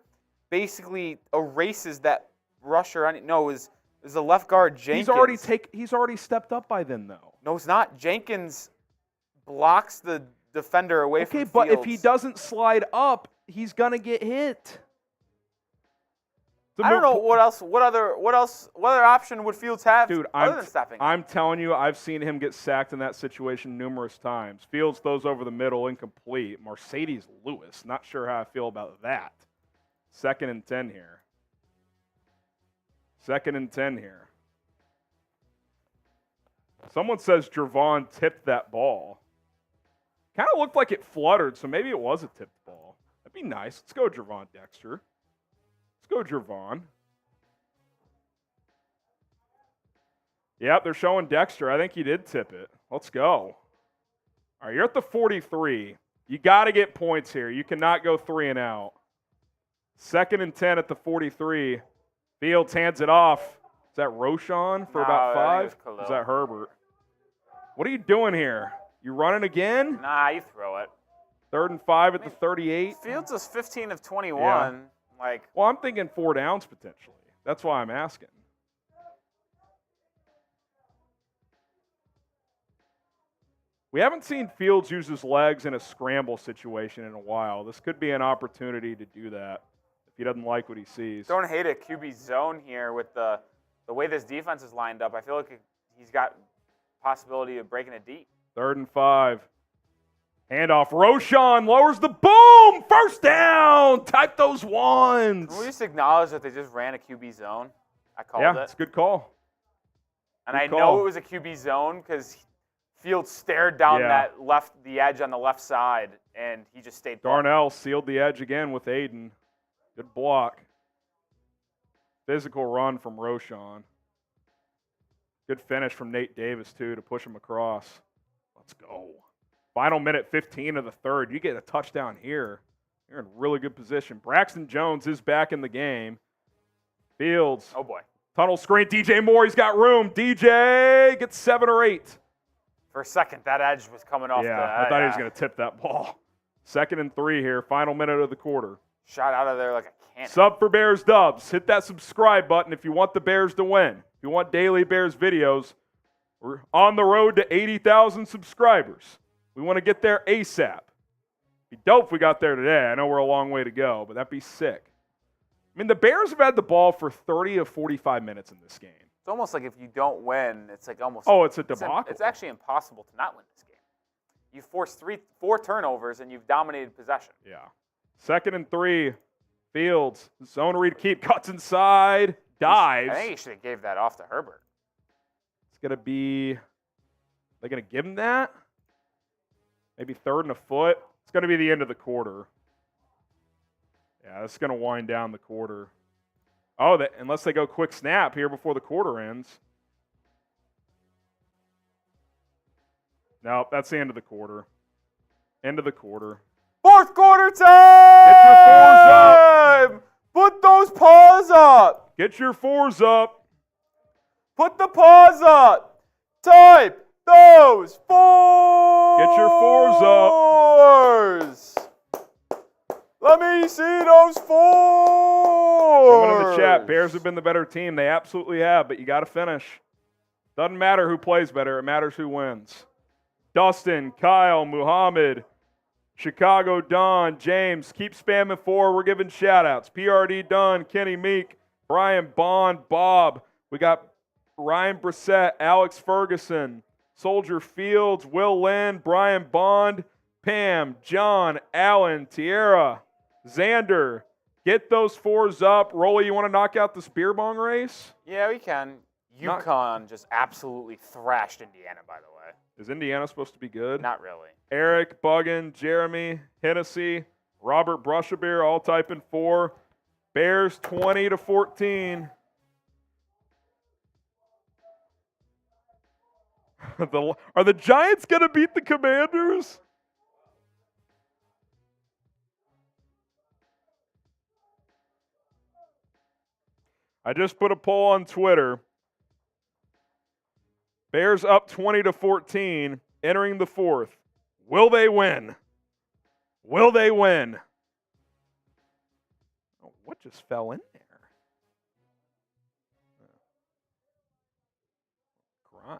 [SPEAKER 2] basically erases that rusher. No, it was the left guard, Jenkins.
[SPEAKER 1] He's already stepped up by then, though.
[SPEAKER 2] No, it's not. Jenkins blocks the defender away from Fields.
[SPEAKER 1] Okay, but if he doesn't slide up, he's gonna get hit.
[SPEAKER 2] I don't know what other option would Fields have,
[SPEAKER 1] dude,
[SPEAKER 2] other than stepping up?
[SPEAKER 1] I'm telling you, I've seen him get sacked in that situation numerous times. Fields throws over the middle, incomplete. Mercedes Lewis, not sure how I feel about that. 2nd and 10 here. 2nd and 10 here. Someone says Jervon tipped that ball. Kind of looked like it fluttered, so maybe it was a tipped ball. That'd be nice. Let's go, Jervon Dexter. Let's go, Jervon. Yep, they're showing Dexter. I think he did tip it. Let's go. All right, you're at the 43. You got to get points here. You cannot go 3 and out. 2nd and 10 at the 43. Fields hands it off. Is that Roschon for about 5? Is that Herbert? What are you doing here? You running again?
[SPEAKER 2] Nah, you throw it.
[SPEAKER 1] 3rd and 5 at the 38.
[SPEAKER 2] Fields is 15 of 21.
[SPEAKER 1] Yeah.
[SPEAKER 2] Like,
[SPEAKER 1] well, I'm thinking 4 downs potentially. That's why I'm asking. We haven't seen Fields use his legs in a scramble situation in a while. This could be an opportunity to do that if he doesn't like what he sees.
[SPEAKER 2] Don't hate it. QB zone here with the way this defense is lined up. I feel like he's got possibility of breaking it deep.
[SPEAKER 1] 3rd and 5. Handoff. Roschon lowers the boom. 1st down. Type those ones.
[SPEAKER 2] Can we just acknowledge that they just ran a QB zone? I called it.
[SPEAKER 1] Yeah, it's a good call.
[SPEAKER 2] And I know it was a QB zone because Fields stared down the edge on the left side, and he just stayed.
[SPEAKER 1] Darnell sealed the edge again with Aidan. Good block. Physical run from Roschon. Good finish from Nate Davis, too, to push him across. Let's go. Final minute 15 of the 3rd. You get a touchdown here. You're in really good position. Braxton Jones is back in the game. Fields.
[SPEAKER 2] Oh, boy.
[SPEAKER 1] Tunnel screen. DJ Moore, he's got room. DJ gets 7 or 8.
[SPEAKER 2] For a second, that edge was coming off.
[SPEAKER 1] I thought he was going to tip that ball. 2nd and 3 here. Final minute of the quarter.
[SPEAKER 2] Shot out of there like a cannon.
[SPEAKER 1] Sub for Bears Dubs. Hit that subscribe button if you want the Bears to win. If you want daily Bears videos, we're on the road to 80,000 subscribers. We want to get there ASAP. Be dope if we got there today. I know we're a long way to go, but that'd be sick. I mean, the Bears have had the ball for 30 of 45 minutes in this game.
[SPEAKER 2] It's almost like if you don't win, it's like almost.
[SPEAKER 1] Oh, it's a debacle.
[SPEAKER 2] It's actually impossible to not win this game. You forced 4 turnovers and you've dominated possession.
[SPEAKER 1] Yeah. 2nd and 3. Fields. Zone read keep. Cuts inside. Dives.
[SPEAKER 2] I think he should have gave that off to Herbert.
[SPEAKER 1] It's going to be. They're going to give him that? Maybe 3rd and a foot. It's going to be the end of the quarter. Yeah, it's going to wind down the quarter. Oh, unless they go quick snap here before the quarter ends. No, that's the end of the quarter. End of the quarter.
[SPEAKER 2] 4th quarter time!
[SPEAKER 1] Get your 4s up!
[SPEAKER 2] Put those paws up!
[SPEAKER 1] Get your 4s up!
[SPEAKER 2] Put the paws up! Type those 4s!
[SPEAKER 1] Get your 4s up!
[SPEAKER 2] Let me see those 4s!
[SPEAKER 1] Someone in the chat, Bears have been the better team. They absolutely have, but you got to finish. Doesn't matter who plays better. It matters who wins. Dustin, Kyle, Muhammad, Chicago, Don, James, keep spamming 4. We're giving shout-outs. PRD, Dunn, Kenny Meek, Brian Bond, Bob. We got Ryan Brissett, Alex Ferguson, Soldier Fields, Will Lynn, Brian Bond, Pam, John, Allen, Tierra, Xander. Get those 4s up. Rolly, you want to knock out this beer bong race?
[SPEAKER 2] Yeah, we can. UConn just absolutely thrashed Indiana, by the way.
[SPEAKER 1] Is Indiana supposed to be good?
[SPEAKER 2] Not really.
[SPEAKER 1] Eric, Buggin, Jeremy, Hennessy, Robert Brushabeer, all typing 4. Bears 20-14. Are the Giants going to beat the Commanders? I just put a poll on Twitter. Bears up 20-14, entering the 4th. Will they win? Will they win? Oh, what just fell in there? Grime.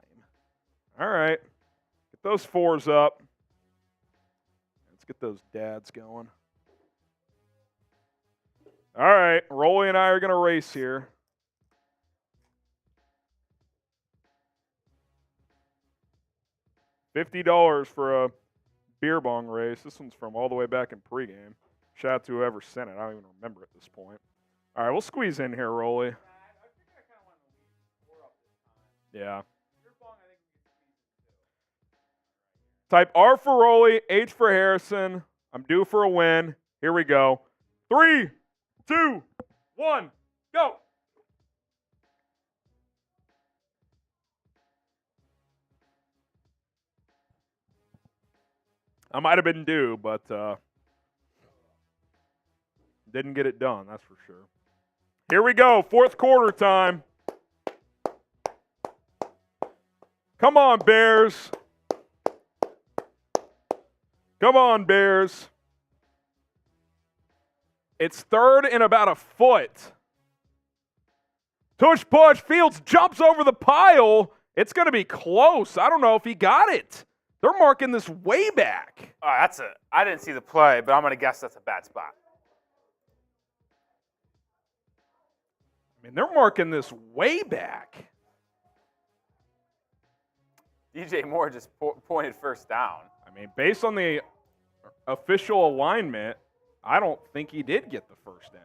[SPEAKER 1] All right. Get those 4s up. Let's get those dads going. All right. Rolly and I are going to race here. $50 for a beer bong race. This one's from all the way back in pregame. Shout out to whoever sent it. I don't even remember at this point. All right, we'll squeeze in here, Rolly. Yeah. Type R for Rolly, H for Harrison. I'm due for a win. Here we go. 3, 2, 1, go. I might have been due, but didn't get it done, that's for sure. Here we go, fourth quarter time. Come on, Bears. Come on, Bears. It's third and about a foot. Tush push. Fields jumps over the pile. It's going to be close. I don't know if he got it. They're marking this way back.
[SPEAKER 2] I didn't see the play, but I'm going to guess that's a bad spot.
[SPEAKER 1] I mean, they're marking this way back.
[SPEAKER 2] DJ Moore just pointed first down.
[SPEAKER 1] I mean, based on the official alignment, I don't think he did get the first down.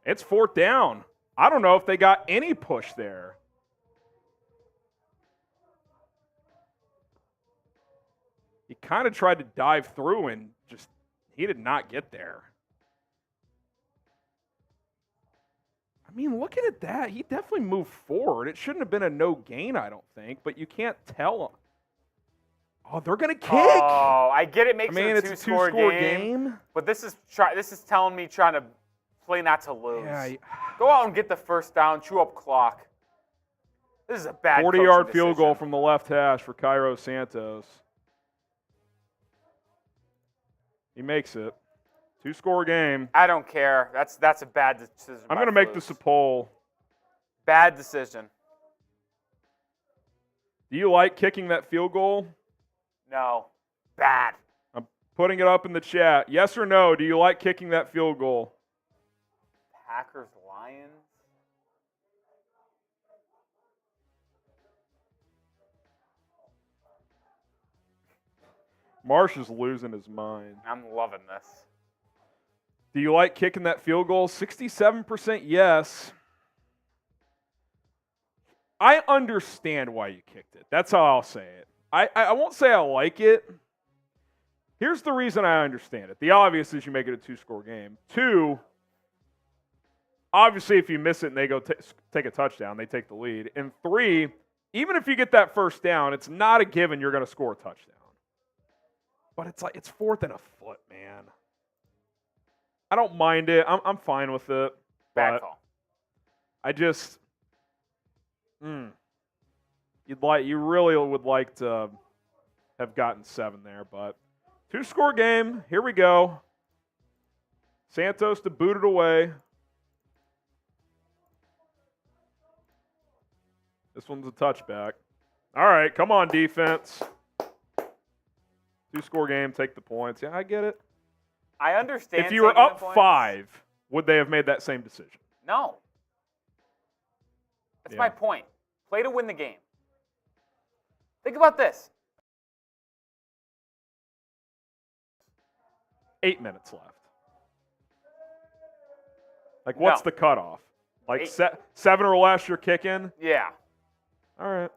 [SPEAKER 1] It's fourth down. I don't know if they got any push there. He kind of tried to dive through and he did not get there. I mean, looking at that, he definitely moved forward. It shouldn't have been a no gain, I don't think, but you can't tell. Oh, they're going to kick.
[SPEAKER 2] Oh, I get it makes
[SPEAKER 1] it's
[SPEAKER 2] it
[SPEAKER 1] a two-score game.
[SPEAKER 2] But this is telling me trying to play not to lose.
[SPEAKER 1] Yeah,
[SPEAKER 2] Go out and get the first down, chew up clock. This is a bad
[SPEAKER 1] 40-yard
[SPEAKER 2] decision.
[SPEAKER 1] field goal from the left hash for Cairo Santos. He makes it. Two-score game.
[SPEAKER 2] I don't care. That's a bad decision.
[SPEAKER 1] I'm going to make this a poll.
[SPEAKER 2] Bad decision.
[SPEAKER 1] Do you like kicking that field goal?
[SPEAKER 2] No. Bad.
[SPEAKER 1] I'm putting it up in the chat. Yes or no, do you like kicking that field goal?
[SPEAKER 2] Packers, Lions.
[SPEAKER 1] Marsh is losing his mind.
[SPEAKER 2] I'm loving this.
[SPEAKER 1] Do you like kicking that field goal? 67% yes. I understand why you kicked it. That's how I'll say it. I won't say I like it. Here's the reason I understand it. The obvious is you make it a two-score game. 2, obviously if you miss it and they go take a touchdown, they take the lead. And 3, even if you get that first down, it's not a given you're going to score a touchdown. But it's fourth and a foot, man. I don't mind it. I'm fine with it.
[SPEAKER 2] Bad call.
[SPEAKER 1] I just you really would like to have gotten 7 there, but two-score game. Here we go. Santos to boot it away. This one's a touchback. All right, come on, defense. Two-score game, take the points. Yeah, I get it.
[SPEAKER 2] I understand.
[SPEAKER 1] If you were up 5, would they have made that same decision?
[SPEAKER 2] No. That's my point. Play to win the game. Think about this.
[SPEAKER 1] 8 minutes left. Like, what's the cutoff? Like 7 or less, you're kicking?
[SPEAKER 2] Yeah.
[SPEAKER 1] All right.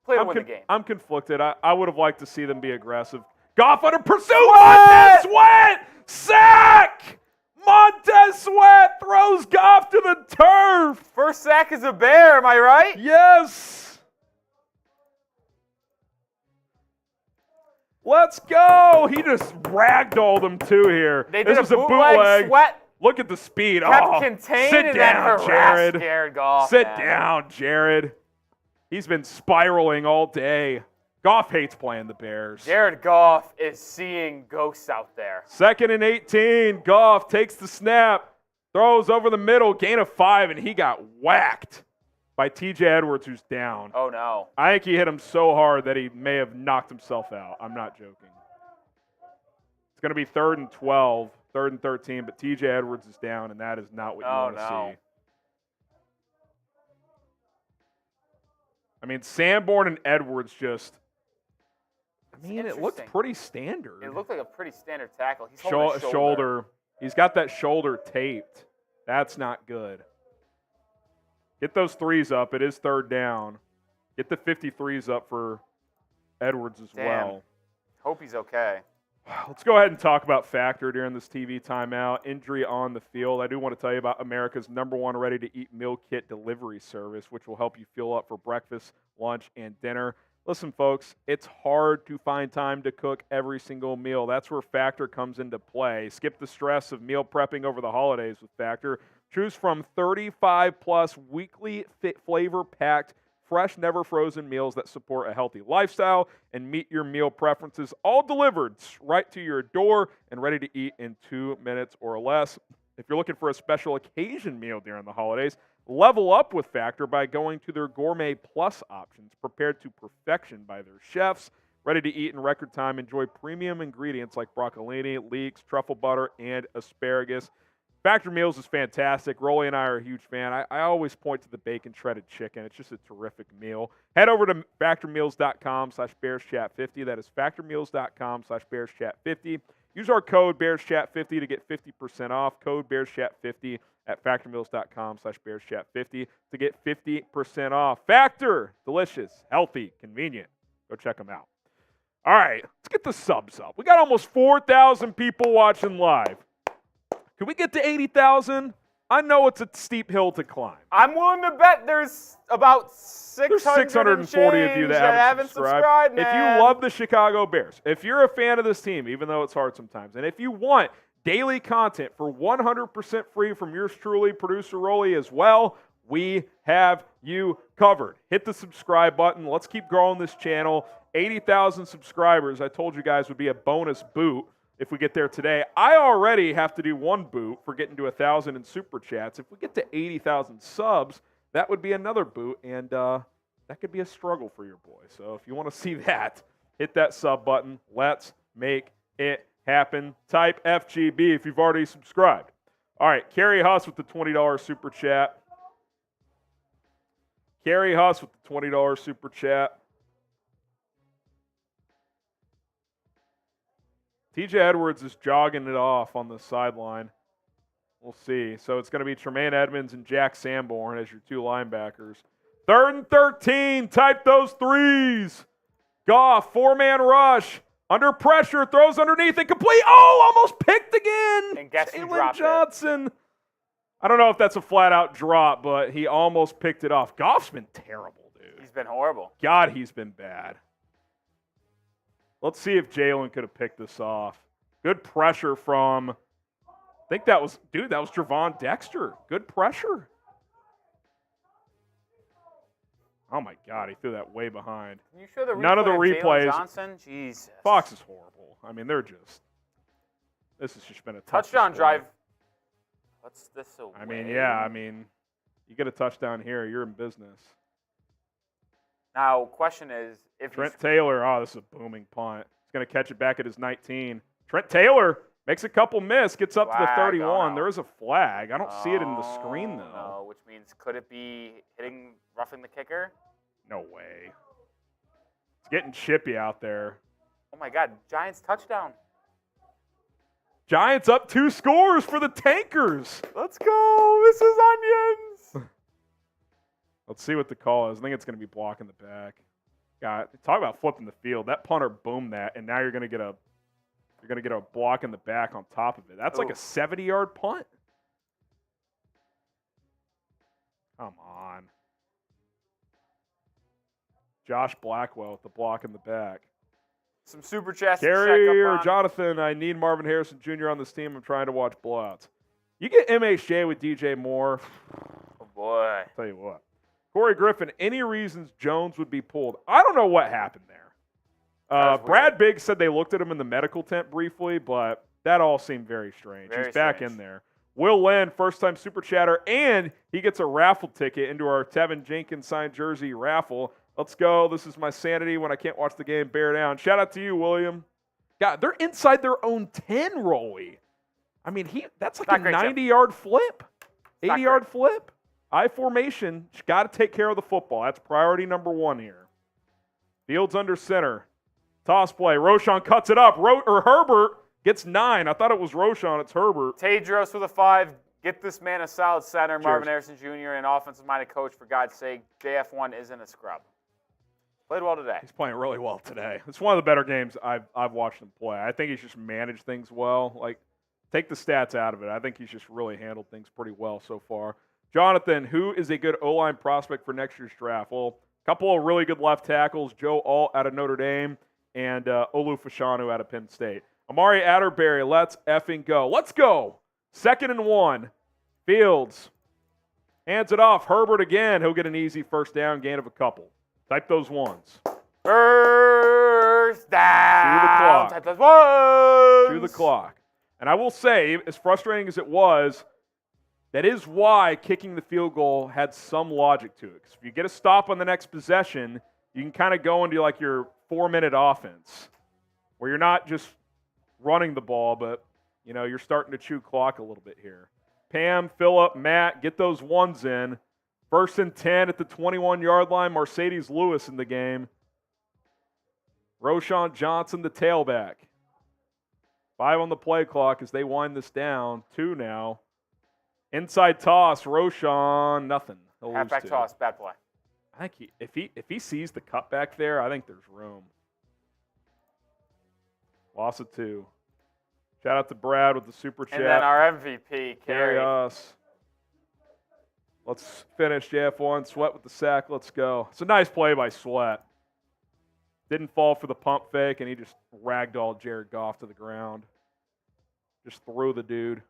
[SPEAKER 2] Play to win the game.
[SPEAKER 1] I'm conflicted. I would have liked to see them be aggressive. Goff under pursuit. Montez Sweat! Sack! Montez Sweat throws Goff to the turf.
[SPEAKER 2] First sack is a Bear, am I right?
[SPEAKER 1] Yes. Let's go. He just ragdolled them too here.
[SPEAKER 2] This was a bootleg. Sweat.
[SPEAKER 1] Look at the speed.
[SPEAKER 2] Kept contained
[SPEAKER 1] sit
[SPEAKER 2] and
[SPEAKER 1] down,
[SPEAKER 2] then
[SPEAKER 1] Jared.
[SPEAKER 2] Jared Goff.
[SPEAKER 1] Sit down, Jared. He's been spiraling all day. Goff hates playing the Bears.
[SPEAKER 2] Jared Goff is seeing ghosts out there.
[SPEAKER 1] 2nd and 18. Goff takes the snap, throws over the middle, gain of 5, and he got whacked by TJ Edwards, who's down.
[SPEAKER 2] Oh, no.
[SPEAKER 1] I think he hit him so hard that he may have knocked himself out. I'm not joking. It's going to be 3rd and 12, 3rd and 13, but TJ Edwards is down, and that is not what you want to see. I mean, Sanborn and Edwards just... it looked pretty standard.
[SPEAKER 2] It looked like a pretty standard tackle. He's holding his
[SPEAKER 1] shoulder. He's got that shoulder taped. That's not good. Get those 3s up. It is 3rd down. Get the 53s up for Edwards as well.
[SPEAKER 2] Hope he's okay.
[SPEAKER 1] Let's go ahead and talk about factor during this TV timeout. Injury on the field. I do want to tell you about America's #1 ready-to-eat meal kit delivery service, which will help you fuel up for breakfast, lunch, and dinner. Listen, folks, it's hard to find time to cook every single meal. That's where Factor comes into play. Skip the stress of meal prepping over the holidays with Factor. Choose from 35-plus weekly flavor-packed, fresh, never frozen meals that support a healthy lifestyle and meet your meal preferences, all delivered right to your door and ready to eat in 2 minutes or less. If you're looking for a special occasion meal during the holidays, level up with Factor by going to their Gourmet Plus options, prepared to perfection by their chefs, ready to eat in record time. Enjoy premium ingredients like broccolini, leeks, truffle butter, and asparagus. Factor Meals is fantastic. Rolly and I are a huge fan. I always point to the bacon shredded chicken. It's just a terrific meal. Head over to factormeals.com/BearsChat50. That is factormeals.com/BearsChat50. Use our code BearsChat50 to get 50% off. Code BearsChat50 at factormeals.com/BearsChat50 to get 50% off. Factor, delicious, healthy, convenient. Go check them out. All right, let's get the subs up. We got almost 4,000 people watching live. Can we get to 80,000? I know it's a steep hill to climb.
[SPEAKER 2] I'm willing to bet there's about
[SPEAKER 1] 640 of you that haven't subscribed.
[SPEAKER 2] Man.
[SPEAKER 1] If you love the Chicago Bears, if you're a fan of this team, even though it's hard sometimes, and if you want daily content for 100% free from yours truly, Producer Rolly, as well, we have you covered. Hit the subscribe button. Let's keep growing this channel. 80,000 subscribers, I told you guys, would be a bonus boot if we get there today. I already have to do one boot for getting to 1,000 in Super Chats. If we get to 80,000 subs, that would be another boot, and that could be a struggle for your boy. So if you want to see that, hit that sub button. Let's make it happen. Type FGB if you've already subscribed. All right, Kerry Huss with the $20 Super Chat. Kerry Huss with the $20 Super Chat. TJ Edwards is jogging it off on the sideline. We'll see. So it's going to be Tremaine Edmunds and Jack Sanborn as your two linebackers. 3rd and 13. Type those threes. Goff, 4-man rush. Under pressure. Throws underneath. Incomplete. Oh, almost picked again.
[SPEAKER 2] And guess who
[SPEAKER 1] Jaylon
[SPEAKER 2] dropped
[SPEAKER 1] Johnson. I don't know if that's a flat-out drop, but he almost picked it off. Goff's been terrible, dude.
[SPEAKER 2] He's been horrible.
[SPEAKER 1] God, he's been bad. Let's see if Jaylon could have picked this off. Good pressure from, I think that was Javon Dexter. Good pressure. Oh, my God, he threw that way behind.
[SPEAKER 2] Can you show the
[SPEAKER 1] None of the replays.
[SPEAKER 2] Jaylon Johnson? Jesus.
[SPEAKER 1] Fox is horrible. I mean, this has just been a
[SPEAKER 2] touchdown drive. What's this away?
[SPEAKER 1] I mean, yeah, you get a touchdown here, you're in business.
[SPEAKER 2] Now, question is, if
[SPEAKER 1] Trent Taylor, this is a booming punt. He's going to catch it back at his 19. Trent Taylor makes a couple miss, gets up to the 31.
[SPEAKER 2] Oh, no.
[SPEAKER 1] There is a flag. I don't see it in the screen, though.
[SPEAKER 2] No, which means could it be roughing the kicker?
[SPEAKER 1] No way. It's getting chippy out there.
[SPEAKER 2] Oh, my God. Giants touchdown.
[SPEAKER 1] Giants up 2 scores for the Tankers.
[SPEAKER 2] Let's go. This is onions.
[SPEAKER 1] Let's see what the call is. I think it's going to be blocking the back. God, talk about flipping the field. That punter boomed that, and now you're going to get a block in the back on top of it. That's like a 70-yard punt. Come on. Josh Blackwell with the block in the back.
[SPEAKER 2] Some super chats.
[SPEAKER 1] Gary or Jonathan, I need Marvin Harrison Jr. on this team. I'm trying to watch blowouts. You get MHJ with DJ Moore.
[SPEAKER 2] Oh, boy.
[SPEAKER 1] I'll tell you what. Corey Griffin, any reasons Jones would be pulled? I don't know what happened there. Brad Biggs said they looked at him in the medical tent briefly, but that all seemed very strange. He's back in there. Will Lynn, first-time Super Chatter, and he gets a raffle ticket into our Tevin Jenkins signed jersey raffle. Let's go. This is my sanity when I can't watch the game. Bear down. Shout out to you, William. God, they're inside their own 10, Rolly. I mean, that's like a 90-yard flip, 80-yard flip. I formation, got to take care of the football. That's priority number 1 here. Fields under center. Toss play. Roschon cuts it up. Herbert gets 9. I thought it was Roschon. It's Herbert.
[SPEAKER 2] Tedros with a 5. Get this man a solid center. Cheers. Marvin Harrison Jr., an offensive-minded coach, for God's sake. JF1 isn't a scrub. Played well today.
[SPEAKER 1] He's playing really well today. It's one of the better games I've watched him play. I think he's just managed things well. Like, take the stats out of it. I think he's just really handled things pretty well so far. Jonathan, who is a good O-line prospect for next year's draft? Well, couple of really good left tackles, Joe Alt out of Notre Dame and Olu Fashanu out of Penn State. Amari Atterbury, let's effing go. Let's go. 2nd and 1. Fields hands it off. Herbert again. He'll get an easy first down, gain of a couple. Type those ones.
[SPEAKER 2] First down.
[SPEAKER 1] To the clock.
[SPEAKER 2] Type those ones.
[SPEAKER 1] To the clock. And I will say, as frustrating as it was, that is why kicking the field goal had some logic to it. Because if you get a stop on the next possession, you can kind of go into like your 4-minute offense where you're not just running the ball, but you're starting to chew clock a little bit here. Pam, Phillip, Matt, get those ones in. 1st and 10 at the 21-yard line. Mercedes Lewis in the game. Roschon Johnson, the tailback. 5 on the play clock as they wind this down. 2 now. Inside toss, Roschon, nothing.
[SPEAKER 2] Halfback toss, bad play.
[SPEAKER 1] I think if he sees the cutback there, I think there's room. Loss of 2. Shout out to Brad with the super chat.
[SPEAKER 2] And then our MVP, Carey.
[SPEAKER 1] us. Let's finish JF1. Sweat with the sack. Let's go. It's a nice play by Sweat. Didn't fall for the pump fake, and he just ragdolled Jared Goff to the ground. Just threw the dude.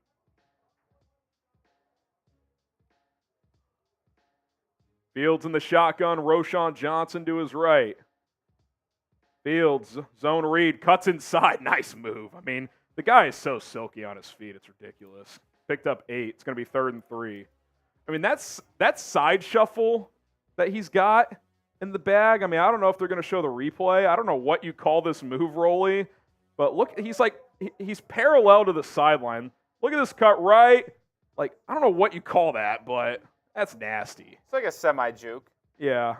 [SPEAKER 1] Fields in the shotgun. Roschon Johnson to his right. Fields, zone read, cuts inside. Nice move. I mean, the guy is so silky on his feet. It's ridiculous. Picked up 8. It's going to be 3rd and 3. I mean, that side shuffle that he's got in the bag. I mean, I don't know if they're going to show the replay. I don't know what you call this move, Rolly. But look, he's parallel to the sideline. Look at this cut right. Like, I don't know what you call that, but that's nasty.
[SPEAKER 2] It's like a semi-juke.
[SPEAKER 1] Yeah.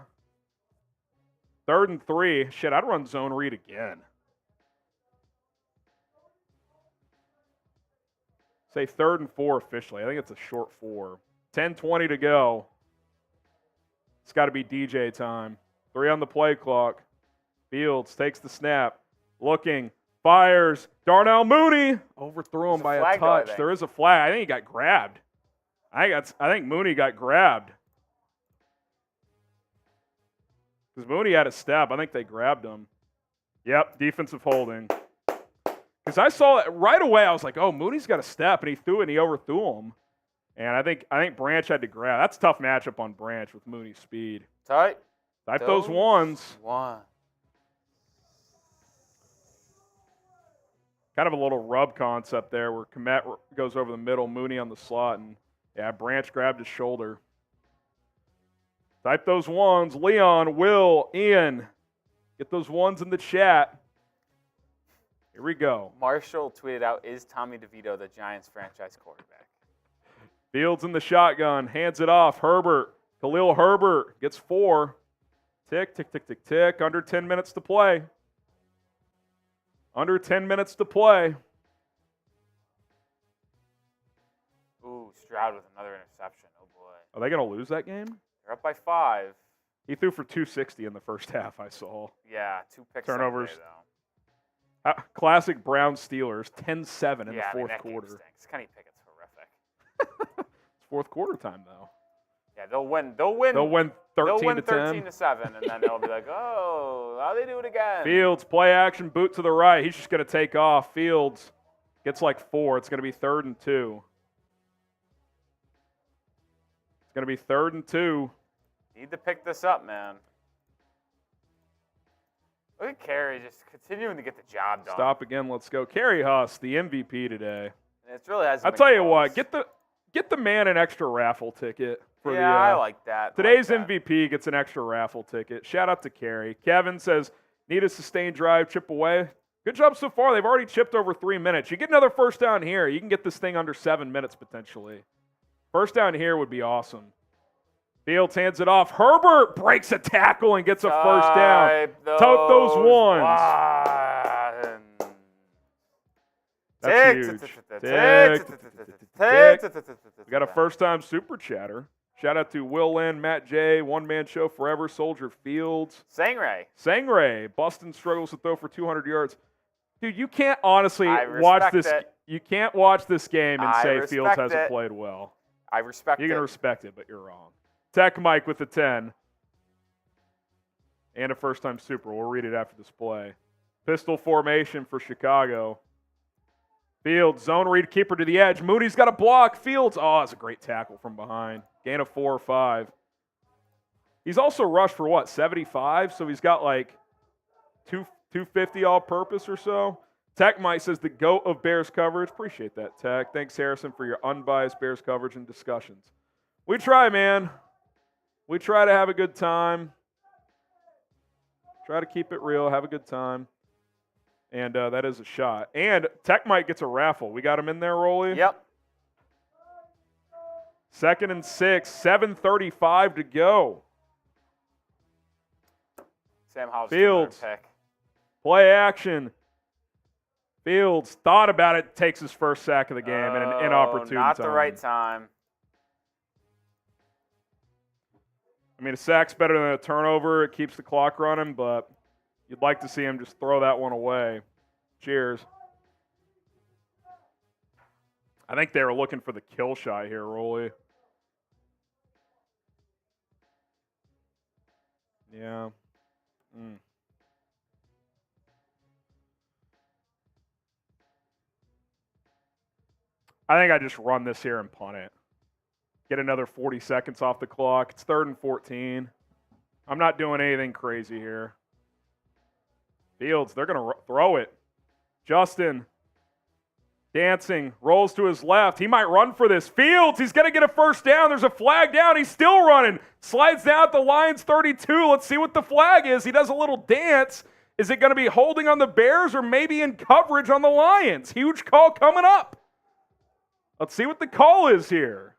[SPEAKER 1] 3rd and 3. Shit, I'd run zone read again. Say 3rd and 4 officially. I think it's a short 4. 10:20 to go. It's got to be DJ time. 3 on the play clock. Fields takes the snap. Looking. Fires. Darnell Mooney. Overthrew him by a touch. There is a flag. I think he got grabbed. I think Mooney got grabbed. Because Mooney had a step. I think they grabbed him. Yep, defensive holding. Because I saw it right away. I was like, oh, Mooney's got a step, and he threw it, and he overthrew him. And I think Branch had to grab. That's a tough matchup on Branch with Mooney's speed.
[SPEAKER 2] Type
[SPEAKER 1] those ones.
[SPEAKER 2] One.
[SPEAKER 1] Kind of a little rub concept there where Kmet goes over the middle, Mooney on the slot, and Branch grabbed his shoulder. Type those ones. Leon, Will, Ian. Get those ones in the chat. Here we go.
[SPEAKER 2] Marshall tweeted out, is Tommy DeVito the Giants franchise quarterback?
[SPEAKER 1] Fields in the shotgun. Hands it off. Herbert. Khalil Herbert gets 4. Tick, tick, tick, tick, tick. Under 10 minutes to play. Under 10 minutes to play.
[SPEAKER 2] Ooh, Stroud with another interception. Oh, boy.
[SPEAKER 1] Are they going to lose that game?
[SPEAKER 2] They're up by 5.
[SPEAKER 1] He threw for 260 in the first half, I saw.
[SPEAKER 2] Yeah, 2 picks.
[SPEAKER 1] Turnovers.
[SPEAKER 2] Day, though.
[SPEAKER 1] Classic Brown Steelers, 10-7 in the fourth
[SPEAKER 2] that
[SPEAKER 1] quarter.
[SPEAKER 2] Game stinks. Kenny Pickett's horrific.
[SPEAKER 1] It's fourth quarter time, though.
[SPEAKER 2] Yeah, they'll win 13 to
[SPEAKER 1] 10.
[SPEAKER 2] 13-7, and then they'll be like, oh, how they do it again?
[SPEAKER 1] Fields, play action, boot to the right. He's just going to take off. Fields gets like 4. It's going to be 3rd and 2. It's going to be 3rd and 2.
[SPEAKER 2] Need to pick this up, man. Look at Carey just continuing to get the job done.
[SPEAKER 1] Stop again. Let's go. Carey Huss, the MVP today.
[SPEAKER 2] And it really has.
[SPEAKER 1] I'll tell you what. Get the man an extra raffle ticket for
[SPEAKER 2] I like that.
[SPEAKER 1] Today's MVP gets an extra raffle ticket. Shout out to Carey. Kevin says, need a sustained drive, chip away. Good job so far. They've already chipped over 3 minutes. You get another first down here, you can get this thing under 7 minutes potentially. First down here would be awesome. Fields hands it off. Herbert breaks a tackle and gets a first down. Tote those ones. That's huge. We got a first-time super chatter. Shout out to Will Lynn, Matt J, One Man Show Forever, Soldier Fields. Sangray. Boston struggles to throw for 200 yards. Dude, you can't honestly watch this. You can't watch this game and say Fields hasn't played well.
[SPEAKER 2] I respect it.
[SPEAKER 1] You can respect it, but you're wrong. Tech Mike with the 10. And a first-time super. We'll read it after this play. Pistol formation for Chicago. Fields, zone read, keeper to the edge. Moody's got a block. Fields, oh, that's a great tackle from behind. Gain of 4 or 5. He's also rushed for what, 75? So he's got like 250 all-purpose or so. Tech Mike says the GOAT of Bears coverage. Appreciate that, Tech. Thanks, Harrison, for your unbiased Bears coverage and discussions. We try, man. We try to have a good time. Try to keep it real, have a good time. And that is a shot. And Tech Mike gets a raffle. We got him in there, Rolly?
[SPEAKER 2] Yep.
[SPEAKER 1] 2nd and 6, 7:35 to go.
[SPEAKER 2] Sam Howell's
[SPEAKER 1] Fields.
[SPEAKER 2] pick.
[SPEAKER 1] Play action. Fields thought about it, takes his first sack of the game in an inopportune
[SPEAKER 2] not
[SPEAKER 1] time.
[SPEAKER 2] the right time.
[SPEAKER 1] I mean, a sack's better than a turnover. It keeps the clock running, but you'd like to see him just throw that one away. Cheers. I think they were looking for the kill shot here, Rolly. Yeah. I think I just run this here and punt it. Get another 40 seconds off the clock. It's 3rd and 14. I'm not doing anything crazy here. Fields, they're going to throw it. Justin, dancing, rolls to his left. He might run for this. Fields, he's going to get a first down. There's a flag down. He's still running. Slides down at the Lions 32. Let's see what the flag is. He does a little dance. Is it going to be holding on the Bears or maybe in coverage on the Lions? Huge call coming up. Let's see what the call is here.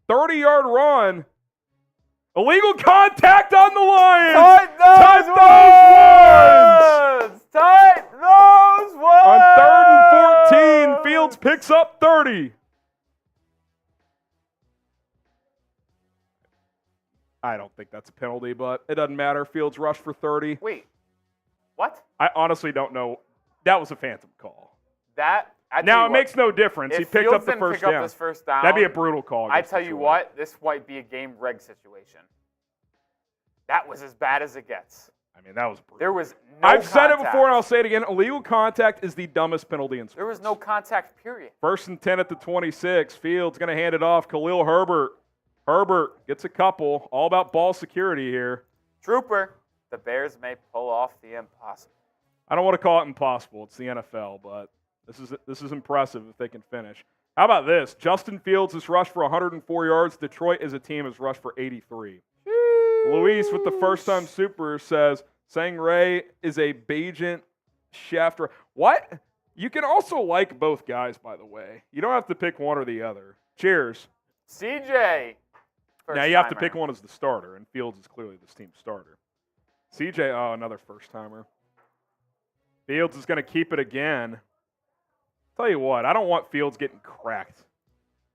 [SPEAKER 1] 30-yard run. Illegal contact on the Lions.
[SPEAKER 2] Tight those ones. Tight those ones.
[SPEAKER 1] On 3rd and 14, Fields picks up 30. I don't think that's a penalty, but it doesn't matter. Fields rushed for 30.
[SPEAKER 2] Wait, what?
[SPEAKER 1] I honestly don't know. That was a phantom call.
[SPEAKER 2] Now
[SPEAKER 1] it makes no difference. He picked up the first down.
[SPEAKER 2] This first down.
[SPEAKER 1] That'd be a brutal call.
[SPEAKER 2] I tell you what, this might be a game reg situation. That was as bad as it gets.
[SPEAKER 1] I mean, that was brutal.
[SPEAKER 2] There was no
[SPEAKER 1] I've said it
[SPEAKER 2] contact.
[SPEAKER 1] before and I'll say it again. Illegal contact is the dumbest penalty in sports.
[SPEAKER 2] There was no contact, period.
[SPEAKER 1] 1st and 10 at the 26. Fields going to hand it off. Khalil Herbert. Herbert gets a couple. All about ball security here.
[SPEAKER 2] Trooper. The Bears may pull off the impossible.
[SPEAKER 1] I don't want to call it impossible. It's the NFL, but this is impressive if they can finish. How about this? Justin Fields has rushed for 104 yards. Detroit as a team has rushed for 83. Luis with the first-time super says, Sang Ray is a Bajent Shafter. What? You can also like both guys, by the way. You don't have to pick one or the other. Cheers.
[SPEAKER 2] CJ.
[SPEAKER 1] Now you have to pick one as the starter, and Fields is clearly this team's starter. CJ, oh, another first-timer. Fields is going to keep it again. Tell you what, I don't want Fields getting cracked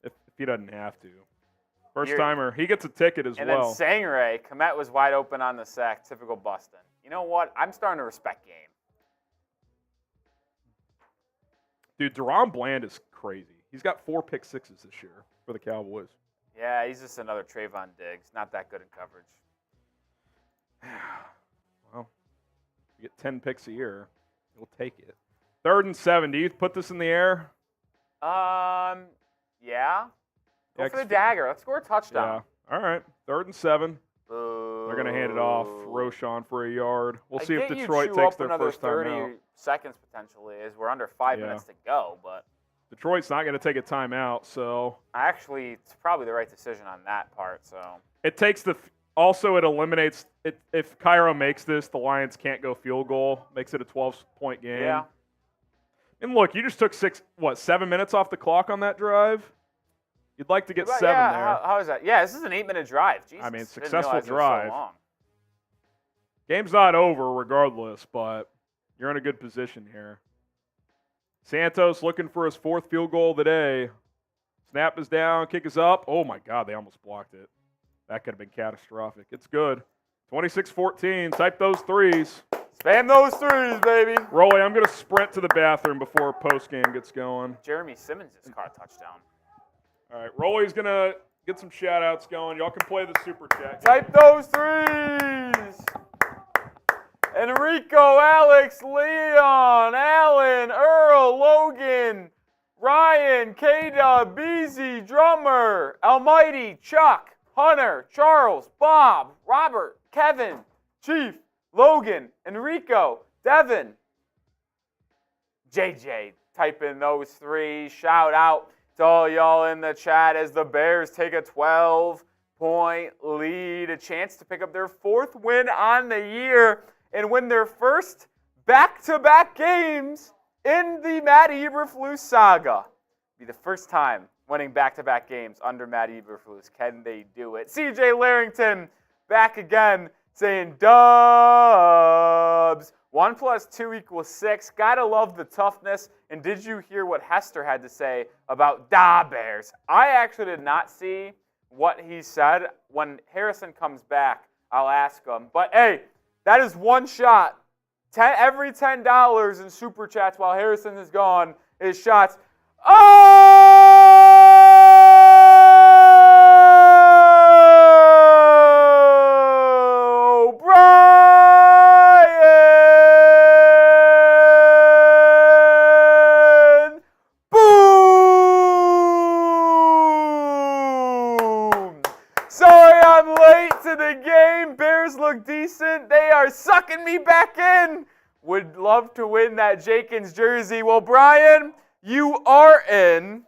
[SPEAKER 1] if he doesn't have to. First-timer, he gets a ticket as well.
[SPEAKER 2] And then Sangray, Kmet was wide open on the sack, typical Boston. You know what? I'm starting to respect game.
[SPEAKER 1] Dude, Deron Bland is crazy. He's got 4 pick sixes this year for the Cowboys.
[SPEAKER 2] Yeah, he's just another Trayvon Diggs. Not that good in coverage.
[SPEAKER 1] Well, you get 10 picks a year. You'll take it. 3rd and 7. Do you put this in the air?
[SPEAKER 2] Yeah. Go for the dagger. Let's score a touchdown.
[SPEAKER 1] Yeah. All right. 3rd and 7.
[SPEAKER 2] Boo.
[SPEAKER 1] They're going to hand it off. Roshan for a yard. We'll see if
[SPEAKER 2] I get
[SPEAKER 1] Detroit
[SPEAKER 2] you
[SPEAKER 1] takes
[SPEAKER 2] up
[SPEAKER 1] their
[SPEAKER 2] another
[SPEAKER 1] first time
[SPEAKER 2] 30
[SPEAKER 1] out.
[SPEAKER 2] seconds potentially, as we're under 5 minutes to go. But
[SPEAKER 1] Detroit's not going to take a timeout, so
[SPEAKER 2] actually, it's probably the right decision on that part. So
[SPEAKER 1] it takes the. Also, it eliminates it. If Cairo makes this, the Lions can't go field goal. Makes it a 12-point game.
[SPEAKER 2] yeah.
[SPEAKER 1] And look, you just took 7 minutes off the clock on that drive? You'd like to get 7 there.
[SPEAKER 2] How is that? Yeah, this is an 8-minute drive. Jesus.
[SPEAKER 1] I mean,
[SPEAKER 2] Didn't
[SPEAKER 1] successful
[SPEAKER 2] realize it was
[SPEAKER 1] drive.
[SPEAKER 2] so long.
[SPEAKER 1] Game's not over regardless, but you're in a good position here. Santos looking for his 4th field goal of the day. Snap is down, kick is up. Oh, my God, they almost blocked it. That could have been catastrophic. It's good. 26-14. Type those threes.
[SPEAKER 2] Spam those threes, baby.
[SPEAKER 1] Rolly, I'm going to sprint to the bathroom before postgame gets going.
[SPEAKER 2] Jeremy Simmons just caught a touchdown.
[SPEAKER 1] All right, Rolly's going to Get some shout-outs going. Y'all can play the super chat.
[SPEAKER 2] Type those threes. Enrico, Alex, Leon, Alan, Earl, Logan, Ryan, K-Dub, Beezy, Drummer, Almighty, Chuck, Hunter, Charles, Bob, Robert, Kevin, Chief, Logan, Enrico, Devin, JJ. Type in those three. Shout out to all y'all in the chat as the Bears take a 12-point lead. A chance to pick up their 4th win on the year and win their first back-to-back games in the Matt Eberflus saga. Be the first time winning back-to-back games under Matt Eberflus. Can they do it? CJ Larrington back again saying dubs. 1 + 2 = 6. Gotta love the toughness. And did you hear what Hester had to say about da Bears? I actually did not see what he said. When Harrison comes back, I'll ask him. But hey, that is one shot. Every $10 in super chats while Harrison is gone is shots. Oh, Brian! Boom! Sorry I'm late to the game. Bears look decent. They are sucking me back in. Would love to win that Jenkins jersey. Well, Brian, you are in.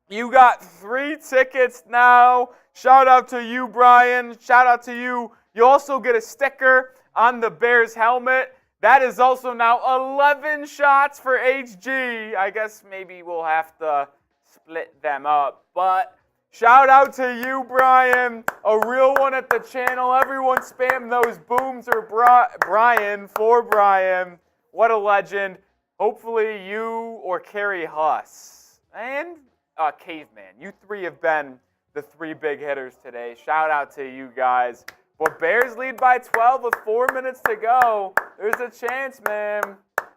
[SPEAKER 2] You got 3 tickets now. Shout out to you, Brian. Shout out to you. You also get a sticker on the Bears helmet. That is also now 11 shots for HG. I guess maybe we'll have to split them up. But shout out to you, Brian. A real one at the channel. Everyone spam those booms or Brian for Brian. What a legend. Hopefully you or Kerry Huss and Caveman. You 3 have been the 3 big hitters today. Shout out to you guys. But Bears lead by 12 with 4 minutes to go. There's a chance, man.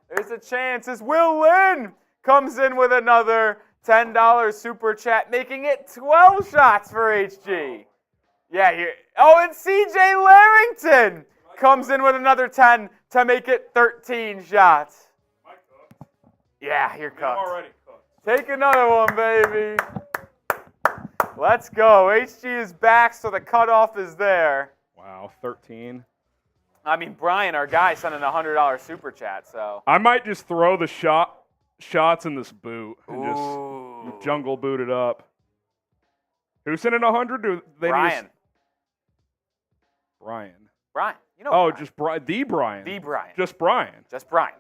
[SPEAKER 2] There's a chance. As Will Lynn comes in with another $10 super chat, making it 12 shots for HG. Yeah, here. Oh, and CJ Larrington comes in with another 10 to make it 13 shots. Yeah, you're cooked.
[SPEAKER 1] Already cooked.
[SPEAKER 2] Take another one, baby. Let's go. HG is back, so the cutoff is there.
[SPEAKER 1] Wow, 13.
[SPEAKER 2] I mean, Brian, our guy, sent in a $100 super chat, so.
[SPEAKER 1] I might just throw the shots in this boot and
[SPEAKER 2] Ooh.
[SPEAKER 1] just jungle boot it up. Who sent in 100? Do they
[SPEAKER 2] Brian.
[SPEAKER 1] Brian.
[SPEAKER 2] Brian. You know
[SPEAKER 1] Oh,
[SPEAKER 2] Brian.
[SPEAKER 1] just Brian. The Brian.
[SPEAKER 2] The Brian.
[SPEAKER 1] Just Brian.
[SPEAKER 2] Just Brian.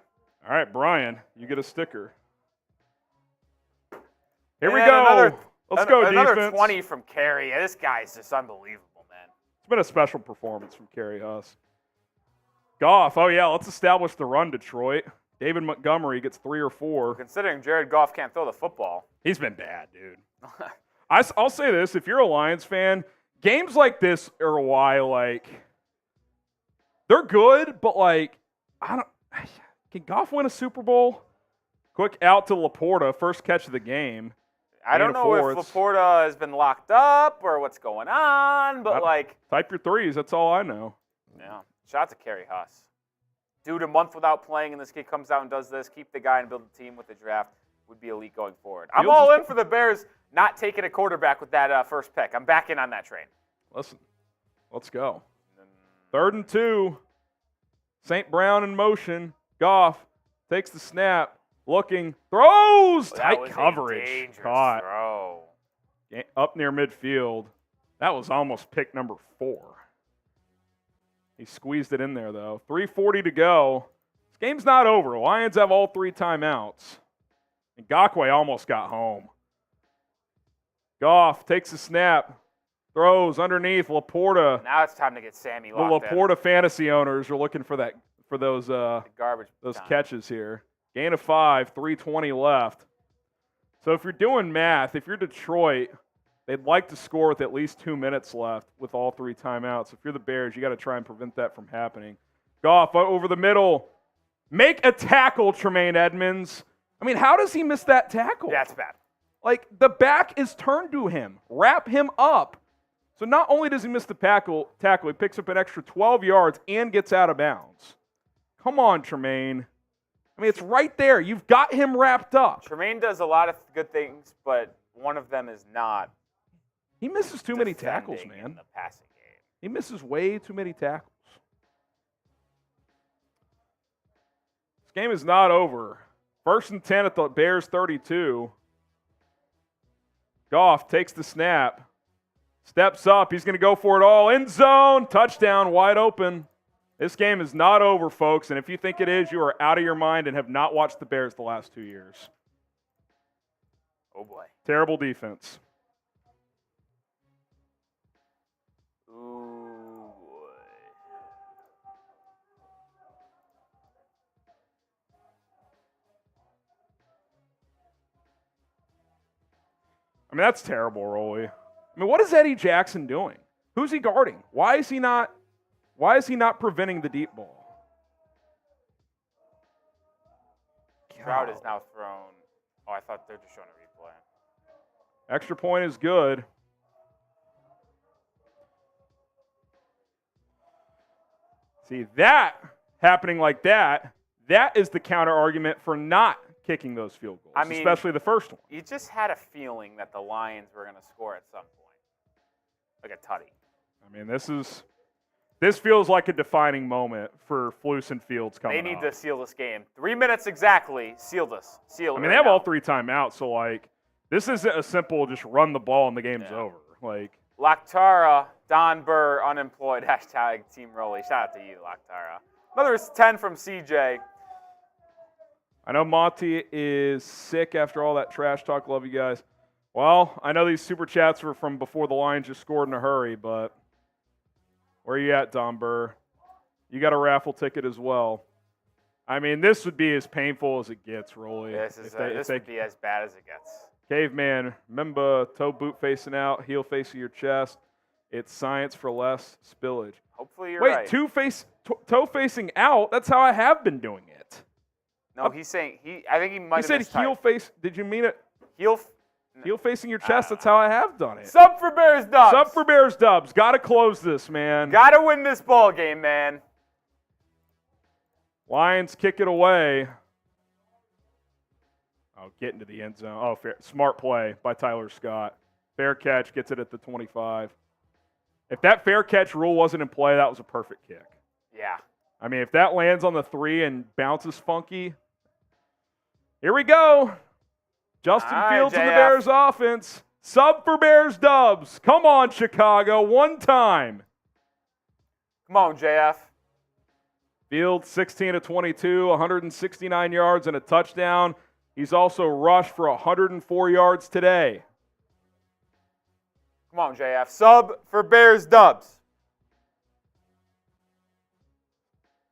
[SPEAKER 1] All right, Brian, you get a sticker. Here we
[SPEAKER 2] And
[SPEAKER 1] go. Let's go,
[SPEAKER 2] another
[SPEAKER 1] defense.
[SPEAKER 2] 20 from Kerry. This guy is just unbelievable, man.
[SPEAKER 1] It's been a special performance from Kerry Huss. Goff. Oh, yeah, let's establish the run, Detroit. David Montgomery gets 3 or 4.
[SPEAKER 2] Considering Jared Goff can't throw the football.
[SPEAKER 1] He's been bad, dude. I'll say this. If you're a Lions fan, games like this are why, like, they're good, but, like, can Goff win a Super Bowl? Quick out to Laporta, first catch of the game.
[SPEAKER 2] I don't know if Laporta has been locked up or what's going on, but
[SPEAKER 1] Type your threes, that's all I know.
[SPEAKER 2] Yeah. Shout out to Kerry Huss. Dude, a month without playing, and this kid comes out and does this, keep the guy and build a team with the draft, would be elite going forward. I'm all in for the Bears not taking a quarterback with that first pick. I'm back in on that train.
[SPEAKER 1] Listen, let's go. 3rd and 2. St. Brown in motion. Goff takes the snap. Looking, throws, tight coverage, caught,
[SPEAKER 2] throw.
[SPEAKER 1] Up near midfield. That was almost pick number 4. He squeezed it in there, though. 3:40 to go. This game's not over. Lions have all 3 timeouts. And Ngakoue almost got home. Goff takes the snap, throws underneath Laporta.
[SPEAKER 2] Now it's time to get Sammy
[SPEAKER 1] The
[SPEAKER 2] locked
[SPEAKER 1] Laporta fantasy owners are looking for those
[SPEAKER 2] garbage
[SPEAKER 1] catches here. Gain of 5, 3:20 left. So if you're doing math, if you're Detroit, they'd like to score with at least 2 minutes left with all 3 timeouts. If you're the Bears, you got to try and prevent that from happening. Goff over the middle. Make a tackle, Tremaine Edmunds. I mean, how does he miss that tackle?
[SPEAKER 2] Yeah, it's bad.
[SPEAKER 1] Like, the back is turned to him. Wrap him up. So not only does he miss the tackle, he picks up an extra 12 yards and gets out of bounds. Come on, Tremaine. I mean, it's right there. You've got him wrapped up.
[SPEAKER 2] Tremaine does a lot of good things, but one of them is not.
[SPEAKER 1] He misses too many tackles, man.
[SPEAKER 2] In the passing game.
[SPEAKER 1] He misses way too many tackles. This game is not over. 1st and 10 at the Bears 32. Goff takes the snap. Steps up. He's going to go for it all. End zone. Touchdown. Wide open. This game is not over, folks. And if you think it is, you are out of your mind and have not watched the Bears the last 2 years.
[SPEAKER 2] Oh, boy.
[SPEAKER 1] Terrible defense.
[SPEAKER 2] Ooh, boy.
[SPEAKER 1] I mean, that's terrible, Rolly. I mean, what is Eddie Jackson doing? Who's he guarding? Why is he not preventing the deep ball?
[SPEAKER 2] Stroud is now thrown. Oh, I thought they're just showing a replay.
[SPEAKER 1] Extra point is good. See, that happening like that is the counter argument for not kicking those field goals, especially the first one.
[SPEAKER 2] You just had a feeling that the Lions were going to score at some point, like a tutty.
[SPEAKER 1] I mean, this feels like a defining moment for Flus and Fields coming up.
[SPEAKER 2] They need to seal this game. 3 minutes exactly. Seal this. Seal.
[SPEAKER 1] I mean, they have all 3 timeouts, so like, this isn't a simple just run the ball and the game's over. Like,
[SPEAKER 2] Lactara, Don Burr, unemployed, # Team Rolly. Shout out to you, Lactara. Another 10 from CJ.
[SPEAKER 1] I know Monty is sick after all that trash talk. Love you guys. Well, I know these super chats were from before the Lions just scored in a hurry, but where are you at, Don Burr? You got a raffle ticket as well. I mean, this would be as painful as it gets, Rolly.
[SPEAKER 2] This would be as bad as it gets.
[SPEAKER 1] Caveman, remember toe boot facing out, heel facing your chest. It's science for less spillage.
[SPEAKER 2] Hopefully you're right.
[SPEAKER 1] Wait, toe facing out? That's how I have been doing it.
[SPEAKER 2] No, he's saying I think he might have
[SPEAKER 1] said heel face. Did you mean it?
[SPEAKER 2] Heel
[SPEAKER 1] facing your chest. That's how I have done it.
[SPEAKER 2] Sub for Bears Dubs.
[SPEAKER 1] Sub for Bears Dubs. Got to close this, man.
[SPEAKER 2] Got to win this ball game, man.
[SPEAKER 1] Lions kick it away. Oh, get into the end zone. Oh, fair. Smart play by Tyler Scott. Fair catch, gets it at the 25. If that fair catch rule wasn't in play, that was a perfect kick.
[SPEAKER 2] Yeah.
[SPEAKER 1] I mean, if that lands on the 3 and bounces funky. Here we go. Justin Fields and the Bears offense. Sub for Bears Dubs. Come on, Chicago. One time.
[SPEAKER 2] Come on, JF.
[SPEAKER 1] Fields 16 of 22, 169 yards and a touchdown. He's also rushed for 104 yards today.
[SPEAKER 2] Come on, JF. Sub for Bears Dubs.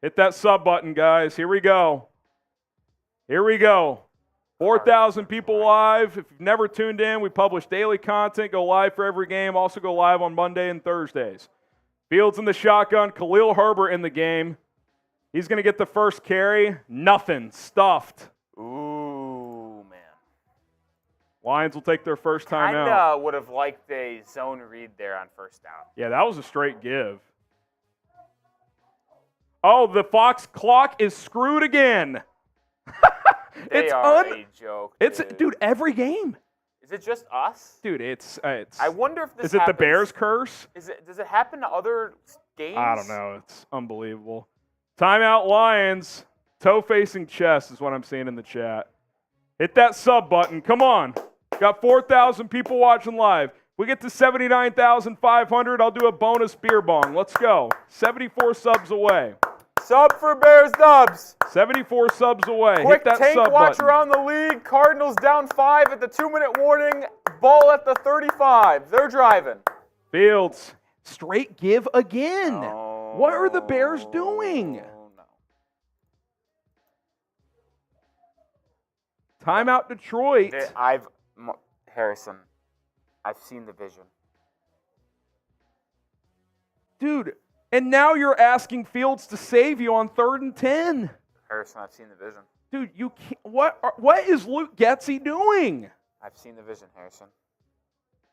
[SPEAKER 1] Hit that sub button, guys. Here we go. Here we go. 4,000 people live. If you've never tuned in, we publish daily content. Go live for every game. Also go live on Monday and Thursdays. Fields in the shotgun. Khalil Herbert in the game. He's going to get the first carry. Nothing. Stuffed.
[SPEAKER 2] Ooh, man.
[SPEAKER 1] Lions will take their first time out.
[SPEAKER 2] I would have liked a zone read there on first down.
[SPEAKER 1] Yeah, that was a straight give. Oh, the Fox clock is screwed again.
[SPEAKER 2] They are a joke.
[SPEAKER 1] Dude, every game.
[SPEAKER 2] Is it just us?
[SPEAKER 1] Dude, it's
[SPEAKER 2] I wonder if this
[SPEAKER 1] is it
[SPEAKER 2] happens.
[SPEAKER 1] the Bears curse?
[SPEAKER 2] Does it happen to other games?
[SPEAKER 1] I don't know. It's unbelievable. Timeout Lions. Toe facing chest is what I'm seeing in the chat. Hit that sub button. Come on. Got 4,000 people watching live. We get to 79,500. I'll do a bonus beer bong. Let's go. 74 subs away.
[SPEAKER 2] Sub for Bears Dubs.
[SPEAKER 1] 74 subs away.
[SPEAKER 2] Quick
[SPEAKER 1] Hit that
[SPEAKER 2] tank
[SPEAKER 1] sub
[SPEAKER 2] watch
[SPEAKER 1] button.
[SPEAKER 2] around the league. Cardinals down 5 at the 2-minute warning. Ball at the 35. They're driving.
[SPEAKER 1] Fields. Straight give again.
[SPEAKER 2] Oh,
[SPEAKER 1] What are the Bears doing?
[SPEAKER 2] No.
[SPEAKER 1] Timeout Detroit.
[SPEAKER 2] Harrison, I've seen the vision.
[SPEAKER 1] Dude, and now you're asking Fields to save you on 3rd and 10.
[SPEAKER 2] Harrison, I've seen the vision.
[SPEAKER 1] Dude, you can't, what is Luke Getsy doing?
[SPEAKER 2] I've seen the vision, Harrison.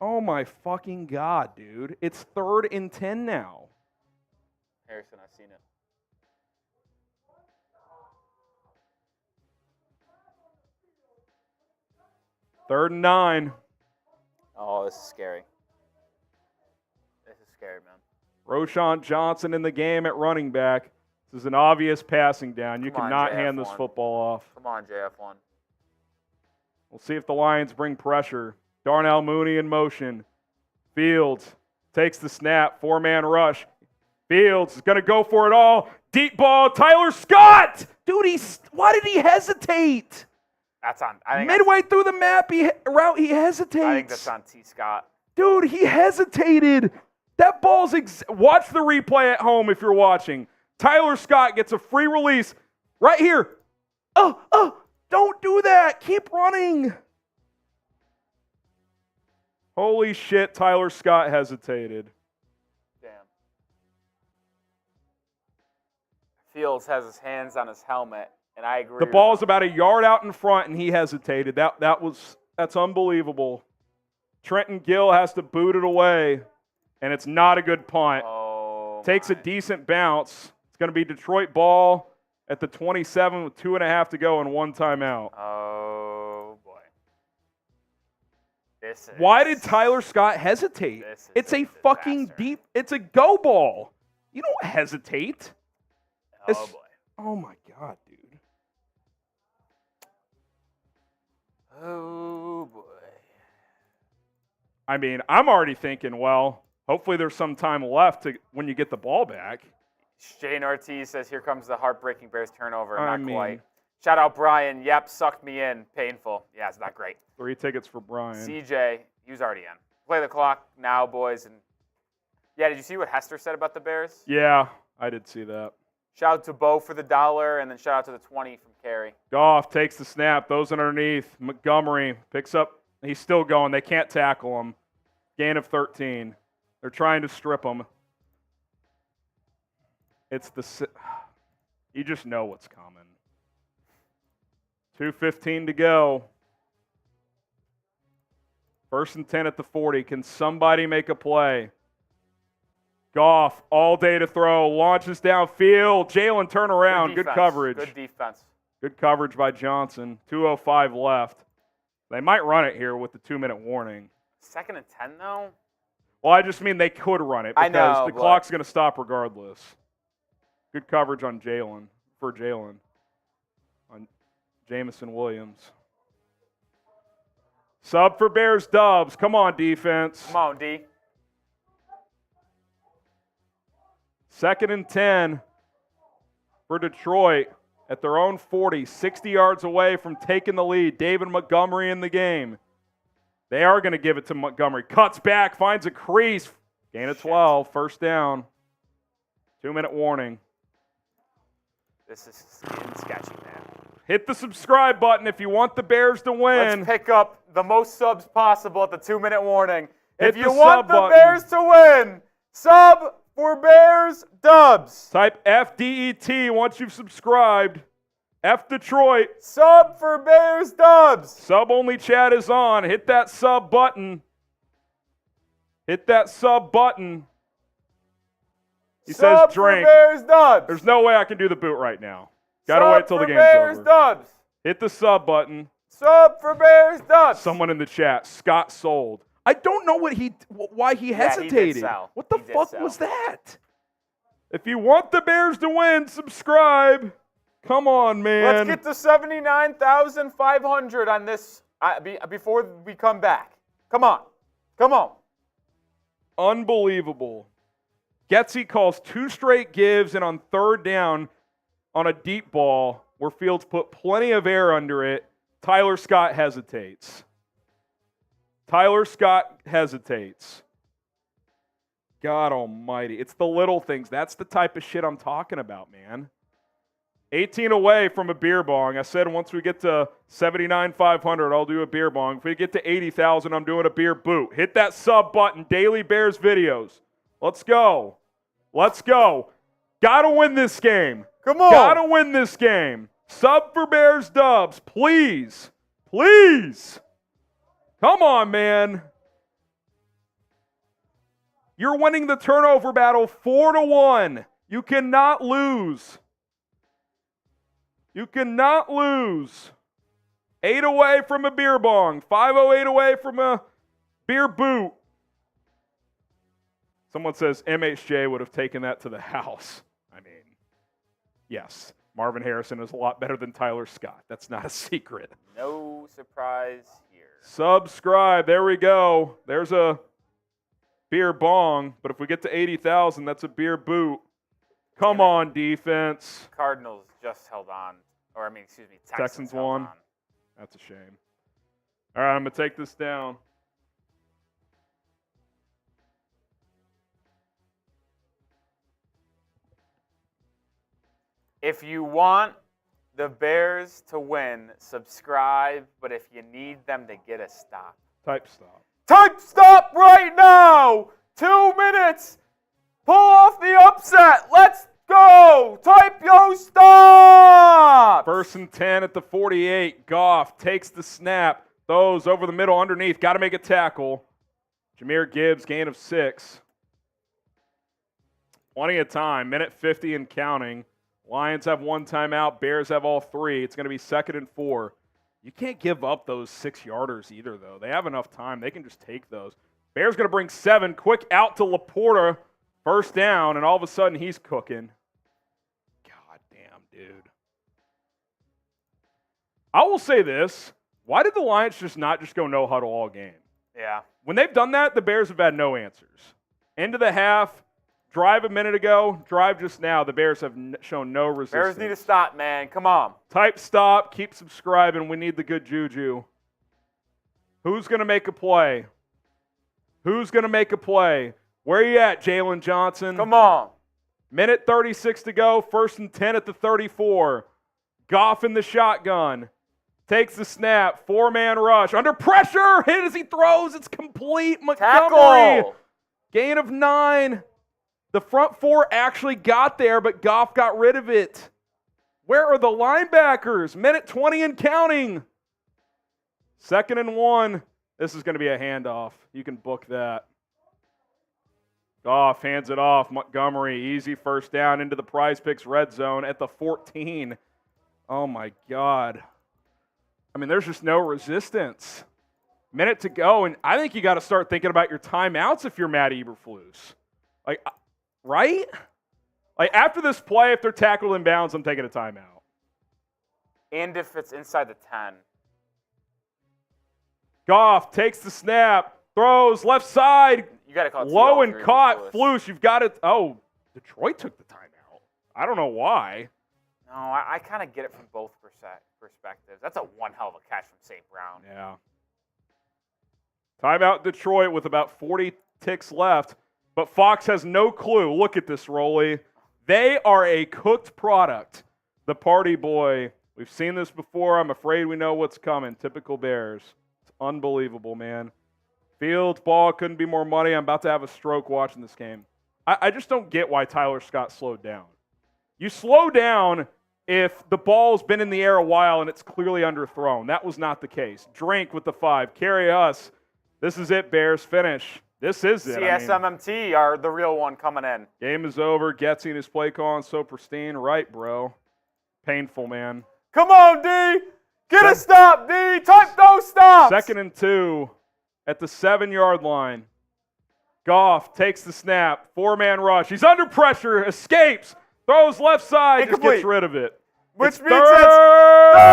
[SPEAKER 1] Oh my fucking God, dude. It's 3rd and 10 now.
[SPEAKER 2] Harrison, I've seen it.
[SPEAKER 1] Third and 9.
[SPEAKER 2] Oh, this is scary. This is scary, man.
[SPEAKER 1] Roschon Johnson in the game at running back. This is an obvious passing down. You cannot hand this football off.
[SPEAKER 2] Come on, JF1.
[SPEAKER 1] We'll see if the Lions bring pressure. Darnell Mooney in motion. Fields takes the snap. 4-man rush. Fields is going to go for it all. Deep ball. Tyler Scott! Dude, why did he hesitate?
[SPEAKER 2] That's on. I think
[SPEAKER 1] Midway through the route, he hesitates.
[SPEAKER 2] I think that's on T. Scott.
[SPEAKER 1] Dude, he hesitated. That ball's watch the replay at home if you're watching. Tyler Scott gets a free release right here. Don't do that. Keep running. Holy shit, Tyler Scott hesitated.
[SPEAKER 2] Damn. Fields has his hands on his helmet, and I agree.
[SPEAKER 1] The ball's about a yard out in front, and he hesitated. That's unbelievable. Trenton Gill has to boot it away, and it's not a good punt. Takes a decent bounce. It's going to be Detroit ball at the 27 with 2.5 to go and 1 timeout.
[SPEAKER 2] Oh, boy.
[SPEAKER 1] Why did Tyler Scott hesitate? It's a fucking deep, it's a go ball. You don't hesitate.
[SPEAKER 2] Oh, boy.
[SPEAKER 1] Oh, my God, dude.
[SPEAKER 2] Oh, boy.
[SPEAKER 1] I mean, I'm already thinking, well, hopefully there's some time left when you get the ball back.
[SPEAKER 2] Shane Ortiz says, here comes the heartbreaking Bears turnover. Not quite. Shout out Brian. Yep, sucked me in. Painful. Yeah, it's not great.
[SPEAKER 1] 3 tickets for Brian.
[SPEAKER 2] CJ, he was already in. Play the clock now, boys. And yeah, did you see what Hester said about the Bears?
[SPEAKER 1] Yeah, I did see that.
[SPEAKER 2] Shout out to Bo for the $1, and then shout out to the 20 from Carey.
[SPEAKER 1] Goff takes the snap. Those underneath. Montgomery picks up. He's still going. They can't tackle him. Gain of 13. They're trying to strip him. You just know what's coming. 2:15 to go. 1st and 10 at the 40. Can somebody make a play? Goff, all day to throw. Launches downfield. Jalen turn around. Good coverage.
[SPEAKER 2] Good defense.
[SPEAKER 1] Good coverage by Johnson. 2:05 left. They might run it here with the 2-minute warning.
[SPEAKER 2] 2nd and 10, though?
[SPEAKER 1] Well, I just mean they could run it because the clock's going to stop regardless. Good coverage on Jalen. On Jamison Williams. Sub for Bears Dubs. Come on, defense.
[SPEAKER 2] Come on, D.
[SPEAKER 1] 2nd and 10 for Detroit at their own 40, 60 yards away from taking the lead. David Montgomery in the game. They are going to give it to Montgomery. Cuts back, finds a crease. Gain of 12, 1st down. 2-minute warning.
[SPEAKER 2] This is getting sketchy, man.
[SPEAKER 1] Hit the subscribe button if you want the Bears to win.
[SPEAKER 2] Let's pick up the most subs possible at the 2-minute warning. If you want the Bears to win, sub for Bears Dubs.
[SPEAKER 1] Type FDET once you've subscribed. F Detroit.
[SPEAKER 2] Sub for Bears Dubs.
[SPEAKER 1] Sub-only chat is on. Hit that sub button. Hit that sub button. He says drink.
[SPEAKER 2] For Bears Dubs.
[SPEAKER 1] There's no way I can do the boot right now. Gotta wait till the game's
[SPEAKER 2] Bears
[SPEAKER 1] over.
[SPEAKER 2] Dubs.
[SPEAKER 1] Hit the sub button.
[SPEAKER 2] Sub for Bears Dubs.
[SPEAKER 1] Someone in the chat. Scott sold. I don't know why he hesitated.
[SPEAKER 2] He did sell.
[SPEAKER 1] What the fuck was that? If you want the Bears to win, subscribe. Come on, man.
[SPEAKER 2] Let's get to 79,500 on this before we come back. Come on. Come on.
[SPEAKER 1] Unbelievable. Getsy calls 2 straight gives, and on 3rd down on a deep ball where Fields put plenty of air under it, Tyler Scott hesitates. God almighty. It's the little things. That's the type of shit I'm talking about, man. 18 away from a beer bong. I said once we get to 79,500, I'll do a beer bong. If we get to 80,000, I'm doing a beer boot. Hit that sub button. Daily Bears videos. Let's go. Gotta win this game.
[SPEAKER 2] Come on.
[SPEAKER 1] Gotta win this game. Sub for Bears Dubs, please. Please. Come on, man. You're winning the turnover battle 4-1. You cannot lose. You cannot lose. 8 away from a beer bong. 508 away from a beer boot. Someone says MHJ would have taken that to the house. I mean, yes. Marvin Harrison is a lot better than Tyler Scott. That's not a secret.
[SPEAKER 2] No surprise here.
[SPEAKER 1] Subscribe. There we go. There's a beer bong. But if we get to 80,000, that's a beer boot. Come on, defense.
[SPEAKER 2] Cardinals just held on. Or, I mean, excuse me,
[SPEAKER 1] Texans
[SPEAKER 2] held
[SPEAKER 1] won.
[SPEAKER 2] on.
[SPEAKER 1] That's a shame. All right, I'm going to take this down.
[SPEAKER 2] If you want the Bears to win, subscribe. But if you need them to get a stop.
[SPEAKER 1] Type stop.
[SPEAKER 2] Type stop right now! 2 minutes! Pull off the upset! Let's go! Type yo stop!
[SPEAKER 1] 1st and 10 at the 48. Goff takes the snap. Throws over the middle underneath. Got to make a tackle. Jahmyr Gibbs, gain of 6. Plenty of time. Minute 50 and counting. Lions have 1 timeout. Bears have all 3. It's going to be 2nd and 4. You can't give up those 6-yarders either, though. They have enough time. They can just take those. Bears going to bring 7. Quick out to Laporta. 1st down, and all of a sudden he's cooking. God damn, dude. I will say this. Why did the Lions just not just go no huddle all game?
[SPEAKER 2] Yeah.
[SPEAKER 1] When they've done that, the Bears have had no answers. End of the half, drive a minute ago, drive just now. The Bears have shown no resistance.
[SPEAKER 2] Bears need to stop, man. Come on.
[SPEAKER 1] Type stop. Keep subscribing. We need the good juju. Who's going to make a play? Who's going to make a play? Where are you at, Jaylon Johnson?
[SPEAKER 2] Come on.
[SPEAKER 1] Minute 36 to go. 1st and 10 at the 34. Goff in the shotgun. Takes the snap. 4-man rush. Under pressure. Hit as he throws. It's complete. Montgomery.
[SPEAKER 2] Tackle.
[SPEAKER 1] Gain of 9. The front 4 actually got there, but Goff got rid of it. Where are the linebackers? Minute 20 and counting. 2nd and 1. This is going to be a handoff. You can book that. Goff hands it off. Montgomery, easy 1st down into the Prize Picks red zone at the 14. Oh, my God. I mean, there's just no resistance. Minute to go, and I think you got to start thinking about your timeouts if you're Matt Eberflus. Like, right? Like, after this play, if they're tackled in bounds, I'm taking a timeout.
[SPEAKER 2] And if it's inside the 10.
[SPEAKER 1] Goff takes the snap, throws left side.
[SPEAKER 2] You got to call it
[SPEAKER 1] low and caught. Flus, you've got it. Oh, Detroit took the timeout. I don't know why.
[SPEAKER 2] No, I kind of get it from both perspectives. That's a one hell of a catch from St. Brown.
[SPEAKER 1] Yeah. Timeout Detroit with about 40 ticks left. But Fox has no clue. Look at this, Rolly. They are a cooked product. The Party Boy. We've seen this before. I'm afraid we know what's coming. Typical Bears. It's unbelievable, man. Fields, ball, couldn't be more money. I'm about to have a stroke watching this game. I just don't get why Tyler Scott slowed down. You slow down if the ball's been in the air a while and it's clearly underthrown. That was not the case. Drink with the 5. Carry us. This is it, Bears. Finish. This is it.
[SPEAKER 2] CSMMT are the real one coming in.
[SPEAKER 1] Game is over. Getsy and his play calling so pristine. Right, bro. Painful, man.
[SPEAKER 2] Come on, D. Get a stop, D. Type those stops.
[SPEAKER 1] 2nd and 2 at the 7-yard line. Goff takes the snap. 4-man rush. He's under pressure. Escapes. Throws left side. Just gets rid of it.
[SPEAKER 2] Which
[SPEAKER 1] it's
[SPEAKER 2] means
[SPEAKER 1] third
[SPEAKER 2] down.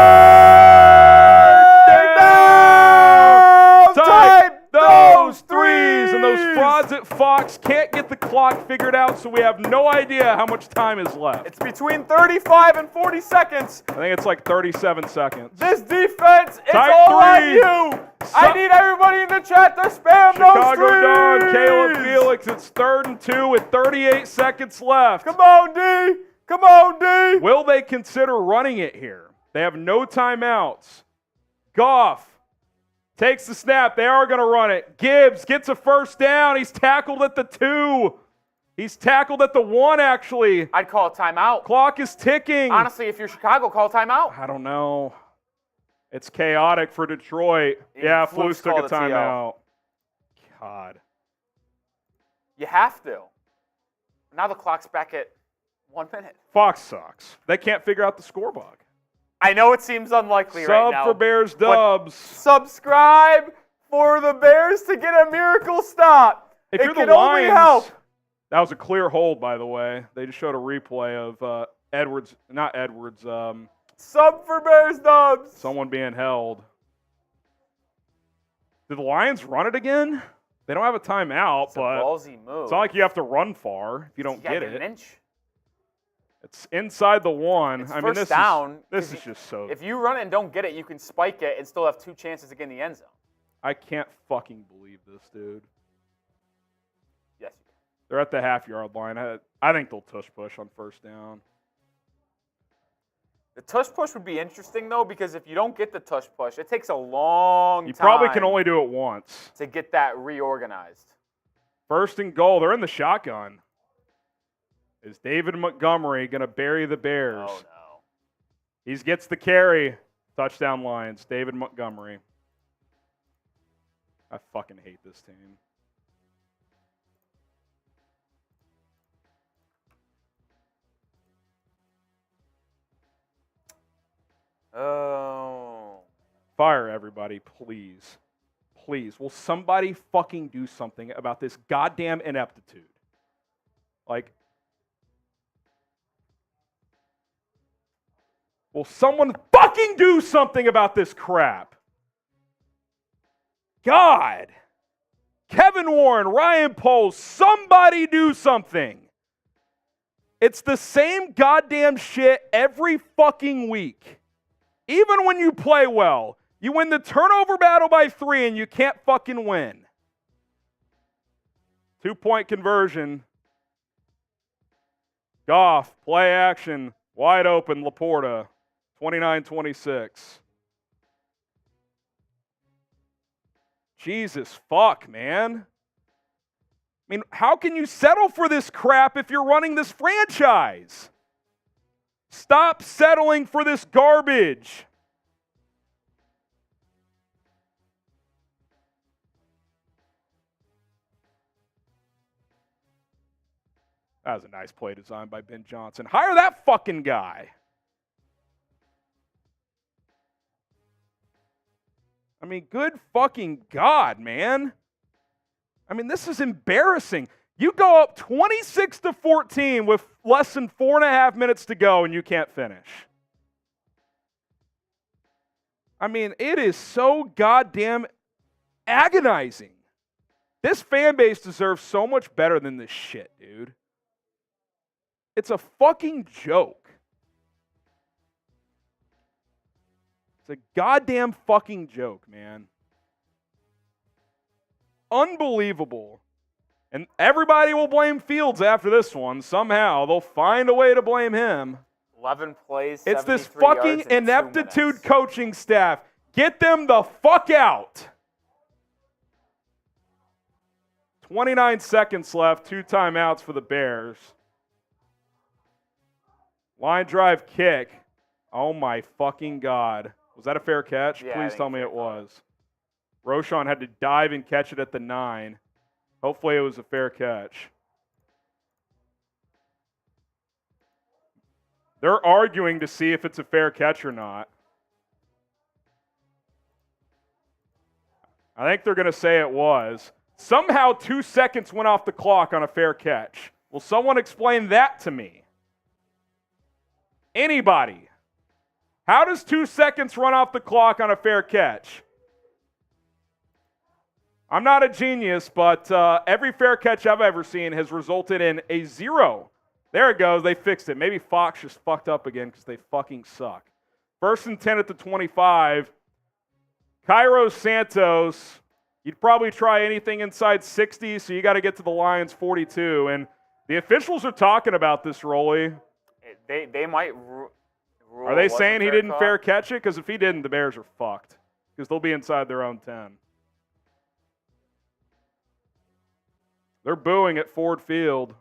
[SPEAKER 1] Type those threes. And those frauds at Fox can't get the clock figured out, so we have no idea how much time is left.
[SPEAKER 2] It's between 35 and 40 seconds.
[SPEAKER 1] I think it's like 37 seconds.
[SPEAKER 2] This defense, it's
[SPEAKER 1] Type
[SPEAKER 2] all on
[SPEAKER 1] 3.
[SPEAKER 2] you. I need everybody in the chat to spam
[SPEAKER 1] Chicago
[SPEAKER 2] those
[SPEAKER 1] Dog,
[SPEAKER 2] threes.
[SPEAKER 1] Caleb Felix. It's 3rd and 2 with 38 seconds left.
[SPEAKER 2] Come on, D. Come on, D.
[SPEAKER 1] Will they consider running it here? They have no timeouts. Goff takes the snap. They are going to run it. Gibbs gets a 1st down. He's tackled at the 2. He's tackled at the 1, actually.
[SPEAKER 2] I'd call a timeout.
[SPEAKER 1] Clock is ticking.
[SPEAKER 2] Honestly, if you're Chicago, call a timeout.
[SPEAKER 1] I don't know. It's chaotic for Detroit. Yeah, Flus took a
[SPEAKER 2] called a
[SPEAKER 1] timeout. God.
[SPEAKER 2] You have to. Now the clock's back at 1 minute.
[SPEAKER 1] Fox sucks. They can't figure out the score bug.
[SPEAKER 2] I know it seems unlikely right now.
[SPEAKER 1] Sub for Bears Dubs.
[SPEAKER 2] Subscribe for the Bears to get a miracle stop.
[SPEAKER 1] If you're
[SPEAKER 2] it can
[SPEAKER 1] the
[SPEAKER 2] only
[SPEAKER 1] Lions,
[SPEAKER 2] help.
[SPEAKER 1] that was a clear hold, by the way. They just showed a replay of not Edwards,
[SPEAKER 2] Sub for Bears Dubs.
[SPEAKER 1] someone being held. Did the Lions run it again? They don't have a timeout,
[SPEAKER 2] It's a
[SPEAKER 1] but
[SPEAKER 2] ballsy move.
[SPEAKER 1] it's not like you have to run far if you don't
[SPEAKER 2] gotta
[SPEAKER 1] get
[SPEAKER 2] an
[SPEAKER 1] it.
[SPEAKER 2] inch.
[SPEAKER 1] It's inside the one.
[SPEAKER 2] It's
[SPEAKER 1] I mean,
[SPEAKER 2] first down.
[SPEAKER 1] this is just so.
[SPEAKER 2] If you run it and don't get it, you can spike it and still have 2 chances to get in the end zone.
[SPEAKER 1] I can't fucking believe this, dude.
[SPEAKER 2] Yes, you can.
[SPEAKER 1] They're at the half-yard line. I think they'll tush push on first down.
[SPEAKER 2] The tush push would be interesting, though, because if you don't get the tush push, it takes a long time.
[SPEAKER 1] You probably can only do it once.
[SPEAKER 2] To get that reorganized.
[SPEAKER 1] First and goal. They're in the shotgun. Is David Montgomery going to bury the Bears?
[SPEAKER 2] Oh, no.
[SPEAKER 1] He gets the carry. Touchdown Lions. David Montgomery. I fucking hate this team.
[SPEAKER 2] Oh.
[SPEAKER 1] Fire everybody, please. Please. Will somebody fucking do something about this goddamn ineptitude? Like, will someone fucking do something about this crap? God. Kevin Warren, Ryan Poles, somebody do something. It's the same goddamn shit every fucking week. Even when you play well, you win the turnover battle by 3 and you can't fucking win. 2-point conversion. Goff, play action, wide open, Laporta, 29-26. Jesus fuck, man. I mean, how can you settle for this crap if you're running this franchise? Stop settling for this garbage. That was a nice play designed by Ben Johnson. Hire that fucking guy. I mean, good fucking God, man. I mean, this is embarrassing. You go up 26-14 with less than 4.5 minutes to go and you can't finish. I mean, it is so goddamn agonizing. This fan base deserves so much better than this shit, dude. It's a fucking joke. It's a goddamn fucking joke, man. Unbelievable. And everybody will blame Fields after this one. Somehow they'll find a way to blame him.
[SPEAKER 2] 11 plays,
[SPEAKER 1] It's this
[SPEAKER 2] 73
[SPEAKER 1] fucking
[SPEAKER 2] yards in 2
[SPEAKER 1] ineptitude
[SPEAKER 2] minutes.
[SPEAKER 1] coaching staff. Get them the fuck out. 29 seconds left. 2 timeouts for the Bears. Line drive kick. Oh my fucking God. Was that a fair catch?
[SPEAKER 2] Yeah,
[SPEAKER 1] Please tell me it was. Roschon had to dive and catch it at the 9. Hopefully it was a fair catch. They're arguing to see if it's a fair catch or not. I think they're going to say it was. Somehow 2 seconds went off the clock on a fair catch. Will someone explain that to me? Anybody? How does 2 seconds run off the clock on a fair catch? I'm not a genius, but every fair catch I've ever seen has resulted in a 0. There it goes. They fixed it. Maybe Fox just fucked up again because they fucking suck. 1st and 10 at the 25. Cairo Santos. You'd probably try anything inside 60, so you got to get to the Lions 42. And the officials are talking about this, Rolly.
[SPEAKER 2] They might rule.
[SPEAKER 1] Are they
[SPEAKER 2] it wasn't
[SPEAKER 1] saying he didn't
[SPEAKER 2] call.
[SPEAKER 1] fair catch it? Because if he didn't, the Bears are fucked. Because they'll be inside their own 10. They're booing at Ford Field.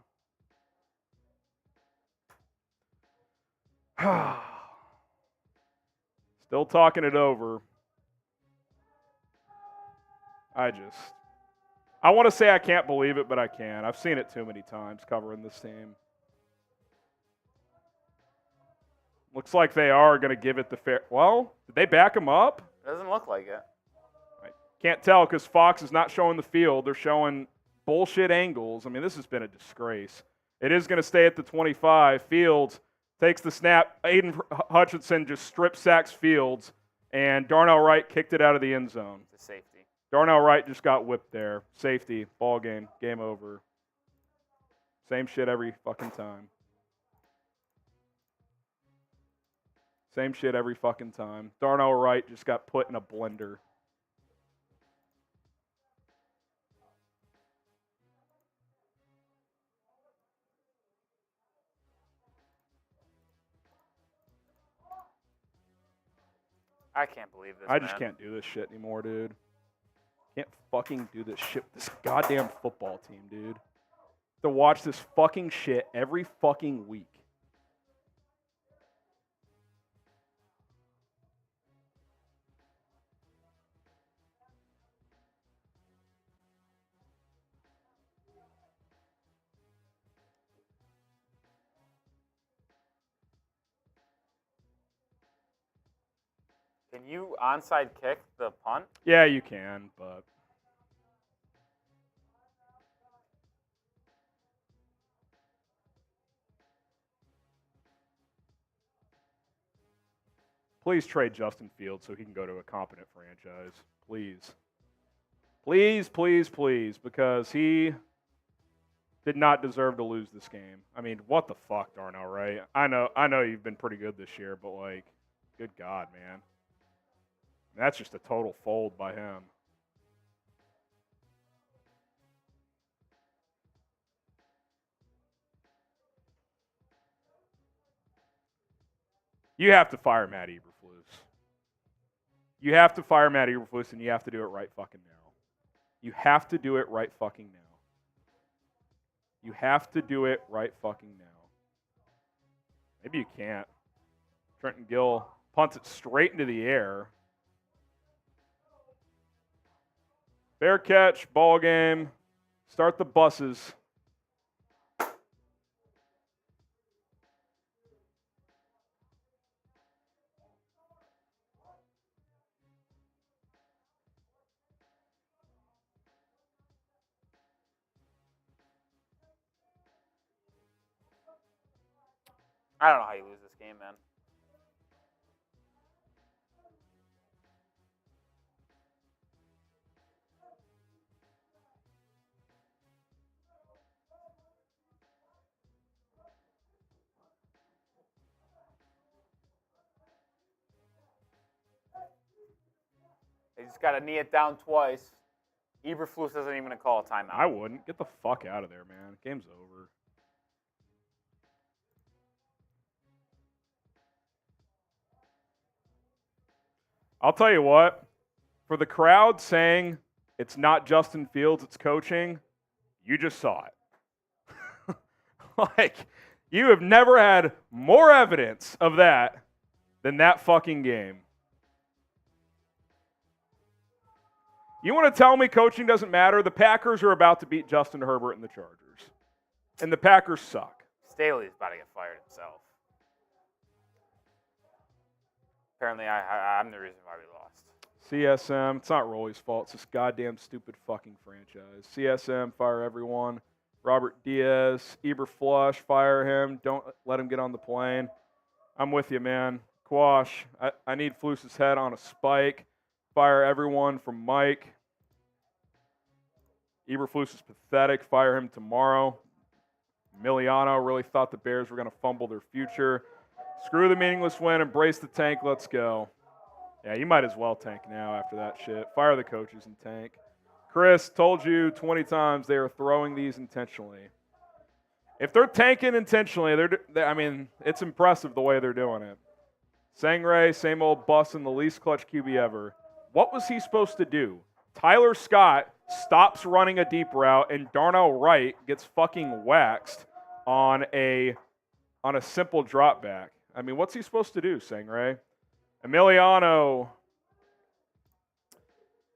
[SPEAKER 1] Still talking it over. I want to say I can't believe it, but I can. I've seen it too many times covering this team. Looks like they are going to give it the fair. Well, did they back him up?
[SPEAKER 2] Doesn't look like it.
[SPEAKER 1] I can't tell because Fox is not showing the field. They're showing bullshit angles. I mean, this has been a disgrace. It is going to stay at the 25. Fields takes the snap. Aidan Hutchinson just strip sacks Fields, and Darnell Wright kicked it out of the end zone.
[SPEAKER 2] It's a safety.
[SPEAKER 1] Darnell Wright just got whipped there. Safety, ball game, game over. Same shit every fucking time. Same shit every fucking time. Darnell Wright just got put in a blender.
[SPEAKER 2] I can't believe this,
[SPEAKER 1] I just can't do this shit anymore, dude. Can't fucking do this shit with this goddamn football team, dude. To watch this fucking shit every fucking week.
[SPEAKER 2] Can you onside kick the punt?
[SPEAKER 1] Yeah, you can, but please trade Justin Fields so he can go to a competent franchise. Please. Please, please, please, because he did not deserve to lose this game. I mean, what the fuck, Darnell, right? I know you've been pretty good this year, but like, good God, man. That's just a total fold by him. You have to fire Matt Eberflus. You have to fire Matt Eberflus, and you have to do it right fucking now. You have to do it right fucking now. You have to do it right fucking now. Maybe you can't. Trenton Gill punts it straight into the air. Fair catch, ball game. Start the buses.
[SPEAKER 2] I don't know how you lose this game, man. They just got to knee it down twice. Eberflus doesn't even call a timeout.
[SPEAKER 1] I wouldn't. Get the fuck out of there, man. Game's over. I'll tell you what. For the crowd saying it's not Justin Fields, it's coaching, you just saw it. Like, you have never had more evidence of that than that fucking game. You want to tell me coaching doesn't matter? The Packers are about to beat Justin Herbert and the Chargers. And the Packers suck.
[SPEAKER 2] Staley's about to get fired himself. Apparently, I'm the reason why we lost.
[SPEAKER 1] CSM, it's not Rolly's fault. It's this goddamn stupid fucking franchise. CSM, fire everyone. Robert Diaz, Eberflus, fire him. Don't let him get on the plane. I'm with you, man. Quash, I need Flus's head on a spike. Fire everyone from Mike. Eberflus is pathetic. Fire him tomorrow. Miliano really thought the Bears were going to fumble their future. Screw the meaningless win. Embrace the tank. Let's go. Yeah, you might as well tank now after that shit. Fire the coaches and tank. Chris, told you 20 times they are throwing these intentionally. If they're tanking intentionally, I mean, it's impressive the way they're doing it. Sangray, same old bus in the least clutch QB ever. What was he supposed to do? Tyler Scott stops running a deep route, and Darnell Wright gets fucking waxed on a simple drop back. I mean, what's he supposed to do, Sangray? Emiliano.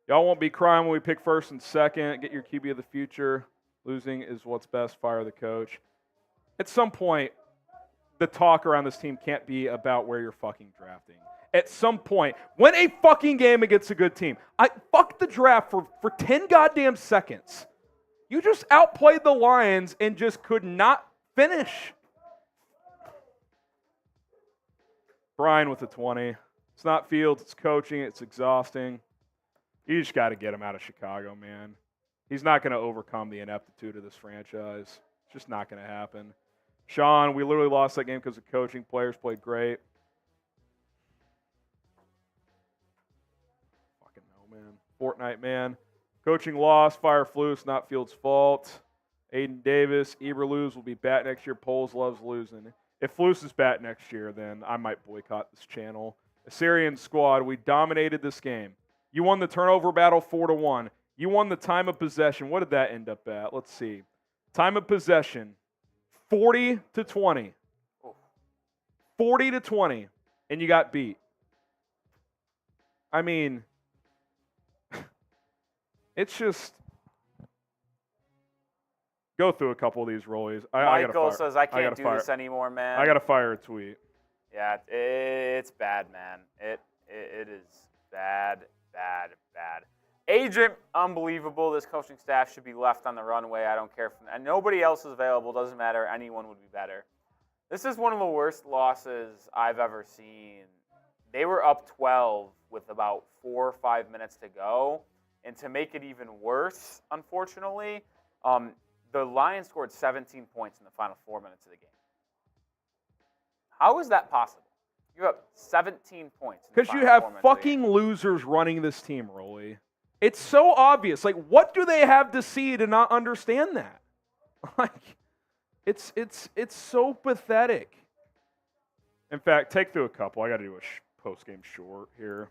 [SPEAKER 1] Y'all won't be crying when we pick first and second. Get your QB of the future. Losing is what's best. Fire the coach. At some point, the talk around this team can't be about where you're fucking drafting. At some point, win a fucking game against a good team. I fucked the draft for 10 goddamn seconds. You just outplayed the Lions and just could not finish. Brian with a 20. It's not Fields, it's coaching, it's exhausting. You just got to get him out of Chicago, man. He's not going to overcome the ineptitude of this franchise. It's just not going to happen. Sean, we literally lost that game because of coaching. Players played great. Fucking no, man. Fortnite, man. Coaching loss. Fire Flus, not Fields' fault. Aiden Davis. Eberflus will be back next year. Poles loves losing. If Flus is back next year, then I might boycott this channel. Assyrian squad, we dominated this game. You won the turnover battle 4-1. You won the time of possession. What did that end up at? Let's see. Time of possession, 40-20. 40-20, and you got beat. I mean, it's just go through a couple of these rollies.
[SPEAKER 2] Michael says, I can't do this anymore, man.
[SPEAKER 1] I got to fire a tweet.
[SPEAKER 2] Yeah, it's bad, man. It is bad. Agent, unbelievable. This coaching staff should be left on the runway. I don't care. And nobody else is available. Doesn't matter. Anyone would be better. This is one of the worst losses I've ever seen. They were up 12 with about 4 or 5 minutes to go. And to make it even worse, unfortunately, the Lions scored 17 points in the final 4 minutes of the game. How is that possible? You have 17 points.
[SPEAKER 1] Because you have fucking losers running this team, Rolly. It's so obvious. Like, what do they have to see to not understand that? Like, it's so pathetic. In fact, take through a couple. I got to do a post-game short here.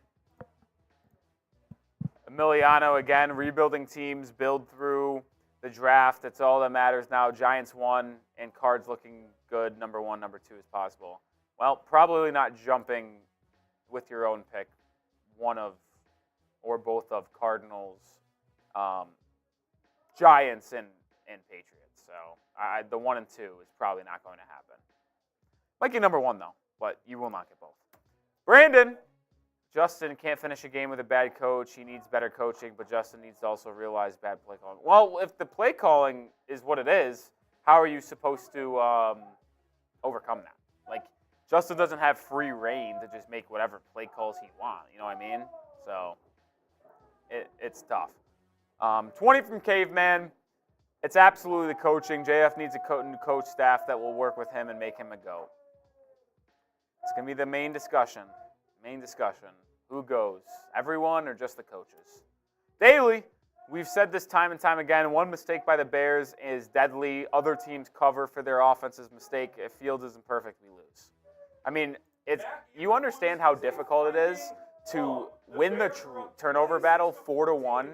[SPEAKER 2] Emiliano, again, rebuilding teams, build through the draft. That's all that matters now. Giants won, and Cards looking good. Number 1, number 2 is possible. Well, probably not jumping with your own pick, one of or both of Cardinals, Giants, and Patriots. So the 1 and 2 is probably not going to happen. Might get number 1, though, but you will not get both. Brandon, Justin can't finish a game with a bad coach. He needs better coaching, but Justin needs to also realize bad play calling. Well, if the play calling is what it is, how are you supposed to overcome that? Like, Justin doesn't have free reign to just make whatever play calls he wants. You know what I mean? So it's tough. 20 from Caveman. It's absolutely the coaching. JF needs a coach staff that will work with him and make him a GOAT. It's going to be the main discussion. Who goes? Everyone or just the coaches? Daily, we've said this time and time again, one mistake by the Bears is deadly. Other teams cover for their offense's mistake. If Fields isn't perfect, we lose. I mean, you understand how difficult it is to win the turnover battle 4-1,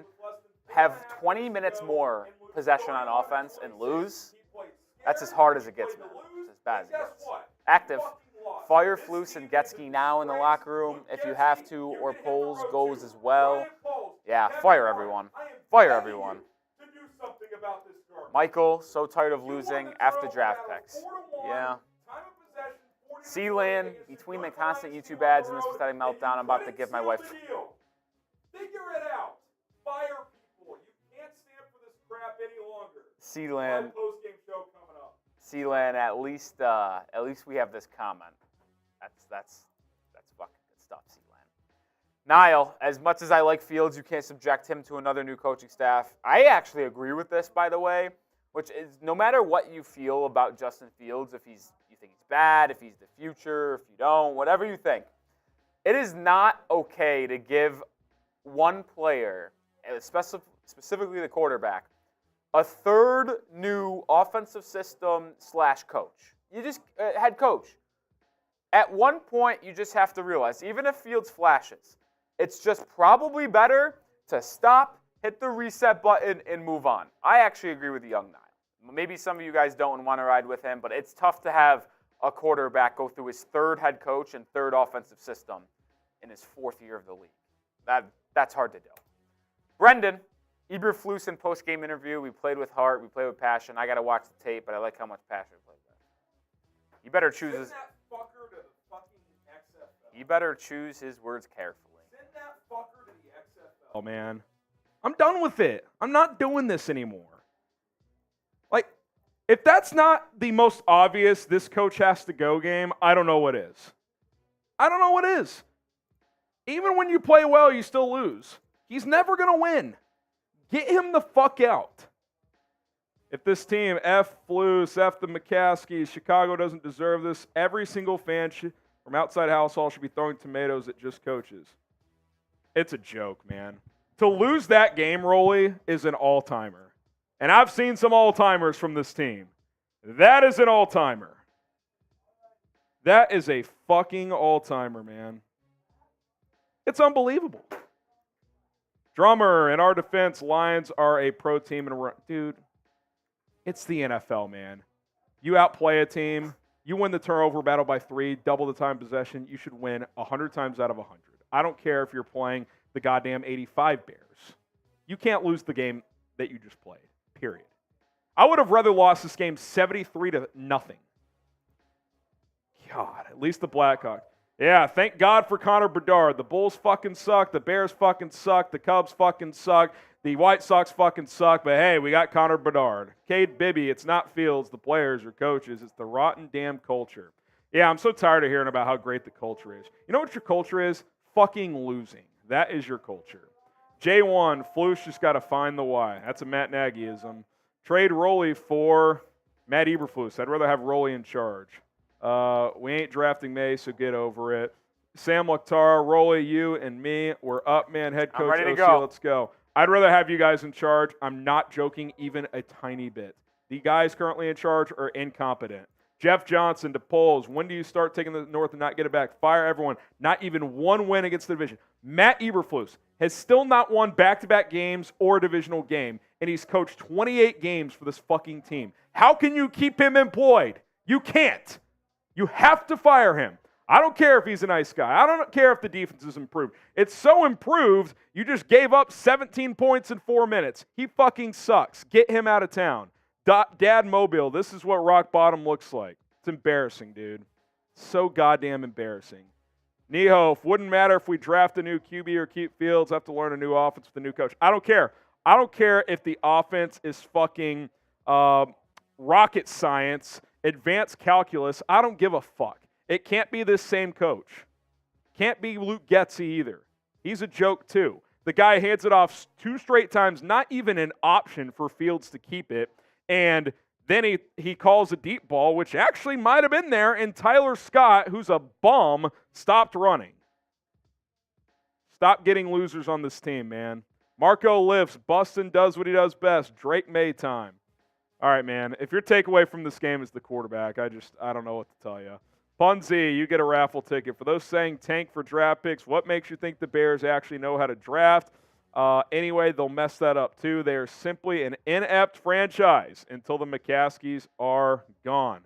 [SPEAKER 2] have 20 minutes more possession on offense, and lose? That's as hard as it gets, man. It's as bad as it gets. Active. Fire Flus and Getsky now in the locker room if you have to, or Poles goes as well. Yeah, fire everyone. Fire everyone. Michael, so tired of losing after draft picks. Yeah. Sealand, between the constant YouTube ads and this pathetic meltdown, I'm about to give my wife.
[SPEAKER 3] Figure it out. Fire people. You can't stand for this crap any longer.
[SPEAKER 2] Sealand.
[SPEAKER 3] Post-game show coming up.
[SPEAKER 2] Sealand, at least we have this comment. That's fucking good stuff, Sealand. Niall, as much as I like Fields, you can't subject him to another new coaching staff. I actually agree with this, by the way, which is no matter what you feel about Justin Fields, if you think he's bad, if he's the future, if you don't, whatever you think, it is not okay to give one player, specifically the quarterback, a third new offensive system / coach. You just head coach. At one point, you just have to realize, even if Fields flashes, it's just probably better to stop, hit the reset button, and move on. I actually agree with the young Niall. Maybe some of you guys don't want to ride with him, but it's tough to have a quarterback go through his third head coach and third offensive system in his 4th year of the league. That's hard to do. Brendan, Eberflus in post-game interview. We played with heart. We played with passion. I got to watch the tape, but I like how much passion we played with. You better choose his.
[SPEAKER 3] Send that fucker to the fucking XFL.
[SPEAKER 2] You better choose his words carefully.
[SPEAKER 3] Send that fucker to the XFL.
[SPEAKER 1] Oh, man. I'm done with it. I'm not doing this anymore. Like, if that's not the most obvious this coach has to go game, I don't know what is. I don't know what is. Even when you play well, you still lose. He's never going to win. Get him the fuck out. If this team, F. Flus, F. the McCaskies, Chicago doesn't deserve this, every single fan from outside House Hall should be throwing tomatoes at just coaches. It's a joke, man. To lose that game, Rolly, is an all-timer. And I've seen some all-timers from this team. That is an all-timer. That is a fucking all-timer, man. It's unbelievable. Drummer, in our defense, Lions are a pro team. And dude, it's the NFL, man. You outplay a team. You win the turnover battle by 3, double the time possession. You should win 100 times out of 100. I don't care if you're playing the goddamn 85 Bears. You can't lose the game that you just played, period. I would have rather lost this game 73-0. God, at least the Blackhawks. Yeah, thank God for Connor Bedard. The Bulls fucking suck. The Bears fucking suck. The Cubs fucking suck. The White Sox fucking suck. But hey, we got Connor Bedard. Cade Bibby, it's not Fields, the players or coaches. It's the rotten damn culture. Yeah, I'm so tired of hearing about how great the culture is. You know what your culture is? Fucking losing. That is your culture. J1, Flus just got to find the why. That's a Matt Nagyism. Trade Rolly for Matt Eberflus. I'd rather have Rolly in charge. We ain't drafting May, so get over it. Sam Lachtara, Rolly, you and me, we're up, man. Head coach,
[SPEAKER 2] I'm ready to
[SPEAKER 1] OC,
[SPEAKER 2] go.
[SPEAKER 1] Let's go. I'd rather have you guys in charge. I'm not joking even a tiny bit. The guys currently in charge are incompetent. Jeff Johnson to polls. When do you start taking the North and not get it back? Fire everyone. Not even one win against the division. Matt Eberflus has still not won back-to-back games or a divisional game, and he's coached 28 games for this fucking team. How can you keep him employed? You can't. You have to fire him. I don't care if he's a nice guy. I don't care if the defense is improved. It's so improved, you just gave up 17 points in 4 minutes. He fucking sucks. Get him out of town. Dad Mobile, this is what rock bottom looks like. It's embarrassing, dude. So goddamn embarrassing. Niehoff, wouldn't matter if we draft a new QB or keep Fields, have to learn a new offense with a new coach. I don't care. I don't care if the offense is fucking rocket science, advanced calculus. I don't give a fuck. It can't be this same coach. Can't be Luke Getsy either. He's a joke too. The guy hands it off 2 straight times, not even an option for Fields to keep it. And then he calls a deep ball, which actually might have been there, and Tyler Scott, who's a bum, stopped running. Stop getting losers on this team, man. Marco lifts. Bustin does what he does best. Drake May time. All right, man. If your takeaway from this game is the quarterback, I don't know what to tell you. Punzi, you get a raffle ticket. For those saying tank for draft picks, what makes you think the Bears actually know how to draft? Anyway, they'll mess that up too. They are simply an inept franchise until the McCaskies are gone.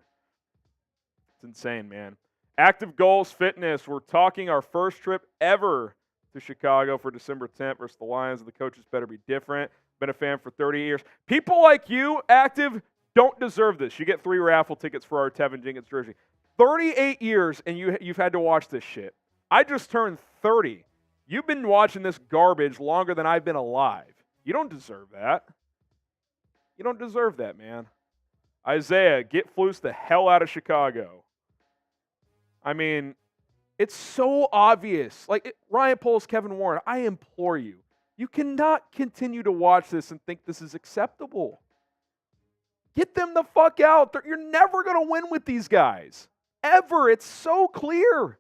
[SPEAKER 1] It's insane, man. Active Goals Fitness. We're talking our first trip ever to Chicago for December 10th versus the Lions. The coaches better be different. Been a fan for 30 years. People like you, Active, don't deserve this. You get 3 raffle tickets for our Tevin Jenkins jersey. 38 years and you've had to watch this shit. I just turned 30. You've been watching this garbage longer than I've been alive. You don't deserve that. You don't deserve that, man. Isaiah, get Flus the hell out of Chicago. I mean, it's so obvious. Ryan Poles, Kevin Warren, I implore you. You cannot continue to watch this and think this is acceptable. Get them the fuck out. You're never going to win with these guys. Ever. It's so clear.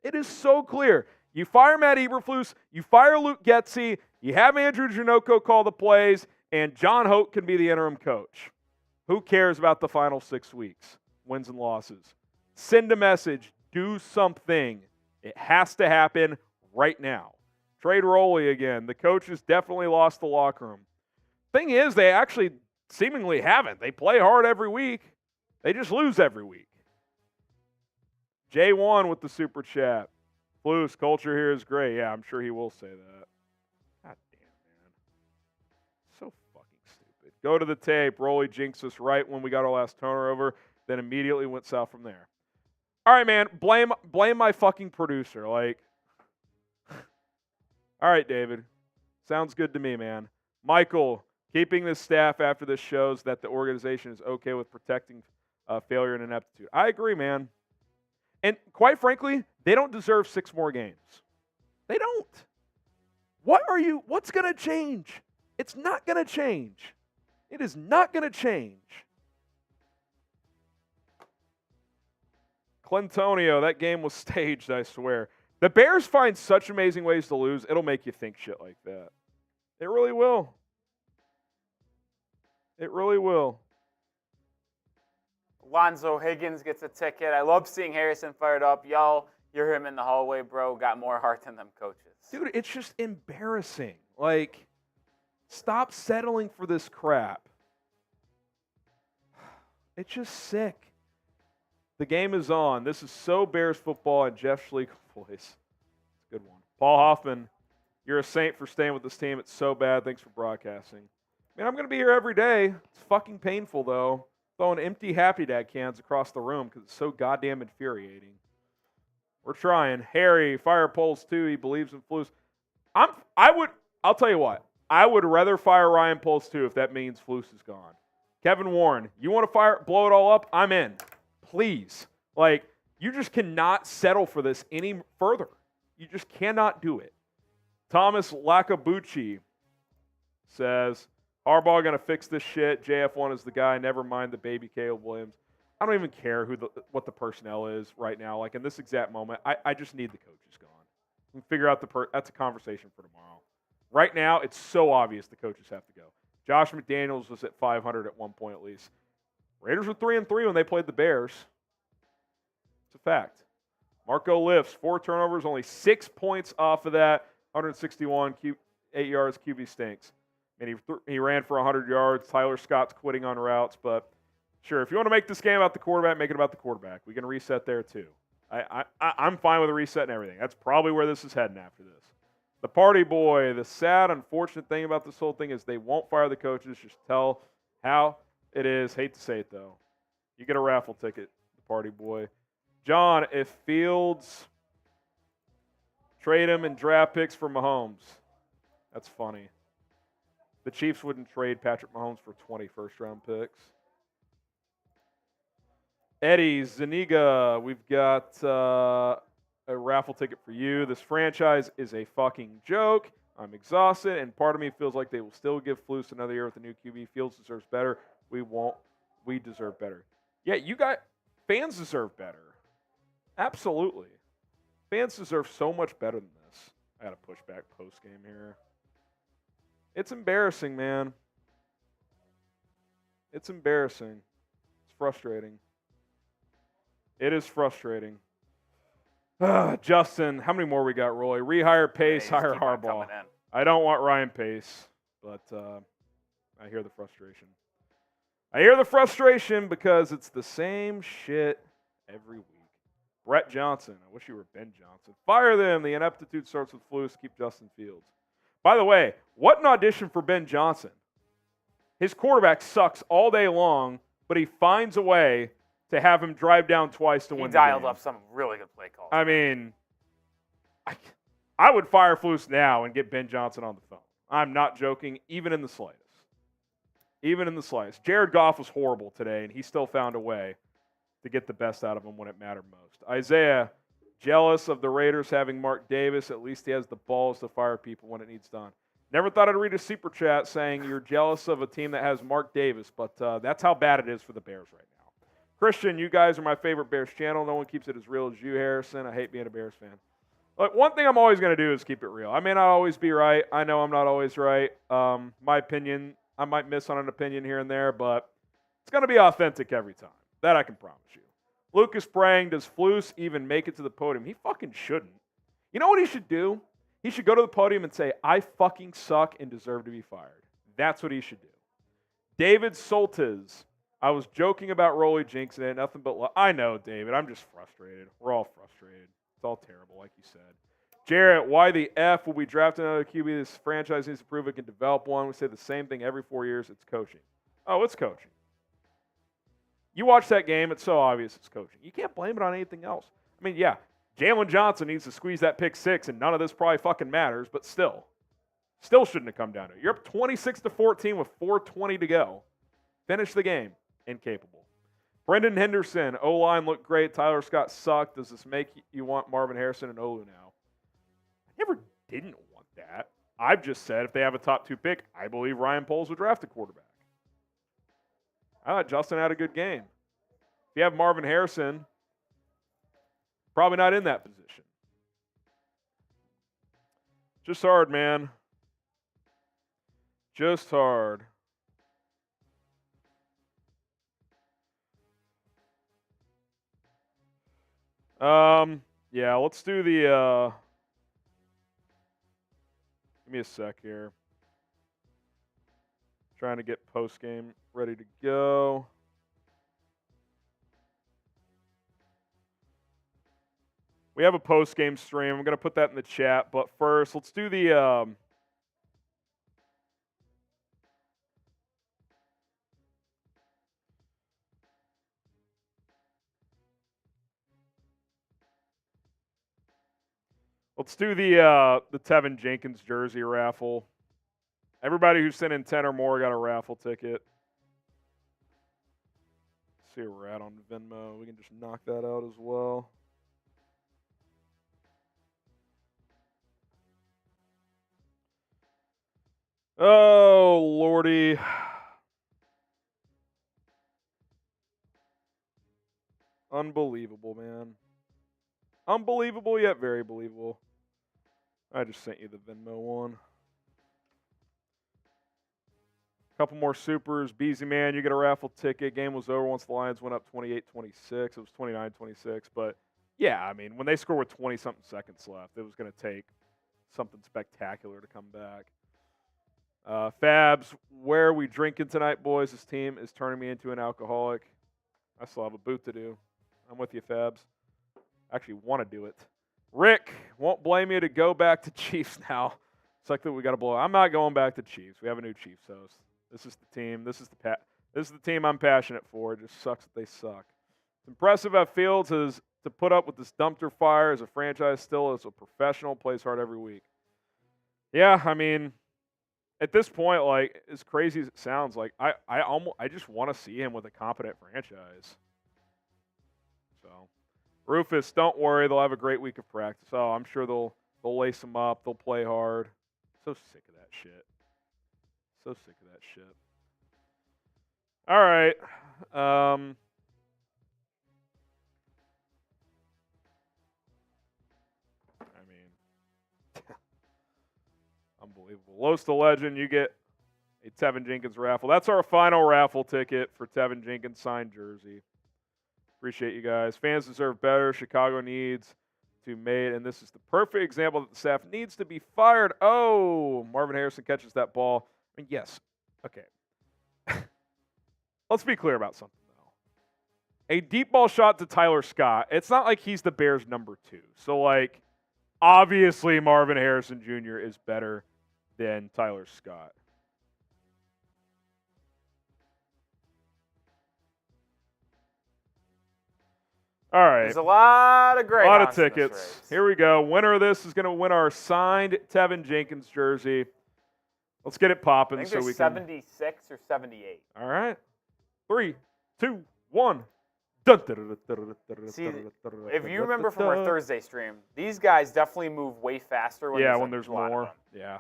[SPEAKER 1] It is so clear. You fire Matt Eberflus, you fire Luke Getsy, you have Andrew Janocko call the plays, and John Hoke can be the interim coach. Who cares about the final 6 weeks? Wins and losses. Send a message. Do something. It has to happen right now. Trade Rolly again. The coaches definitely lost the locker room. Thing is, they actually seemingly haven't. They play hard every week. They just lose every week. J1 with the super chat. Flus, culture here is great. Yeah, I'm sure he will say that. God damn, man. So fucking stupid. Go to the tape. Rolly jinxed us right when we got our last turnover, then immediately went south from there. All right, man. Blame my fucking producer. Like, all right, David. Sounds good to me, man. Michael, keeping this staff after this shows that the organization is okay with protecting failure and ineptitude. I agree, man. And quite frankly, they don't deserve 6 more games. They don't. What's going to change? It's not going to change. It is not going to change. Clintonio, that game was staged, I swear. The Bears find such amazing ways to lose, it'll make you think shit like that. It really will. It really will.
[SPEAKER 2] Lonzo Higgins gets a ticket. I love seeing Harrison fired up. Y'all, you're him in the hallway, bro. Got more heart than them coaches.
[SPEAKER 1] Dude, it's just embarrassing. Like, stop settling for this crap. It's just sick. The game is on. This is So Bears football and Jeff Schlegel voice. It's a good one. Paul Hoffman, you're a saint for staying with this team. It's so bad. Thanks for broadcasting. Man, I'm going to be here every day. It's fucking painful, though. Throwing empty Happy Dad cans across the room because it's so goddamn infuriating. We're trying. Harry, fire Poles too. He believes in Flus. I'll tell you what. I would rather fire Ryan Poles too if that means Flus is gone. Kevin Warren, you want to blow it all up? I'm in. Please. Like, you just cannot settle for this any further. You just cannot do it. Thomas Lakabucci says, Harbaugh going to fix this shit. JF1 is the guy. Never mind the baby Caleb Williams. I don't even care what the personnel is right now. Like, in this exact moment, I just need the coaches gone. We can figure out that's a conversation for tomorrow. Right now, it's so obvious the coaches have to go. Josh McDaniels was at 500 at one point at least. Raiders were 3-3 when they played the Bears. It's a fact. Marco lifts, 4 turnovers, only 6 points off of that. 161, 8 yards, QB stinks. And he ran for 100 yards. Tyler Scott's quitting on routes. But sure, if you want to make this game about the quarterback, make it about the quarterback. We can reset there too. I'm fine with a reset and everything. That's probably where this is heading after this. The party boy, the sad, unfortunate thing about this whole thing is they won't fire the coaches. Just tell how it is. Hate to say it, though. You get a raffle ticket, the party boy. John, if Fields trade him and draft picks for Mahomes. That's funny. The Chiefs wouldn't trade Patrick Mahomes for 20 first-round picks. Eddie Zuniga, we've got a raffle ticket for you. This franchise is a fucking joke. I'm exhausted, and part of me feels like they will still give Flus another year with a new QB. Fields deserves better. We won't. We deserve better. Yeah, fans deserve better. Absolutely. Fans deserve so much better than this. I got to push back post-game here. It's embarrassing, man. It's embarrassing. It's frustrating. It is frustrating. Justin, how many more we got, Roy? Rehire Pace, hire Harbaugh. I don't want Ryan Pace, but I hear the frustration. I hear the frustration because it's the same shit every week. Brett Johnson. I wish you were Ben Johnson. Fire them. The ineptitude starts with Flus. Keep Justin Fields. By the way, what an audition for Ben Johnson. His quarterback sucks all day long, but he finds a way to have him drive down twice to win the game.
[SPEAKER 2] He dialed up some really good play calls.
[SPEAKER 1] I mean, I would fire Flus now and get Ben Johnson on the phone. I'm not joking, even in the slightest. Even in the slightest. Jared Goff was horrible today, and he still found a way to get the best out of him when it mattered most. Isaiah, jealous of the Raiders having Mark Davis. At least he has the balls to fire people when it needs done. Never thought I'd read a super chat saying you're jealous of a team that has Mark Davis, but that's how bad it is for the Bears right now. Christian, you guys are my favorite Bears channel. No one keeps it as real as you, Harrison. I hate being a Bears fan. Look, one thing I'm always going to do is keep it real. I may not always be right. I know I'm not always right. My opinion, I might miss on an opinion here and there, but it's going to be authentic every time. That I can promise you. Lucas praying, does Flus even make it to the podium? He fucking shouldn't. You know what he should do? He should go to the podium and say, I fucking suck and deserve to be fired. That's what he should do. David Soltez. I was joking about Rolly jinxing it. Nothing but love. I know, David. I'm just frustrated. We're all frustrated. It's all terrible, like you said. Jarrett, why the F will we draft another QB? This franchise needs to prove it can develop one. We say the same thing every 4 years. It's coaching. Oh, it's coaching. You watch that game, it's so obvious it's coaching. You can't blame it on anything else. I mean, yeah, Jaylon Johnson needs to squeeze that pick 6, and none of this probably fucking matters, but still shouldn't have come down to it. You're up 26-14 with 4:20 to go. Finish the game. Incapable. Brendan Henderson, O-line looked great. Tyler Scott sucked. Does this make you want Marvin Harrison and Olu now? I never didn't want that. I've just said if they have a top 2 pick, I believe Ryan Poles would draft a quarterback. I thought Justin had a good game. If you have Marvin Harrison, probably not in that position. Just hard, man. Just hard. Yeah, let's do the, give me a sec here. Trying to get post-game ready to go. We have a post-game stream. I'm going to put that in the chat. But first, let's do the, Tevin Jenkins jersey raffle. Everybody who sent in 10 or more got a raffle ticket. Let's see where we're at on Venmo. We can just knock that out as well. Oh, Lordy. Unbelievable, man. Unbelievable yet very believable. I just sent you the Venmo one. Couple more supers. Beezy Man, you get a raffle ticket. Game was over once the Lions went up 28-26. It was 29-26. But, yeah, I mean, when they score with 20-something seconds left, it was going to take something spectacular to come back. Fabs, where are we drinking tonight, boys? This team is turning me into an alcoholic. I still have a boot to do. I'm with you, Fabs. I actually want to do it. Rick, won't blame you to go back to Chiefs now. It's like that we got to blow. I'm not going back to Chiefs. We have a new Chiefs host. This is the team. This is the team I'm passionate for. It just sucks that they suck. It's impressive how Fields has to put up with this dumpster fire as a franchise still as a professional, plays hard every week. Yeah, I mean, at this point, like, as crazy as it sounds, like I just want to see him with a competent franchise. So, Rufus, don't worry, they'll have a great week of practice. Oh, I'm sure they'll lace him up, they'll play hard. So sick of that shit. So sick of that shit. All right. I mean, unbelievable. Los the Legend, you get a Tevin Jenkins raffle. That's our final raffle ticket for Tevin Jenkins signed jersey. Appreciate you guys. Fans deserve better. Chicago needs to made, and this is the perfect example that the staff needs to be fired. Oh, Marvin Harrison catches that ball. I mean, yes. Okay. Let's be clear about something, though. A deep ball shot to Tyler Scott. It's not like he's the Bears' number 2. So, like, obviously Marvin Harrison Jr. is better than Tyler Scott. All right.
[SPEAKER 2] There's a lot of great.
[SPEAKER 1] A lot of tickets. Here we go. Winner of this is going to win our signed Tevin Jenkins jersey. Let's get it popping.
[SPEAKER 2] I think
[SPEAKER 1] so we
[SPEAKER 2] 76 or 78.
[SPEAKER 1] All right. 3, 2, 1.
[SPEAKER 2] See, if you remember from our Thursday stream, these guys definitely move way faster when there's more.
[SPEAKER 1] Yeah.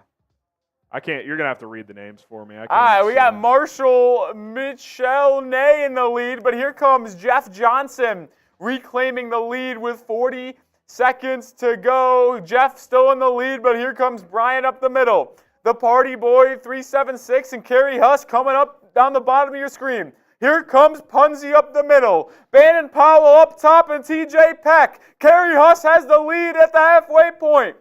[SPEAKER 1] I can't. You're going to have to read the names for me. All
[SPEAKER 2] right, we got Marshall Michel-Ney in the lead, but here comes Jeff Johnson reclaiming the lead with 40 seconds to go. Jeff still in the lead, but here comes Brian up the middle. The Party Boy 376 and Kerry Huss coming up down the bottom of your screen. Here comes Punzi up the middle. Bannon Powell up top and TJ Peck. Kerry Huss has the lead at the halfway point.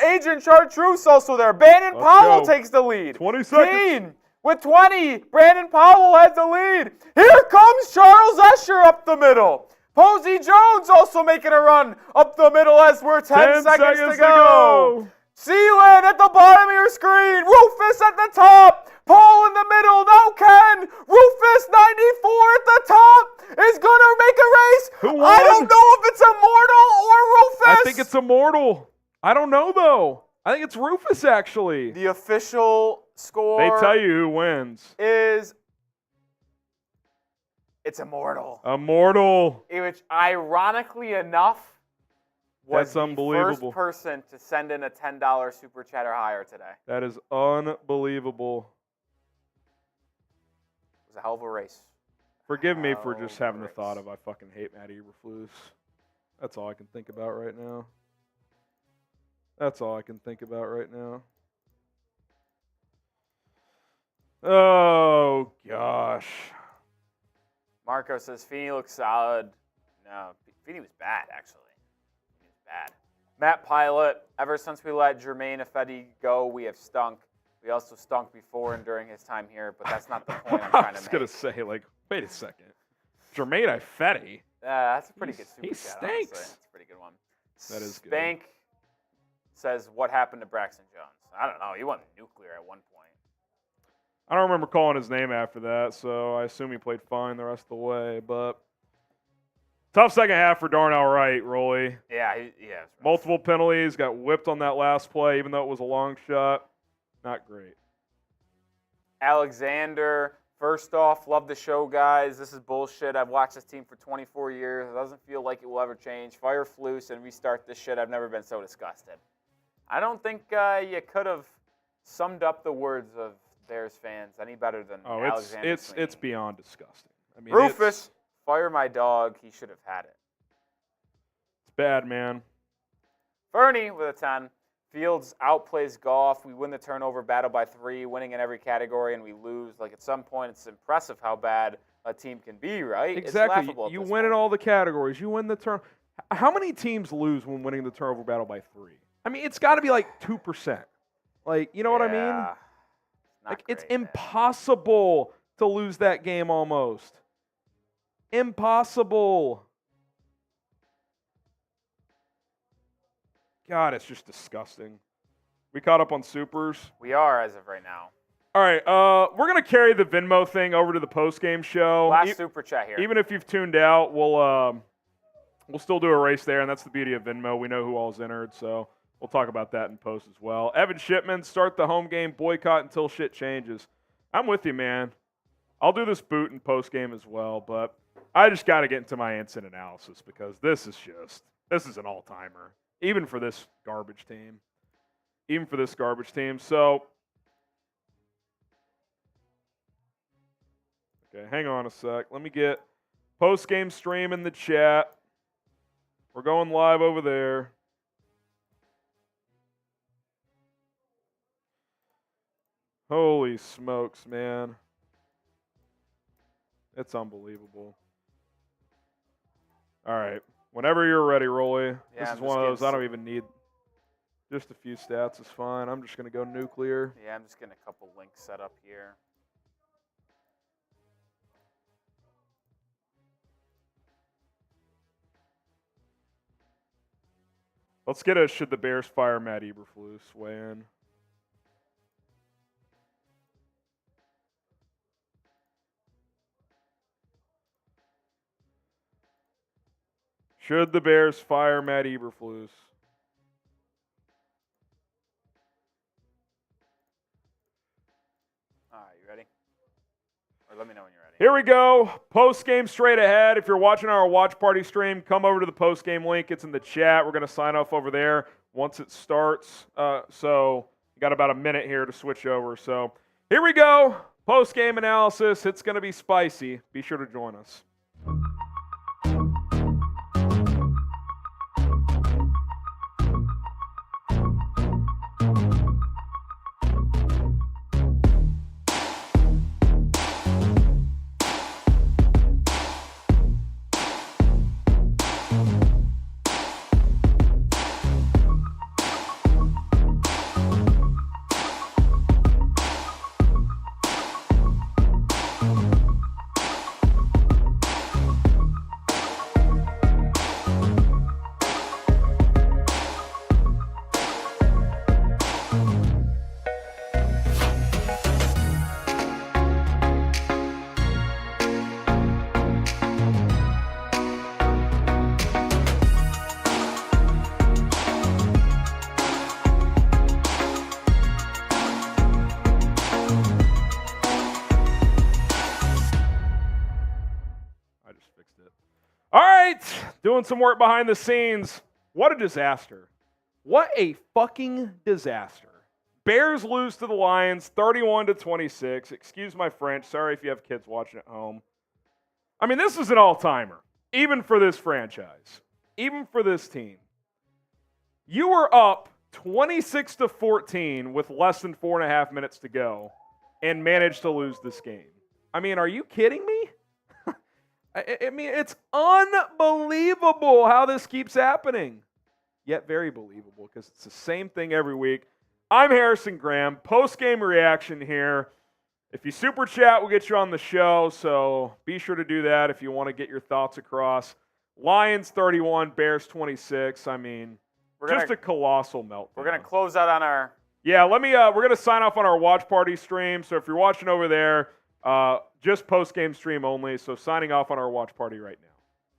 [SPEAKER 2] Agent Chartreuse also there. Bannon Powell takes the lead.
[SPEAKER 1] 20 seconds.
[SPEAKER 2] Keane with 20. Brandon Powell has the lead. Here comes Charles Escher up the middle. Posey Jones also making a run up the middle as we're 10 seconds to go. Sealand at the bottom of your screen. Rufus at the top. Paul in the middle. No Ken. Rufus 94 at the top is going to make a race.
[SPEAKER 1] Who won?
[SPEAKER 2] I don't know if it's Immortal or Rufus.
[SPEAKER 1] I think it's Immortal. I don't know, though. I think it's Rufus, actually.
[SPEAKER 2] The official score.
[SPEAKER 1] They tell you who wins.
[SPEAKER 2] It's Immortal.
[SPEAKER 1] Immortal.
[SPEAKER 2] Which, ironically enough, was
[SPEAKER 1] That's
[SPEAKER 2] the
[SPEAKER 1] unbelievable.
[SPEAKER 2] first person to send in a $10 super chat or higher today.
[SPEAKER 1] That is unbelievable.
[SPEAKER 2] It was a hell of a race.
[SPEAKER 1] Forgive me for just having the thought of I fucking hate Matt Eberflus. That's all I can think about right now. That's all I can think about right now. Oh, gosh.
[SPEAKER 2] Marco says, Feeney looks solid. No, Feeney was bad, actually. He was bad. Matt Pilot, ever since we let Jermaine Ifedi go, we have stunk. We also stunk before and during his time here, but that's not the point I'm trying to make.
[SPEAKER 1] I was going to say, like, wait a second. Jermaine Ifedi?
[SPEAKER 2] That's a pretty good super
[SPEAKER 1] He
[SPEAKER 2] chat,
[SPEAKER 1] stinks.
[SPEAKER 2] honestly. That's a pretty good one.
[SPEAKER 1] That is good.
[SPEAKER 2] Spank says, what happened to Braxton Jones? I don't know. He went nuclear at one point.
[SPEAKER 1] I don't remember calling his name after that, so I assume he played fine the rest of the way. But tough second half for Darnell Wright, Rolly.
[SPEAKER 2] Yeah.
[SPEAKER 1] Multiple penalties, got whipped on that last play, even though it was a long shot. Not great.
[SPEAKER 2] Alexander, first off, love the show, guys. This is bullshit. I've watched this team for 24 years. It doesn't feel like it will ever change. Fire Flus and restart this shit. I've never been so disgusted. I don't think you could have summed up the words of Bears fans any better than Alexander.
[SPEAKER 1] It's beyond disgusting. I mean,
[SPEAKER 2] Rufus, fire my dog. He should have had it.
[SPEAKER 1] It's bad, man.
[SPEAKER 2] Fernie with a 10. Fields outplays Goff. We win the turnover battle by 3, winning in every category, and we lose. Like, at some point, it's impressive how bad a team can be, right?
[SPEAKER 1] Exactly.
[SPEAKER 2] It's laughable.
[SPEAKER 1] You win in all the categories. You win the turn. How many teams lose when winning the turnover battle by 3? I mean, it's got to be like 2%. Like, you know what I mean? Like, it's impossible to lose that game almost. Impossible. God, it's just disgusting. We caught up on supers.
[SPEAKER 2] We are as of right now.
[SPEAKER 1] All right, we're going to carry the Venmo thing over to the post-game show.
[SPEAKER 2] Last super chat here.
[SPEAKER 1] Even if you've tuned out, we'll still do a race there, and that's the beauty of Venmo. We know who all's entered, so we'll talk about that in post as well. Evan Shipman, start the home game, boycott until shit changes. I'm with you, man. I'll do this boot in post game as well, but I just got to get into my instant analysis because this is an all-timer, even for this garbage team. So, okay, hang on a sec. Let me get post game stream in the chat. We're going live over there. Holy smokes, man. It's unbelievable. All right. Whenever you're ready, Rolly.
[SPEAKER 2] Yeah,
[SPEAKER 1] this is one of those I don't even need. Just a few stats is fine. I'm just going to go nuclear.
[SPEAKER 2] Yeah, I'm just getting a couple links set up here.
[SPEAKER 1] Let's get a should the Bears fire Matt Eberflus weigh in. Should the Bears fire Matt Eberflus?
[SPEAKER 2] All right, you ready? Or let me know when you're ready.
[SPEAKER 1] Here we go. Post game straight ahead. If you're watching our watch party stream, come over to the post game link. It's in the chat. We're going to sign off over there once it starts. So you got about a minute here to switch over. So here we go. Post game analysis. It's going to be spicy. Be sure to join us. doing some work behind the scenes. What a disaster. What a fucking disaster. Bears lose to the Lions 31-26. Excuse my French. Sorry if you have kids watching at home. I mean, this is an all-timer, even for this franchise, even for this team. You were up 26-14 with less than 4.5 minutes to go and managed to lose this game. I mean, are you kidding me? I mean, it's unbelievable how this keeps happening. Yet very believable because it's the same thing every week. I'm Harrison Graham. Post-game reaction here. If you super chat, we'll get you on the show, so be sure to do that if you want to get your thoughts across. Lions 31, Bears 26. I mean, just a colossal meltdown.
[SPEAKER 2] We're going to close out on our...
[SPEAKER 1] Yeah, we're going to sign off on our watch party stream. So if you're watching over there, just post-game stream only. So signing off on our watch party right now.